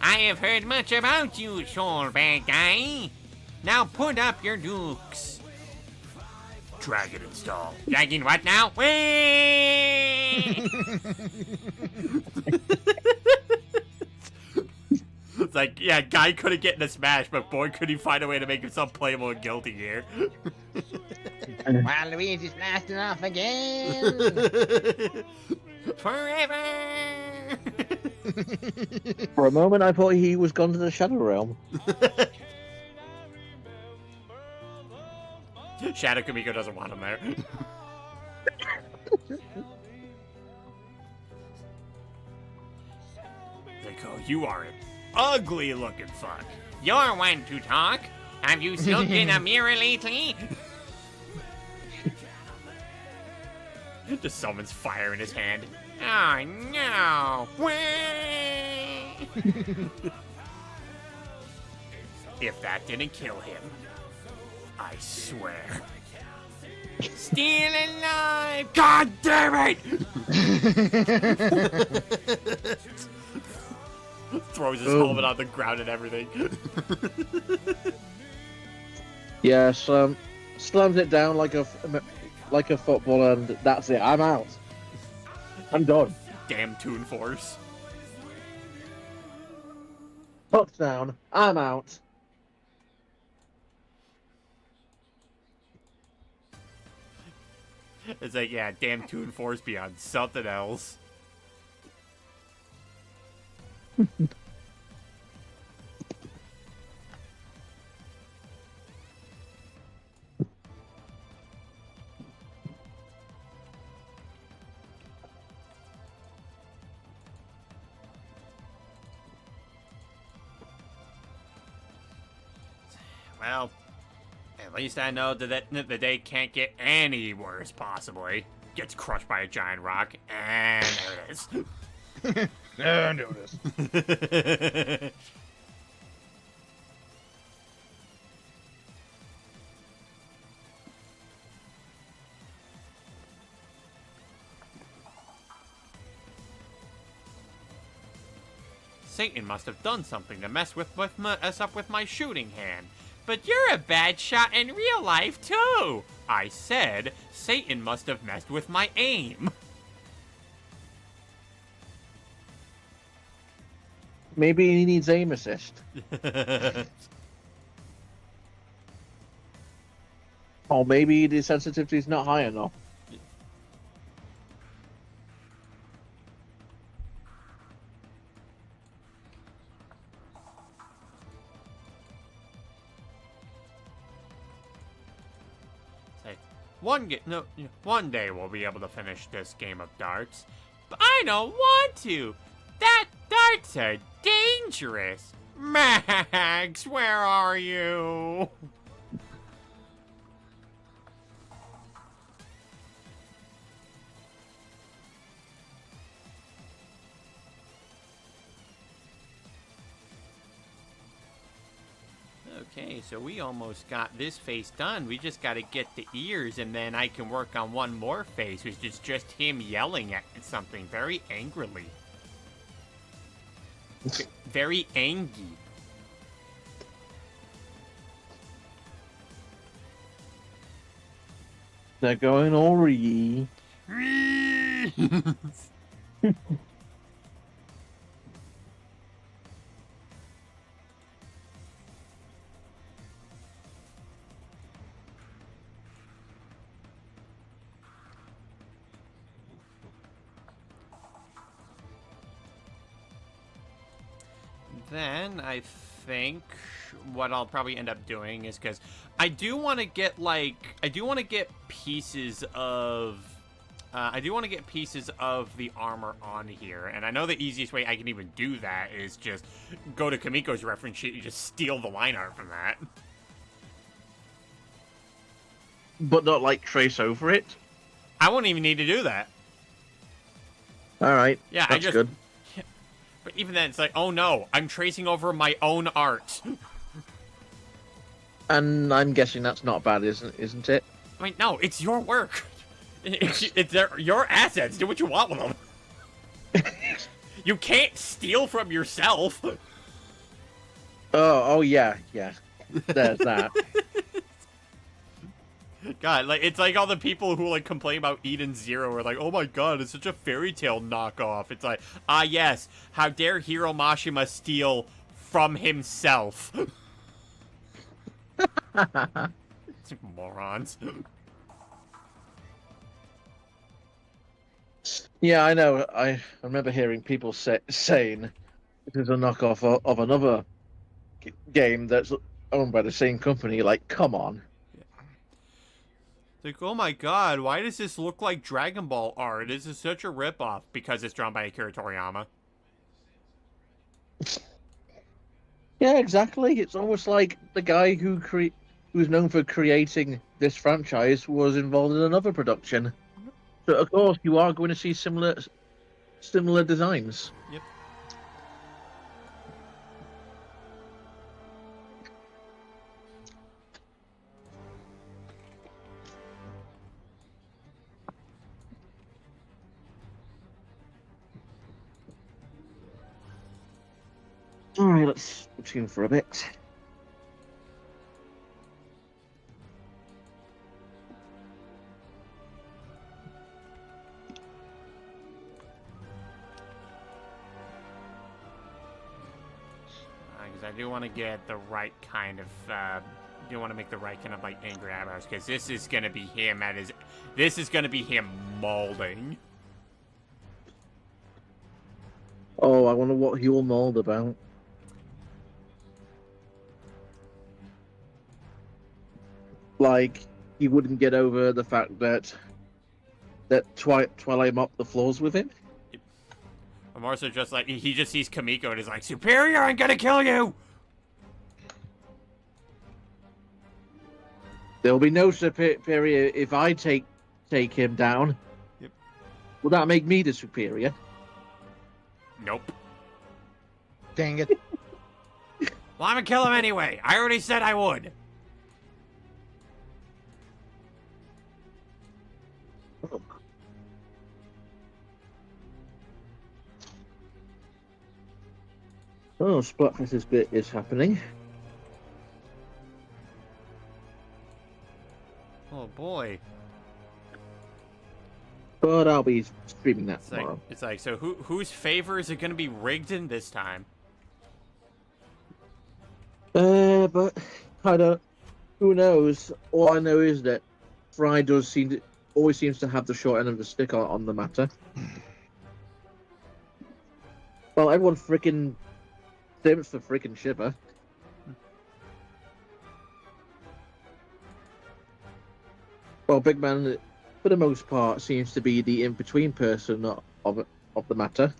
I have heard much about you, Soul Bad Guy. Now put up your dukes. Dragon install. Dragon what now? Whee! It's like, yeah, guy couldn't get in a Smash, but boy, could he find a way to make himself playable in Guilty Gear. While Luigi's blasting off again. Forever! For a moment, I thought he was gone to the Shadow Realm. Shadow Kamiko doesn't want him there. Like, oh, you are an ugly looking fuck. You're one to talk. Have you looked in a mirror lately? Just summons fire in his hand. Oh no! If that didn't kill him, I swear. Still alive! God damn it! Throws his helmet on the ground and everything. Yeah, slams it down like a football, and that's it. I'm out. I'm done. Damn Toon Force. Touchdown. I'm out. It's like, yeah, damn Toon Force beyond something else. Well, at least I know that the day can't get any worse, possibly. Gets crushed by a giant rock, and there it is. I know this. Satan must have done something to mess up with my shooting hand. But you're a bad shot in real life, too! I said, Satan must have messed with my aim. Maybe he needs aim assist. Or maybe the sensitivity is not high enough. One day we'll be able to finish this game of darts. But I don't want to! Darts are dangerous! Max, where are you? Okay, so we almost got this face done. We just got to get the ears, and then I can work on one more face, which is just him yelling at something very angrily. Very angry. They're going Ori. Then I think what I'll probably end up doing is, because I do want to get pieces of the armor on here, and I know the easiest way I can even do that is just go to Kamiko's reference sheet and just steal the line art from that. but not like trace over it. I wouldn't even need to do that. All right. Yeah, that's I just. good. But even then, it's like, oh no, I'm tracing over my own art. And I'm guessing that's not bad, isn't it? I mean, no, it's your work. It's your assets. Do what you want with them. You can't steal from yourself. Oh yeah. There's that. God, like it's like all the people who like complain about Eden Zero are like, oh my god, it's such a fairy tale knockoff. It's like, yes, how dare Hiro Mashima steal from himself? Morons. Yeah, I know. I remember hearing people saying it is a knockoff of another game that's owned by the same company. Like, come on. Like, oh my god, why does this look like Dragon Ball art? This is such a ripoff because it's drawn by Akira Toriyama. Yeah, exactly. It's almost like the guy who's known for creating this franchise was involved in another production. So of course you are going to see similar designs. Yep. All right, let's tune for a bit. Because I do want to get the right kind of, do want to make the right kind of like angry eyebrows, because this is gonna be him this is gonna be him molding. Oh, I wonder what he'll mold about. Like, he wouldn't get over the fact that Twilight mopped the floors with him. I'm also just like, he just sees Kamiko and is like, Superior, I'm gonna kill you! There'll be no superior if I take him down. Yep. Will that make me the superior? Nope. Dang it. Well, I'm gonna kill him anyway. I already said I would. Oh, Splatfest's bit is happening. Oh boy. But I'll be streaming that tomorrow. It's like, so whose favor is it gonna be rigged in this time? But I don't. Who knows? All I know is that Fry always seems to have the short end of the stick on the matter. Well, everyone freaking simps for freaking Shiver. Well, Big Man, for the most part, seems to be the in-between person of the matter.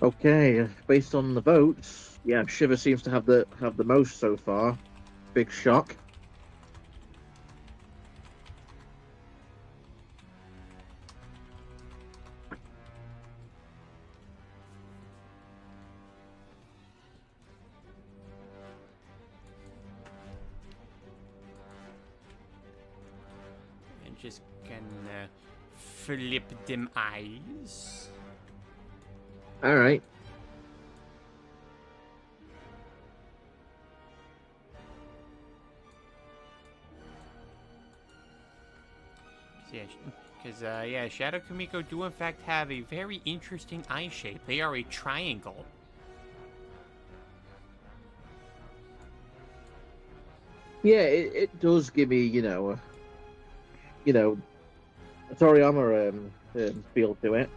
Okay, based on the votes, yeah, Shiver seems to have the most so far. Big shock. And just gonna flip them eyes. All right. Yeah, because yeah, Shadow Kamiko do in fact have a very interesting eye shape. They are a triangle. Yeah, it does give me, a Toriyama feel to it.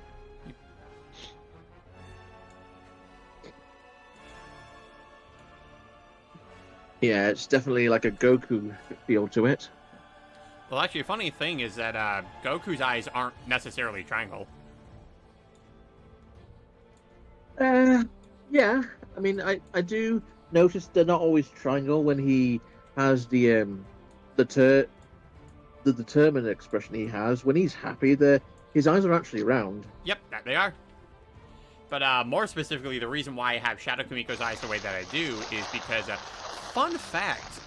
Yeah, it's definitely like a Goku feel to it. Well, actually, a funny thing is that Goku's eyes aren't necessarily triangle. Yeah. I mean, I do notice they're not always triangle when he has the determined expression he has. When he's happy, his eyes are actually round. Yep, that they are. But more specifically, the reason why I have Shadow Kamiko's eyes the way that I do is because, fun fact,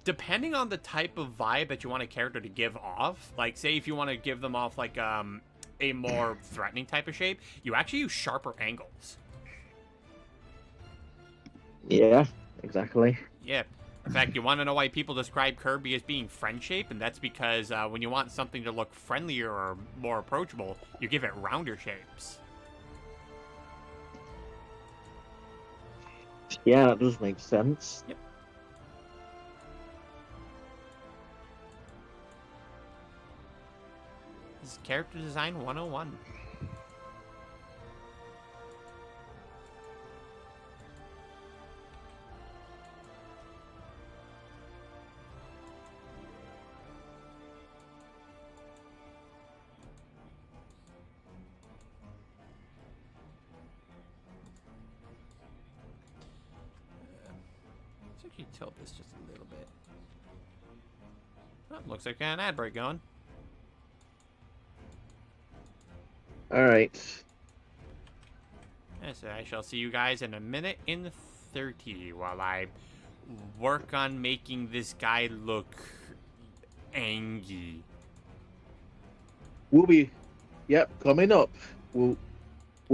depending on the type of vibe that you want a character to give off, like, say if you want to give them off, like, a more threatening type of shape, you actually use sharper angles. Yeah, exactly. Yeah. In fact, you want to know why people describe Kirby as being friend-shaped? And that's because when you want something to look friendlier or more approachable, you give it rounder shapes. Yeah, that does make sense. Yep. This is Character Design 101. Let's actually tilt this just a little bit. Oh, looks like an ad break going. All right. Yes, I shall see you guys in a minute in 30 while I work on making this guy look angry. Yep, coming up. We'll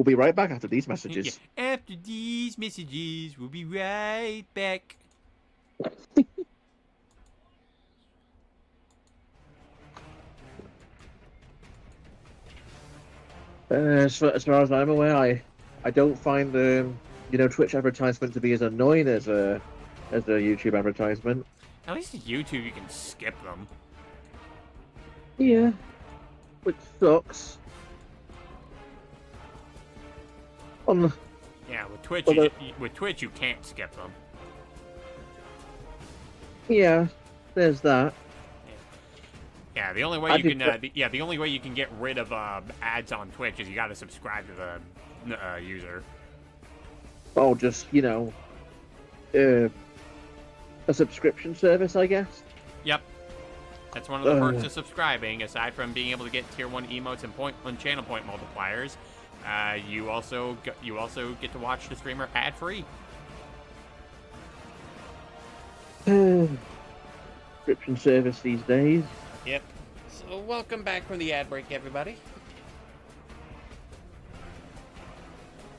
be right back after these messages. Yeah. After these messages, we'll be right back. As far as I'm aware, I don't find Twitch advertisement to be as annoying as a YouTube advertisement. At least at YouTube you can skip them. Yeah, which sucks. Yeah, with Twitch, with Twitch you can't skip them. Yeah, there's that. Yeah, the only way you can the only way you can get rid of ads on Twitch is you got to subscribe to the user. Oh, just a subscription service, I guess. Yep, that's one of the perks of subscribing. Aside from being able to get tier 1 emotes and channel point multipliers, you also get to watch the streamer ad free. Subscription service these days. Yep. So welcome back from the ad break, everybody.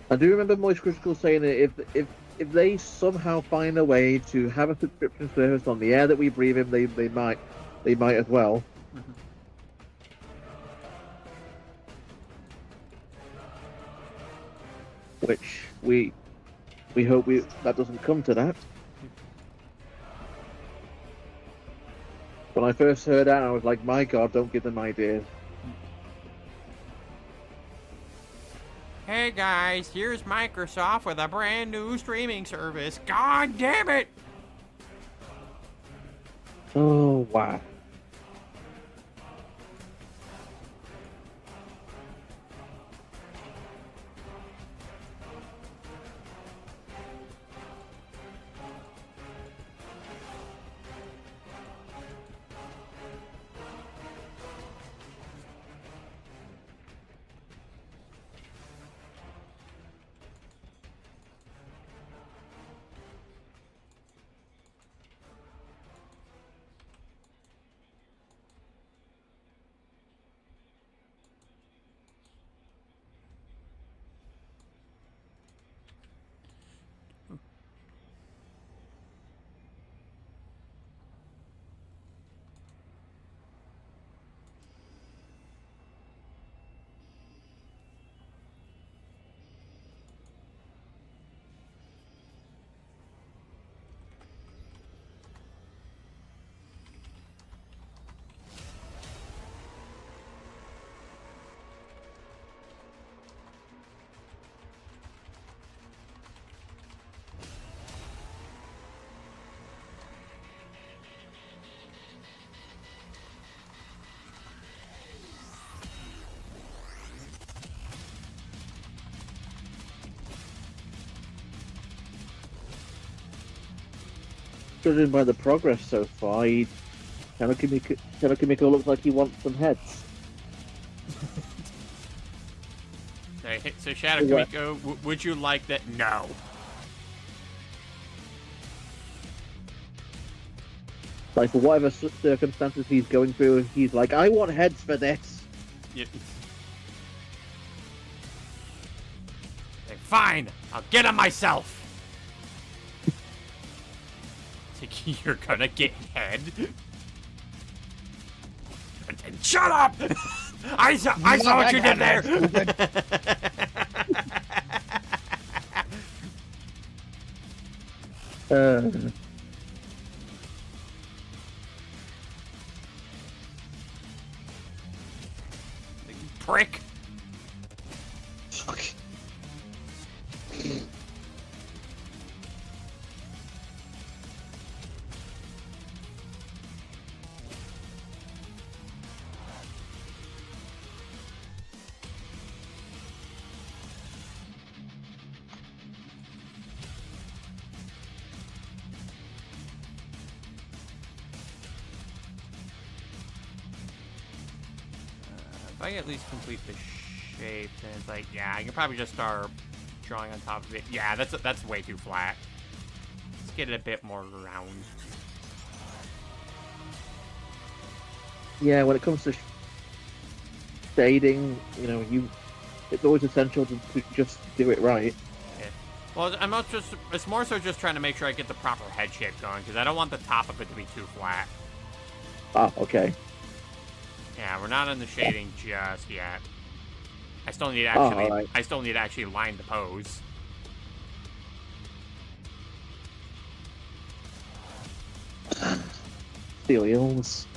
I do remember Moist Critical saying that if they somehow find a way to have a subscription service on the air that we breathe in, they might as well. Mm-hmm. Which we hope that doesn't come to that. When I first heard that, I was like, my God, don't give them ideas. Hey guys, here's Microsoft with a brand new streaming service. God damn it! Oh, wow. judging by the progress so far, Kimiko looks like he wants some heads. So Shadow Kamiko, would you like that? No. Like, for whatever circumstances he's going through, he's like, I want heads for this. Yeah. Fine, I'll get him myself. You're gonna get head? Shut up! I saw what you did there. Prick. Fuck. If I at least complete the shape, then it's like, yeah, I can probably just start drawing on top of it. Yeah, that's way too flat. Let's get it a bit more round. Yeah, when it comes to shading, you know, it's always essential to just do it right. Yeah. Well, it's more so just trying to make sure I get the proper head shape going, because I don't want the top of it to be too flat. Ah, okay. Yeah, we're not on the shading just yet. I still need to actually, right. I still need to actually line the pose. Steelios.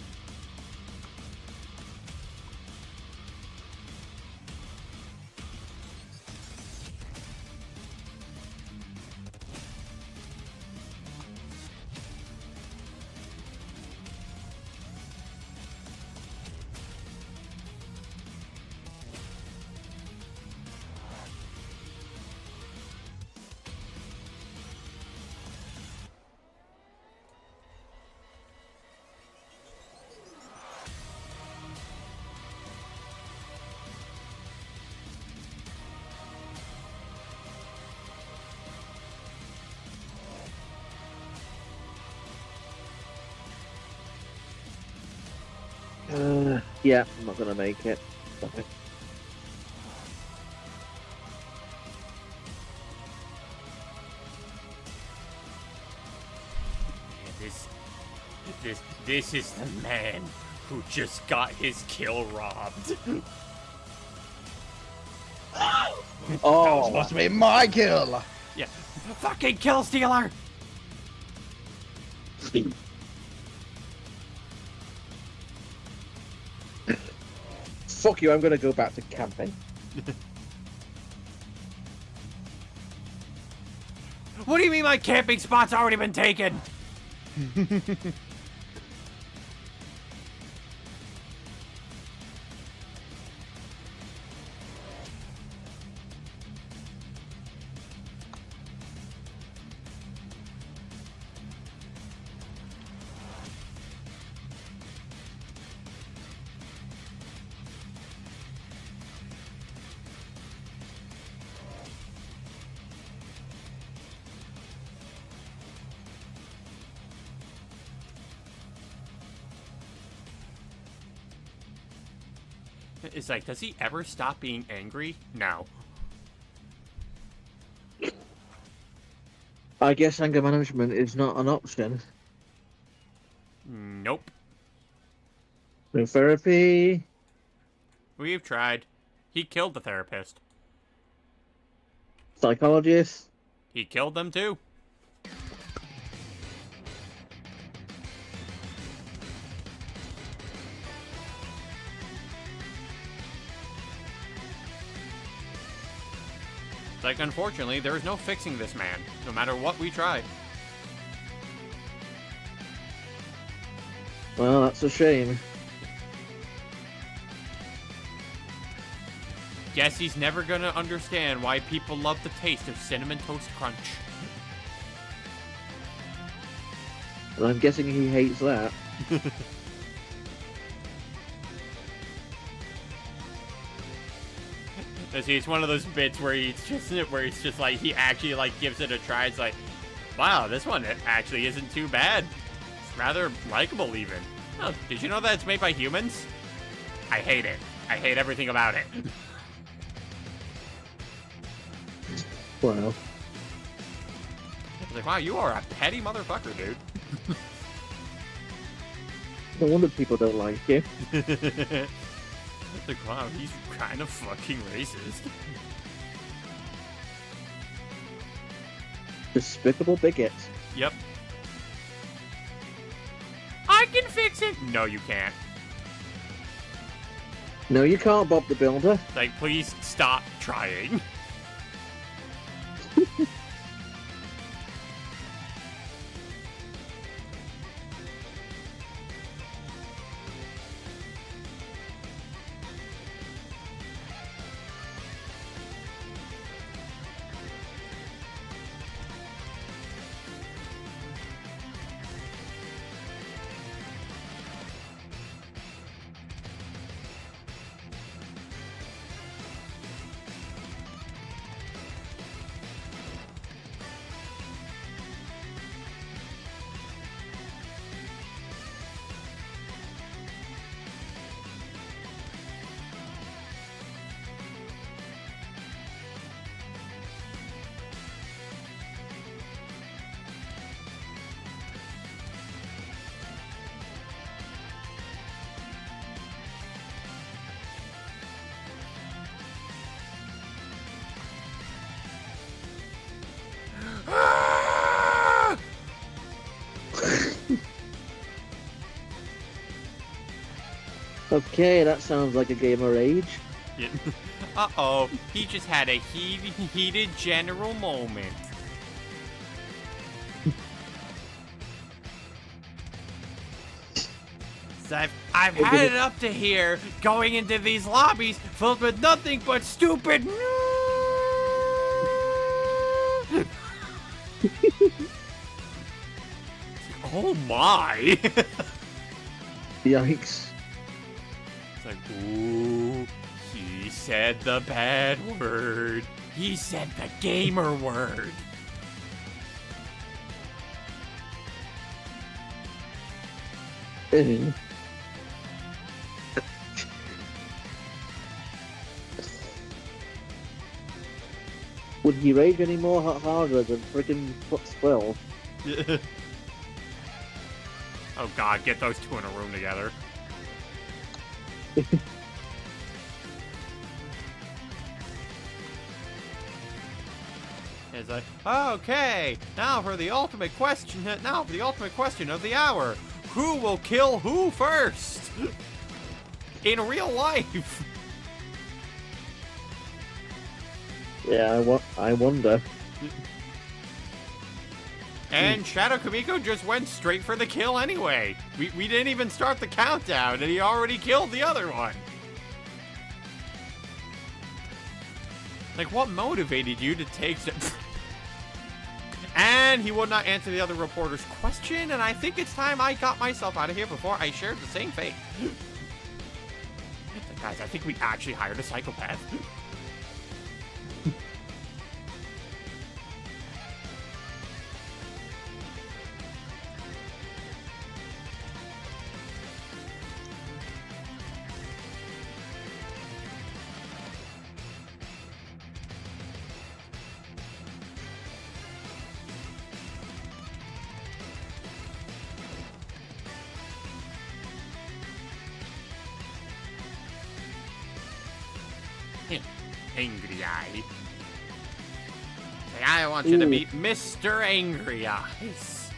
Yeah, I'm not gonna make it. Sorry. This is the man who just got his kill robbed. That was supposed to be my kill. Yeah, fucking kill stealer. Fuck you, I'm gonna go back to camping. What do you mean my camping spot's already been taken? It's like, does he ever stop being angry? No. I guess anger management is not an option. Nope. No therapy. We've tried. He killed the therapist. Psychologist. He killed them too. Like, unfortunately, there is no fixing this man, no matter what we try. Well, that's a shame. Guess he's never gonna understand why people love the taste of Cinnamon Toast Crunch. And I'm guessing he hates that. See, it's one of those bits where it's just like he actually like gives it a try. It's like, wow, this one actually isn't too bad. It's rather likable even. Oh, did you know that it's made by humans? I hate it. I hate everything about it. Wow. It's like, wow, you are a petty motherfucker, dude. No wonder people don't like you. It's like, wow, he's kind of fucking racist. Despicable bigot. Yep. I can fix it! No, you can't. No, you can't, Bob the Builder. Like, please stop trying. Okay, that sounds like a game of rage. Yeah. Uh-oh, he just had a heated general moment. So I've had it up to here, going into these lobbies filled with nothing but stupid. Oh my! Yikes. It's like, ooh, he said the bad word. He said the gamer word. Would he rage any more harder than friggin' Foot's 12? Oh god, get those two in a room together. It's like, okay, now for the ultimate question of the hour. Who will kill who first? In real life. Yeah, I wonder. And Shadow Kamiko just went straight for the kill anyway. We didn't even start the countdown, and he already killed the other one. Like, what motivated you to take... And he would not answer the other reporter's question, and I think it's time I got myself out of here before I shared the same fate. Guys, I think we actually hired a psychopath. Angry Eye. Say, I want you to meet Mr. Angry Eyes.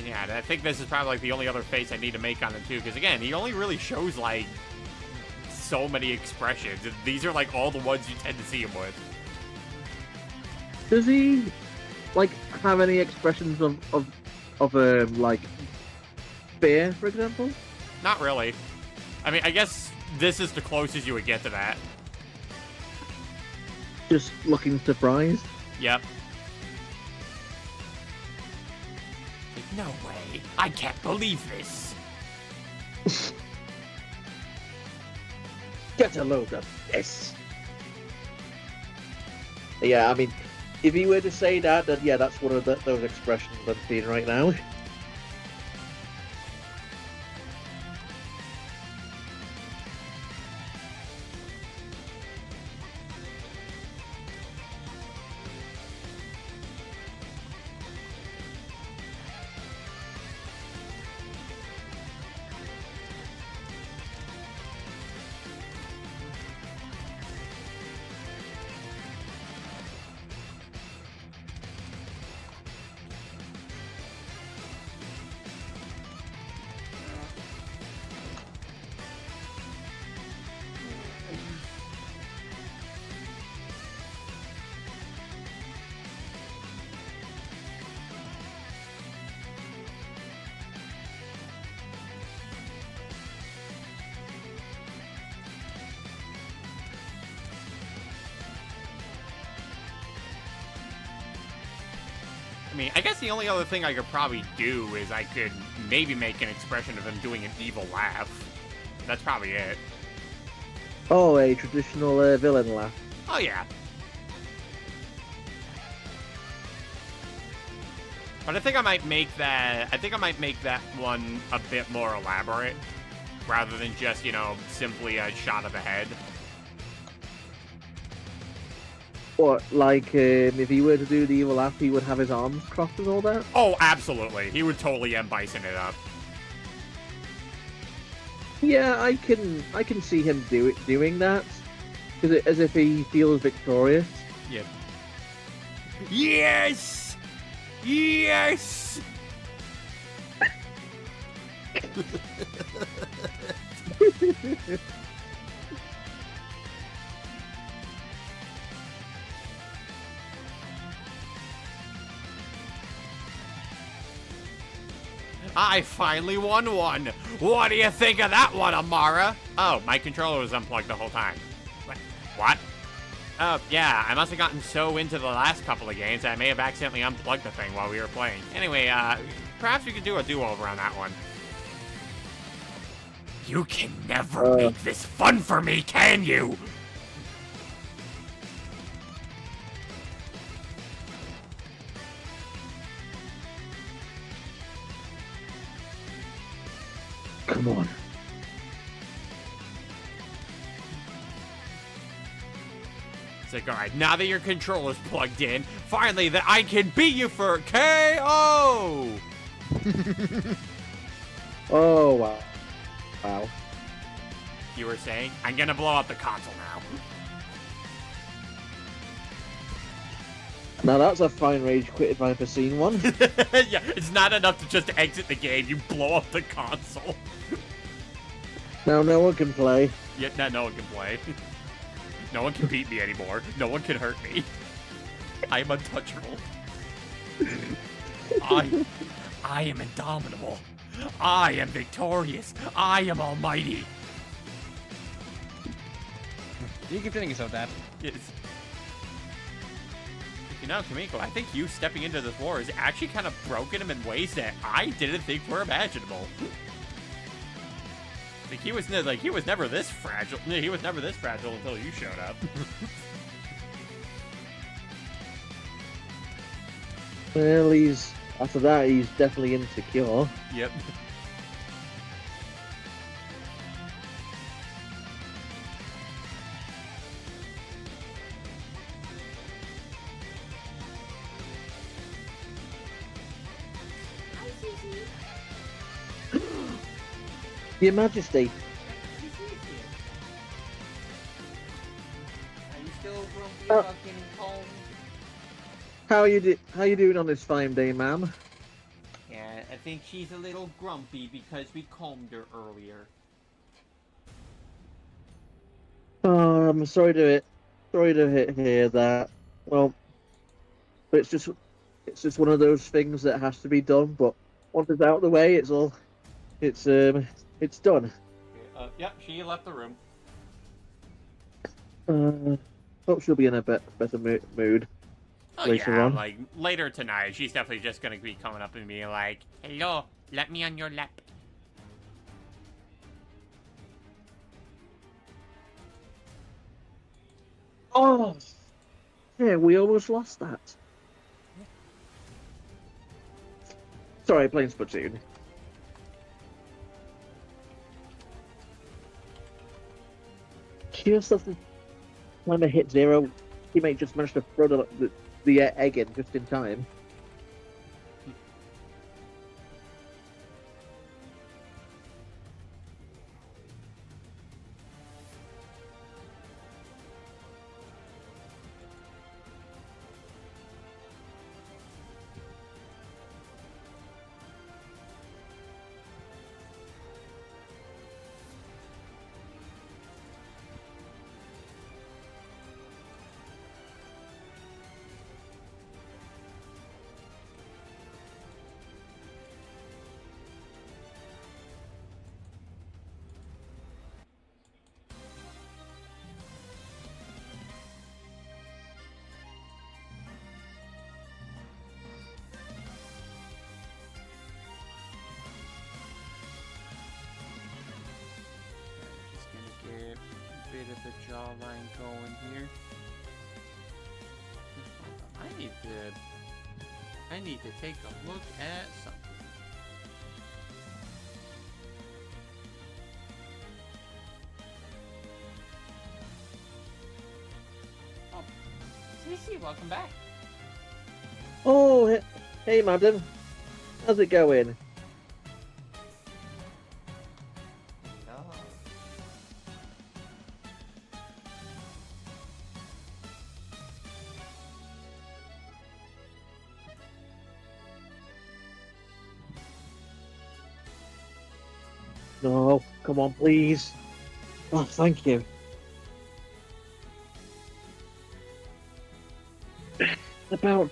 Yeah, I think this is probably like the only other face I need to make on him too, because again, he only really shows like so many expressions. And these are like all the ones you tend to see him with. Does he like have any expressions of like fear, for example? Not really. I mean, I guess this is the closest you would get to that. Just looking surprised. Yep. No way. I can't believe this. Get a load of this. Yeah, I mean, if he were to say that, then yeah, that's one of those expressions I'm seeing right now. I mean, I guess the only other thing I could probably do is I could maybe make an expression of him doing an evil laugh. That's probably it. Oh, a traditional villain laugh. Oh, yeah. But I think I might make that... I think I might make that one a bit more elaborate. Rather than just, you know, simply a shot of the head. What, like, if he were to do the evil laugh, he would have his arms crossed and all that? Oh, absolutely. He would totally M. Bison it up. Yeah, I can see him doing that, as if he feels victorious. Yep. Yes! Yes! I finally won one! What do you think of that one, Amara? Oh, my controller was unplugged the whole time. What? Oh, yeah, I must have gotten so into the last couple of games that I may have accidentally unplugged the thing while we were playing. Anyway, perhaps we could do a do-over on that one. You can never make this fun for me, can you? Come on. It's like, alright, now that your controller's plugged in, finally that I can beat you for KO! Oh, wow. Wow. You were saying? I'm gonna blow up the console now. Now that's a fine rage quit if I've ever seen one. Yeah, it's not enough to just exit the game, you blow up the console. Now no one can play. Yeah, no one can play. No one can beat me anymore. No one can hurt me. I am untouchable. I am indomitable. I am victorious. I am almighty. You keep telling yourself that. Yes. You know, Kamiko, I think you stepping into this war has actually kind of broken him in ways that I didn't think were imaginable. Like he was never this fragile. He was never this fragile until you showed up. Well, after that, he's definitely insecure. Yep. Your Majesty. Are you still grumpy Oh. fucking home? How you doing on this fine day, ma'am? Yeah, I think she's a little grumpy because we combed her earlier. Oh, I'm sorry to hear that. Well, So it's just one of those things that has to be done. But once it's out of the way, it's done. Yep, she left the room. Hope she'll be in a better mood Oh later yeah, on. like later tonight, she's definitely just gonna be coming up and being like, "Hello, let me on your lap." Oh, yeah, we almost lost that. Sorry, playing Splatoon. Just after time I hit 0, teammate just managed to throw the egg in just in time. Just gonna get a bit of the jawline going here. I need to take a look at something. Oh, Cece, welcome back. Oh, hey, madam. How's it going? No, come on, please. Oh, thank you. About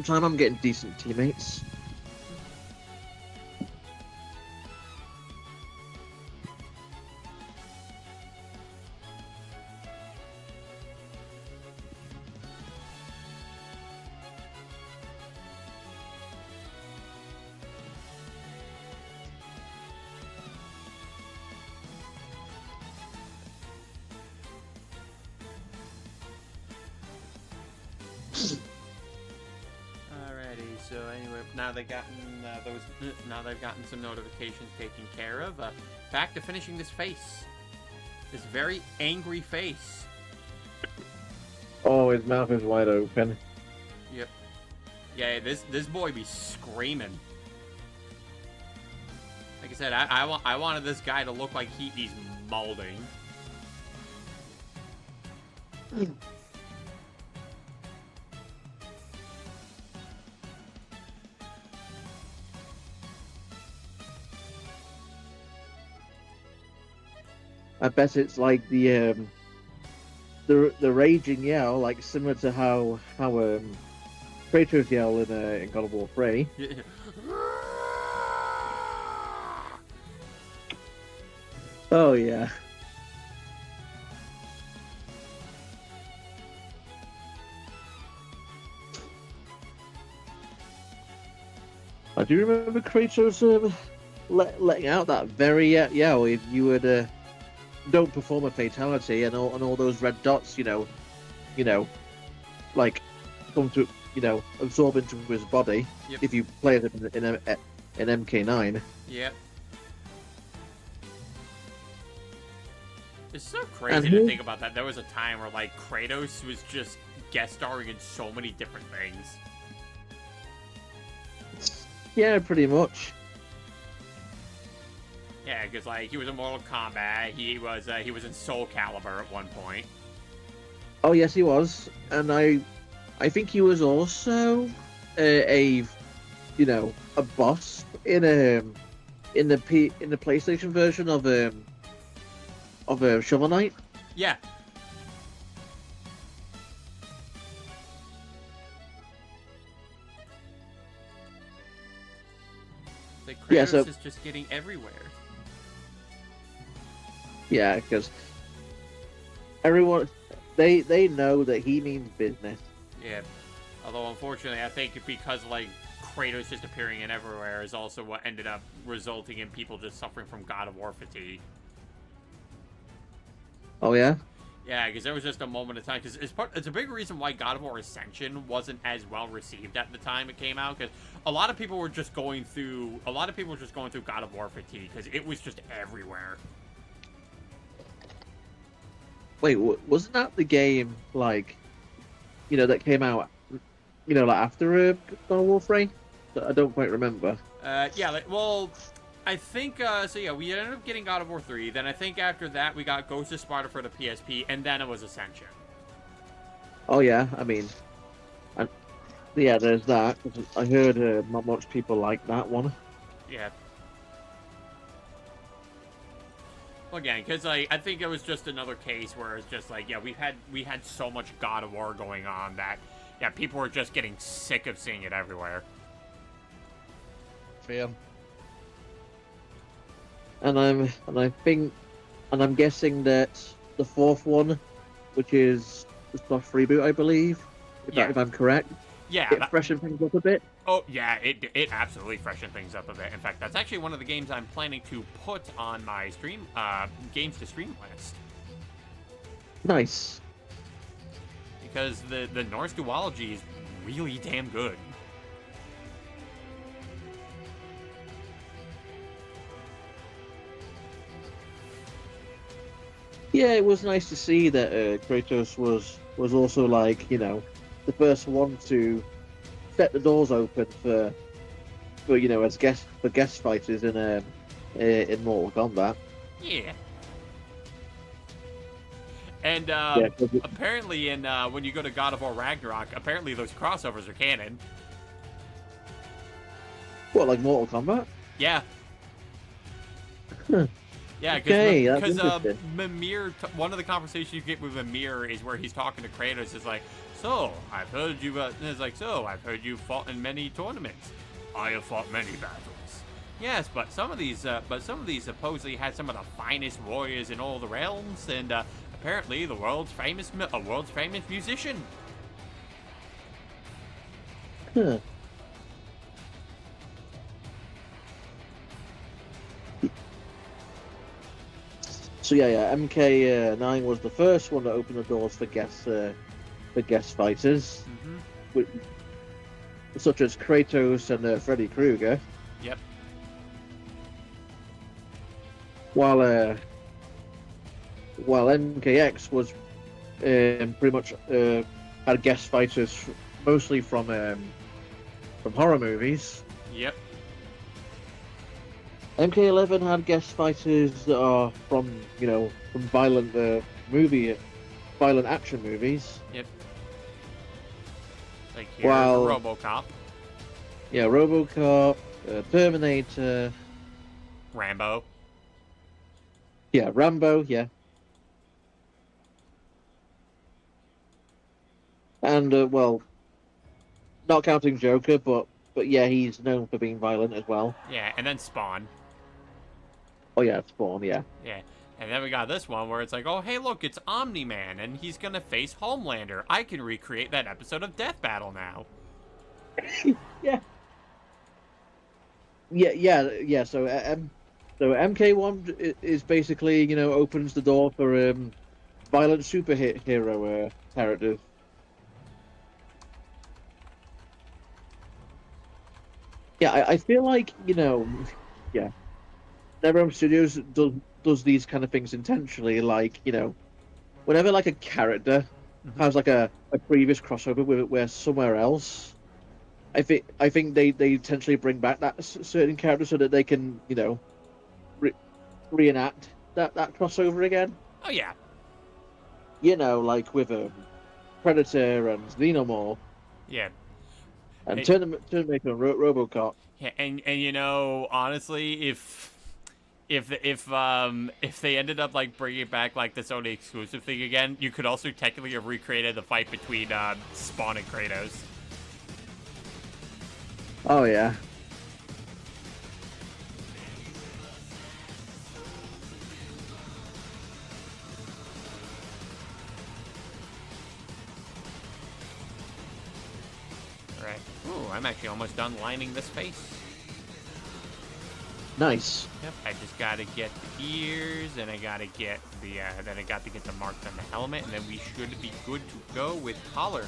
time I'm getting decent teammates. Alrighty, so anyway, now they've gotten now they've gotten some notifications taken care of. Back to finishing this face, this very angry face. Oh, his mouth is wide open. Yep. Yeah, this boy be screaming. Like I said, I wanted this guy to look like he's molding. I bet it's like the raging yell, like similar to how Kratos yell in God of War 3. Oh yeah. I do remember Kratos letting out that very yell if you would don't perform a fatality and all those red dots, like come to absorb into his body. Yep. If you play it in MK9. Yep. It's so crazy to think about that. There was a time where like Kratos was just guest starring in so many different things. Yeah, pretty much. Yeah, because like he was in Mortal Kombat, he was in Soul Calibur at one point. Oh yes, he was, and I think he was also a boss in the PlayStation version of Shovel Knight. Yeah. Yeah, Kratos so- is just getting everywhere. Yeah, because everyone they know that he means business. Yeah. Although, unfortunately, I think because, like, Kratos just appearing in everywhere is also what ended up resulting in people just suffering from God of War fatigue. Oh yeah. Yeah, because there was just a moment of time. Because it's a big reason why God of War Ascension wasn't as well received at the time it came out. Because a lot of people were just going through God of War fatigue because it was just everywhere. Wait, wasn't that the game like, that came out, like after God of War 3? I don't quite remember. Yeah, well, I think, so yeah, we ended up getting God of War 3, then I think after that we got Ghost of Sparta for the PSP, and then it was Ascension. Oh yeah, I mean, yeah, there's that. I heard not much people like that one. Yeah. Well, again, because I think it was just another case where it's just like, yeah, we had so much God of War going on that, yeah, people were just getting sick of seeing it everywhere. Fair. And I'm guessing that the fourth one, which is the soft reboot, I believe, if I'm correct, Yeah. it freshened things up a bit. Oh, yeah, it absolutely freshened things up a bit. In fact, that's actually one of the games I'm planning to put on my stream, games to stream list. Nice. Because the Norse duology is really damn good. Yeah, it was nice to see that Kratos was also like, the first one to set the doors open for as guest fighters in Mortal Kombat. Yeah. And Yeah, apparently, when you go to God of War Ragnarok, apparently those crossovers are canon. what, like Mortal Kombat? Yeah. Huh. Yeah, because Okay, that's interesting. Mimir, one of the conversations you get with Mimir is where he's talking to Kratos. Is like, so I've heard you. It's like, so I've heard you fought in many tournaments. I have fought many battles. Yes, but some of these supposedly had some of the finest warriors in all the realms, and apparently the world's famous musician. Huh. So yeah, MK9 was the first one to open the doors for guest fighters, such as Kratos and Freddy Krueger. Yep. While MKX was pretty much had guest fighters mostly from horror movies. Yep. MK11 had guest fighters that are from violent action movies. Yep. Like here, Wow. RoboCop, Yeah, RoboCop, Terminator. Rambo. Yeah, Rambo. Yeah. And not counting Joker, but yeah, he's known for being violent as well. Yeah, and then Spawn. Oh yeah, Spawn. Yeah. Yeah. And then we got this one where it's like, oh, hey, look, it's Omni-Man, and he's going to face Homelander. I can recreate that episode of Death Battle now. Yeah. So MK1 is basically, opens the door for violent superhero characters. Yeah, I feel like, NetherRealm Studios does these kind of things intentionally, like, whenever like a character has like a previous crossover with where somewhere else, I think they intentionally bring back that certain character so that they can, reenact that crossover again. Oh, yeah. Like with Predator and Xenomorph Yeah. and Terminator and RoboCop. Yeah, and honestly, if they ended up like bringing back like the Sony exclusive thing again, you could also technically have recreated the fight between Spawn and Kratos. Oh yeah. I'm actually almost done lining this face. Nice. Yep, I just gotta get the ears, and I gotta get the, then I got to get the marks on the helmet, and then we should be good to go with collar.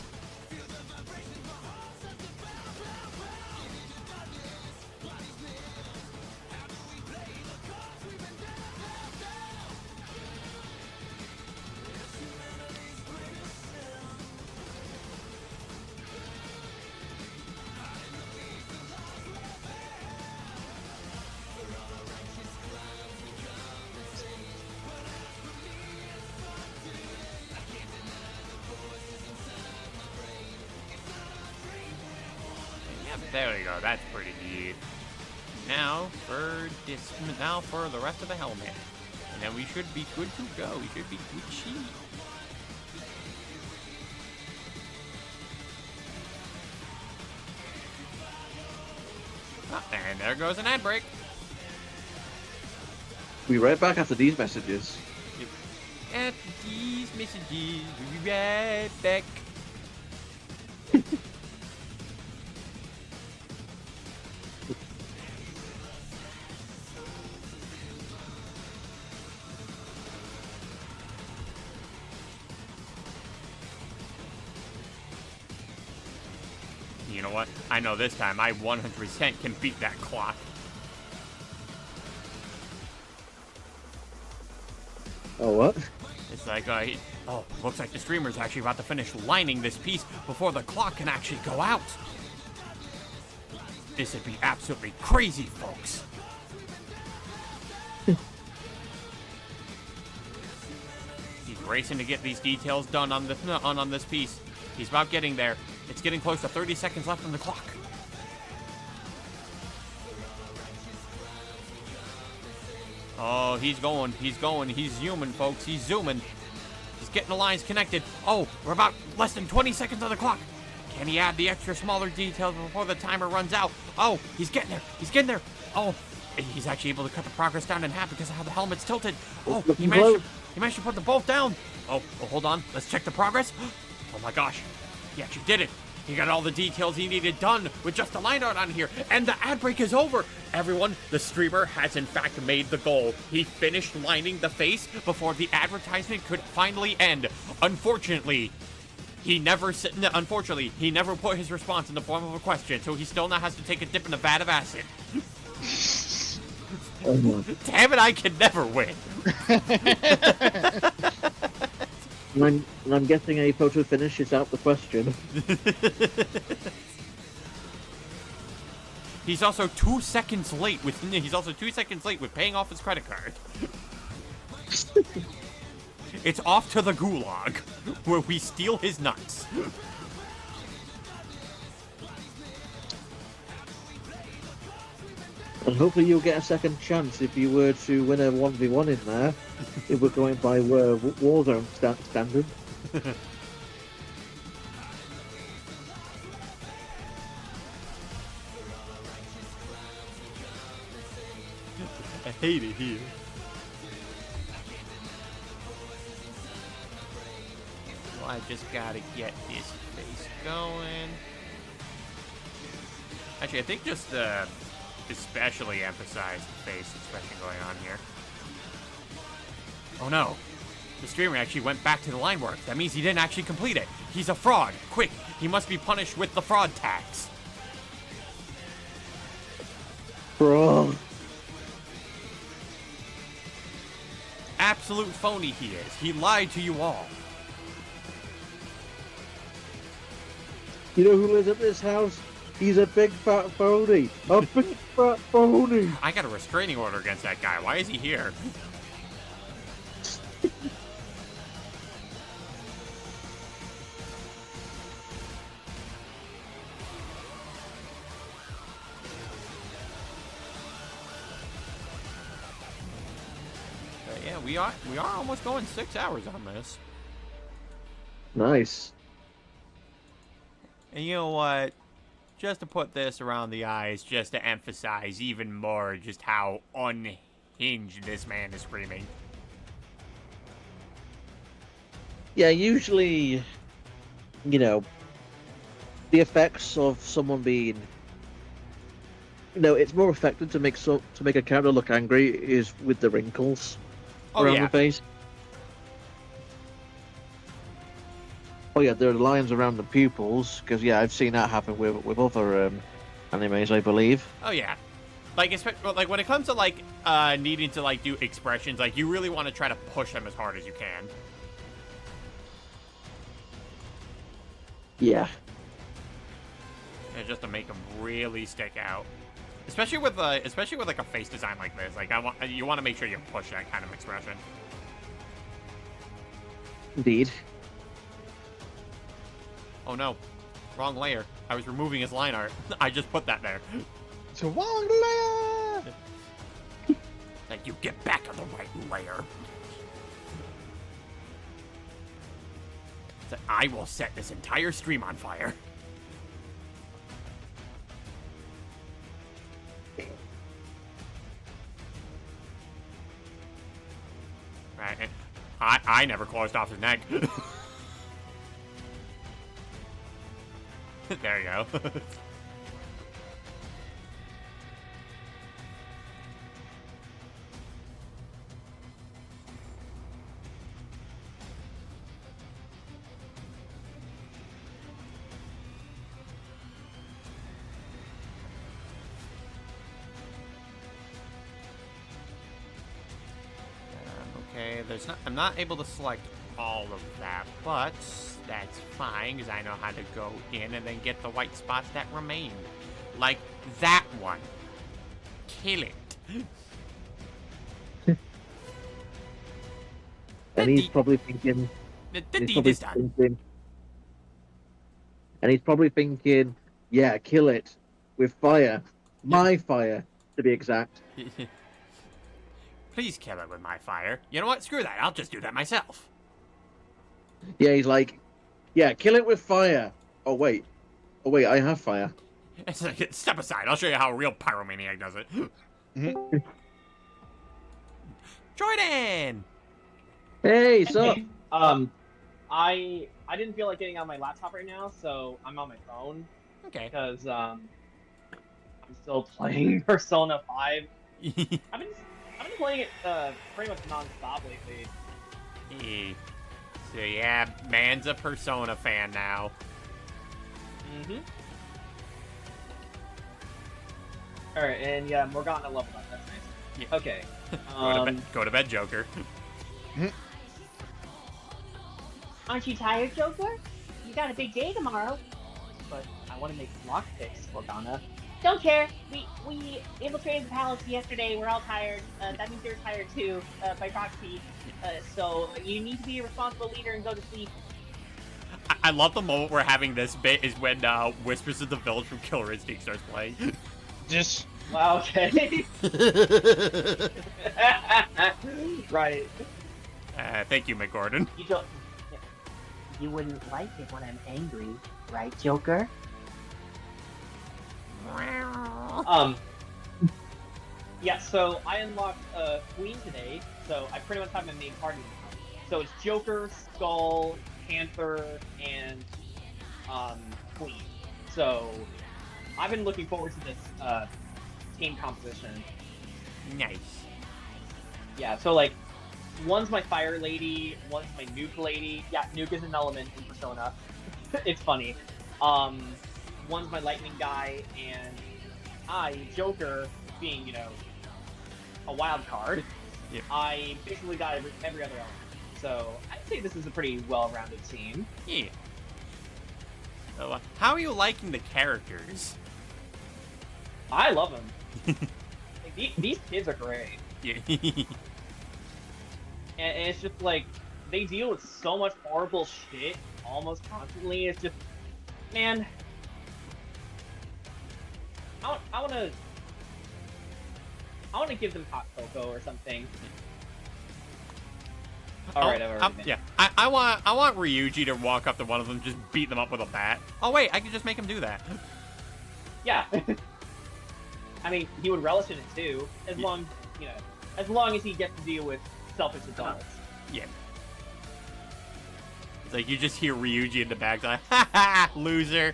There we go. That's pretty neat. Now for the rest of the helmet, and then we should be good to go. We should be Gucci. Oh, and there goes an ad break. We'll be right back after these messages. After these messages, we'll be right back. You know what? I know this time I 100% can beat that clock. Oh, what? It's like, oh, looks like the streamer's actually about to finish lining this piece before the clock can actually go out. This would be absolutely crazy, folks. He's racing to get these details done on this piece. He's about getting there. It's getting close to 30 seconds left on the clock. Oh, he's going, he's zooming, folks, he's zooming. He's getting the lines connected. Oh, we're about less than 20 seconds on the clock. Can he add the extra smaller details before the timer runs out? Oh, he's getting there. Oh, he's actually able to cut the progress down in half because of how the helmet's tilted. Oh, he managed to put the bolt down. Oh, hold on, let's check the progress. Oh my gosh, he actually did it. He got all the details he needed done with just the line art on here, and the ad break is over. Everyone, the streamer has in fact made the goal. He finished lining the face before the advertisement could finally end. Unfortunately, he never put his response in the form of a question, so he still now has to take a dip in a vat of acid. Damn it, I can never win. And I'm guessing a photo finish is out the question. He's also 2 seconds late with paying off his credit card. It's off to the gulag, where we steal his nuts. And hopefully you'll get a second chance if you were to win a 1v1 in there. If we're going by Warzone standard. I hate it here. Well, I just gotta get his face going. Actually, I think just especially emphasize the face expression going on here. Oh no. The streamer actually went back to the line work. That means he didn't actually complete it. He's a fraud. Quick, he must be punished with the fraud tax. Bro. Absolute phony he is. He lied to you all. You know who lives at this house? He's a big fat phony. A big fat phony. I got a restraining order against that guy. Why is he here? But yeah, we are almost going 6 hours on this. Nice. And you know what? Just to put this around the eyes, just to emphasize even more just how unhinged this man is screaming. Yeah, usually, you know, the effects of someone being, it's more effective to make a character look angry is with the wrinkles Oh around yeah. the face. Oh yeah, there are lines around the pupils because I've seen that happen with other animes, I believe. Oh yeah. Like when it comes to like needing to like do expressions, like you really want to try to push them as hard as you can. Yeah. And just to make them really stick out. Especially with like a face design like this. Like you want to make sure you push that kind of expression. Indeed. Oh no. Wrong layer. I was removing his line art. I just put that there. It's a wrong layer! Like, you get back on the right layer. So I will set this entire stream on fire. Right. And I never closed off his neck. There you go. Okay, I'm not able to select all of that, but that's fine, because I know how to go in and then get the white spots that remain. Like that one. Kill it. And he's probably thinking... The deed is done. And he's probably thinking, yeah, kill it with fire. My fire, to be exact. Please kill it with my fire. You know what? Screw that. I'll just do that myself. Yeah, he's like, yeah, kill it with fire. Oh, wait, I have fire. It's like, step aside. I'll show you how a real pyromaniac does it. Mm-hmm. Jordan! Hey, so... Hey, I didn't feel like getting on my laptop right now, so I'm on my phone Okay. because I'm still playing Persona 5. I've been playing it pretty much non-stop lately. So yeah, man's a Persona fan now. Mm-hmm. Alright, and yeah, Morgana leveled up. That's nice. Yeah. Okay. Go to bed, Joker. Aren't you tired, Joker? You got a big day tomorrow. But I want to make lockpicks, Morgana. Don't care. We infiltrated the palace yesterday. We're all tired. That means you're tired too, by proxy. So you need to be a responsible leader and go to sleep. I love the moment we're having this bit is when Whispers of the Village from Killer Instinct starts playing. Just... Wow, okay. Right. Thank you, McGordon. You don't. You wouldn't like it when I'm angry, right, Joker? Yeah, so I unlocked Queen today, so I pretty much have my main party now. So it's Joker, Skull, Panther, and Queen. So I've been looking forward to this team composition. Nice. Yeah, so like, one's my Fire Lady, one's my Nuke Lady. Yeah, Nuke is an element in Persona. It's funny. One's my Lightning guy, and I, Joker, being, a wild card, Yeah. I basically got every other element. So I'd say this is a pretty well-rounded team. Yeah. So, how are you liking the characters? I love them. These kids are great. Yeah. And it's just like, they deal with so much horrible shit almost constantly. It's just, man, I want to give them hot cocoa or something. All right, I've already been. Yeah, I want Ryuji to walk up to one of them, just beat them up with a bat. Oh wait, I can just make him do that. Yeah. I mean, he would relish in it too, as long as he gets to deal with selfish adults. Yeah. It's like you just hear Ryuji in the back, like, ha ha, loser.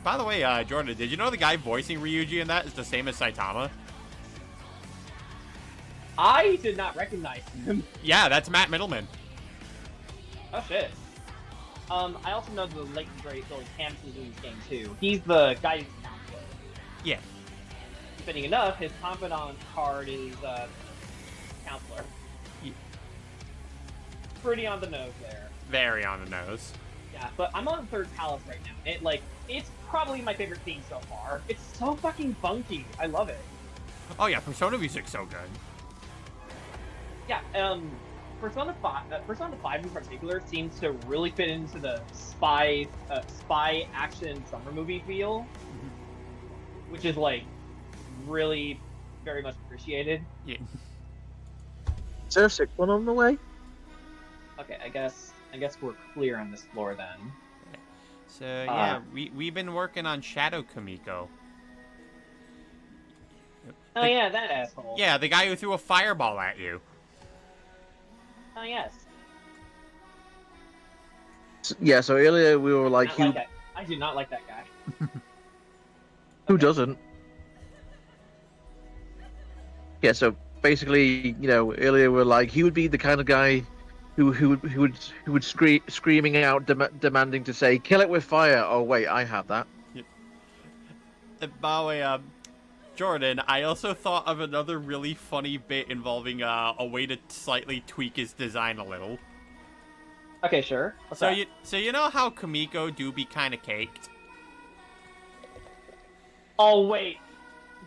By the way, Jordan, did you know the guy voicing Ryuji in that is the same as Saitama? I did not recognize him. Yeah, that's Matt Middleman. Oh shit. I also know the late and great Billy Hampton's in this game too. He's the guidance counselor. Yeah. Fitting enough, his confidant card is counselor. Yeah. Pretty on the nose there. Very on the nose. Yeah, but I'm on Third Palace right now. It's probably my favorite theme so far. It's so fucking funky. I love it. Oh yeah, Persona music's so good. Yeah, Persona 5 in particular seems to really fit into the spy action summer movie feel, which is like really very much appreciated. Yeah. Is there a sixth one on the way? Okay, I guess we're clear on this floor then. So yeah, we've been working on Shadow Kamiko. Oh yeah, that asshole. Yeah, the guy who threw a fireball at you. Oh yes. Yeah, so earlier we were like, I do not like that guy. who doesn't? Yeah, so basically, earlier we were like, he would be the kind of guy who would screaming out, demanding to say, "Kill it with fire." Oh wait, I have that. By the way, Jordan, I also thought of another really funny bit involving a way to slightly tweak his design a little. Okay, sure. What's that? You know how Kamiko do be kind of caked? Oh wait.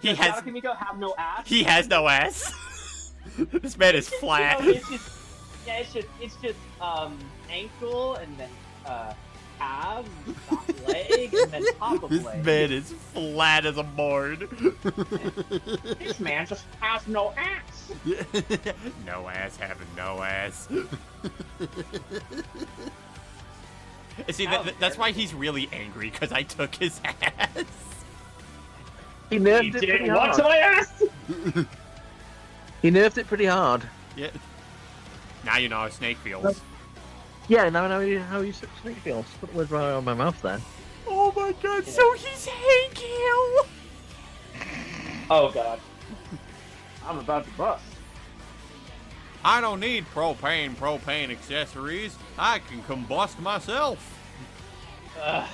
He Does has Kamiko have no ass? He has no ass. This man is flat. It's just ankle and then calves, top leg, and then top of This leg. man is flat as a board. This man just has no ass. No ass having no ass. See, that's why he's really angry, because I took his ass. He nerfed it pretty hard. What's my ass? He nerfed it pretty hard. Yeah. Now you know how Snake feels. Yeah, now I know how you Snake feels. Put the words right out of my mouth there. Oh my god, Yeah. so he's Hank Hill! Oh god. I'm about to bust. I don't need propane accessories. I can combust myself. Ugh.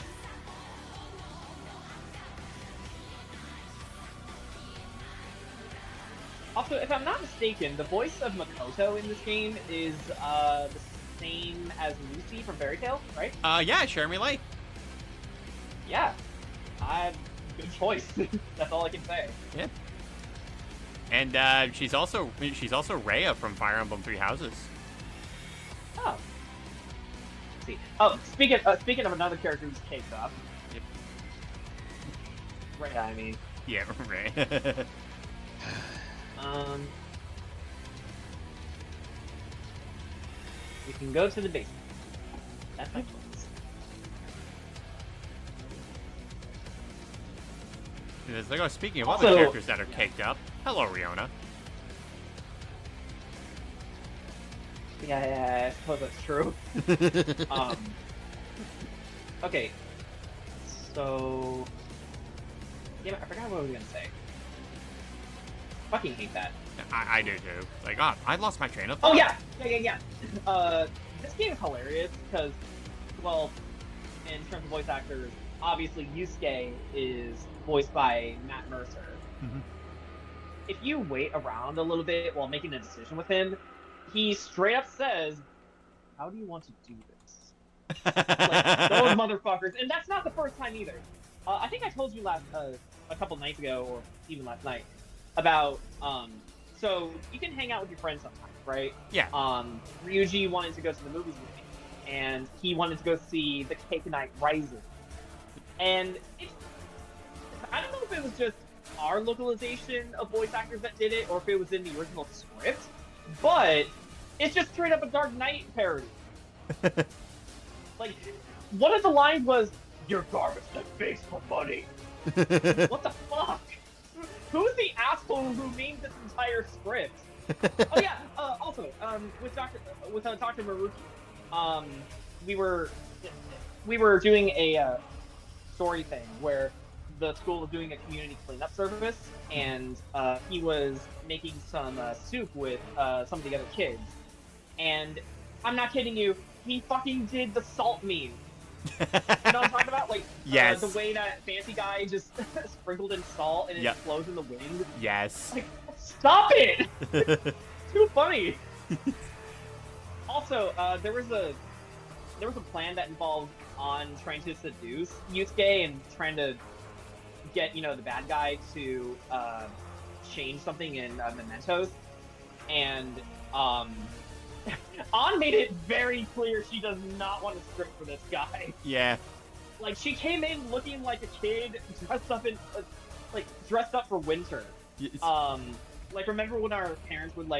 Also, if I'm not mistaken, the voice of Makoto in this game is the same as Lucy from Fairy Tail, right? Yeah, Jeremy Lake. Yeah. Good choice. That's all I can say. Yeah. And she's also Rhea from Fire Emblem Three Houses. Oh. Let's see. Oh, speaking of another character who's caked up. Yep. Rhea, I mean. Yeah, Rhea. We can go to the basement. That's my choice. Speaking of Also- other characters that are caked up, hello, Riona. Yeah, I suppose that's true. Okay. So... Yeah, I forgot what I was gonna say. Fucking hate that. I do too. Like, I lost my train of thought. Oh yeah! This game is hilarious because, well, in terms of voice actors, obviously Yusuke is voiced by Matt Mercer. Mhm. If you wait around a little bit while making a decision with him, he straight up says, "How do you want to do this?" Like, those motherfuckers, and that's not the first time either. I think I told you a couple nights ago, or even last night, about so you can hang out with your friends sometimes, right? Yeah. Ryuji wanted to go to the movies with me, and he wanted to go see The Cake Knight Rises. And I don't know if it was just our localization of voice actors that did it, or if it was in the original script, but it's just straight up a Dark Knight parody. Like, one of the lines was, "Your garbage that begs for money." What the fuck? Who's the asshole who named this entire script? Oh yeah. Also, with Dr. Maruki, we were doing a story thing where the school was doing a community cleanup service, and he was making some soup with some of the other kids. And I'm not kidding you, he fucking did the salt meme. You know what I'm talking about? Like, Yes. the way that fancy guy just sprinkled in salt and it Yep. explodes in the wind. Yes. Like, stop it! It's too funny. Also, there was a plan that involved on trying to seduce Yusuke and trying to get, the bad guy to change something in Mementos. And An made it very clear she does not want to script for this guy. Yeah. Like, she came in looking like a kid dressed up in, dressed up for winter. Like, remember when our parents would,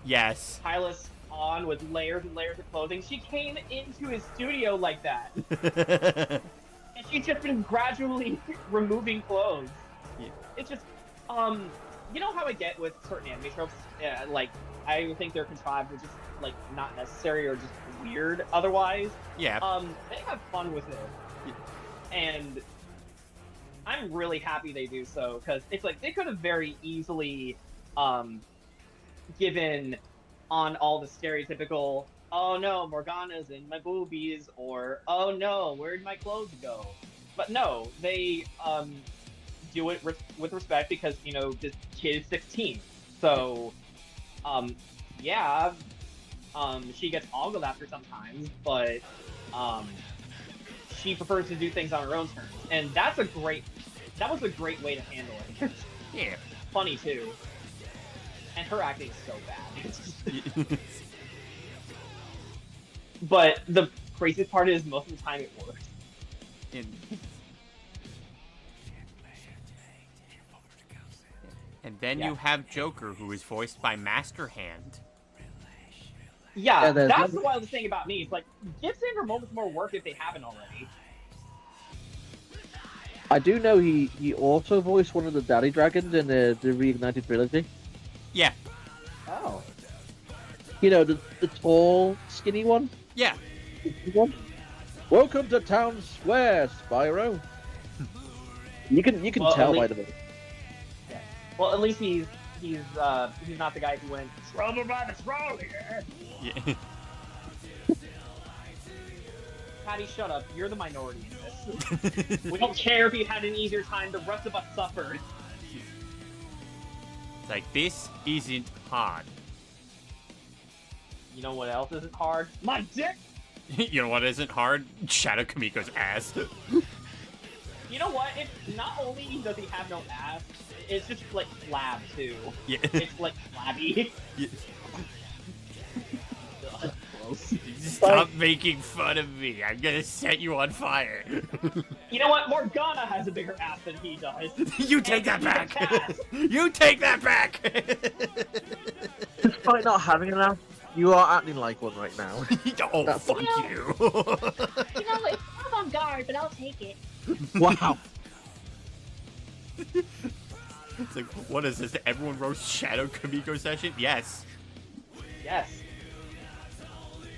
Yes. pile us on with layers and layers of clothing? She came into his studio like that. And she's just been gradually removing clothes. Yeah. It's just, you know how I get with certain anime tropes? I think they're contrived or just, not necessary or just weird otherwise. Yeah. They have fun with it. And I'm really happy they do so, because it's they could have very easily, given on all the stereotypical, oh no, Morgana's in my boobies, or oh no, where'd my clothes go? But no, they do it with respect because, this kid is 16. So, yeah, she gets ogled after sometimes, but she prefers to do things on her own terms. And that was a great way to handle it. Yeah. Funny too. And her acting is so bad. But the craziest part is most of the time it works. And then you have Joker, who is voiced by Master Hand. Yeah, that's the wildest thing about me. It's give Sandra moments more work if they haven't already. I do know he also voiced one of the Daddy Dragons in the Reignited trilogy. Yeah. Oh. The tall, skinny one? Yeah. Welcome to Town Square, Spyro. You can tell by the voice. Yeah. Well, at least he's not the guy who went trouble by the throat here. Yeah. Patty, shut up. You're the minority in this. We don't care if you had an easier time. The rest of us suffered. It's this isn't hard. You know what else isn't hard? My dick! You know what isn't hard? Shadow Kamiko's ass. You know what? It's not only does he have no ass, it's just flab too. Yeah. It's flabby. Yeah. Ugh, gross. Stop making fun of me. I'm gonna set you on fire. You know what? Morgana has a bigger ass than he does. You take that back. You take that back. Despite not having an ass, you are acting like one right now. Oh, fuck you. It's avant-garde, but I'll take it. Wow. It's what is this? Everyone roast Shadow Kamiko session? Yes. Yes.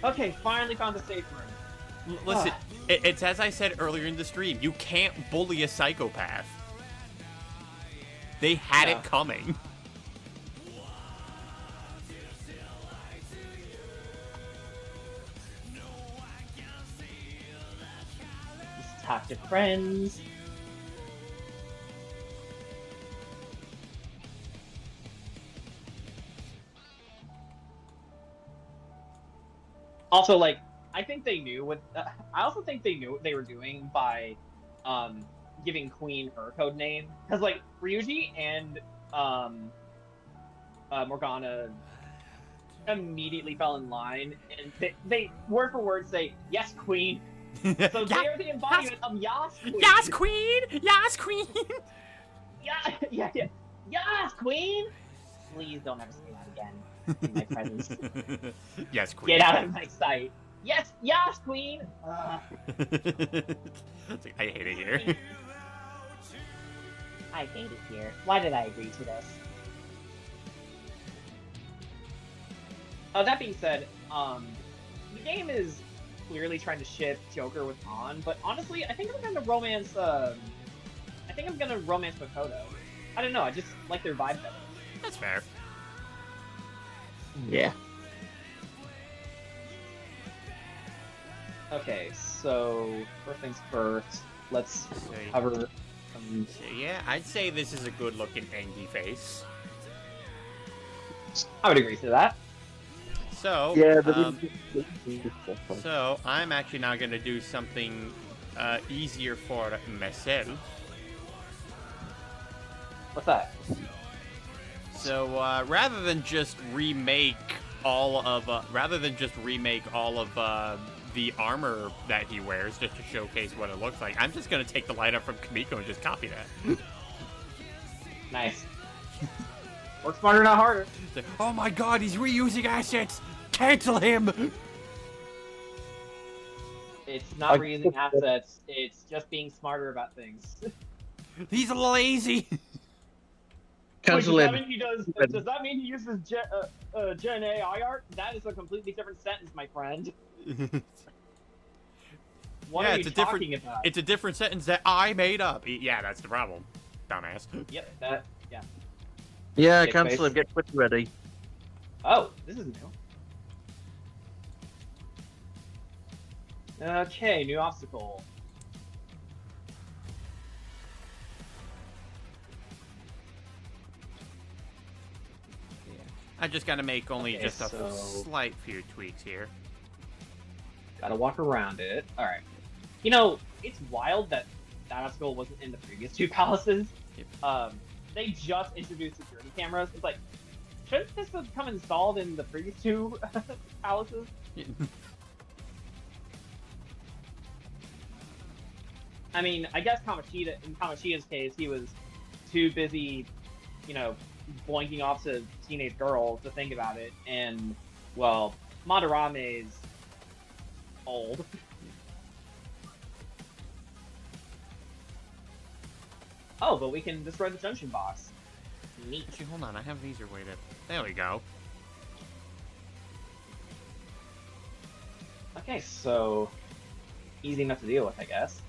Okay, finally found the safe room. Listen, it's as I said earlier in the stream. You can't bully a psychopath. They had it coming. Just talk to friends. Also, I think they knew what. I also think they knew what they were doing by, giving Queen her code name, because Ryuji and Morgana immediately fell in line, and they word for word say yes, Queen. So they are the embodiment of Yas Queen. Yas Queen. Yas Queen. Yeah. Yas Queen. Please don't ever say that again in my presence. Yes, Queen. Get out of my sight. Yes, Queen. I hate it here. I hate it here. Why did I agree to this? That being said, the game is clearly trying to ship Joker with Han, but honestly, I think I'm gonna romance. I think I'm gonna romance Makoto. I don't know. I just like their vibe better. That's fair. Yeah. Okay, so first things first, let's cover some. So yeah, I'd say this is a good-looking Engie face. I would agree to that. So, Yeah, so I'm actually now going to do something easier for myself. What's that? So rather than just remake all of the armor that he wears just to showcase what it looks like, I'm just going to take the lineup from Kamiko and just copy that. Nice. Work smarter, not harder. Oh my god, he's reusing assets! Cancel him! It's not reusing assets. It's just being smarter about things. He's lazy! Cancel Wait, him. does that mean he uses Gen AI art? That is a completely different sentence, my friend. What are you talking about? It's a different sentence that I made up. Yeah, that's the problem. Dumbass. Yep, that, yeah. Yeah, Dick cancel face. him. Get Twitter ready. Oh, this is new. Okay, new obstacle. I just gotta make only Okay, just a so- slight few tweaks here. Gotta walk around it. Alright. You know, it's wild that that obstacle wasn't in the previous two palaces. Yep. They just introduced security cameras. It's like, shouldn't this have come installed in the previous two palaces? I mean, I guess in Kamoshida's case, he was too busy, you know, boinking off to teenage girls to think about it, and, well, Madarame's old. Oh, but we can destroy the junction box. Neat. Actually, hold on, I have these are weighted. There we go. Okay, so easy enough to deal with, I guess.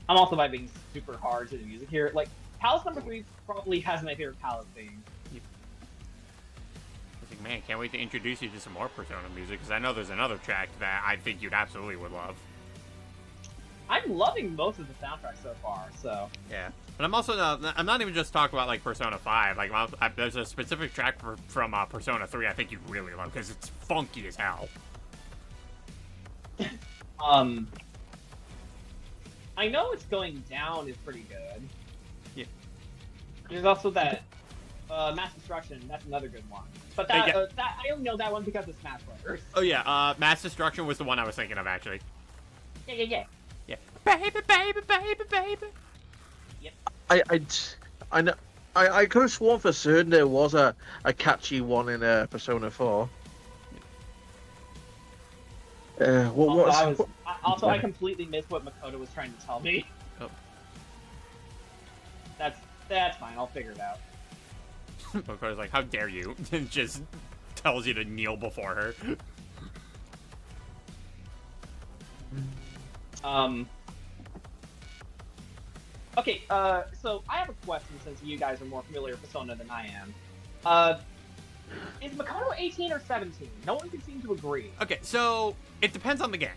I'm also vibing super hard to the music here. Like, Palace number 3 probably has my favorite Palace theme. I was like, man, can't wait to introduce you to some more Persona music, because I know there's another track that I think you'd absolutely would love. I'm loving most of the soundtracks so far, so. Yeah, but I'm also I'm not even just talking about like Persona 5. Like, there's a specific track from Persona 3 I think you'd really love because it's funky as hell. I know It's Going Down is pretty good. Yeah. There's also that Mass Destruction. That's another good one. But that, Yeah. that I only know that one because of Smash Brothers. Oh yeah, Mass Destruction was the one I was thinking of actually. Yeah. Yeah. Baby, baby, baby, baby. Yep. I know. I could have sworn for certain there was a catchy one in Persona 4. I completely missed what Makoto was trying to tell me. Oh. That's fine. I'll figure it out. Makoto's like, how dare you? And just tells you to kneel before her. Okay, so I have a question since you guys are more familiar with Persona than I am. Is Makoto 18 or 17? No one can seem to agree. Okay, so it depends on the game.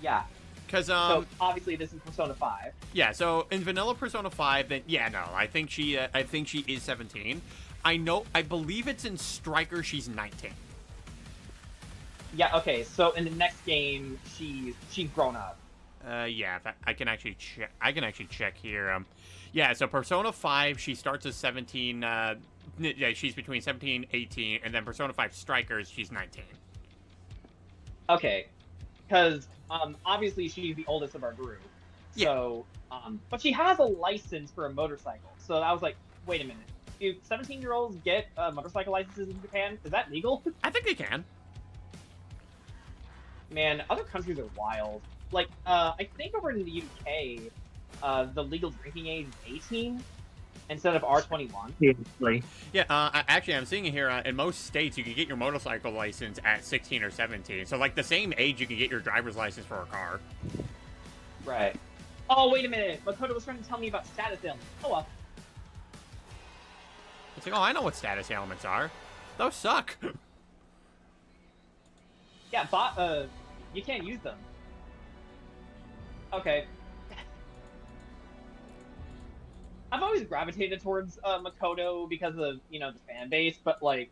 Yeah. Cause So obviously this is Persona 5. yeah, so in vanilla Persona 5, then yeah, no, I think she is 17. I believe it's in Striker she's 19. Yeah. Okay. So in the next game, she's grown up. Yeah, I can actually check here. Yeah, so Persona 5 she starts as 17. Yeah, she's between 17, 18, and then Persona 5 Strikers she's 19. Okay. Because obviously she's the oldest of our group. Yeah. So but she has a license for a motorcycle. So I was like, wait a minute. Do 17-year-olds get motorcycle licenses in Japan? Is that legal? I think they can. Man, other countries are wild. Like, I think over in the UK, the legal drinking age is 18. instead of R21. Seriously. Yeah, actually, I'm seeing it here. In most states, you can get your motorcycle license at 16 or 17. So, like, the same age you can get your driver's license for a car. Right. Oh, wait a minute. Makoto was trying to tell me about status ailments. Oh, well. It's like, oh, I know what status ailments are. Those suck. Yeah, you can't use them. Okay. I've always gravitated towards Makoto because of, you know, the fan base, but, like,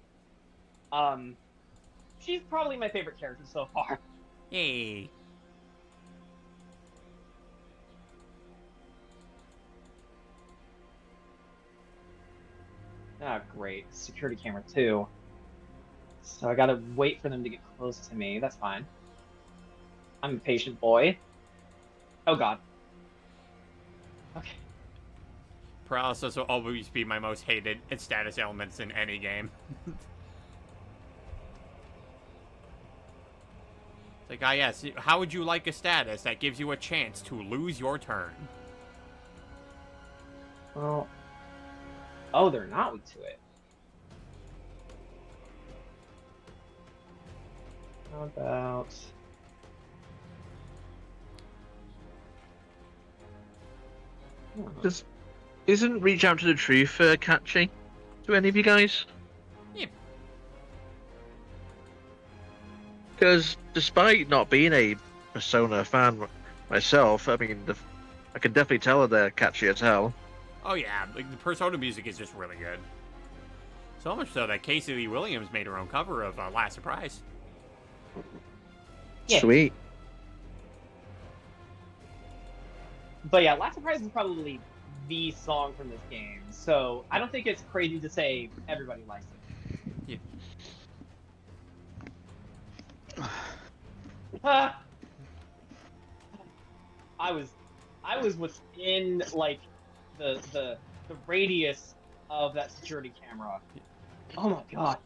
she's probably my favorite character so far. Yay. Ah, great. Security camera, too. So I gotta wait for them to get close to me. That's fine. I'm a patient boy. Oh, God. Okay. Paralysis will always be my most hated status ailments in any game. It's like, ah, yes, how would you like a status that gives you a chance to lose your turn? Well... Oh, they're not weak to it. How about... Isn't Reach Out to the Truth catchy to any of you guys? Yeah. Because despite not being a Persona fan myself, I mean, I can definitely tell that they're catchy as hell. Oh yeah, like the Persona music is just really good. So much so that Casey Lee Williams made her own cover of Last Surprise. Yeah. Sweet. But yeah, Last Surprise is probably the song from this game, so I don't think it's crazy to say everybody likes it. Yeah. I was within like the radius of that security camera. Oh my god.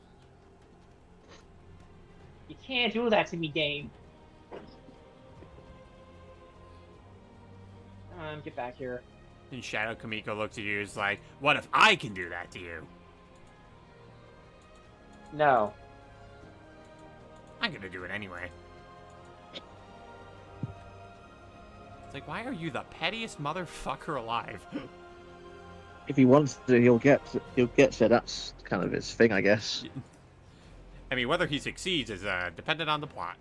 You can't do that to me, game. Come on, get back here. And Shadow Kamiko looks at you and is like, what if I can do that to you? No. I'm gonna do it anyway. It's like, why are you the pettiest motherfucker alive? If he wants to, he'll get to. That's kind of his thing, I guess. I mean, whether he succeeds is dependent on the plot.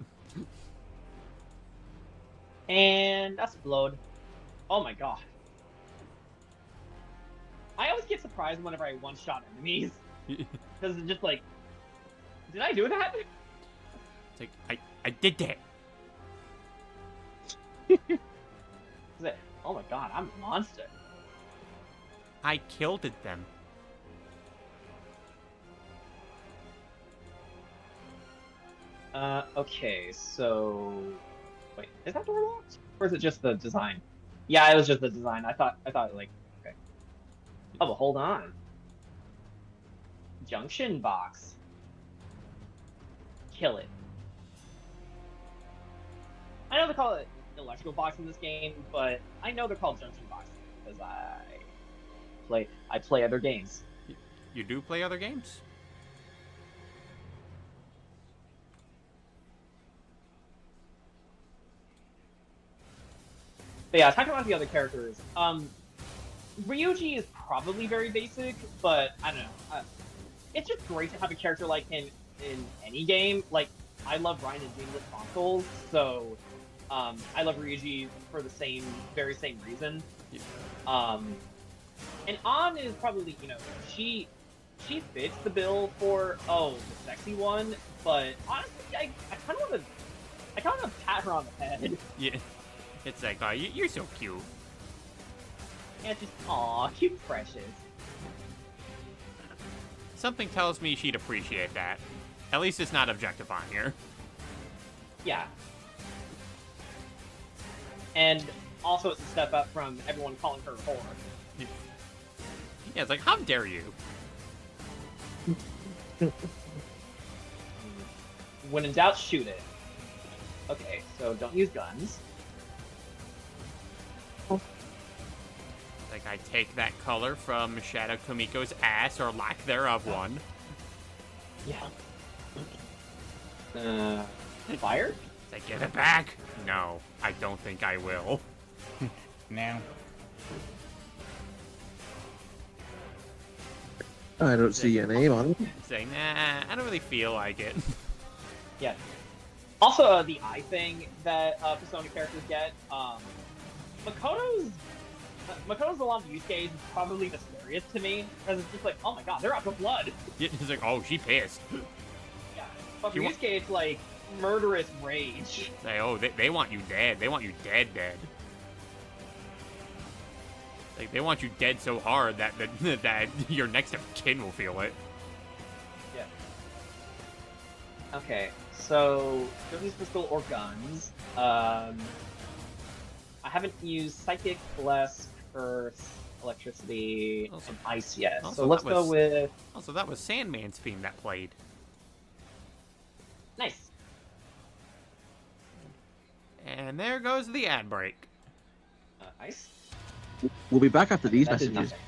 And that's explode. Oh my god. I always get surprised whenever I one-shot enemies. Because it's just like, did I do that? It's like, I did that. It's like, oh my god, I'm a monster. I killed them. Okay, so... Wait, is that door locked? Or is it just the design? Yeah, it was just the design. I thought, like, okay. Oh, but hold on. Junction box. Kill it. I know they call it electrical box in this game, but I know they're called junction boxes because I play other games. You do play other games? But yeah, talking about the other characters, Ryuji is probably very basic, but I don't know. It's just great to have a character like him in any game. Like, I love Ryan and Dreamless consoles, so I love Ryuji for the very same reason. Yeah. And An is probably, you know, she fits the bill for the sexy one, but honestly, I kind of want to pat her on the head. Yeah. It's like, oh, you're so cute. Yeah, just aw, cute, precious. Something tells me she'd appreciate that. At least it's not objectifying her. Yeah. And also, it's a step up from everyone calling her a whore. Yeah, it's like, how dare you? When in doubt, shoot it. Okay, so don't use guns. Like, I take that color from Shadow Kamiko's ass, or lack thereof one. Yeah. Fire? I get it back? No, I don't think I will. No. I don't see your name on it. Saying, nah, I don't really feel like it. Yeah. Also, the eye thing that Persona characters get. Makoto's the one of use case is probably the scariest to me, because it's just like, oh my god, they're out for blood. It's like, oh, she pissed. Yeah. But You use case, like, murderous rage. Say, oh, they want you dead. They want you dead. Like, they want you dead so hard that that your next of kin will feel it. Yeah. Okay, so don't use pistol or guns. I haven't used psychic, bless, curse, electricity, Also- and ice yet. also So let's that go was- with Also, that was Sandman's theme that played. nice. And there goes the ad break. Ice. We'll be back after these That did messages. nothing.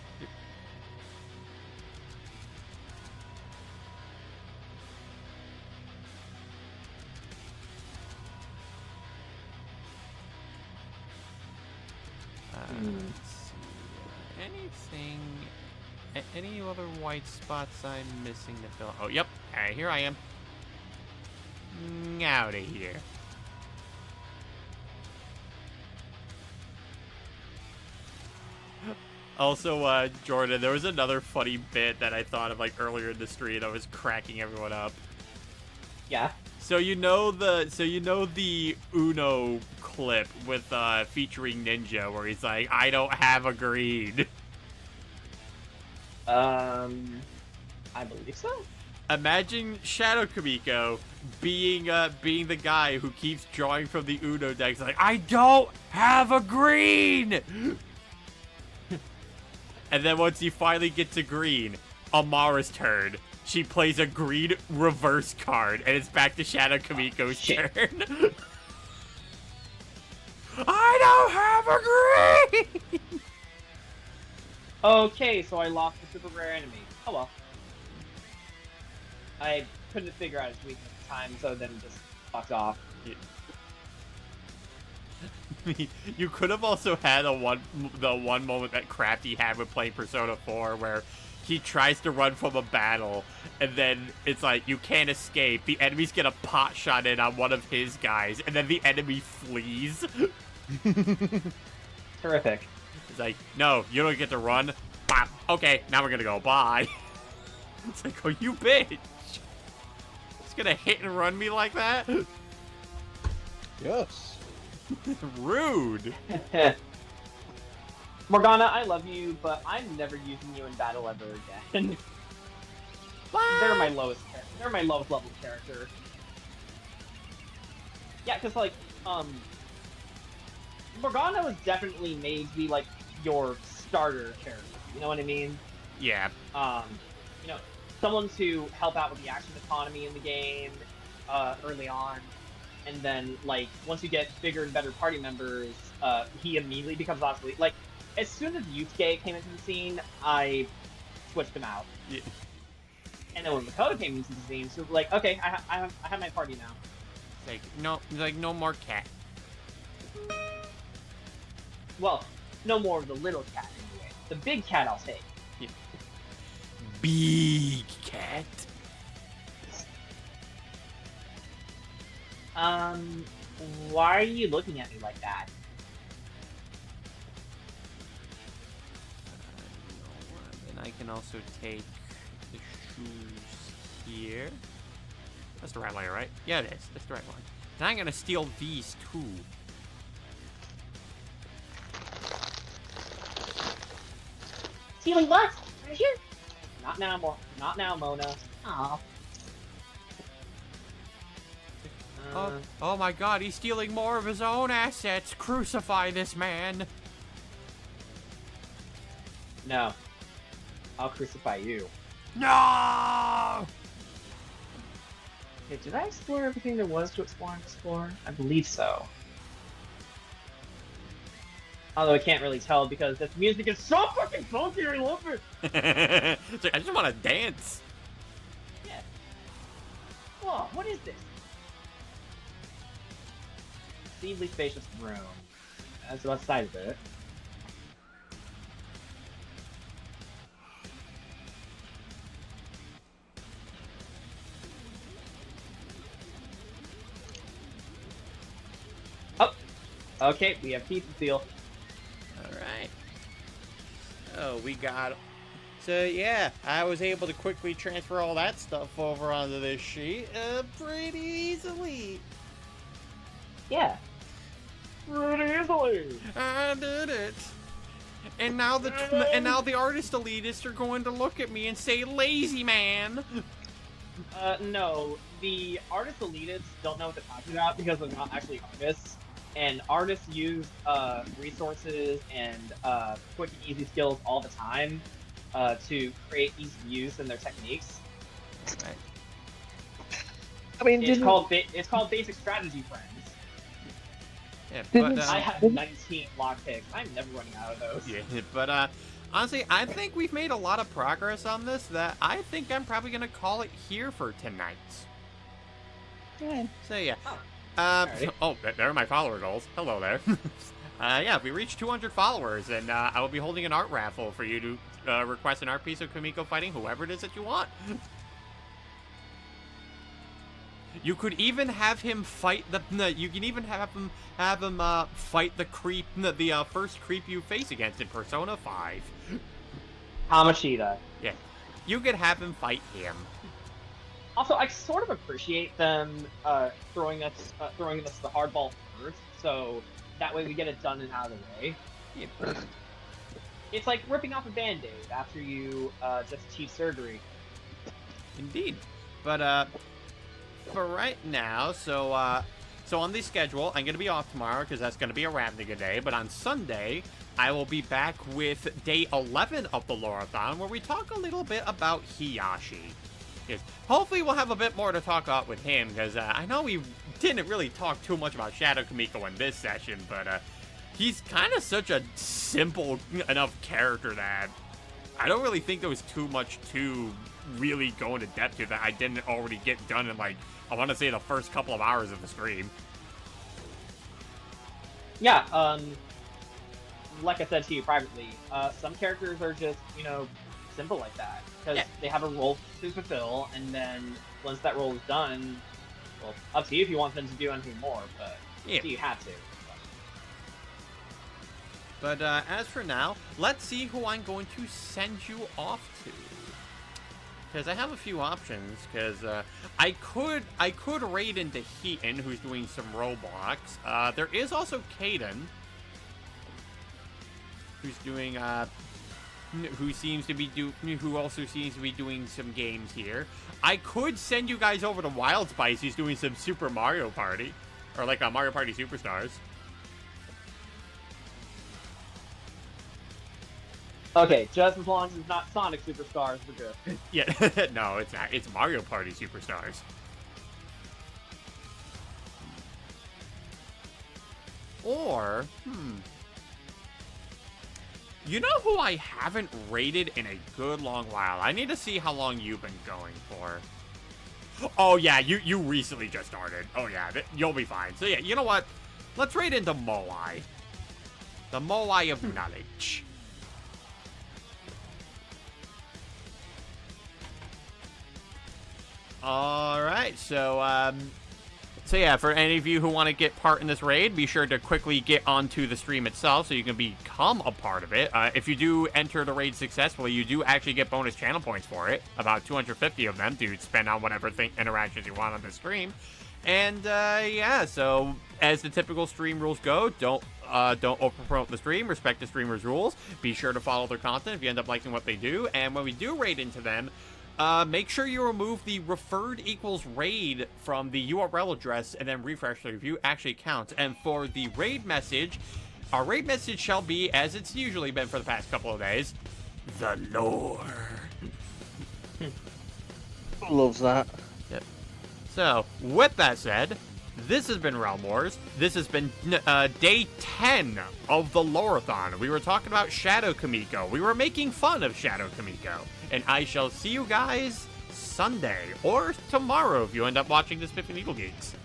Let's see. Anything? Any other white spots I'm missing to fill? Oh, yep. Alright, here I am. Out of here. Also, Jordan, there was another funny bit that I thought of like earlier in the stream. I was cracking everyone up. Yeah. So you know the Uno clip with featuring Ninja where he's like, I don't have a green. I believe so. Imagine Shadow Kamiko being the guy who keeps drawing from the Uno decks like, I don't have a green. And then once he finally gets a green, Amara's turn. She plays a green reverse card, and it's back to Shadow Kamiko's Shit. turn. I don't have a green! Okay, so I lost the super rare enemy. Oh well. I couldn't figure out its weakness at the time, so then just fucked off. You could have also had the one moment that Crafty had with playing Persona 4 where he tries to run from a battle and then it's like you can't escape. The enemies get a pot shot in on one of his guys and then the enemy flees. Terrific. It's like, no, you don't get to run. Bop. Okay, now we're gonna go. Bye. It's like, oh, you bitch. It's gonna hit and run me like that? Yes. Rude. Morgana, I love you, but I'm never using you in battle ever again. They're my lowest. They're my lowest level character. Yeah, because like, Morgana was definitely made to be like your starter character. You know what I mean? Yeah. You know, someone to help out with the action economy in the game early on, and then like once you get bigger and better party members, he immediately becomes obsolete. Like as soon as Yusuke came into the scene, I switched him out. Yeah. And then when Makoto came into the scene, so like, okay, I have my party now. It's like no more cat. Well, no more of the little cat anyway. The big cat I'll take. Big cat. Why are you looking at me like that? And I can also take the shoes here. That's the right layer, right? Yeah, it is. That's the right one. And I'm gonna steal these too. Stealing what? Treasure? Not now, Not now, Mona. Aw. Oh my god, he's stealing more of his own assets. Crucify this man. No. I'll crucify you. No! Okay, did I explore everything there was to explore? I believe so. Although I can't really tell because this music is so fucking funky. I love it. It's like, I just want to dance. Yeah. Whoa, what is this? Seedly spacious room. That's about the size of it. Oh, okay. We have pizza seal. All right. Oh, we got. So yeah, I was able to quickly transfer all that stuff over onto this sheet pretty easily. Yeah. Pretty easily. I did it. And now the artist elitists are going to look at me and say, "Lazy man." No. The artist elitists don't know what they're talking about because they're not actually artists. And artists use resources and quick and easy skills all the time to create ease of use in their techniques. Right. I mean, It's called basic strategy, friends. Yeah, Didn't but I have 19 lockpicks. I'm never running out of those. yeah, but honestly, I think we've made a lot of progress on this. That I think I'm probably gonna call it here for tonight. Yeah. So yeah. Alright. Oh, there are my follower goals. Hello there. Yeah, we reached 200 followers, and I will be holding an art raffle for you to request an art piece of Kamiko fighting whoever it is that you want. You could even have him fight you can even have him fight the creep, the first creep you face against in Persona 5. Hamashita. Yeah, you could have him fight him. Also, I sort of appreciate them throwing us the hardball first, so that way we get it done and out of the way. Yeah. It's like ripping off a band-aid after you just achieve surgery. Indeed, but for right now, so on the schedule, I'm gonna be off tomorrow because that's gonna be a Ravnica day. But on Sunday, I will be back with day 11 of the lore-a-thon, where we talk a little bit about Hiyashi. Yes. Hopefully we'll have a bit more to talk about with him, because I know we didn't really talk too much about Shadow Kamiko in this session, but he's kind of such a simple enough character that I don't really think there was too much to really go into depth to that I didn't already get done in, like, I want to say the first couple of hours of the stream. Yeah, like I said to you privately, some characters are just, simple like that. Because they have a role to fulfill, and then once that role is done, well, up to you if you want them to do anything more, but you have to. But as for now, let's see who I'm going to send you off to. Because I have a few options, because I could raid into Heaton, who's doing some Roblox. There is also Kaden, who's doing who also seems to be doing some games here. I could send you guys over to Wild Spice, who's doing some Super Mario Party, or like Mario Party Superstars. Okay, just as long as it's not Sonic Superstars, we're good. Yeah, no, it's not. It's Mario Party Superstars. Or, you know who I haven't rated in a good long while? I need to see how long you've been going for. Oh yeah, you recently just started. Oh yeah, you'll be fine. So yeah, you know what? Let's raid into Moai. The Moai of knowledge. Alright, so yeah, for any of you who want to get part in this raid, be sure to quickly get onto the stream itself so you can become a part of it. If you do enter the raid successfully, you do actually get bonus channel points for it. About 250 of them to spend on whatever interactions you want on the stream. And, yeah, so as the typical stream rules go, don't overpromote the stream, respect the streamer's rules, be sure to follow their content if you end up liking what they do, and when we do raid into them, make sure you remove the referred equals raid from the URL address and then refresh the review actually counts. And for the raid message, our raid message shall be, as it's usually been for the past couple of days, the lore. Loves that. Yep. So, with that said, This has been Realm Wars. This has been day 10 of the lore-a-thon. We were talking about Shadow Kamiko. We were making fun of Shadow Kamiko. And I shall see you guys Sunday or tomorrow if you end up watching this Piffin Eagle Geeks.